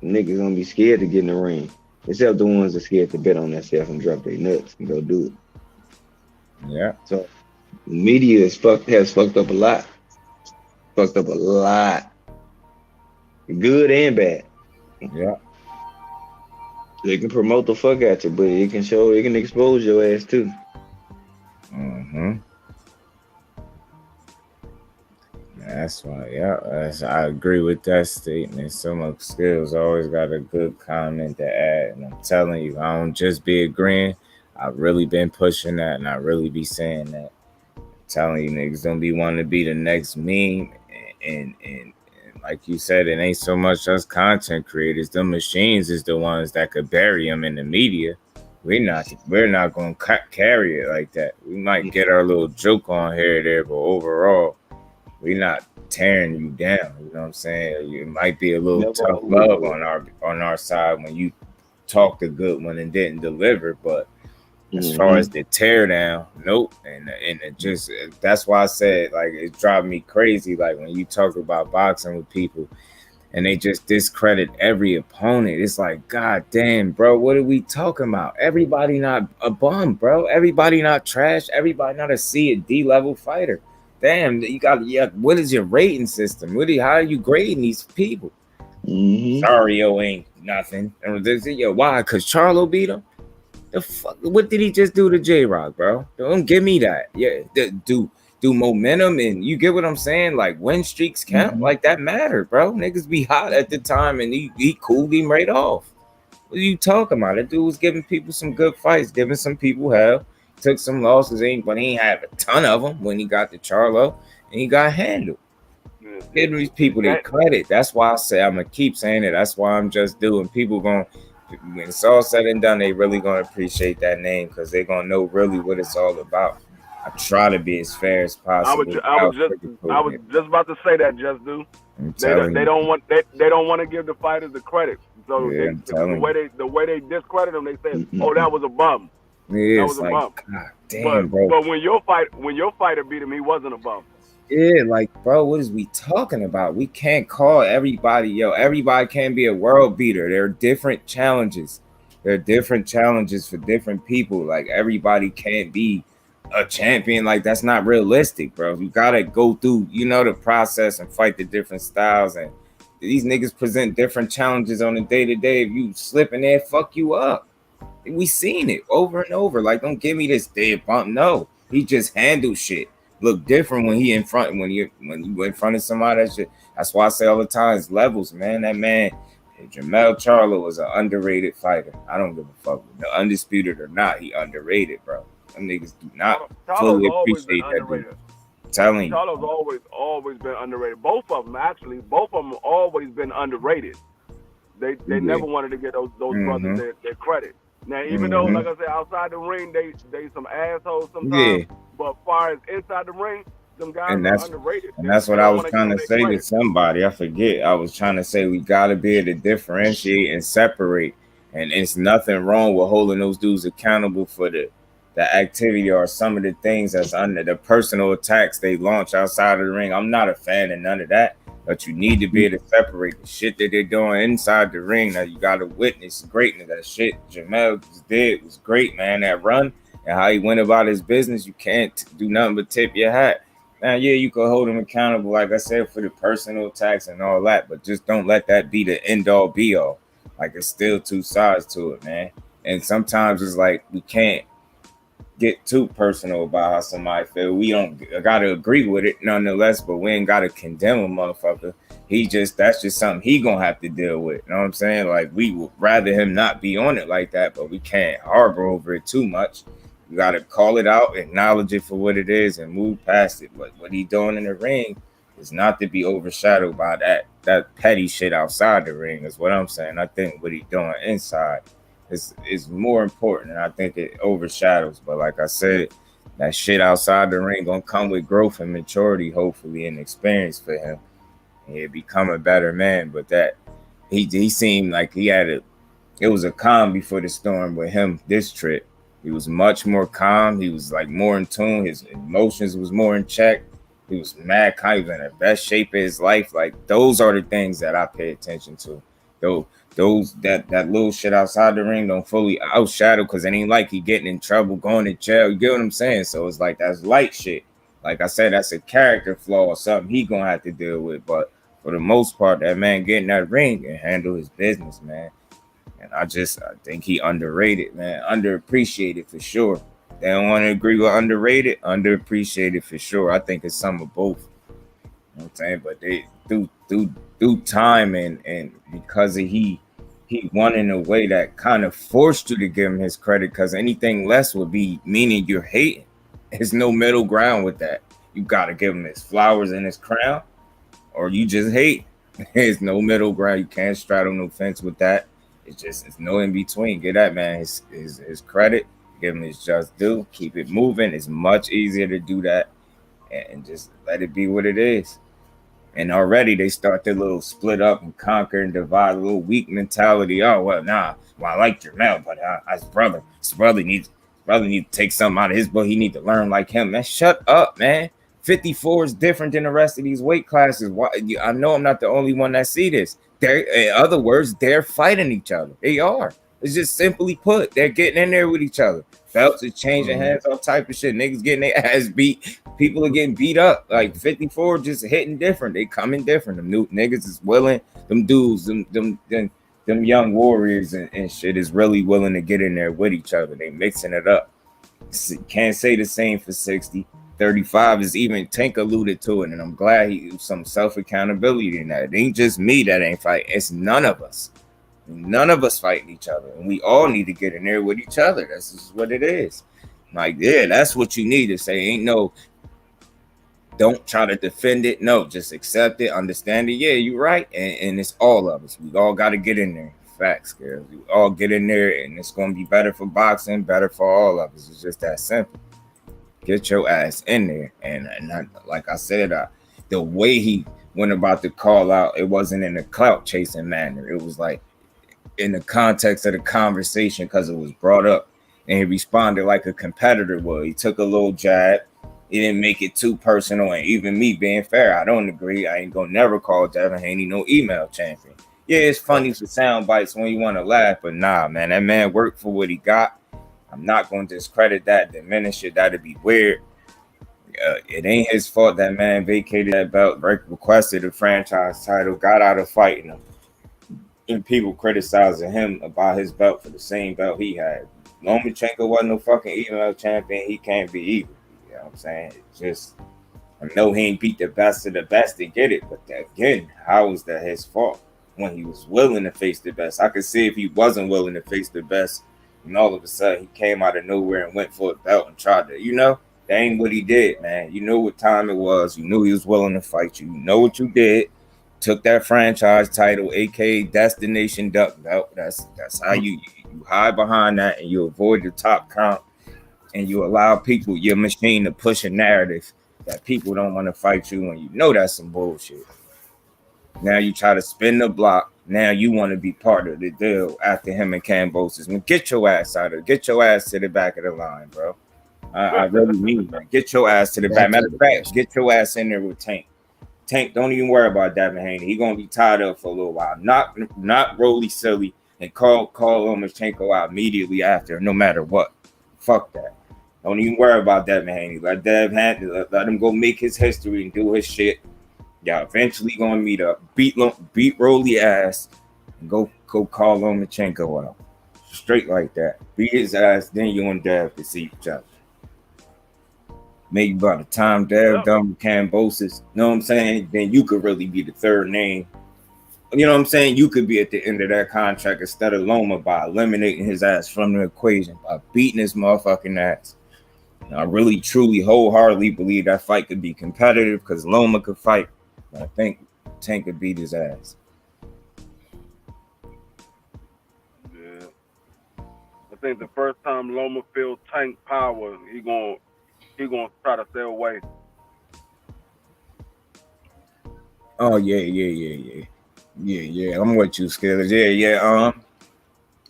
S7: niggas gonna be scared to get in the ring. Except the ones that scared to bet on themselves and drop their nuts and go do it.
S1: Yeah.
S7: So media has fucked up a lot. Fucked up a lot. Good and bad.
S1: Yeah.
S7: They can promote the fuck at you, but it can expose your ass too.
S1: That's why, I agree with that statement. Some of skills always got a good comment to add. And I'm telling you, I don't just be agreeing. I've really been pushing that, and I really be saying that. I'm telling you, niggas don't be wanting to be the next meme. And like you said, it ain't so much us content creators. The machines is the ones that could bury them in the media. We're not going to carry it like that. We might get our little joke on here or there, but overall, we're not tearing you down. You know what I'm saying? It might be a little tough love on our side when you talked a good one and didn't deliver, but as far as the tear down, nope. And it just, that's why I said, like, it's driving me crazy. Like when you talk about boxing with people and they just discredit every opponent. It's like, God damn, bro, what are we talking about? Everybody not a bum, bro. Everybody not trash. Everybody not a C or D level fighter. Damn, you got, what is your rating system? How are you grading these people? Sario ain't nothing. Why? Because Charlo beat him? The fuck? What did he just do to J-Rock, bro? Don't give me that. Yeah, do momentum, and you get what I'm saying? Like, win streaks count. Like, that matter, bro. Niggas be hot at the time, and he cooled him right off. What are you talking about? That dude was giving people some good fights, giving some people hell. Took some losses, but he ain't have a ton of them when he got to Charlo, and he got handled. Giving these people their credit. That's why I say I'm gonna keep saying it. That's why I'm just doing. People when it's all said and done, they really gonna appreciate that name because they're gonna know really what it's all about. I try to be as fair as possible.
S6: I was just about to say that, just do. They don't want to give the fighters the credit. So the way they discredit them, they say, "Oh, that was a bum."
S1: Yeah,
S6: that was a bum.
S1: God damn, bro.
S6: But when your fighter beat him, he wasn't a bum.
S1: Yeah, like, bro, what is we talking about? We can't call everybody, everybody can't be a world beater. There are different challenges. There are different challenges for different people. Like, everybody can't be a champion. Like, that's not realistic, bro. You gotta go through, the process and fight the different styles. And these niggas present different challenges on a day-to-day. If you slip in there, fuck you up. We seen it over and over. Like, don't give me this dead bump. No, he just handles shit. Look different when he in front, when you in front of somebody. That shit. That's why I say all the time, it's levels, man. That man, Jermell Charlo, was an underrated fighter. I don't give a fuck, the undisputed or not. He underrated, bro. Them niggas do not fully appreciate that dude. Telling you,
S6: Charlo's always been underrated. Both of them always been underrated. They never wanted to get those brothers their credit. Now, even though, like I said, outside the ring, they some assholes sometimes. But as far as inside the ring, them guys are underrated.
S1: And that's what I was trying to say to somebody. I forget. I was trying to say we got to be able to differentiate and separate. And it's nothing wrong with holding those dudes accountable for the activity or some of the things that's under the personal attacks they launch outside of the ring. I'm not a fan of none of that. But you need to be able to separate the shit that they're doing inside the ring. That you got to witness greatness. That shit Jermell did was great, man. That run and how he went about his business, you can't do nothing but tip your hat. Now, yeah, you can hold him accountable, like I said, for the personal attacks and all that, but just don't let that be the end-all, be-all. Like, it's still two sides to it, man. And sometimes it's like we can't get too personal about how somebody feel. We don't gotta agree with it nonetheless, but we ain't gotta condemn a motherfucker. That's just something he gonna have to deal with. You know what I'm saying? Like, we would rather him not be on it like that, but we can't harbor over it too much. You gotta call it out, acknowledge it for what it is, and move past it. But what he doing in the ring is not to be overshadowed by that petty shit outside the ring, is what I'm saying. I think what he doing inside is more important, and I think it overshadows. But like I said, that shit outside the ring gonna come with growth and maturity, hopefully, and experience for him. He'll become a better man. But that he seemed like it was a calm before the storm with him this trip. He was much more calm. He was like more in tune. His emotions was more in check. He was mad calm. He was in the best shape of his life. Like, those are the things that I pay attention to. That little shit outside the ring don't fully outshadow, because it ain't like he getting in trouble, going to jail. You get what I'm saying? So it's like, that's light shit. Like I said, that's a character flaw or something he gonna have to deal with. But for the most part, that man get in that ring and handle his business, man. And I think he underrated, man. Underappreciated for sure. They don't want to agree with underrated, underappreciated for sure. I think it's some of both. You know what I'm saying? But they through time and because he won in a way that kind of forced you to give him his credit, because anything less would be meaning you're hating. There's no middle ground with that. You got to give him his flowers and his crown, or you just hate. There's no middle ground. You can't straddle no fence with that. It's no in between. Give that man his credit. Give him his just due. Keep it moving. It's much easier to do that and just let it be what it is. And already they start their little split up and conquer and divide, a little weak mentality. Oh, well, nah. Well, I like Jermell, but his brother needs to take something out of his book. He need to learn like him. Man, shut up, man. 54 is different than the rest of these weight classes. Why? I know I'm not the only one that see this. In other words, they're fighting each other. They are. It's just simply put, they're getting in there with each other. Belts are changing hands, all type of shit. Niggas getting their ass beat. People are getting beat up. Like 54 just hitting different. They coming different. Them new niggas is willing. Them dudes, them young warriors and shit is really willing to get in there with each other. They mixing it up. Can't say the same for 60. 35 is even Tank alluded to it, and I'm glad he some self-accountability in that. It ain't just me that ain't fighting. It's none of us. None of us fighting each other, and we all need to get in there with each other. That's just what it is. Like, yeah, that's what you need to say. Ain't no, don't try to defend it. No, just accept it, understand it. Yeah, you're right, and it's all of us. We all got to get in there. Facts, girls. We all get in there, and it's gonna be better for boxing, better for all of us. It's just that simple. Get your ass in there, and like I said, the way he went about the call out, it wasn't in a clout chasing manner. It was like in the context of the conversation, because it was brought up, and he responded like a competitor would. He took a little jab. He didn't make it too personal, and even me being fair, I don't agree. I ain't gonna never call Devin Haney no email champion. Yeah, it's funny for sound bites when you want to laugh, but nah, man, that man worked for what he got. I'm not going to discredit that, diminish it. That'd be weird. It ain't his fault that man vacated that belt, requested a franchise title, got out of fighting him. And people criticizing him about his belt for the same belt he had. Lomachenko wasn't no fucking EML champion. He can't be either. You know what I'm saying? It's just, I know he ain't beat the best of the best to get it, but again, how was that his fault when he was willing to face the best? I could see if he wasn't willing to face the best, and all of a sudden he came out of nowhere and went for a belt and tried to, that ain't what he did, man. You know what time it was. You knew he was willing to fight you. You know what you did. Took that franchise title, aka Destination Duck Belt. That's how you hide behind that, and you avoid the top count, and you allow people, your machine, to push a narrative that people don't want to fight you, and you know that's some bullshit. Now you try to spin the block. Now you want to be part of the deal after him and Kambosos. Man, get your ass out of it. Get your ass to the back of the line, bro. I really mean that. Get your ass to the back. Matter of fact, get your ass in there with Tank. Tank, don't even worry about Devin Haney. He's gonna be tied up for a little while. Not Rolly silly and call Lomachenko out immediately after, no matter what. Fuck that. Don't even worry about Devin Haney. Let Dev Haney, let him go make his history and do his shit. Y'all eventually gonna meet up, beat Rolly ass, and go call Lomachenko out. Straight like that. Beat his ass, then you and Dev can see each other. Maybe by the time Dev done with Kambosos, you know what I'm saying? Then you could really be the third name. You know what I'm saying? You could be at the end of that contract instead of Loma by eliminating his ass from the equation, by beating his motherfucking ass. And I really, truly, wholeheartedly believe that fight could be competitive because Loma could fight. But I think Tank could beat his ass.
S6: Yeah. I think the first time Loma feels Tank power, he gonna try to stay away.
S1: Oh yeah. I'm with you, Skillers. Yeah.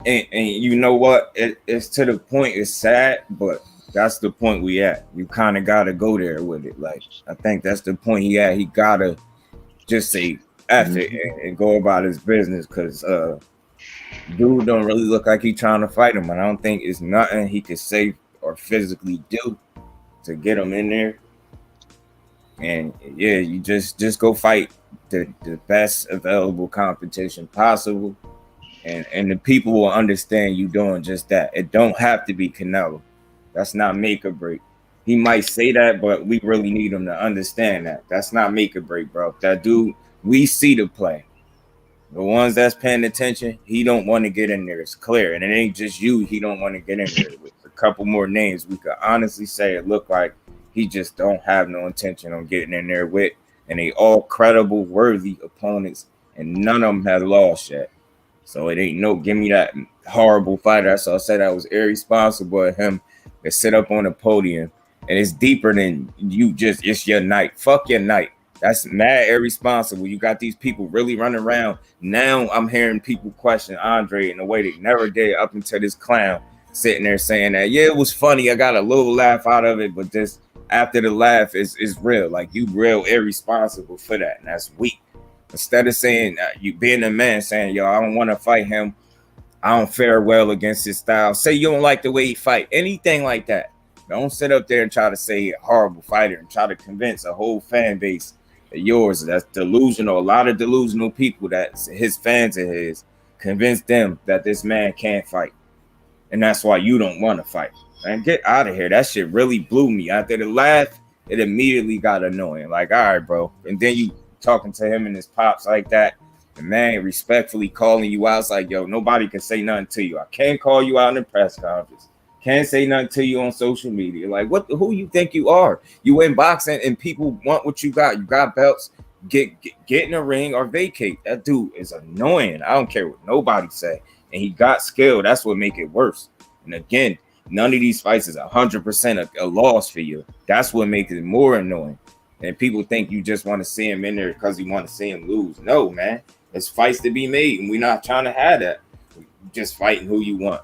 S1: And you know what? It's to the point. It's sad, but that's the point we at. You kind of gotta go there with it. Like I think that's the point he at. He gotta just say F it and go about his business because dude don't really look like he trying to fight him. And I don't think it's nothing he could say or physically do to get him in there. And yeah, you just go fight the best available competition possible, and the people will understand you doing just that. It don't have to be Canelo. That's not make or break. He might say that, but we really need him to understand that. That's not make or break, bro. That dude, we see the play. The ones that's paying attention, he don't want to get in there. It's clear. And it ain't just you, he don't want to get in there. With a couple more names, we could honestly say it looked like he just don't have no intention on getting in there with. And they all credible, worthy opponents, and none of them have lost yet. So it ain't no give me that horrible fighter. So I said that was irresponsible of him to sit up on the podium. And it's deeper than you just, it's your night. Fuck your night. That's mad irresponsible. You got these people really running around. Now I'm hearing people question Andre in a way they never did up until this clown sitting there saying that, yeah, it was funny. I got a little laugh out of it, but just after the laugh is real. Like you real irresponsible for that. And that's weak. Instead of saying you being a man saying, yo, I don't want to fight him. I don't fare well against his style. Say you don't like the way he fight. Anything like that. Don't sit up there and try to say a horrible fighter and try to convince a whole fan base of yours that's delusional. A lot of delusional people that's his fans of his convince them that this man can't fight. And that's why you don't want to fight. Man, get out of here. That shit really blew me. After the laugh, it immediately got annoying. Like, all right, bro. And then you talking to him and his pops like that. And man, respectfully calling you out. It's like, yo, nobody can say nothing to you. I can't call you out in the press conference. Can't say nothing to you on social media. Like, who you think you are? You in boxing and people want what you got. You got belts. Get in the ring or vacate. That dude is annoying. I don't care what nobody say. And he got skill. That's what make it worse. And again, none of these fights is 100% a loss for you. That's what makes it more annoying. And people think you just want to see him in there because you want to see him lose. No, man. It's fights to be made, and we're not trying to have that. We're just fighting who you want.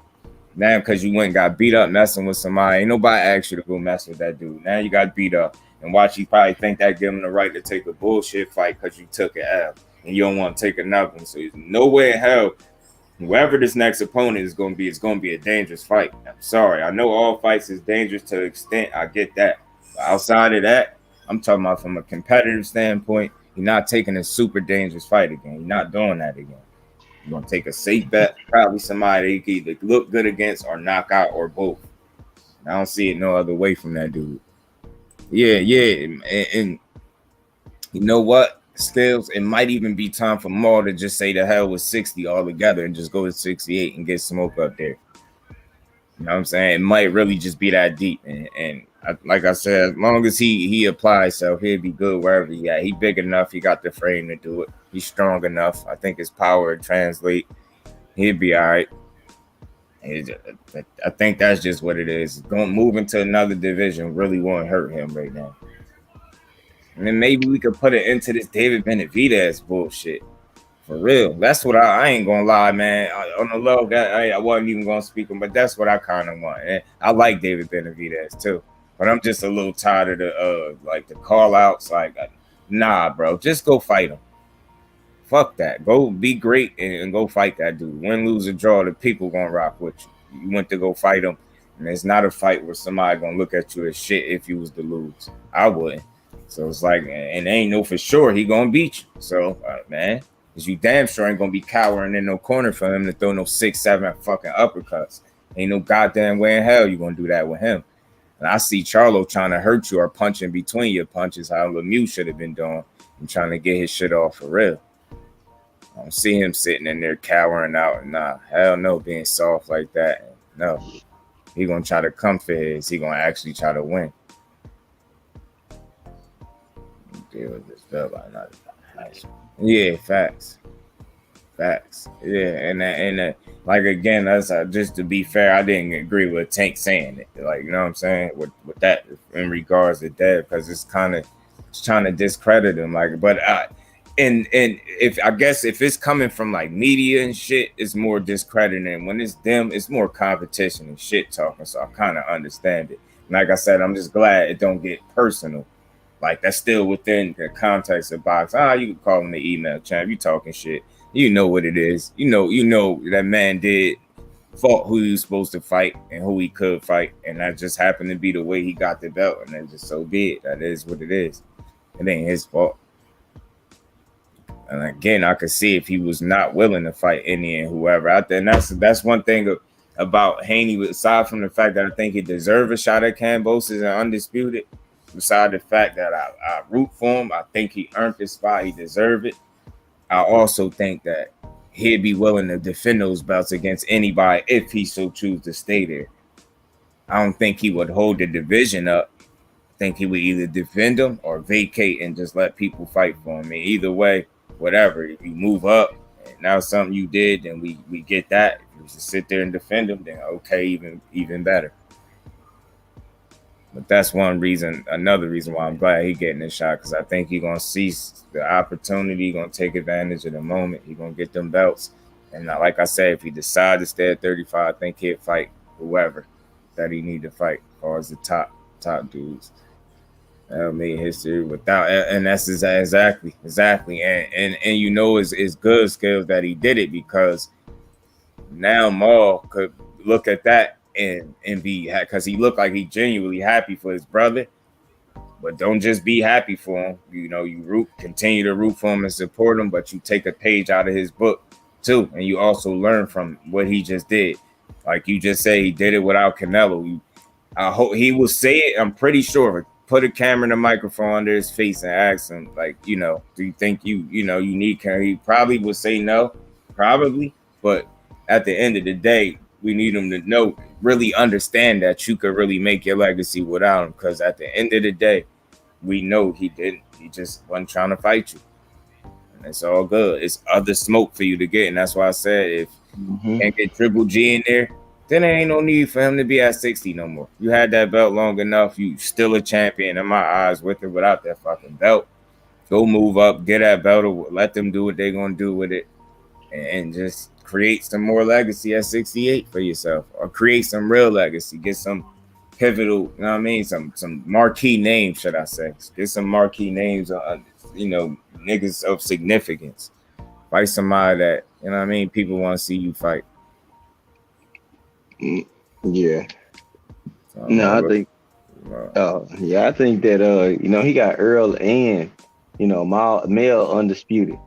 S1: Now, because you went and got beat up messing with somebody, ain't nobody asked you to go mess with that dude. Now you got beat up. And watch, you probably think that give him the right to take a bullshit fight because you took an L. And you don't want to take another one. So there's no way in hell whoever this next opponent is going to be, it's going to be a dangerous fight. I'm sorry. I know all fights is dangerous to an extent. I get that. But outside of that, I'm talking about from a competitive standpoint, you're not taking a super dangerous fight again. You're not doing that again. You're going to take a safe bet, probably somebody you can either look good against or knock out or both. I don't see it no other way from that dude. Yeah. And you know what? Scales, it might even be time for Maul to just say the hell with 60 altogether and just go to 68 and get smoke up there. You know what I'm saying? It might really just be that deep. And like I said, as long as he applies himself, he'll be good wherever he at. He big enough. He got the frame to do it. He's strong enough. I think his power would translate. He'll be all right. I think that's just what it is. Moving to another division really won't hurt him right now. And then maybe we could put it into this David Benavidez bullshit. For real. That's what I ain't gonna lie, man. On the low, I wasn't even gonna speak him, but that's what I kind of want. And I like David Benavidez too. But I'm just a little tired of the call outs. Nah, bro. Just go fight him. Fuck that. Go be great and go fight that dude. Win, lose, or draw, the people gonna rock with you. You went to go fight him. And it's not a fight where somebody gonna look at you as shit if you was to lose. I wouldn't. So it's like, and they ain't know for sure he gonna beat you. So, man, because you damn sure ain't gonna be cowering in no corner for him to throw no 6-7 fucking uppercuts. Ain't no goddamn way in hell you gonna do that with him. And I see Charlo trying to hurt you or punching between your punches, how LEMIEUX should have been doing and trying to get his shit off for real. I don't see him sitting in there cowering out. Nah, hell no, being soft like that. No, he gonna try to come for his. He gonna actually try to win. Deal with this belt by not. Yeah, facts. Yeah, and like again, that's just to be fair, I didn't agree with Tank saying it. Like, you know what I'm saying with that in regards to Dev, because it's trying to discredit him. Like, but and if I guess if it's coming from like media and shit, it's more discrediting. When it's them, it's more competition and shit talking. So I kind of understand it. And like I said, I'm just glad it don't get personal. Like, that's still within the context of box. You can call him the email champ. You talking shit. You know what it is. You know that man fought who he was supposed to fight and who he could fight. And that just happened to be the way he got the belt. And that's just so be it. That is what it is. It ain't his fault. And again, I could see if he was not willing to fight any and whoever out there. And that's one thing about Haney, aside from the fact that I think he deserved a shot at Kambosos and undisputed. Beside the fact that I root for him, I think he earned this spot. He deserved it. I also think that he'd be willing to defend those belts against anybody if he so choose to stay there. I don't think he would hold the division up. I think he would either defend them or vacate and just let people fight for him. I mean, either way, whatever. If you move up and now something you did, then we get that. If you just sit there and defend them, then okay, even better. But that's another reason why I'm glad he getting this shot, because I think he's going to seize the opportunity, going to take advantage of the moment. He's going to get them belts. And like I said, if he decides to stay at 35, I think he'll fight whoever that he need to fight as far as the top dudes. That'll make history without, and that's exactly. And you know, it's good skills that he did it, because now Maul could look at that and be, because he looked like he genuinely happy for his brother. But don't just be happy for him. You know, continue to root for him and support him, but you take a page out of his book too, and you also learn from what he just did. Like you just say, he did it without Canelo. I hope he will say it. I'm pretty sure. Put a camera and a microphone under his face and ask him, like, you know, do you think you need Canelo? He probably would say no, probably. But at the end of the day, we need him to know, really understand that you could really make your legacy without him. Because at the end of the day, we know he didn't. He just wasn't trying to fight you. And it's all good. It's other smoke for you to get. And that's why I said, if you can't get Triple G in there, then there ain't no need for him to be at 60 no more. You had that belt long enough. You still a champion in my eyes with or without that fucking belt. Go move up, get that belt, or let them do what they're going to do with it, and just create some more legacy at 68 for yourself, or create some real legacy. Get some pivotal, you know what I mean? Some marquee names, should I say. Get some marquee names, niggas of significance. Fight somebody that You know what I mean? People want to see you fight.
S7: Yeah. No, I think. I think that he got Earl and Mel undisputed.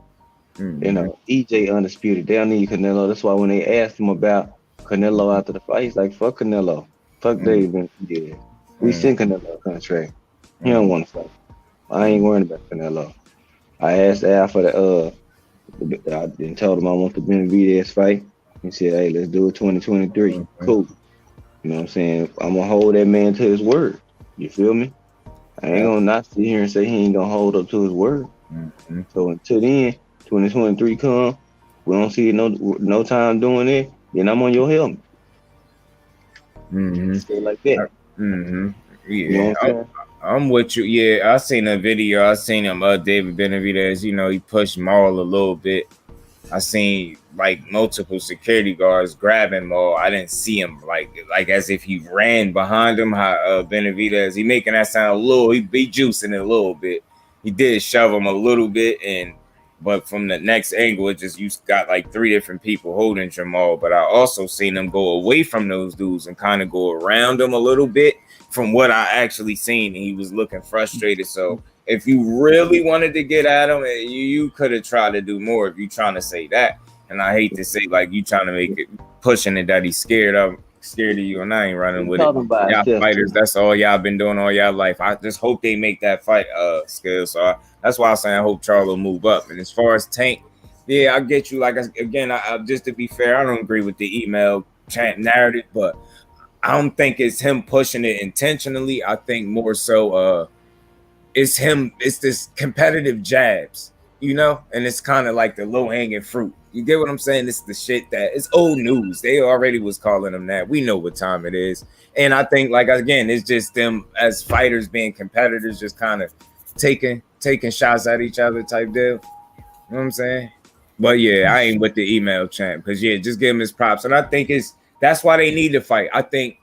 S7: EJ undisputed. They don't need Canelo. That's why when they asked him about Canelo after the fight, he's like, "Fuck Canelo, fuck David Benavidez. We sent Canelo a contract. He don't want to fight. I ain't worrying about Canelo." I asked Al for I then told him I want the Benavidez fight. He said, "Hey, let's do it 2023. Cool." You know what I'm saying? I'm gonna hold that man to his word. You feel me? I ain't gonna not sit here and say he ain't gonna hold up to his word. So until then, 2023 come, we don't see no time doing it. Then I'm on your helmet. Stay like that.
S1: Yeah,
S7: You know what I'm
S1: I'm with you. Yeah, I seen a video. I seen him, David Benavidez. He pushed Maul a little bit. I seen like multiple security guards grabbing Maul. I didn't see him like as if he ran behind him. How Benavidez, he making that sound a little. He juicing it a little bit. He did shove him a little bit, but from the next angle, it just you got like 3 different people holding Jamal. But I also seen him go away from those dudes and kind of go around them a little bit. From what I actually seen, he was looking frustrated. So if you really wanted to get at him, you could have tried to do more if you trying to say that. And I hate to say like you trying to make it pushing it that he's scared of you, and I ain't running with it. Y'all fighters, that's all y'all been doing all y'all life. I just hope they make that fight skill. So that's why I'm saying I hope Charlo will move up. And as far as Tank, yeah, I get you. Like again, I just to be fair, I don't agree with the email chant narrative, but I don't think it's him pushing it intentionally. I think more so it's this competitive jabs, and it's kind of like the low-hanging fruit. You get what I'm saying? It's the shit that it's old news. They already was calling them that. We know what time it is. And I think, like, again, it's just them as fighters being competitors, just kind of taking shots at each other type deal. You know what I'm saying? But yeah, I ain't with the email chant because just give him his props. And I think that's why they need to fight. I think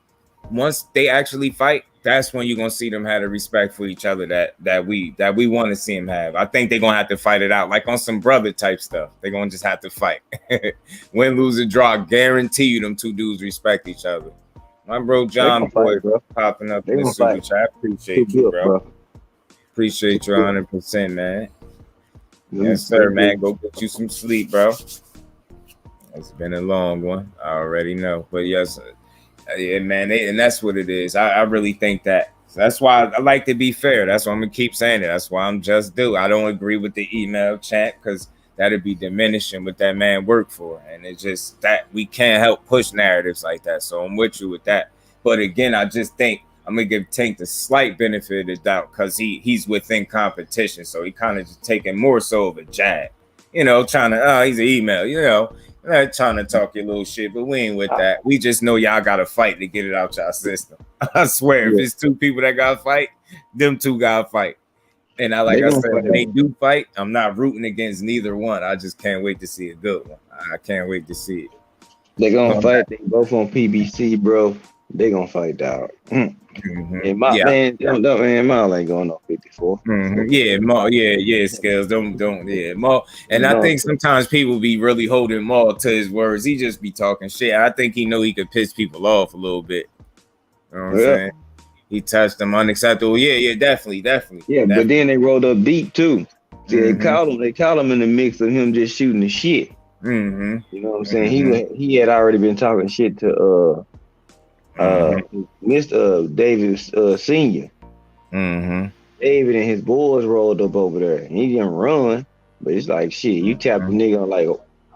S1: once they actually fight, that's when you're gonna see them have a respect for each other that we want to see them have. I think they're gonna have to fight it out, like on some brother type stuff. They're gonna just have to fight. Win, lose, or draw. Guarantee you them 2 dudes respect each other. My bro John Boy popping up in the super chat. I appreciate you, bro. Appreciate you 100%, man. Yes, sir, man. Go get you some sleep, bro. It's been a long one. I already know. But yes, yeah, man, and that's what it is. I really think that. So that's why I like to be fair. That's why I'm gonna keep saying it. That's why I'm just do. I don't agree with the email chat because that'd be diminishing what that man worked for, and it's just that we can't help push narratives like that. So I'm with you with that. But again, I just think I'm gonna give Tank the slight benefit of the doubt because he's within competition, so he kind of just taking more so of a jab, trying to he's an email, not trying to talk your little shit, but we ain't with that. We just know y'all got to fight to get it out y'all system. I swear, if it's 2 people that got to fight, them 2 got to fight. And I said, when they do fight, I'm not rooting against neither one. I just can't wait to see a good one. I can't wait to see it.
S7: They're going to fight. They both on PBC, bro. They going to fight, dog. And man, Mile ain't going on 54.
S1: Yeah, Scales. Don't, Maul. And I think sometimes people be really holding Maul to his words. He just be talking shit. I think he know he could piss people off a little bit. You know what I'm saying? He touched them unacceptable. Yeah, definitely.
S7: Yeah, but then they rolled up deep too. See, they caught him in the mix of him just shooting the shit. You know what I'm saying? He had already been talking shit to Mr. Davis Senior. David and his boys rolled up over there. And he didn't run, but it's like shit. You tapped the nigga on like,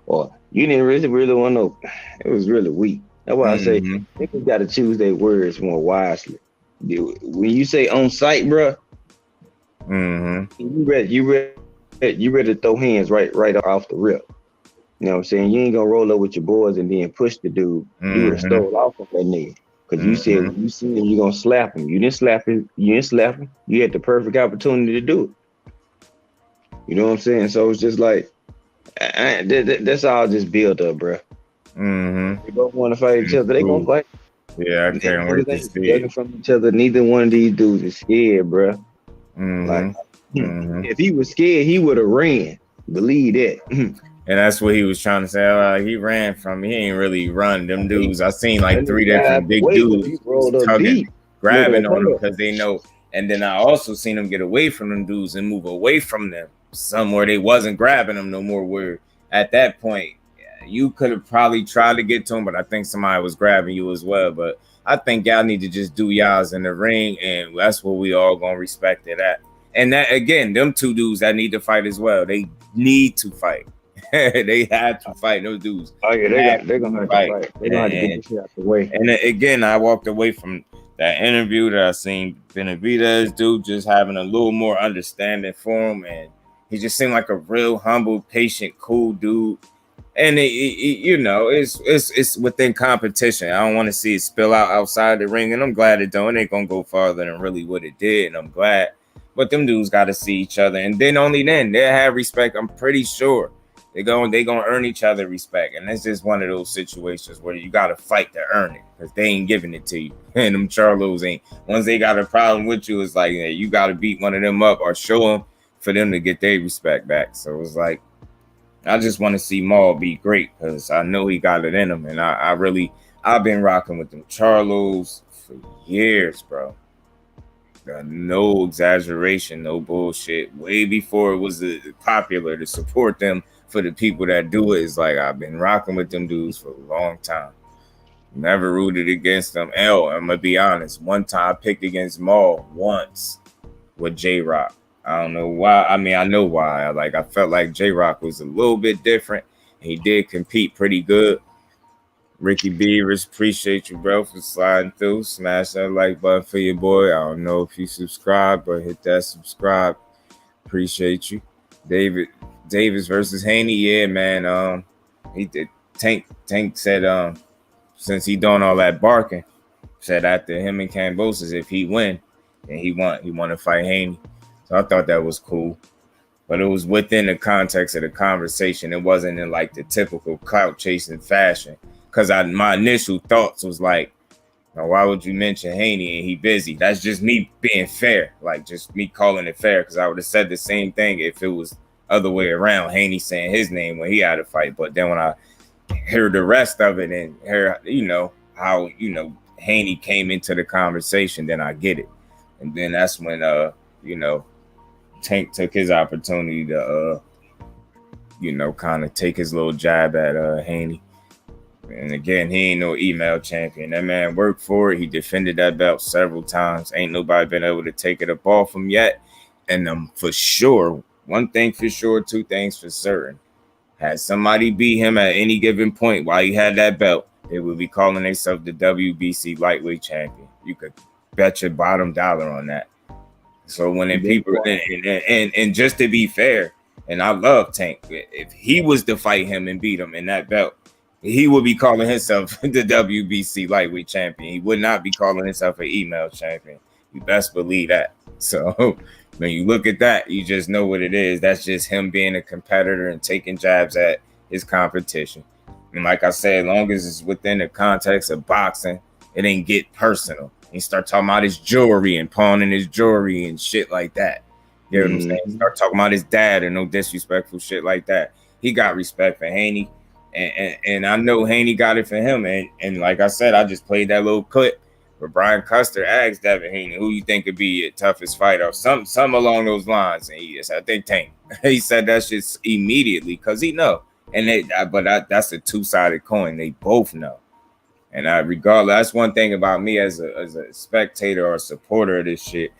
S7: or you didn't really want to. It was really weak. That's why I say niggas got to choose their words more wisely. When you say on site, bro, you ready to throw hands right off the rip. You know what I'm saying? You ain't gonna roll up with your boys and then push the dude. You would have stole off of that nigga. Because you said when you see him, you're gonna slap him. You didn't slap him. You had the perfect opportunity to do it. You know what I'm saying? So it's just like that's all just build up, bro. They both want to fight each other. They gonna fight.
S1: Yeah, I can't wait to see it.
S7: From each other. Neither one of these dudes is scared, bro. Like if he was scared, he would have ran. Believe that.
S1: And that's what he was trying to say. He ran from. He ain't really run. Them dudes. I seen like
S7: And
S1: 3
S7: the guy
S1: different
S7: out the
S1: big
S7: way, but
S1: dudes
S7: he rolled up
S1: tugging,
S7: deep.
S1: grabbing
S7: Nigga,
S1: on
S7: come
S1: them
S7: up.
S1: because they know. And then I also seen them get away from them dudes and move away from them somewhere they wasn't grabbing them no more. Where at that point, you could have probably tried to get to him, but I think somebody was grabbing you as well. But I think y'all need to just do y'all's in the ring, and that's what we all gonna respect it at. And that again, them 2 dudes that need to fight as well. They need to fight. They had to fight those dudes.
S7: Oh yeah, they're gonna have to fight. They're gonna have to get this shit out the way.
S1: And again, I walked away from that interview that I seen Benavidez do, just having a little more understanding for him, and he just seemed like a real humble, patient, cool dude. And you know, it's within competition. I don't want to see it spill out outside the ring, and I'm glad it don't. It ain't gonna go farther than really what it did, and I'm glad. But them dudes got to see each other, and then only then they'll have respect. I'm pretty sure they gonna earn each other respect, and that's just one of those situations where you got to fight to earn it, because they ain't giving it to you. And them Charlos ain't. Once they got a problem with you, it's like, yeah, you got to beat one of them up or show them for them to get their respect back. So it's like, I just want to see Maul be great, because I know he got it in him, and I've been rocking with them Charlos for years, bro. No exaggeration, no bullshit. Way before it was popular to support them for the people that do it. It's like I've been rocking with them dudes for a long time. Never rooted against them. I'm gonna be honest. One time I picked against Maul once with J-Rock. I don't know why. I mean, I know why. I felt like J-Rock was a little bit different. He did compete pretty good. Ricky Beavers, appreciate you, bro, for sliding through. Smash that like button for your boy. I don't know if you subscribe, but hit that subscribe. Appreciate you. Davis versus Haney. Yeah, man. He did. Tank said, since he doing all that barking, said after him and Cambosis, if he win, and he want to fight Haney. So I thought that was cool. But it was within the context of the conversation. It wasn't in like the typical clout chasing fashion. Because my initial thoughts was like, now, why would you mention Haney and he busy? That's just me being fair. Like, just me calling it fair. Because I would have said the same thing if it was other way around. Haney saying his name when he had a fight. But then when I hear the rest of it and hear, how, Haney came into the conversation, then I get it. And then that's when, Tank took his opportunity to, kind of take his little jab at Haney. And again, he ain't no email champion. That man worked for it. He defended that belt several times. Ain't nobody been able to take it up off him yet. And for sure, one thing for sure, 2 things for certain. Had somebody beat him at any given point while he had that belt, they would be calling themselves the WBC lightweight champion. You could bet your bottom dollar on that. So when people and just to be fair, and I love Tank, if he was to fight him and beat him in that belt, he would be calling himself the WBC lightweight champion. He would not be calling himself an email champion. You best believe that. So when you look at that, you just know what it is. That's just him being a competitor and taking jabs at his competition. And like I said, as long as it's within the context of boxing, it ain't get personal. He start talking about his jewelry and pawning his jewelry and shit like that. You know what I'm saying? Start talking about his dad and no disrespectful shit like that. He got respect for Haney. And I know Haney got it for him. And like I said, I just played that little clip where Brian Custer asked Devin Haney, who you think could be your toughest fighter, or something along those lines. And he said, I think Tank. He said that shit immediately because he know. And that's a 2-sided coin. They both know. And regardless, that's one thing about me as a spectator or a supporter of this shit.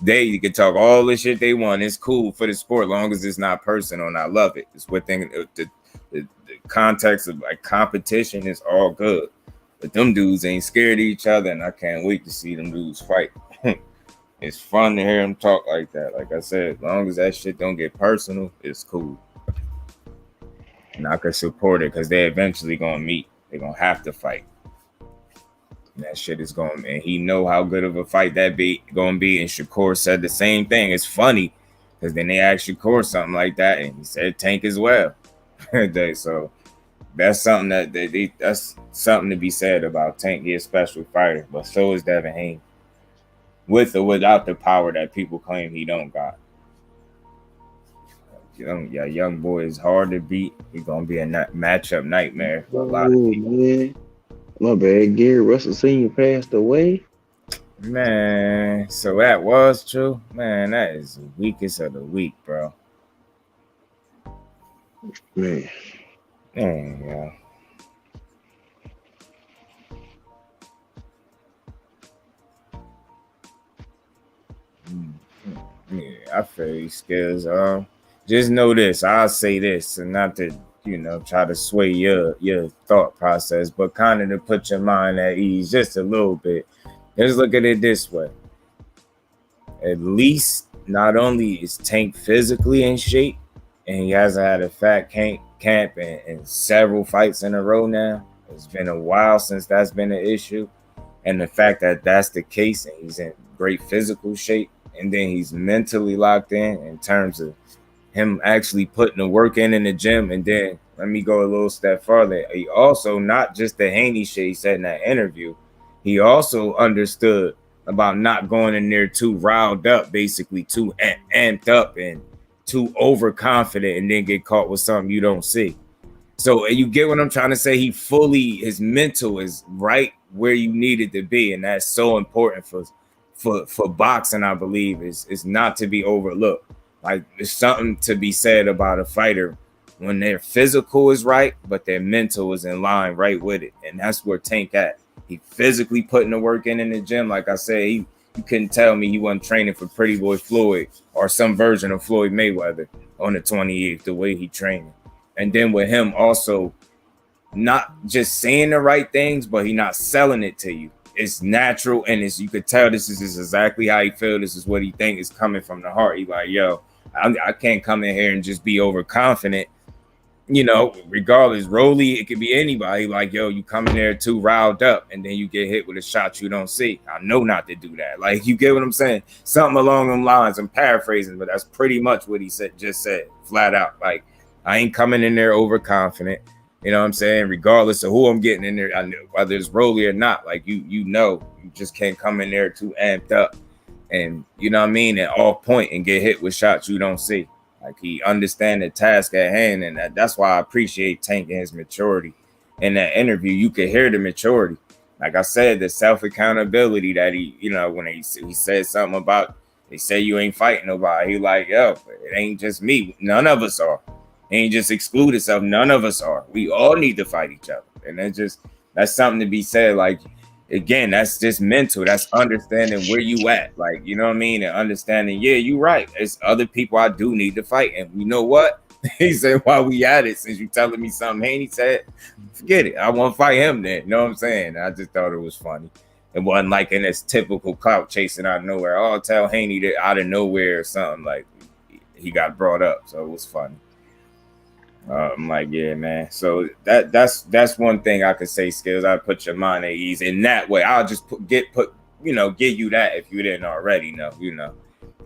S1: You can talk all the shit they want. It's cool for the sport, long as it's not personal, and I love it. It's within the context of like competition. Is all good. But them dudes ain't scared of each other, and I can't wait to see them dudes fight. It's fun to hear them talk like that. Like I said, as long as that shit don't get personal, it's cool. And I can support it because they eventually gonna meet. They're gonna have to fight. And that shit is going, and he know how good of a fight that gonna be. And Shakur said the same thing. It's funny because then they asked Shakur something like that, and he said Tank as well. So that's something that's something to be said about Tank. He's a special fighter, but so is Devin Haney. With or without the power that people claim he don't got. yeah, young boy is hard to beat. He's gonna be a matchup nightmare for a lot of
S7: Oh
S1: people.
S7: man, my bad. Gary Russell Sr. passed away.
S1: Man, so that was true. Man, that is the weakest of the week, bro.
S7: Man.
S1: Yeah. Yeah, I feel you, Skills. Just know this. I'll say this, and not to try to sway your thought process, but kind of to put your mind at ease just a little bit. Just look at it this way. At least not only is Tank physically in shape, and he hasn't had a fat camp in several fights in a row now. It's been a while since that's been an issue. And the fact that that's the case and he's in great physical shape, and then he's mentally locked in terms of him actually putting the work in the gym. And then let me go a little step further. He also, not just the Haney shit he said in that interview, he also understood about not going in there too riled up, basically too amped up and too overconfident, and then get caught with something you don't see. So you get what I'm trying to say? His mental is right where you need it to be, and that's so important for boxing. I believe is not to be overlooked. Like, there's something to be said about a fighter when their physical is right, but their mental is in line right with it, and that's where Tank at. He physically putting the work in the gym. Like I said, you couldn't tell me he wasn't training for Pretty Boy Floyd or some version of Floyd Mayweather on the 28th, the way he trained. And then with him also not just saying the right things, but he not selling it to you. It's natural, and you could tell this is exactly how he feel. This is what he think is coming from the heart. He like, yo, I can't come in here and just be overconfident. Regardless, Rolly, it could be anybody. Like, yo, you come in there too riled up, and then you get hit with a shot you don't see. I know not to do that. Like, you get what I'm saying? Something along them lines. I'm paraphrasing, but that's pretty much what he just said, flat out. Like, I ain't coming in there overconfident. You know what I'm saying? Regardless of who I'm getting in there, I know, whether it's Rolly or not, like you just can't come in there too amped up, and you know what I mean, at all point and get hit with shots you don't see. Like, he understand the task at hand, and that's why I appreciate Tank and his maturity. In that interview, you could hear the maturity. Like I said, the self-accountability that he, when he said something about, they say you ain't fighting nobody. He like, yo, it ain't just me. None of us are. He ain't just exclude himself. None of us are. We all need to fight each other. And that's something to be said. Like, again, that's just mental. That's understanding where you at. Like, you know what I mean? And understanding, yeah, you're right. It's other people I do need to fight. And you know what? He said, while we at it, since you telling me something Haney said, forget it. I want to fight him then. You know what I'm saying? I just thought it was funny. It wasn't like in this typical clout chasing out of nowhere. Oh, tell Haney that out of nowhere or something. Like, he got brought up. So it was funny. I'm like, yeah, man. So that's one thing I could say, Skills. I put your mind at ease in that way. I'll just give you that if you didn't already know,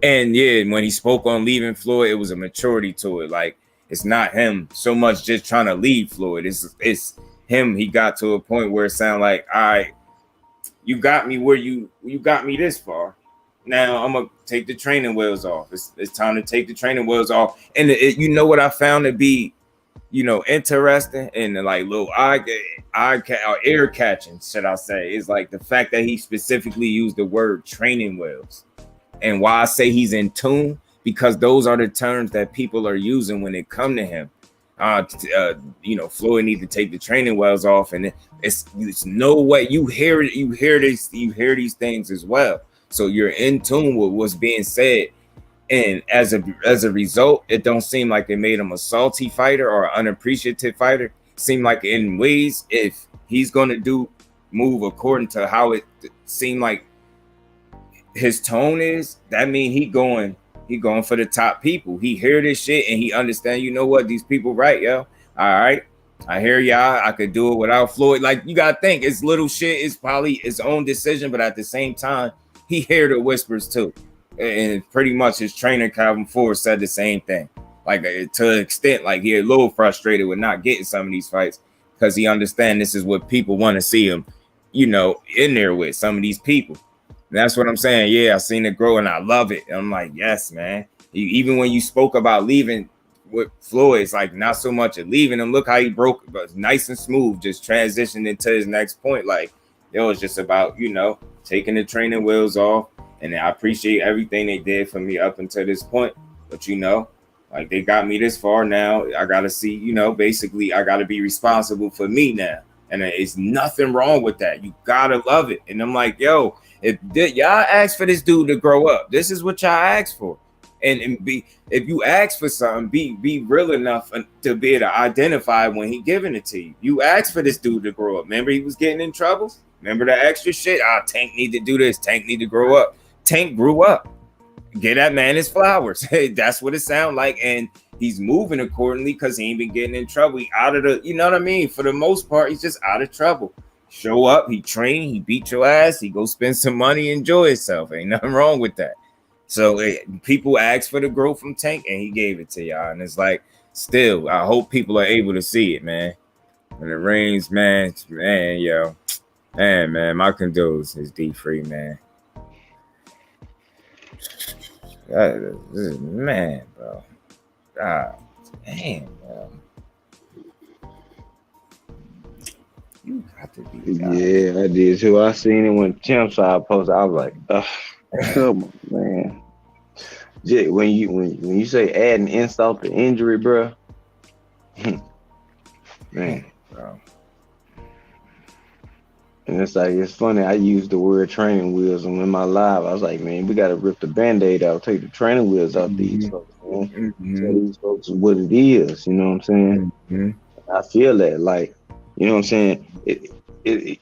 S1: And yeah, when he spoke on leaving Floyd, it was a maturity to it. Like, it's not him so much just trying to leave Floyd. It's him. He got to a point where it sounded like, all right, you got me where you got me this far. Now I'm gonna take the training wheels off. It's time to take the training wheels off. And you know what I found to be, interesting and like little ear catching, should I say, is like the fact that he specifically used the word training wheels. And why I say he's in tune, because those are the terms that people are using when it come to him. Floyd need to take the training wheels off, and it's no way you hear it. You hear these things as well. So you're in tune with what's being said. And as a result, it don't seem like it made him a salty fighter or an unappreciative fighter. It seemed like in ways, if he's going to move according to how it seemed like his tone is, that mean he going for the top people. He hear this shit and he understand, you know what, these people right, yo. All right, I hear y'all. I could do it without Floyd. Like, you got to think, it's little shit. It's probably his own decision, but at the same time, he hear the whispers too. And pretty much his trainer Calvin Ford said the same thing, like to an extent, like he a little frustrated with not getting some of these fights because he understand this is what people want to see him, in there with some of these people. And that's what I'm saying. Yeah, I seen it grow and I love it. And I'm like, yes, man. Even when you spoke about leaving with Floyd, it's like not so much of leaving him. Look how he broke, but nice and smooth, just transitioned into his next point. Like it was just about, you know, taking the training wheels off. And I appreciate everything they did for me up until this point. But, you know, like they got me this far now. I got to see, you know, basically I got to be responsible for me now. And it's nothing wrong with that. You got to love it. And I'm like, yo, if y'all ask for this dude to grow up, this is what y'all ask for. And be, if you ask for something, be real enough to be able to identify when he giving it to you. You asked for this dude to grow up. Remember he was getting in trouble? Remember the extra shit? Tank need to do this. Tank need to grow up. Tank grew up. Get that man his flowers. That's what it sounds like. And he's moving accordingly because he ain't been getting in trouble. He out of the, you know what I mean? For the most part, he's just out of trouble. Show up, he train, he beat your ass, he go spend some money, enjoy himself. Ain't nothing wrong with that. So people asked for the growth from Tank and he gave it to y'all. And it's like, still, I hope people are able to see it, man. When it rains, man, yo. Man, my condolences, D-Free, man. Man, bro. God damn, bro. You got to be.
S7: Yeah, I did too. I seen it when Champ side posted. I was like, come on, man. Jay, when you say adding insult to injury, bro. Man, bro. And it's like, it's funny, I used the word training wheels, and in my live, I was like, man, we got to rip the Band-Aid out, take the training wheels off these folks, man. Tell these folks what it is, you know what I'm saying? I feel that, like, you know what I'm saying?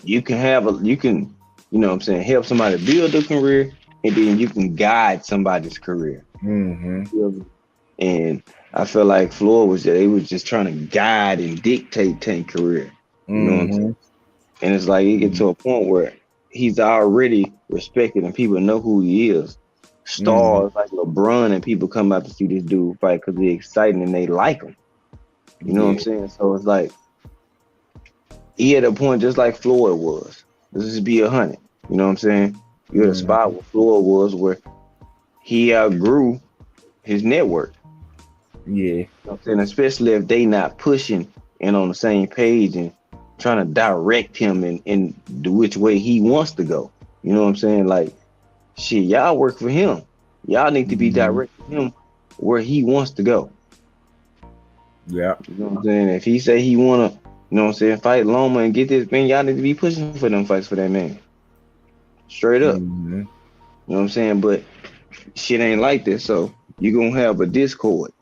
S7: You can, you know what I'm saying, help somebody build a career, and then you can guide somebody's career. And I feel like Floyd they was just trying to guide and dictate Tank's career. You know what I'm saying? And it's like, it get to a point where he's already respected and people know who he is. Stars like LeBron and people come out to see this dude fight because they're excited and they like him. You know what I'm saying? So it's like, he at a point just like Floyd was. Let's just be 100. You know what I'm saying? You're at a spot where Floyd was, where he outgrew his network.
S1: Yeah.
S7: You know what I'm saying? Especially if they not pushing and on the same page and trying to direct him in which way he wants to go. You know what I'm saying? Like, shit, y'all work for him. Y'all need to be directing him where he wants to go.
S1: Yeah.
S7: You know what I'm saying? If he say he wanna, you know what I'm saying, fight Loma and get this thing, y'all need to be pushing for them fights for that man. Straight up. You know what I'm saying? But shit ain't like this, so you gonna have a discord.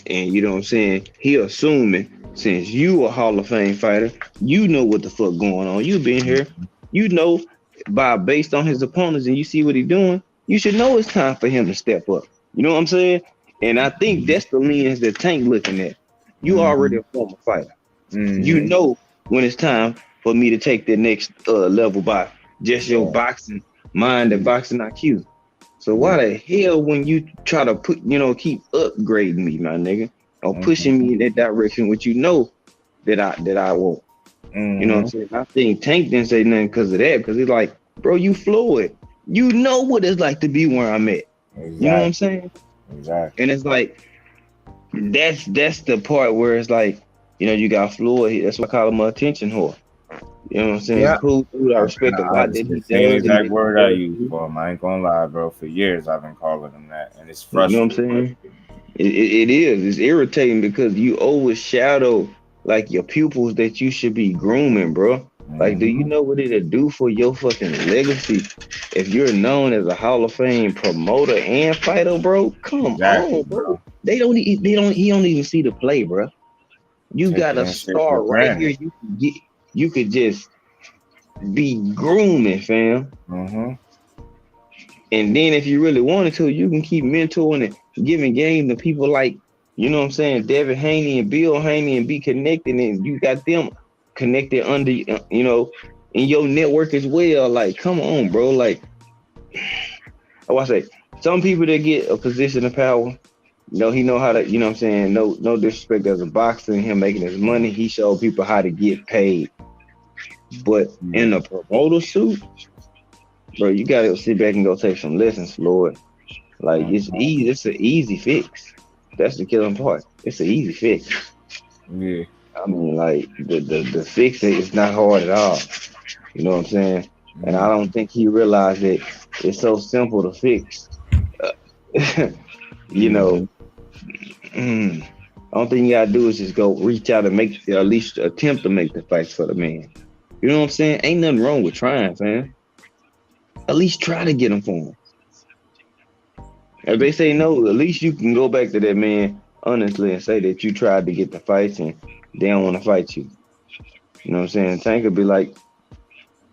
S7: And you know what I'm saying? He assuming since you a Hall of Fame fighter, you know what the fuck going on. You been here. You know, based on his opponents and you see what he's doing, you should know it's time for him to step up. You know what I'm saying? And I think that's the lens that Tank looking at. You already a former fighter. You know when it's time for me to take the next level by just your boxing mind and boxing IQ. So why the hell when you try to put, you know, keep upgrading me, my nigga, or pushing me in that direction, which you know that I won't. You know what I'm saying? I think Tank didn't say nothing because of that, because he's like, bro, you Floyd. You know what it's like to be where I'm at. You know what I'm saying?
S1: Exactly.
S7: And it's like, that's the part where it's like, you know, you got Floyd. That's why I call him an attention whore. You know what I'm saying?
S1: Yeah.
S7: Cool dude. I respect a lot that he does.
S1: Same exact word I use for him. I ain't gonna lie, bro. For years I've been calling him that, and it's frustrating.
S7: You know what I'm saying? It is. It's irritating because you overshadow like your pupils that you should be grooming, bro. Like, do you know what it'll do for your fucking legacy if you're known as a Hall of Fame promoter and fighter, bro? Come on, bro. He don't even see the play, bro. You got a star right here. You could just be grooming, fam. And then if you really wanted to, you can keep mentoring and giving game to people like, you know what I'm saying, Devin Haney and Bill Haney, and be connected, and you got them connected under, you know, in your network as well. Like, come on, bro. Like, I say, some people that get a position of power, you know, he know how to, you know what I'm saying, no disrespect as a boxer and him making his money, he showed people how to get paid. But in a promoter suit, bro, you gotta sit back and go take some lessons, Lord. Like, it's easy, it's an easy fix. That's the killing part. It's an easy fix.
S1: Yeah.
S7: I mean, like the fix is not hard at all. You know what I'm saying? And I don't think he realized that it's so simple to fix. You know, only thing you gotta do is just go reach out and make, at least attempt to make the fights for the man. You know what I'm saying? Ain't nothing wrong with trying, fam. At least try to get them for him. If they say no, at least you can go back to that man honestly and say that you tried to get the fights and they don't want to fight you. You know what I'm saying? Tank could be like,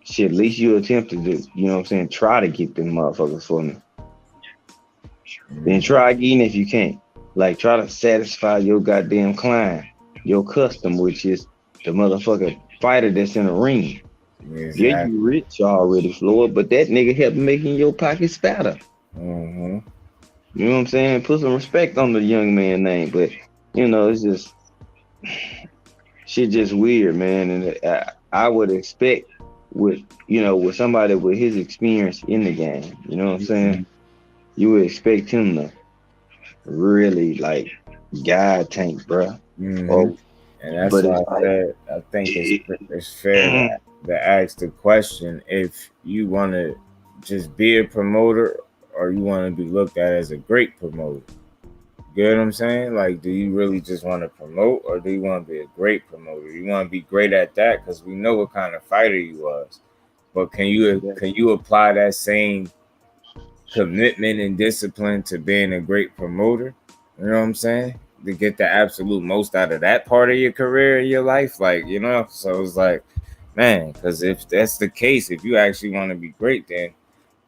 S7: shit, at least you attempt to do, you know what I'm saying? Try to get them motherfuckers for me. Then try again if you can't. Like, try to satisfy your goddamn client, your custom, which is the motherfucker fighter that's in the ring. Exactly. Yeah, you rich already, Floyd, but that nigga helped making your pockets fatter. You know what I'm saying? Put some respect on the young man name, but you know, it's just shit just weird, man. And I would expect with somebody with his experience in the game, you know what I'm saying? You would expect him to really like guide Tank, bro.
S1: And that's why I said I think it's fair to ask the question if you want to just be a promoter or you want to be looked at as a great promoter. You get what I'm saying? Like, do you really just want to promote or do you want to be a great promoter? You want to be great at that because we know what kind of fighter you was. But can you apply that same commitment and discipline to being a great promoter? You know what I'm saying? To get the absolute most out of that part of your career in your life, like, you know. So it's like, man, because if that's the case, if you actually want to be great, then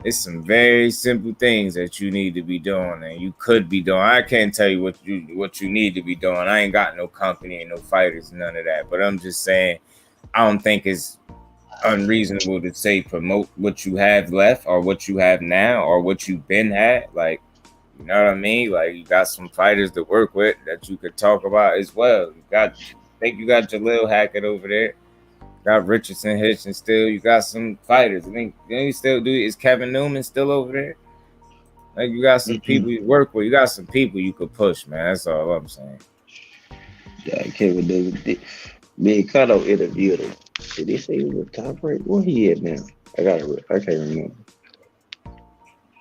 S1: it's some very simple things that you need to be doing and you could be doing. I can't tell you what you need to be doing. I ain't got no company and no fighters, none of that. But I'm just saying, I don't think it's unreasonable to say promote what you have left or what you have now or what you've been had. Like, you know what I mean? Like, you got some fighters to work with that you could talk about as well. I think you got Jalil Hackett over there. Got Richardson, Hitchens still. You got some fighters. I think you still do. Is Kevin Newman still over there? Like, you got some people you work with. You got some people you could push, man. That's all I'm saying.
S7: Yeah, Kevin David. Me and Kato interviewed him. Did he say he was a top rate? Where he at now? I can't remember.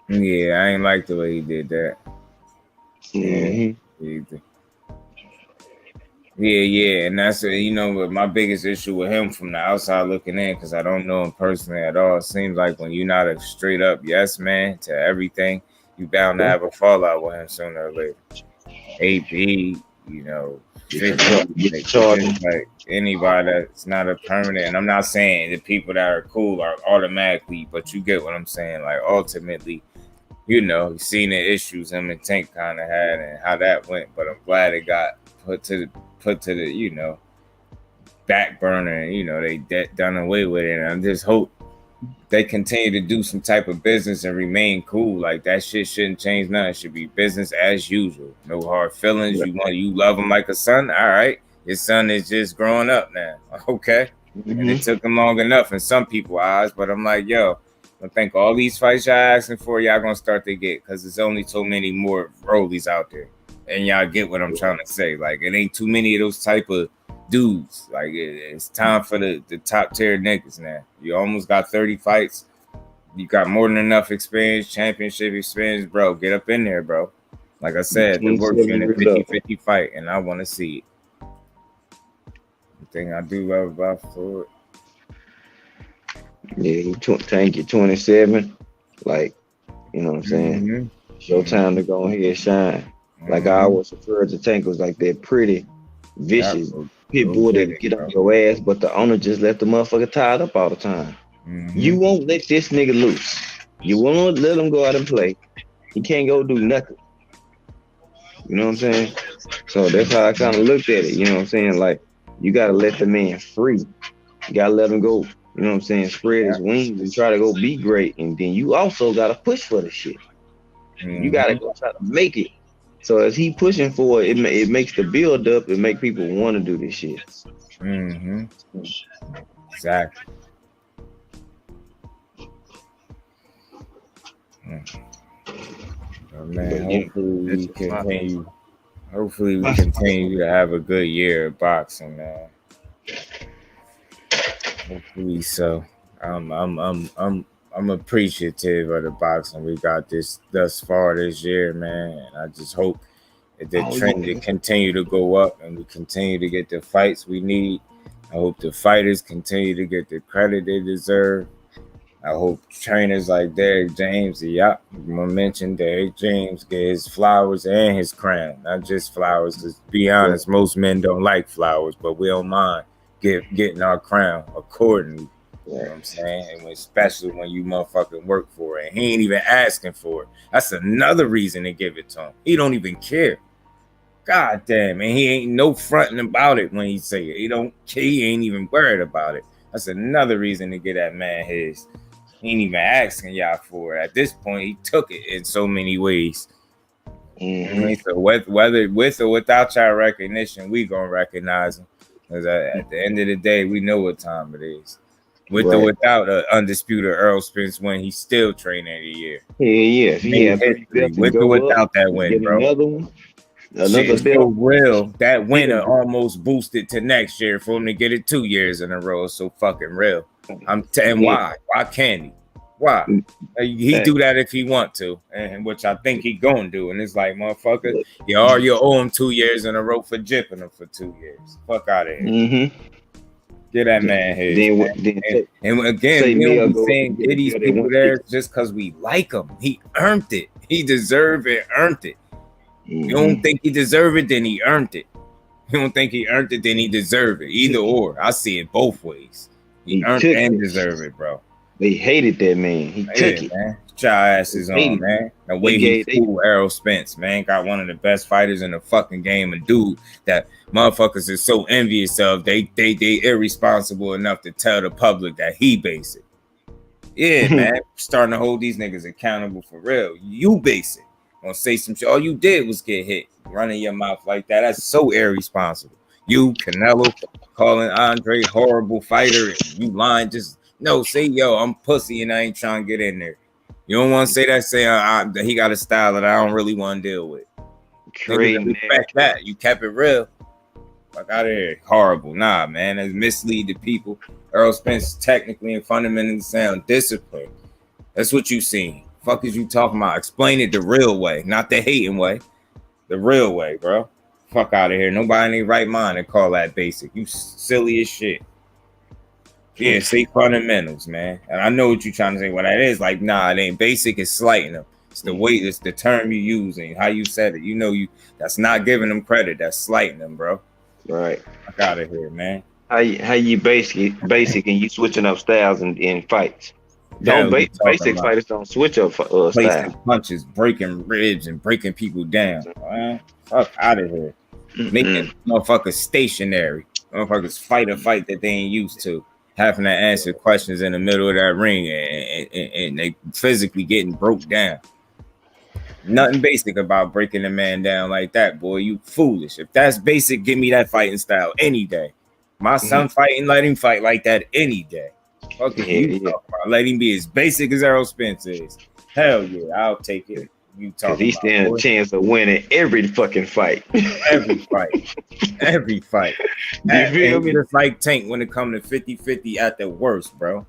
S1: Yeah, I ain't like the way he did that. Yeah, and that's my biggest issue with him from the outside looking in, because I don't know him personally at all. It seems like when you're not a straight up yes man to everything, you bound to have a fallout with him sooner or later. AP, 50, like anybody that's not a permanent. And I'm not saying the people that are cool are automatically, but you get what I'm saying. Like, ultimately, you've seen the issues him and Tank kind of had and how that went. But I'm glad it got put to the back burner, and they done away with it. And I just hope they continue to do some type of business and remain cool. Like, that shit shouldn't change nothing. It should be business as usual. No hard feelings. You love him like a son. All right, his son is just growing up now. Okay, and it took him long enough in some people's eyes. But I'm like, yo, I think all these fights y'all asking for, y'all gonna start to get, because there's only so many more Rollies out there. And y'all get what I'm trying to say. Like, it ain't too many of those type of dudes. Like, it's time for the top tier niggas now. You almost got 30 fights. You got more than enough experience, championship experience, bro. Get up in there, bro. Like I said, it works in a 50-50 fight, and I want to see it. The thing I do love about Floyd.
S7: Yeah, Tank, you're 27. Like, you know what I'm saying? It's your time to go ahead and shine. Like, I always referred to Tank was like that pretty, vicious pit bull that get on your ass, but the owner just let the motherfucker tied up all the time. You won't let this nigga loose. You won't let him go out and play. He can't go do nothing. You know what I'm saying? So that's how I kind of looked at it. You know what I'm saying? Like, you got to let the man free. You got to let him go. You know what I'm saying? Spread his wings and try to go be great. And then you also got to push for the shit. You got to go try to make it. So as he pushing for it, it makes the build up. It make people want to do this shit.
S1: Exactly. Man, hopefully we continue Hopefully, we continue to have a good year of boxing, man. Hopefully, so. I'm appreciative of the boxing we got thus far this year, man. And I just hope that the trend to continue to go up and we continue to get the fights we need. I hope the fighters continue to get the credit they deserve. I hope trainers like Derek James, I mentioned Derek James, get his flowers and his crown. Not just flowers. To be honest, most men don't like flowers, but we don't mind getting our crown accordingly. You know what I'm saying? And especially when you motherfucking work for it. He ain't even asking for it. That's another reason to give it to him. He don't even care. God damn, and he ain't no fronting about it when he say it. He ain't even worried about it. That's another reason to get that man his. He ain't even asking y'all for it. At this point, he took it in so many ways. So whether with or without y'all recognition, we gonna recognize him. Because at the end of the day, we know what time it is. With or without an undisputed Earl Spence win, he's still training every year.
S7: Yeah.
S1: With or without that win, bro.
S7: Another one.
S1: Shit, so real. That winner almost boosted to next year for him to get it 2 years in a row. It's so fucking real. I'm telling why? Why can't he? Why? He do that if he want to, and which I think he gonna do. And it's like, motherfucker, you owe him 2 years in a row for jipping him for 2 years. Fuck out of here. Get that man his. And again, we don't be saying get these people there just because we like him. He earned it. He deserved it. Earned it. You don't think he deserved it, then he earned it. You don't think he earned it, then he deserved it. Either or. I see it both ways. He earned it and deserved it, bro.
S7: They hated that man. He took it.
S1: Man. Child asses on, man. The way he fooled Errol Spence, man. Got one of the best fighters in the fucking game. A dude that motherfuckers is so envious of. They irresponsible enough to tell the public that he basic. Yeah, man. Starting to hold these niggas accountable for real. You basic. Gonna say some shit. All you did was get hit. Running your mouth like that. That's so irresponsible. You, Canelo, calling Andre horrible fighter. You lying. Just no, say, yo, I'm pussy and I ain't trying to get in there. You don't want to say that. Say that he got a style that I don't really want to deal with. Respect that. You kept it real. Fuck out of here. Horrible. Nah, man. It's mislead the people. Earl Spence technically and fundamentally sound disciplined. That's what you seen. Fuck is you talking about? Explain it the real way, not the hating way. The real way, bro. Fuck out of here. Nobody in their right mind to call that basic. You silly as shit. Yeah, say fundamentals, man. And I know what you're trying to say. What that is, like, nah, it ain't basic. It's slighting them. It's the way. It's the term you using. How you said it. You know, that's not giving them credit. That's slighting them, bro.
S7: Right.
S1: Fuck out of here, man.
S7: How you basic and you switching up styles in fights. Basic fighters don't switch up style.
S1: Punches, breaking ribs, and breaking people down. Man. Fuck out of here. Making motherfuckers stationary. Motherfuckers fight a fight that they ain't used to. Having to answer questions in the middle of that ring and they physically getting broke down. Nothing basic about breaking a man down like that, boy. You foolish. If that's basic, give me that fighting style any day. My son fighting, let him fight like that any day. Okay, you talk about. Let him be as basic as Errol Spence is. Hell yeah, I'll take it. You talk.
S7: He stand a chance of winning every fucking fight.
S1: Every fight. Every fight. Just like Tank when it comes to 50-50 at the worst, bro.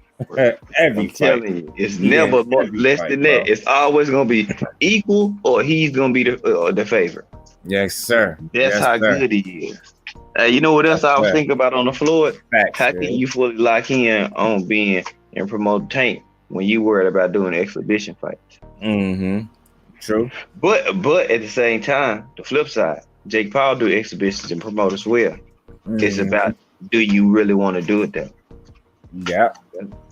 S1: Every fight.
S7: Telling you, it's never less than that. It's always gonna be equal, or he's gonna be the favorite.
S1: Yes, sir.
S7: That's how good he is. You know what else I was thinking about on the floor? How can you fully lock in on being and promote Tank when you worried about doing exhibition fights?
S1: True.
S7: But at the same time, the flip side, Jake Paul do exhibitions and promote as well. It's about, do you really want to do it though?
S1: Yeah.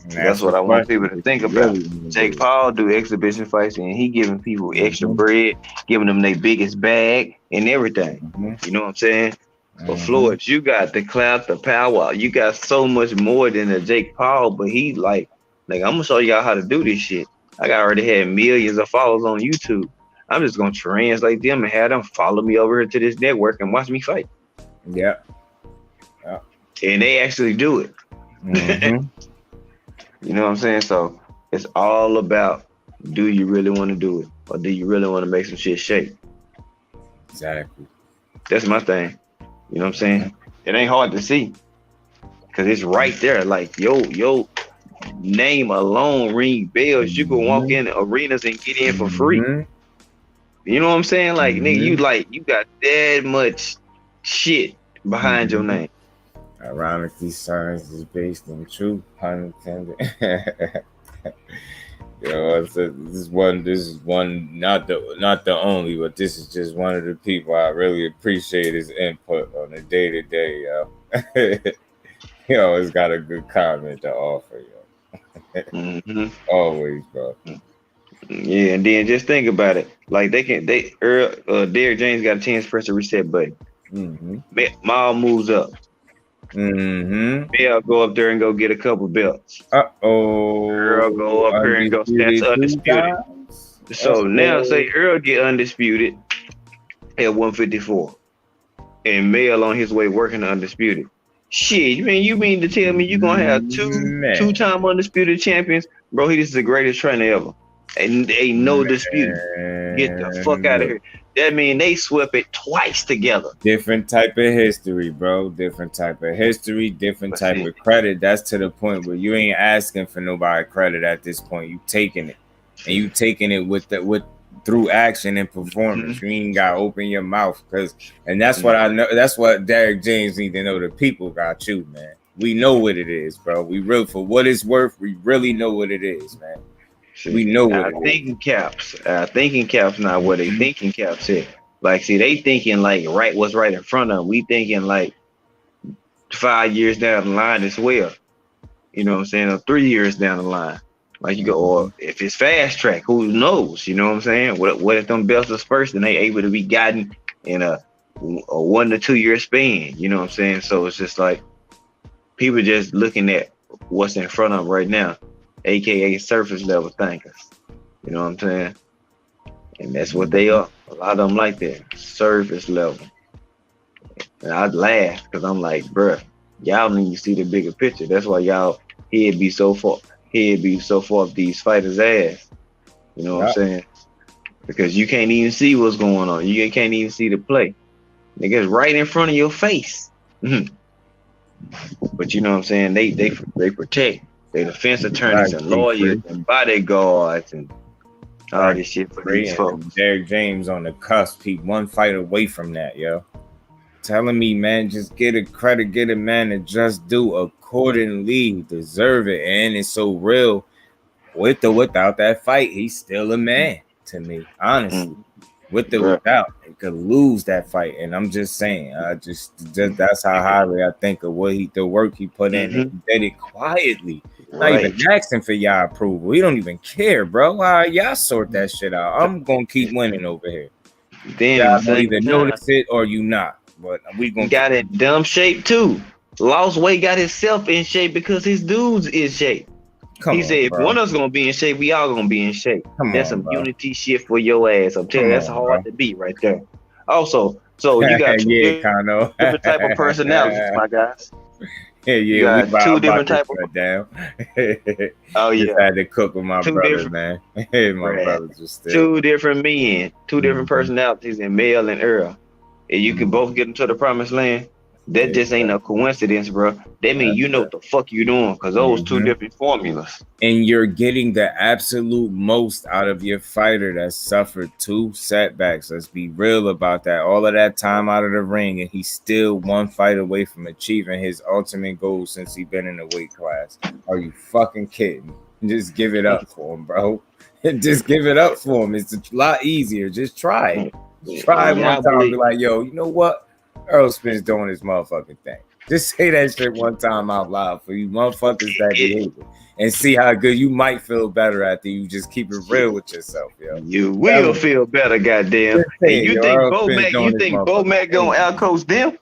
S7: That's what I want people to think about. Jake Paul do exhibition fights and he giving people extra bread, giving them their biggest bag and everything. You know what I'm saying? But Floyd, you got the clout, the power. You got so much more than a Jake Paul, but he like I'm gonna show y'all how to do this shit. I already had millions of followers on YouTube. I'm just gonna translate them and have them follow me over here to this network and watch me fight.
S1: Yeah.
S7: And they actually do it. You know what I'm saying? So it's all about, do you really want to do it? Or do you really want to make some shit shake?
S1: Exactly.
S7: That's my thing. You know what I'm saying? It ain't hard to see because it's right there. Like yo name alone ring bells. You can walk in arenas and get in for free. You know what I'm saying? Like nigga, you got that much shit behind your name.
S1: Ironically, science is based in truth, pun intended. This is one, not the only, but this is just one of the people I really appreciate his input on the day to day, yo. He always got a good comment to offer, yo. Always, bro.
S7: Yeah, and then just think about it. Like Derrick James got a 10 press the reset button. Maul moves up. Bell go up there and go get a couple belts. Earl go up here and go that's undisputed. So now say Earl get undisputed at 154. And Mail on his way working the undisputed. Shit, you mean to tell me you gonna have two-time undisputed champions? Bro, he is the greatest trainer ever. And ain't no dispute. Get the fuck out of here. That mean they swept it twice together.
S1: Different type of history, bro. Different type of history, different type of credit. That's to the point where you ain't asking for nobody credit at this point. You taking it. And you taking it with through action and performance. You ain't gotta open your mouth. And that's what I know. That's what Derrick James need to know. The people got you, man. We know what it is, bro. We real for what it's worth. We really know what it is, man. We know what
S7: our thinking caps. Our thinking caps not what they thinking caps is. Like, see, they thinking like what's right in front of them. We thinking like 5 years down the line as well. You know what I'm saying? Or 3 years down the line. Like you go, or if it's fast track, who knows? You know what I'm saying? What if them belts are first and they able to be gotten in a 1 to 2 year span? You know what I'm saying? So it's just like people just looking at what's in front of them right now. AKA surface level thinkers. You know what I'm saying? And that's what they are. A lot of them like that. Surface level. And I'd laugh because I'm like, bruh, y'all need to see the bigger picture. That's why y'all he'd be so far up these fighters' ass. You know what I'm saying? Because you can't even see what's going on. You can't even see the play. Niggas right in front of your face. But you know what I'm saying? They protect. They defense attorneys and lawyers and bodyguards and all this shit for these folks.
S1: Derrick James on the cusp. He one fight away from that, yo. Telling me, man, just get a credit, get a man and just do accordingly. Deserve it. And it's so real. With or without that fight, he's still a man to me, honestly. With or without, he could lose that fight. And I'm just saying, just that's how highly I think of the work he put in. And he did it quietly. Not even asking for y'all approval. He don't even care, bro. Y'all sort that shit out. I'm gonna keep winning over here.
S7: Damn,
S1: y'all either notice it or you not. But we gonna
S7: got in dumb shape too. Lost weight, got himself in shape because his dude's in shape. He said, if one of us gonna be in shape, we all gonna be in shape. That's some unity shit for your ass. I'm telling you, that's hard to beat right there. Also, so you got two different type of personalities, my guys.
S1: You
S7: got two different type of
S1: down.
S7: Oh yeah,
S1: just had to cook with my brothers, man. My brothers was still
S7: two different men, two different personalities in Mel and Earl. And you can both get them to the promised land. That just ain't no coincidence, bro. That means you know what the fuck you doing, because those two different formulas.
S1: And you're getting the absolute most out of your fighter that suffered 2 setbacks. Let's be real about that. All of that time out of the ring, and he's still one fight away from achieving his ultimate goal since he's been in the weight class. Are you fucking kidding? Just give it up for him, bro. Just give it up for him. It's a lot easier. Just try it. Try it one time and be like, yo, you know what? Earl Spence doing his motherfucking thing. Just say that shit one time out loud for you motherfuckers that behave it, and see how good you might feel better after you just keep it real with yourself, yo.
S7: You will feel better, goddamn. And you think Bo-Mac gonna outcoach them?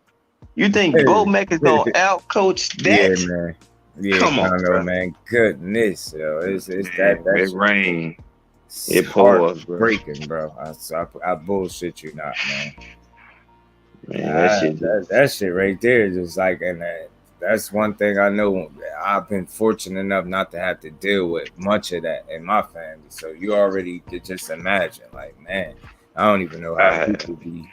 S7: You think Bo-Mac is gonna outcoach that?
S1: Yeah, man. Yeah,
S7: come on,
S1: bro. Man. Goodness, yo. It's that
S7: it rain. It
S1: pours, breaking, bro. I bullshit you not, man. Man, that shit right there, just like, and that's one thing I know. I've been fortunate enough not to have to deal with much of that in my family. So you already could just imagine, like, man, I don't even know how people be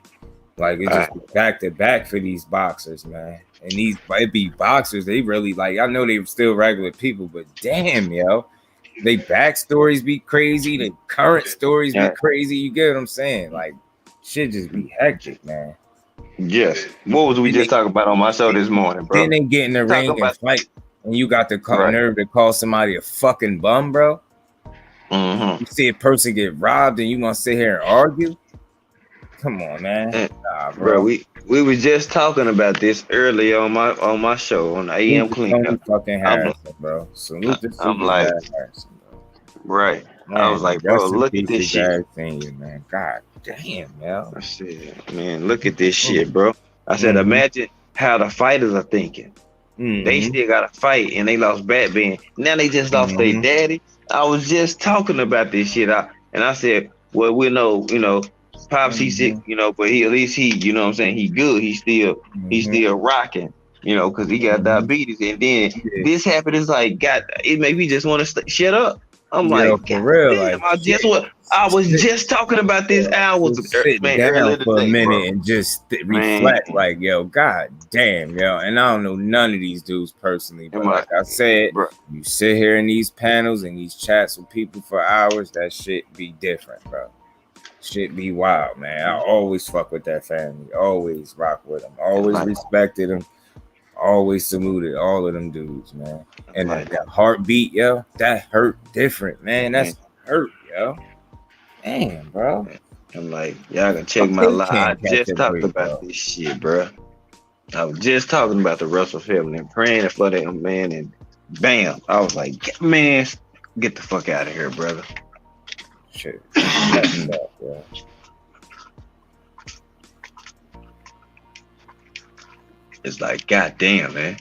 S1: Like it just back to back for these boxers, man. And these it be boxers, they really like. I know they still regular people, but damn, yo, they backstories be crazy. The current stories be crazy. You get what I'm saying? Like shit just be hectic, man.
S7: Yes. What was we just talking about on my show this morning, bro?
S1: Then they get in the ring and fight, and you got the nerve to call somebody a fucking bum, bro. You see a person get robbed, and you gonna sit here and argue? Come on, man. Nah, bro.
S7: We was just talking about this earlier on my show on AM Clean.
S1: Fucking Harrison, bro. Salute to
S7: I'm like,
S1: Harrison, bro.
S7: Right.
S1: Man,
S7: I was like, bro, look at this shit.
S1: Man. God damn, yo.
S7: I said, man, look at this shit, bro. I said, imagine how the fighters are thinking. They still got to fight, and they lost Batman. Now they just lost their daddy. I was just talking about this shit, and I said, well, we know, Pops, he's sick, but at least he, you know what I'm saying, he good. He's still rocking, because he got diabetes. And then this happened. It's like, God, it made me just want to shut up. I'm like,
S1: for real,
S7: damn, I was just talking about this hours ago.
S1: Sit down for a minute and just reflect, like, yo, God damn, yo. And I don't know none of these dudes personally, but like I said, you sit here in these panels and these chats with people for hours, that shit be different, bro. Shit be wild, man. I always fuck with that family. Always rock with them. Always respected them. Always saluted all of them dudes, man. And that heartbeat, yo, that hurt different, man. That's hurt, yo. Damn, bro.
S7: I'm like, y'all can check my live. I just talked about this shit, bro. I was just talking about the Russell family and praying for them, man. And bam, I was like, man, get the fuck out of here, brother.
S1: Shit.
S7: It's like, goddamn, man.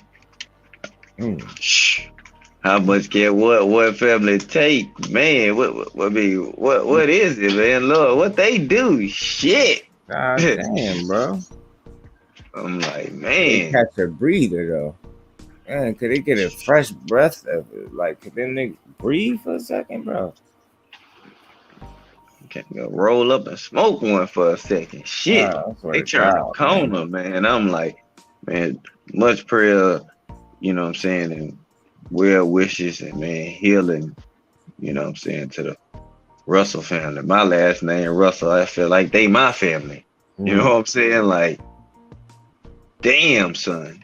S7: How much can what family take, man? What is it, man? Lord, what they do? Shit.
S1: God damn, bro.
S7: I'm like, man.
S1: They catch a breather though. Man, could they get a fresh breath of it? Like, could them niggas breathe for a second, bro?
S7: Can't go roll up and smoke one for a second. Shit. They trying to corner, man. I'm like, man, much prayer, you know what I'm saying, and well wishes and, man, healing, you know what I'm saying, to the Russell family. My last name, Russell, I feel like they my family. You know what I'm saying? Like, damn, son.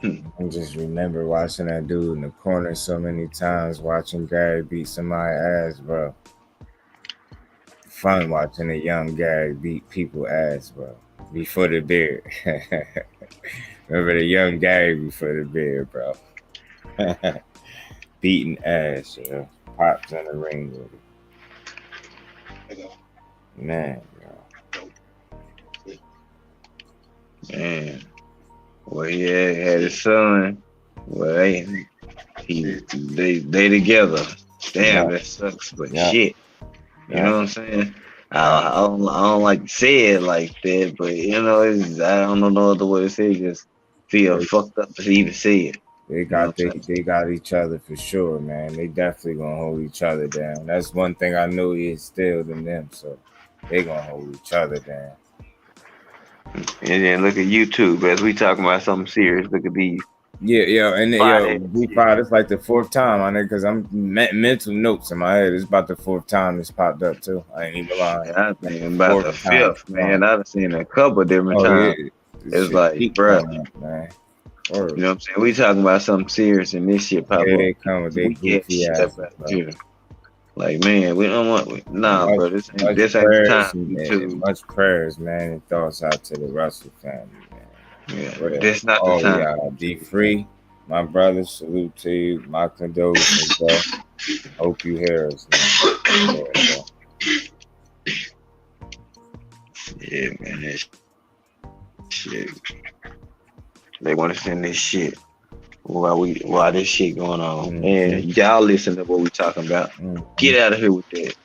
S1: I just remember watching that dude in the corner so many times, watching Gary beat somebody's ass, bro. Fun watching a young Gary beat people ass, bro. Before the beard. Remember the young Gary before the beard, bro. Beating ass, yo. Pops in the ring with it. Man, bro.
S7: Man. Well, he had his son. Well, they together. Damn, that sucks, but shit. You know what I'm saying? I don't like to say it like that, but I don't know no other way to say it. Just feel fucked up to even say it.
S1: They got each other for sure, man. They definitely gonna hold each other down. That's one thing I know he instilled in them, so they gonna hold each other down.
S7: And then look at YouTube as we talking about something serious. Look at these.
S1: Yeah, and B5, it's like the fourth time on it because I'm mental notes in my head. It's about the fourth time it's popped up too. I ain't even lying.
S7: I think about the fifth, man. I've seen a couple different times. Yeah. It's like, bro, man. You know what I'm saying? We talking about something serious and this shit pop up.
S1: They come with their goofy ass.
S7: Like, man, we don't want bro. This ain't the time.
S1: Much prayers, man, and thoughts out to the Russell family, man.
S7: Yeah, this not the time.
S1: Y'all be free, my brother. Salute to you. My condolences, bro. Hope you hear us, man.
S7: Yeah, man. This shit. They want to send this shit while this shit going on. And y'all listen to what we talking about. Get out of here with that.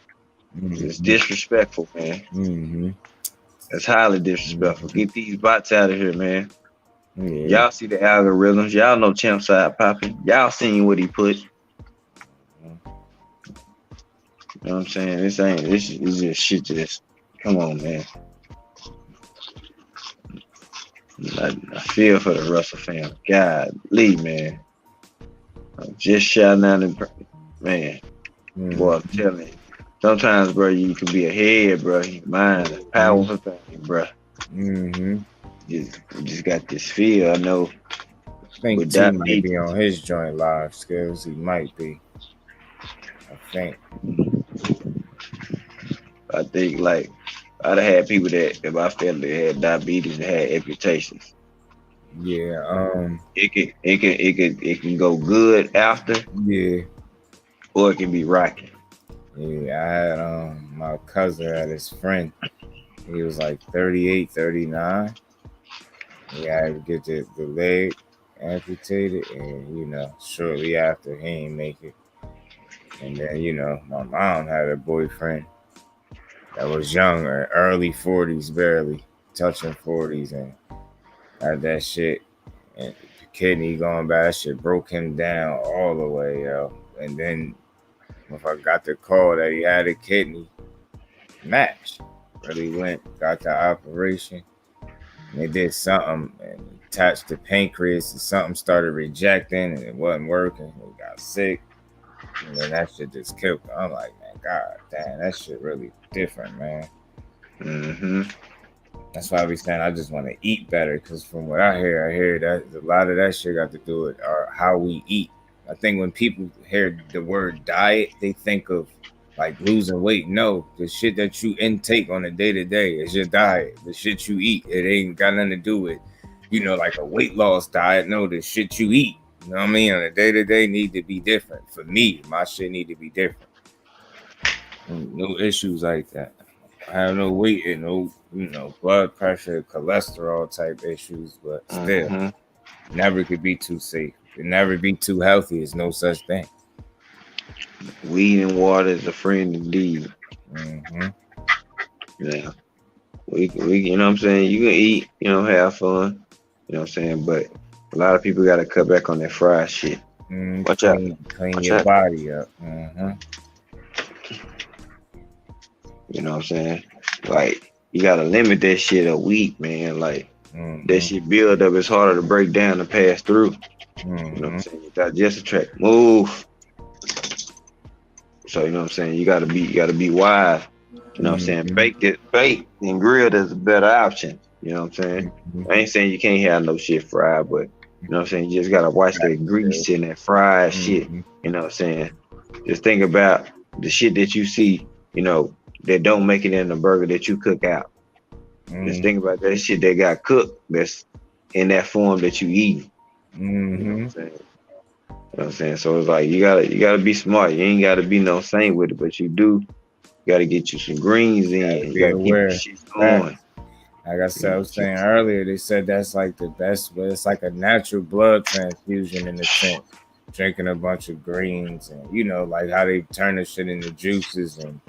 S7: It's disrespectful, man. That's highly disrespectful. Get these bots out of here, man. Y'all see the algorithms. Y'all know Champ Side popping. Y'all seen what he put. You know what I'm saying? This is just shit. Just come on, man.
S5: I feel for the Russell family. God, Lee, man. I'm just shouting out in man. Boy, I'm telling you. Sometimes, bro, you can be ahead, bro. Your mind is a powerful thing, bro. You just got this feel. I know.
S1: I think T might be on his joint live skills. He might be.
S5: I think like I'd have had people that if I felt they had diabetes and had amputations.
S1: Yeah.
S5: It can go good after.
S1: Yeah.
S5: Or it can be rocking.
S1: Yeah, I had my cousin had his friend. He was like 38, 39. He had to get the leg amputated, and shortly after he ain't make it. And then my mom had a boyfriend that was young, early 40s, barely touching 40s, and had that shit. And the kidney going bad, that shit broke him down all the way, yo. And then if I got the call that he had a kidney match, really went, got the operation. And they did something and attached the pancreas, and something started rejecting, and it wasn't working. He got sick, and then that shit just killed him. I'm like, man, god damn, that shit really different, man. That's why I be saying I just want to eat better, because from what I hear that a lot of that shit got to do with how we eat. I think when people hear the word diet, they think of like losing weight. No, the shit that you intake on a day-to-day is your diet. The shit you eat, it ain't got nothing to do with, like a weight loss diet. No, the shit you eat, you know what I mean, on a day-to-day need to be different. For me, my shit need to be different. No issues like that. I have no weight and no, blood pressure, cholesterol type issues, but still, never could be too safe. Could never be too healthy. There's no such thing.
S5: Weed and water is a friend indeed. Yeah. We you know what I'm saying? You can eat, have fun. You know what I'm saying? But a lot of people gotta cut back on that fried shit. Watch out.
S1: Clean your body up.
S5: You know what I'm saying? Like, you gotta limit that shit a week, man. Like, that shit build up. It's harder to break down and pass through. You know what I'm saying? Your digestive tract move. So you know what I'm saying? You gotta be wise. You know what I'm saying? Baked and grilled is a better option. You know what I'm saying? I ain't saying you can't have no shit fried, but you know what I'm saying? You just gotta watch that grease in that fried shit. You know what I'm saying? Just think about the shit that you see, that don't make it in the burger that you cook out. Just think about that shit that got cooked that's in that form that you eat. You know what I'm saying? You know what I'm saying? So it's like you gotta be smart. You ain't gotta be no saint with it, but you gotta get you some greens in. You gotta keep your shit going.
S1: Like I said, I was saying earlier, they said that's like the best way. It's like a natural blood transfusion in a sense. Drinking a bunch of greens and like how they turn the shit into juices and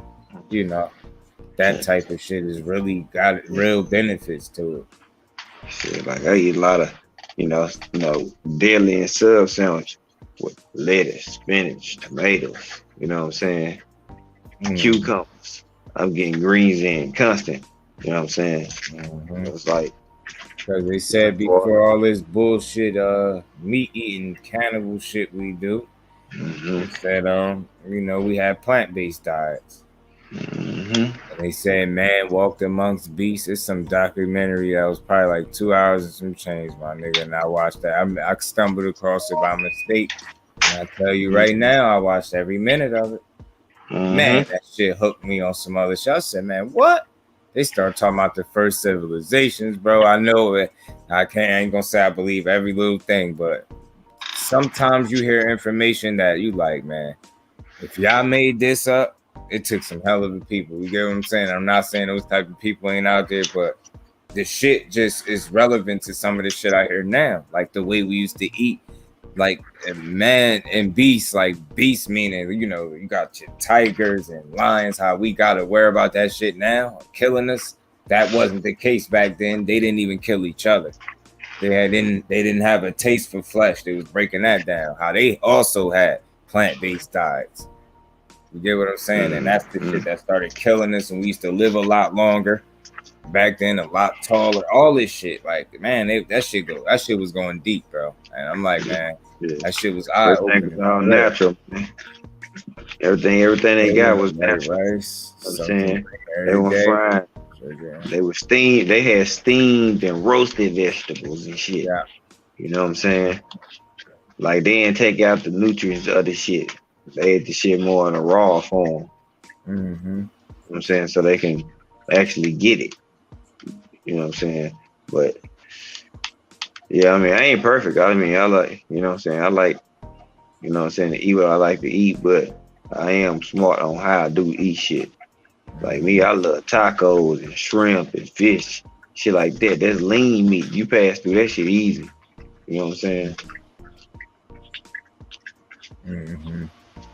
S1: that type of shit has really got real benefits to it.
S5: Shit, like I eat a lot of, deli and sub sandwich with lettuce, spinach, tomatoes, you know what I'm saying? Cucumbers. I'm getting greens in constant, you know what I'm saying? It's like,
S1: because they said before all this bullshit, meat eating cannibal shit we do, they said, we had plant-based diets. And they said man walked amongst beasts. It's some documentary that was probably like 2 hours and some change, my nigga, and I watched that. I stumbled across it by mistake, and I tell you right now, I watched every minute of it. Man, that shit hooked me on some other shit. I said, man, what? They start talking about the first civilizations, bro. I know it. I ain't gonna say I believe every little thing, but sometimes you hear information that you like, man, if y'all made this up, it took some hell of a people. You get what I'm saying? I'm not saying those type of people ain't out there, but the shit just is relevant to some of the shit I hear now. Like the way we used to eat, like man and beast, like beast meaning, you got your tigers and lions, how we got to worry about that shit now, killing us. That wasn't the case back then. They didn't even kill each other. They didn't have a taste for flesh. They was breaking that down. How they also had plant-based diets. You get what I'm saying? And that's the shit that started killing us, and we used to live a lot longer. back then a lot taller. All this shit, like man, that shit was going deep, bro. And I'm like, man, that shit was eye
S7: Everything
S1: opening.
S7: was all natural, man. Everything they got was natural.
S1: Rice,
S7: I'm saying they were fried. They were steamed. They had steamed and roasted vegetables and shit.
S1: Yeah.
S7: You know what I'm saying? Like they didn't take out the nutrients of the shit. They ate the shit more in a raw form.
S1: Mm-hmm.
S7: You know what I'm saying? So they can actually get it. You know what I'm saying? But yeah, I mean, I ain't perfect. I mean, I like, you know what I'm saying? I like, you know what I'm saying, to eat what I like to eat, but I am smart on how I do eat shit. Like me, I love tacos and shrimp and fish, shit like that. That's lean meat. You pass through that shit easy. You know what I'm saying?
S1: Mm-hmm.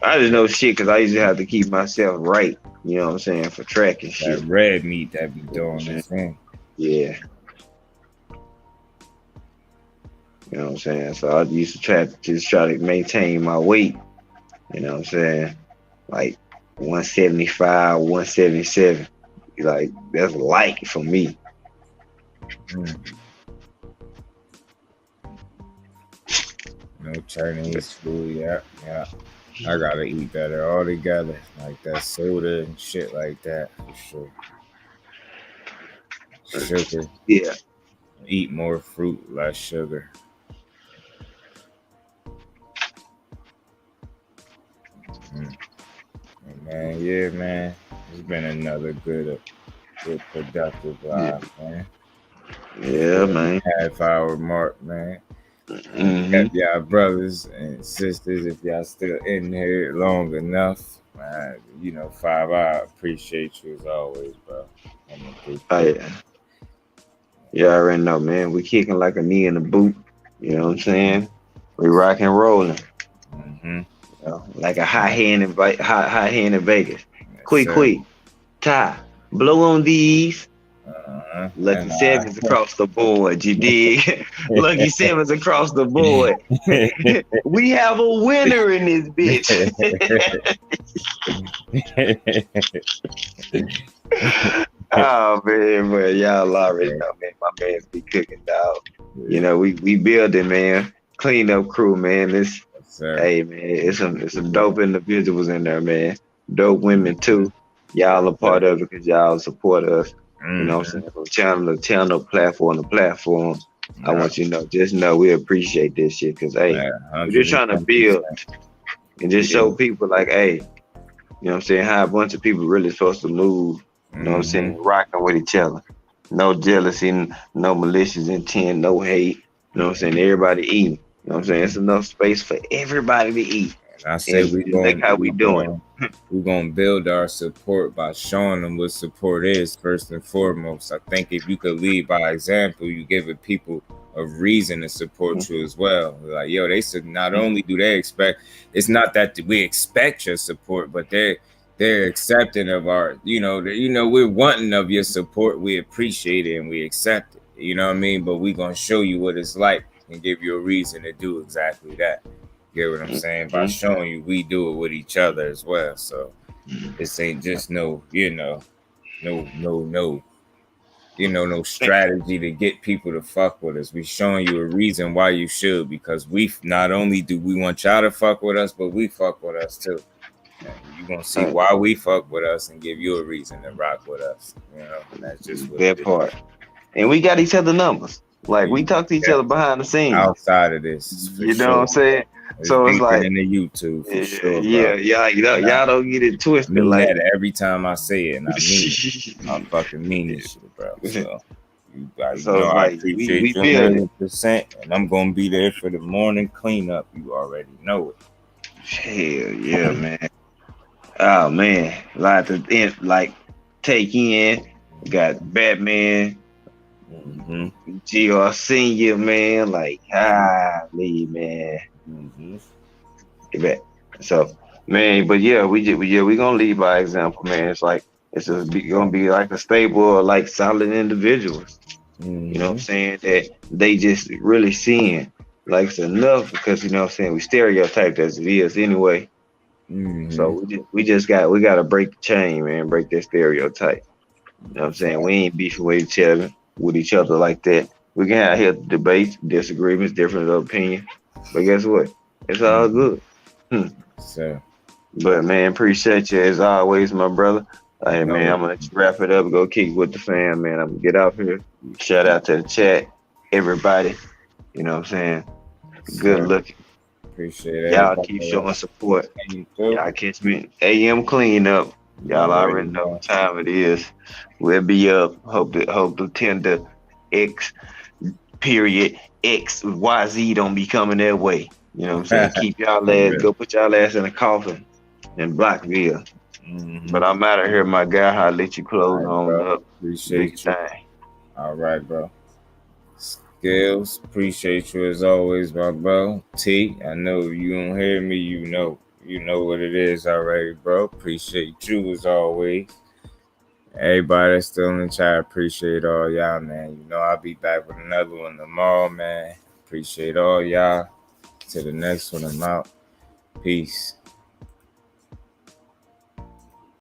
S7: I just know shit because I usually have to keep myself right. You know what I'm saying? For track and shit.
S1: That red meat that be doing this thing.
S7: Yeah. You know what I'm saying? So I used to try to maintain my weight. You know what I'm saying? Like 175, 177. Like that's light for me.
S1: No Chinese food, yeah. I gotta eat better all together. Like that soda and shit like that for sure. Sugar.
S7: Yeah.
S1: Eat more fruit, less sugar. Man, yeah, man. It's been another good productive live, man.
S7: Yeah, man.
S1: Half-hour mark, man.
S7: Mm-hmm.
S1: Y'all brothers and sisters, if y'all still in here long enough, man, you know, 5 I appreciate you as always, bro.
S7: Yeah, I already know, man. We kicking like a knee in the boot. You know what I'm saying? We rock and rolling.
S1: Mm-hmm.
S7: You know, like a hot hand in Vegas. Quick, Ty, blow on these. Lucky sevens across the board, you dig? Lucky sevens across the board. We have a winner in this bitch. Oh man, but y'all already know, man. My man's be cooking, dog. You know, we building, man. Clean up crew, man. Hey man, it's some dope individuals in there, man. Dope women too. Y'all a part of it because y'all support us. You know what I'm saying? From channel to channel, platform to platform. I want you to know, just know we appreciate this shit because hey, we're just trying to build and just show people like, hey, you know what I'm saying, how a bunch of people really supposed to move, you know what I'm saying, rocking with each other. No jealousy, no malicious intent, no hate, you know what I'm saying, everybody eating. You know what I'm saying? It's enough space for everybody to eat.
S1: And I say
S7: we're
S1: gonna build our support by showing them what support is first and foremost. I think if you could lead by example, you giving people a reason to support you as well. Like, yo, they said not only do they expect, it's not that we expect your support, but they're accepting of our, we're wanting of your support. We appreciate it and we accept it. You know what I mean? But we're gonna show you what it's like and give you a reason to do exactly that. You get what I'm saying? By showing you we do it with each other as well. So this ain't just no strategy to get people to fuck with us. We showing you a reason why you should, because we not only do we want y'all to fuck with us, but we fuck with us too. And you gonna see why we fuck with us and give you a reason to rock with us. You know, and that's just what
S7: that part. And we got each other numbers. Like we talk to each other behind the scenes.
S1: Outside of this,
S7: you know what I'm saying? So it's like
S1: in the YouTube for sure.
S7: Y'all don't get it twisted.
S1: I mean
S7: like
S1: that every time I say it, and I mean it. I fucking mean this shit, bro. So I appreciate you 100%, and I'm gonna be there for the morning cleanup. You already know it.
S7: Hell yeah, man. Oh man, like take in. Got Batman. GR Senior, man, like golly, man. So, man, but yeah, we gonna lead by example, man. It's like gonna be like a stable of like solid individuals. You know what I'm saying? That they just really seeing like it's enough because you know what I'm saying we stereotyped as it is anyway. So we gotta break the chain, man, break that stereotype. You know what I'm saying? We ain't beefing with each other like that. We can have healthy debates, disagreements, different opinions. But guess what? It's all good.
S1: So,
S7: but man, appreciate you as always, my brother. Hey man, I'm gonna let you wrap it up. Go kick with the fam, man. I'm gonna get off here. Shout out to the chat, everybody. You know what I'm saying? Good looking.
S1: Appreciate it.
S7: Y'all keep showing support. Y'all catch me AM cleanup. Y'all already know what time it is. We'll be up. Hope the tender X period XYZ don't be coming their way. You know what I'm saying? Keep y'all ass, go put y'all ass in a coffin in Blackville. But I'm out of here, my guy. I'll let you close on up.
S1: Appreciate you. All right, bro. Skills, appreciate you as always, my bro. T, I know you don't hear me, you know what it is already, bro. Appreciate you as always. Everybody that's still in the chat, appreciate all y'all, man. You know I'll be back with another one tomorrow, man. Appreciate all y'all. To the next one, I'm out. Peace.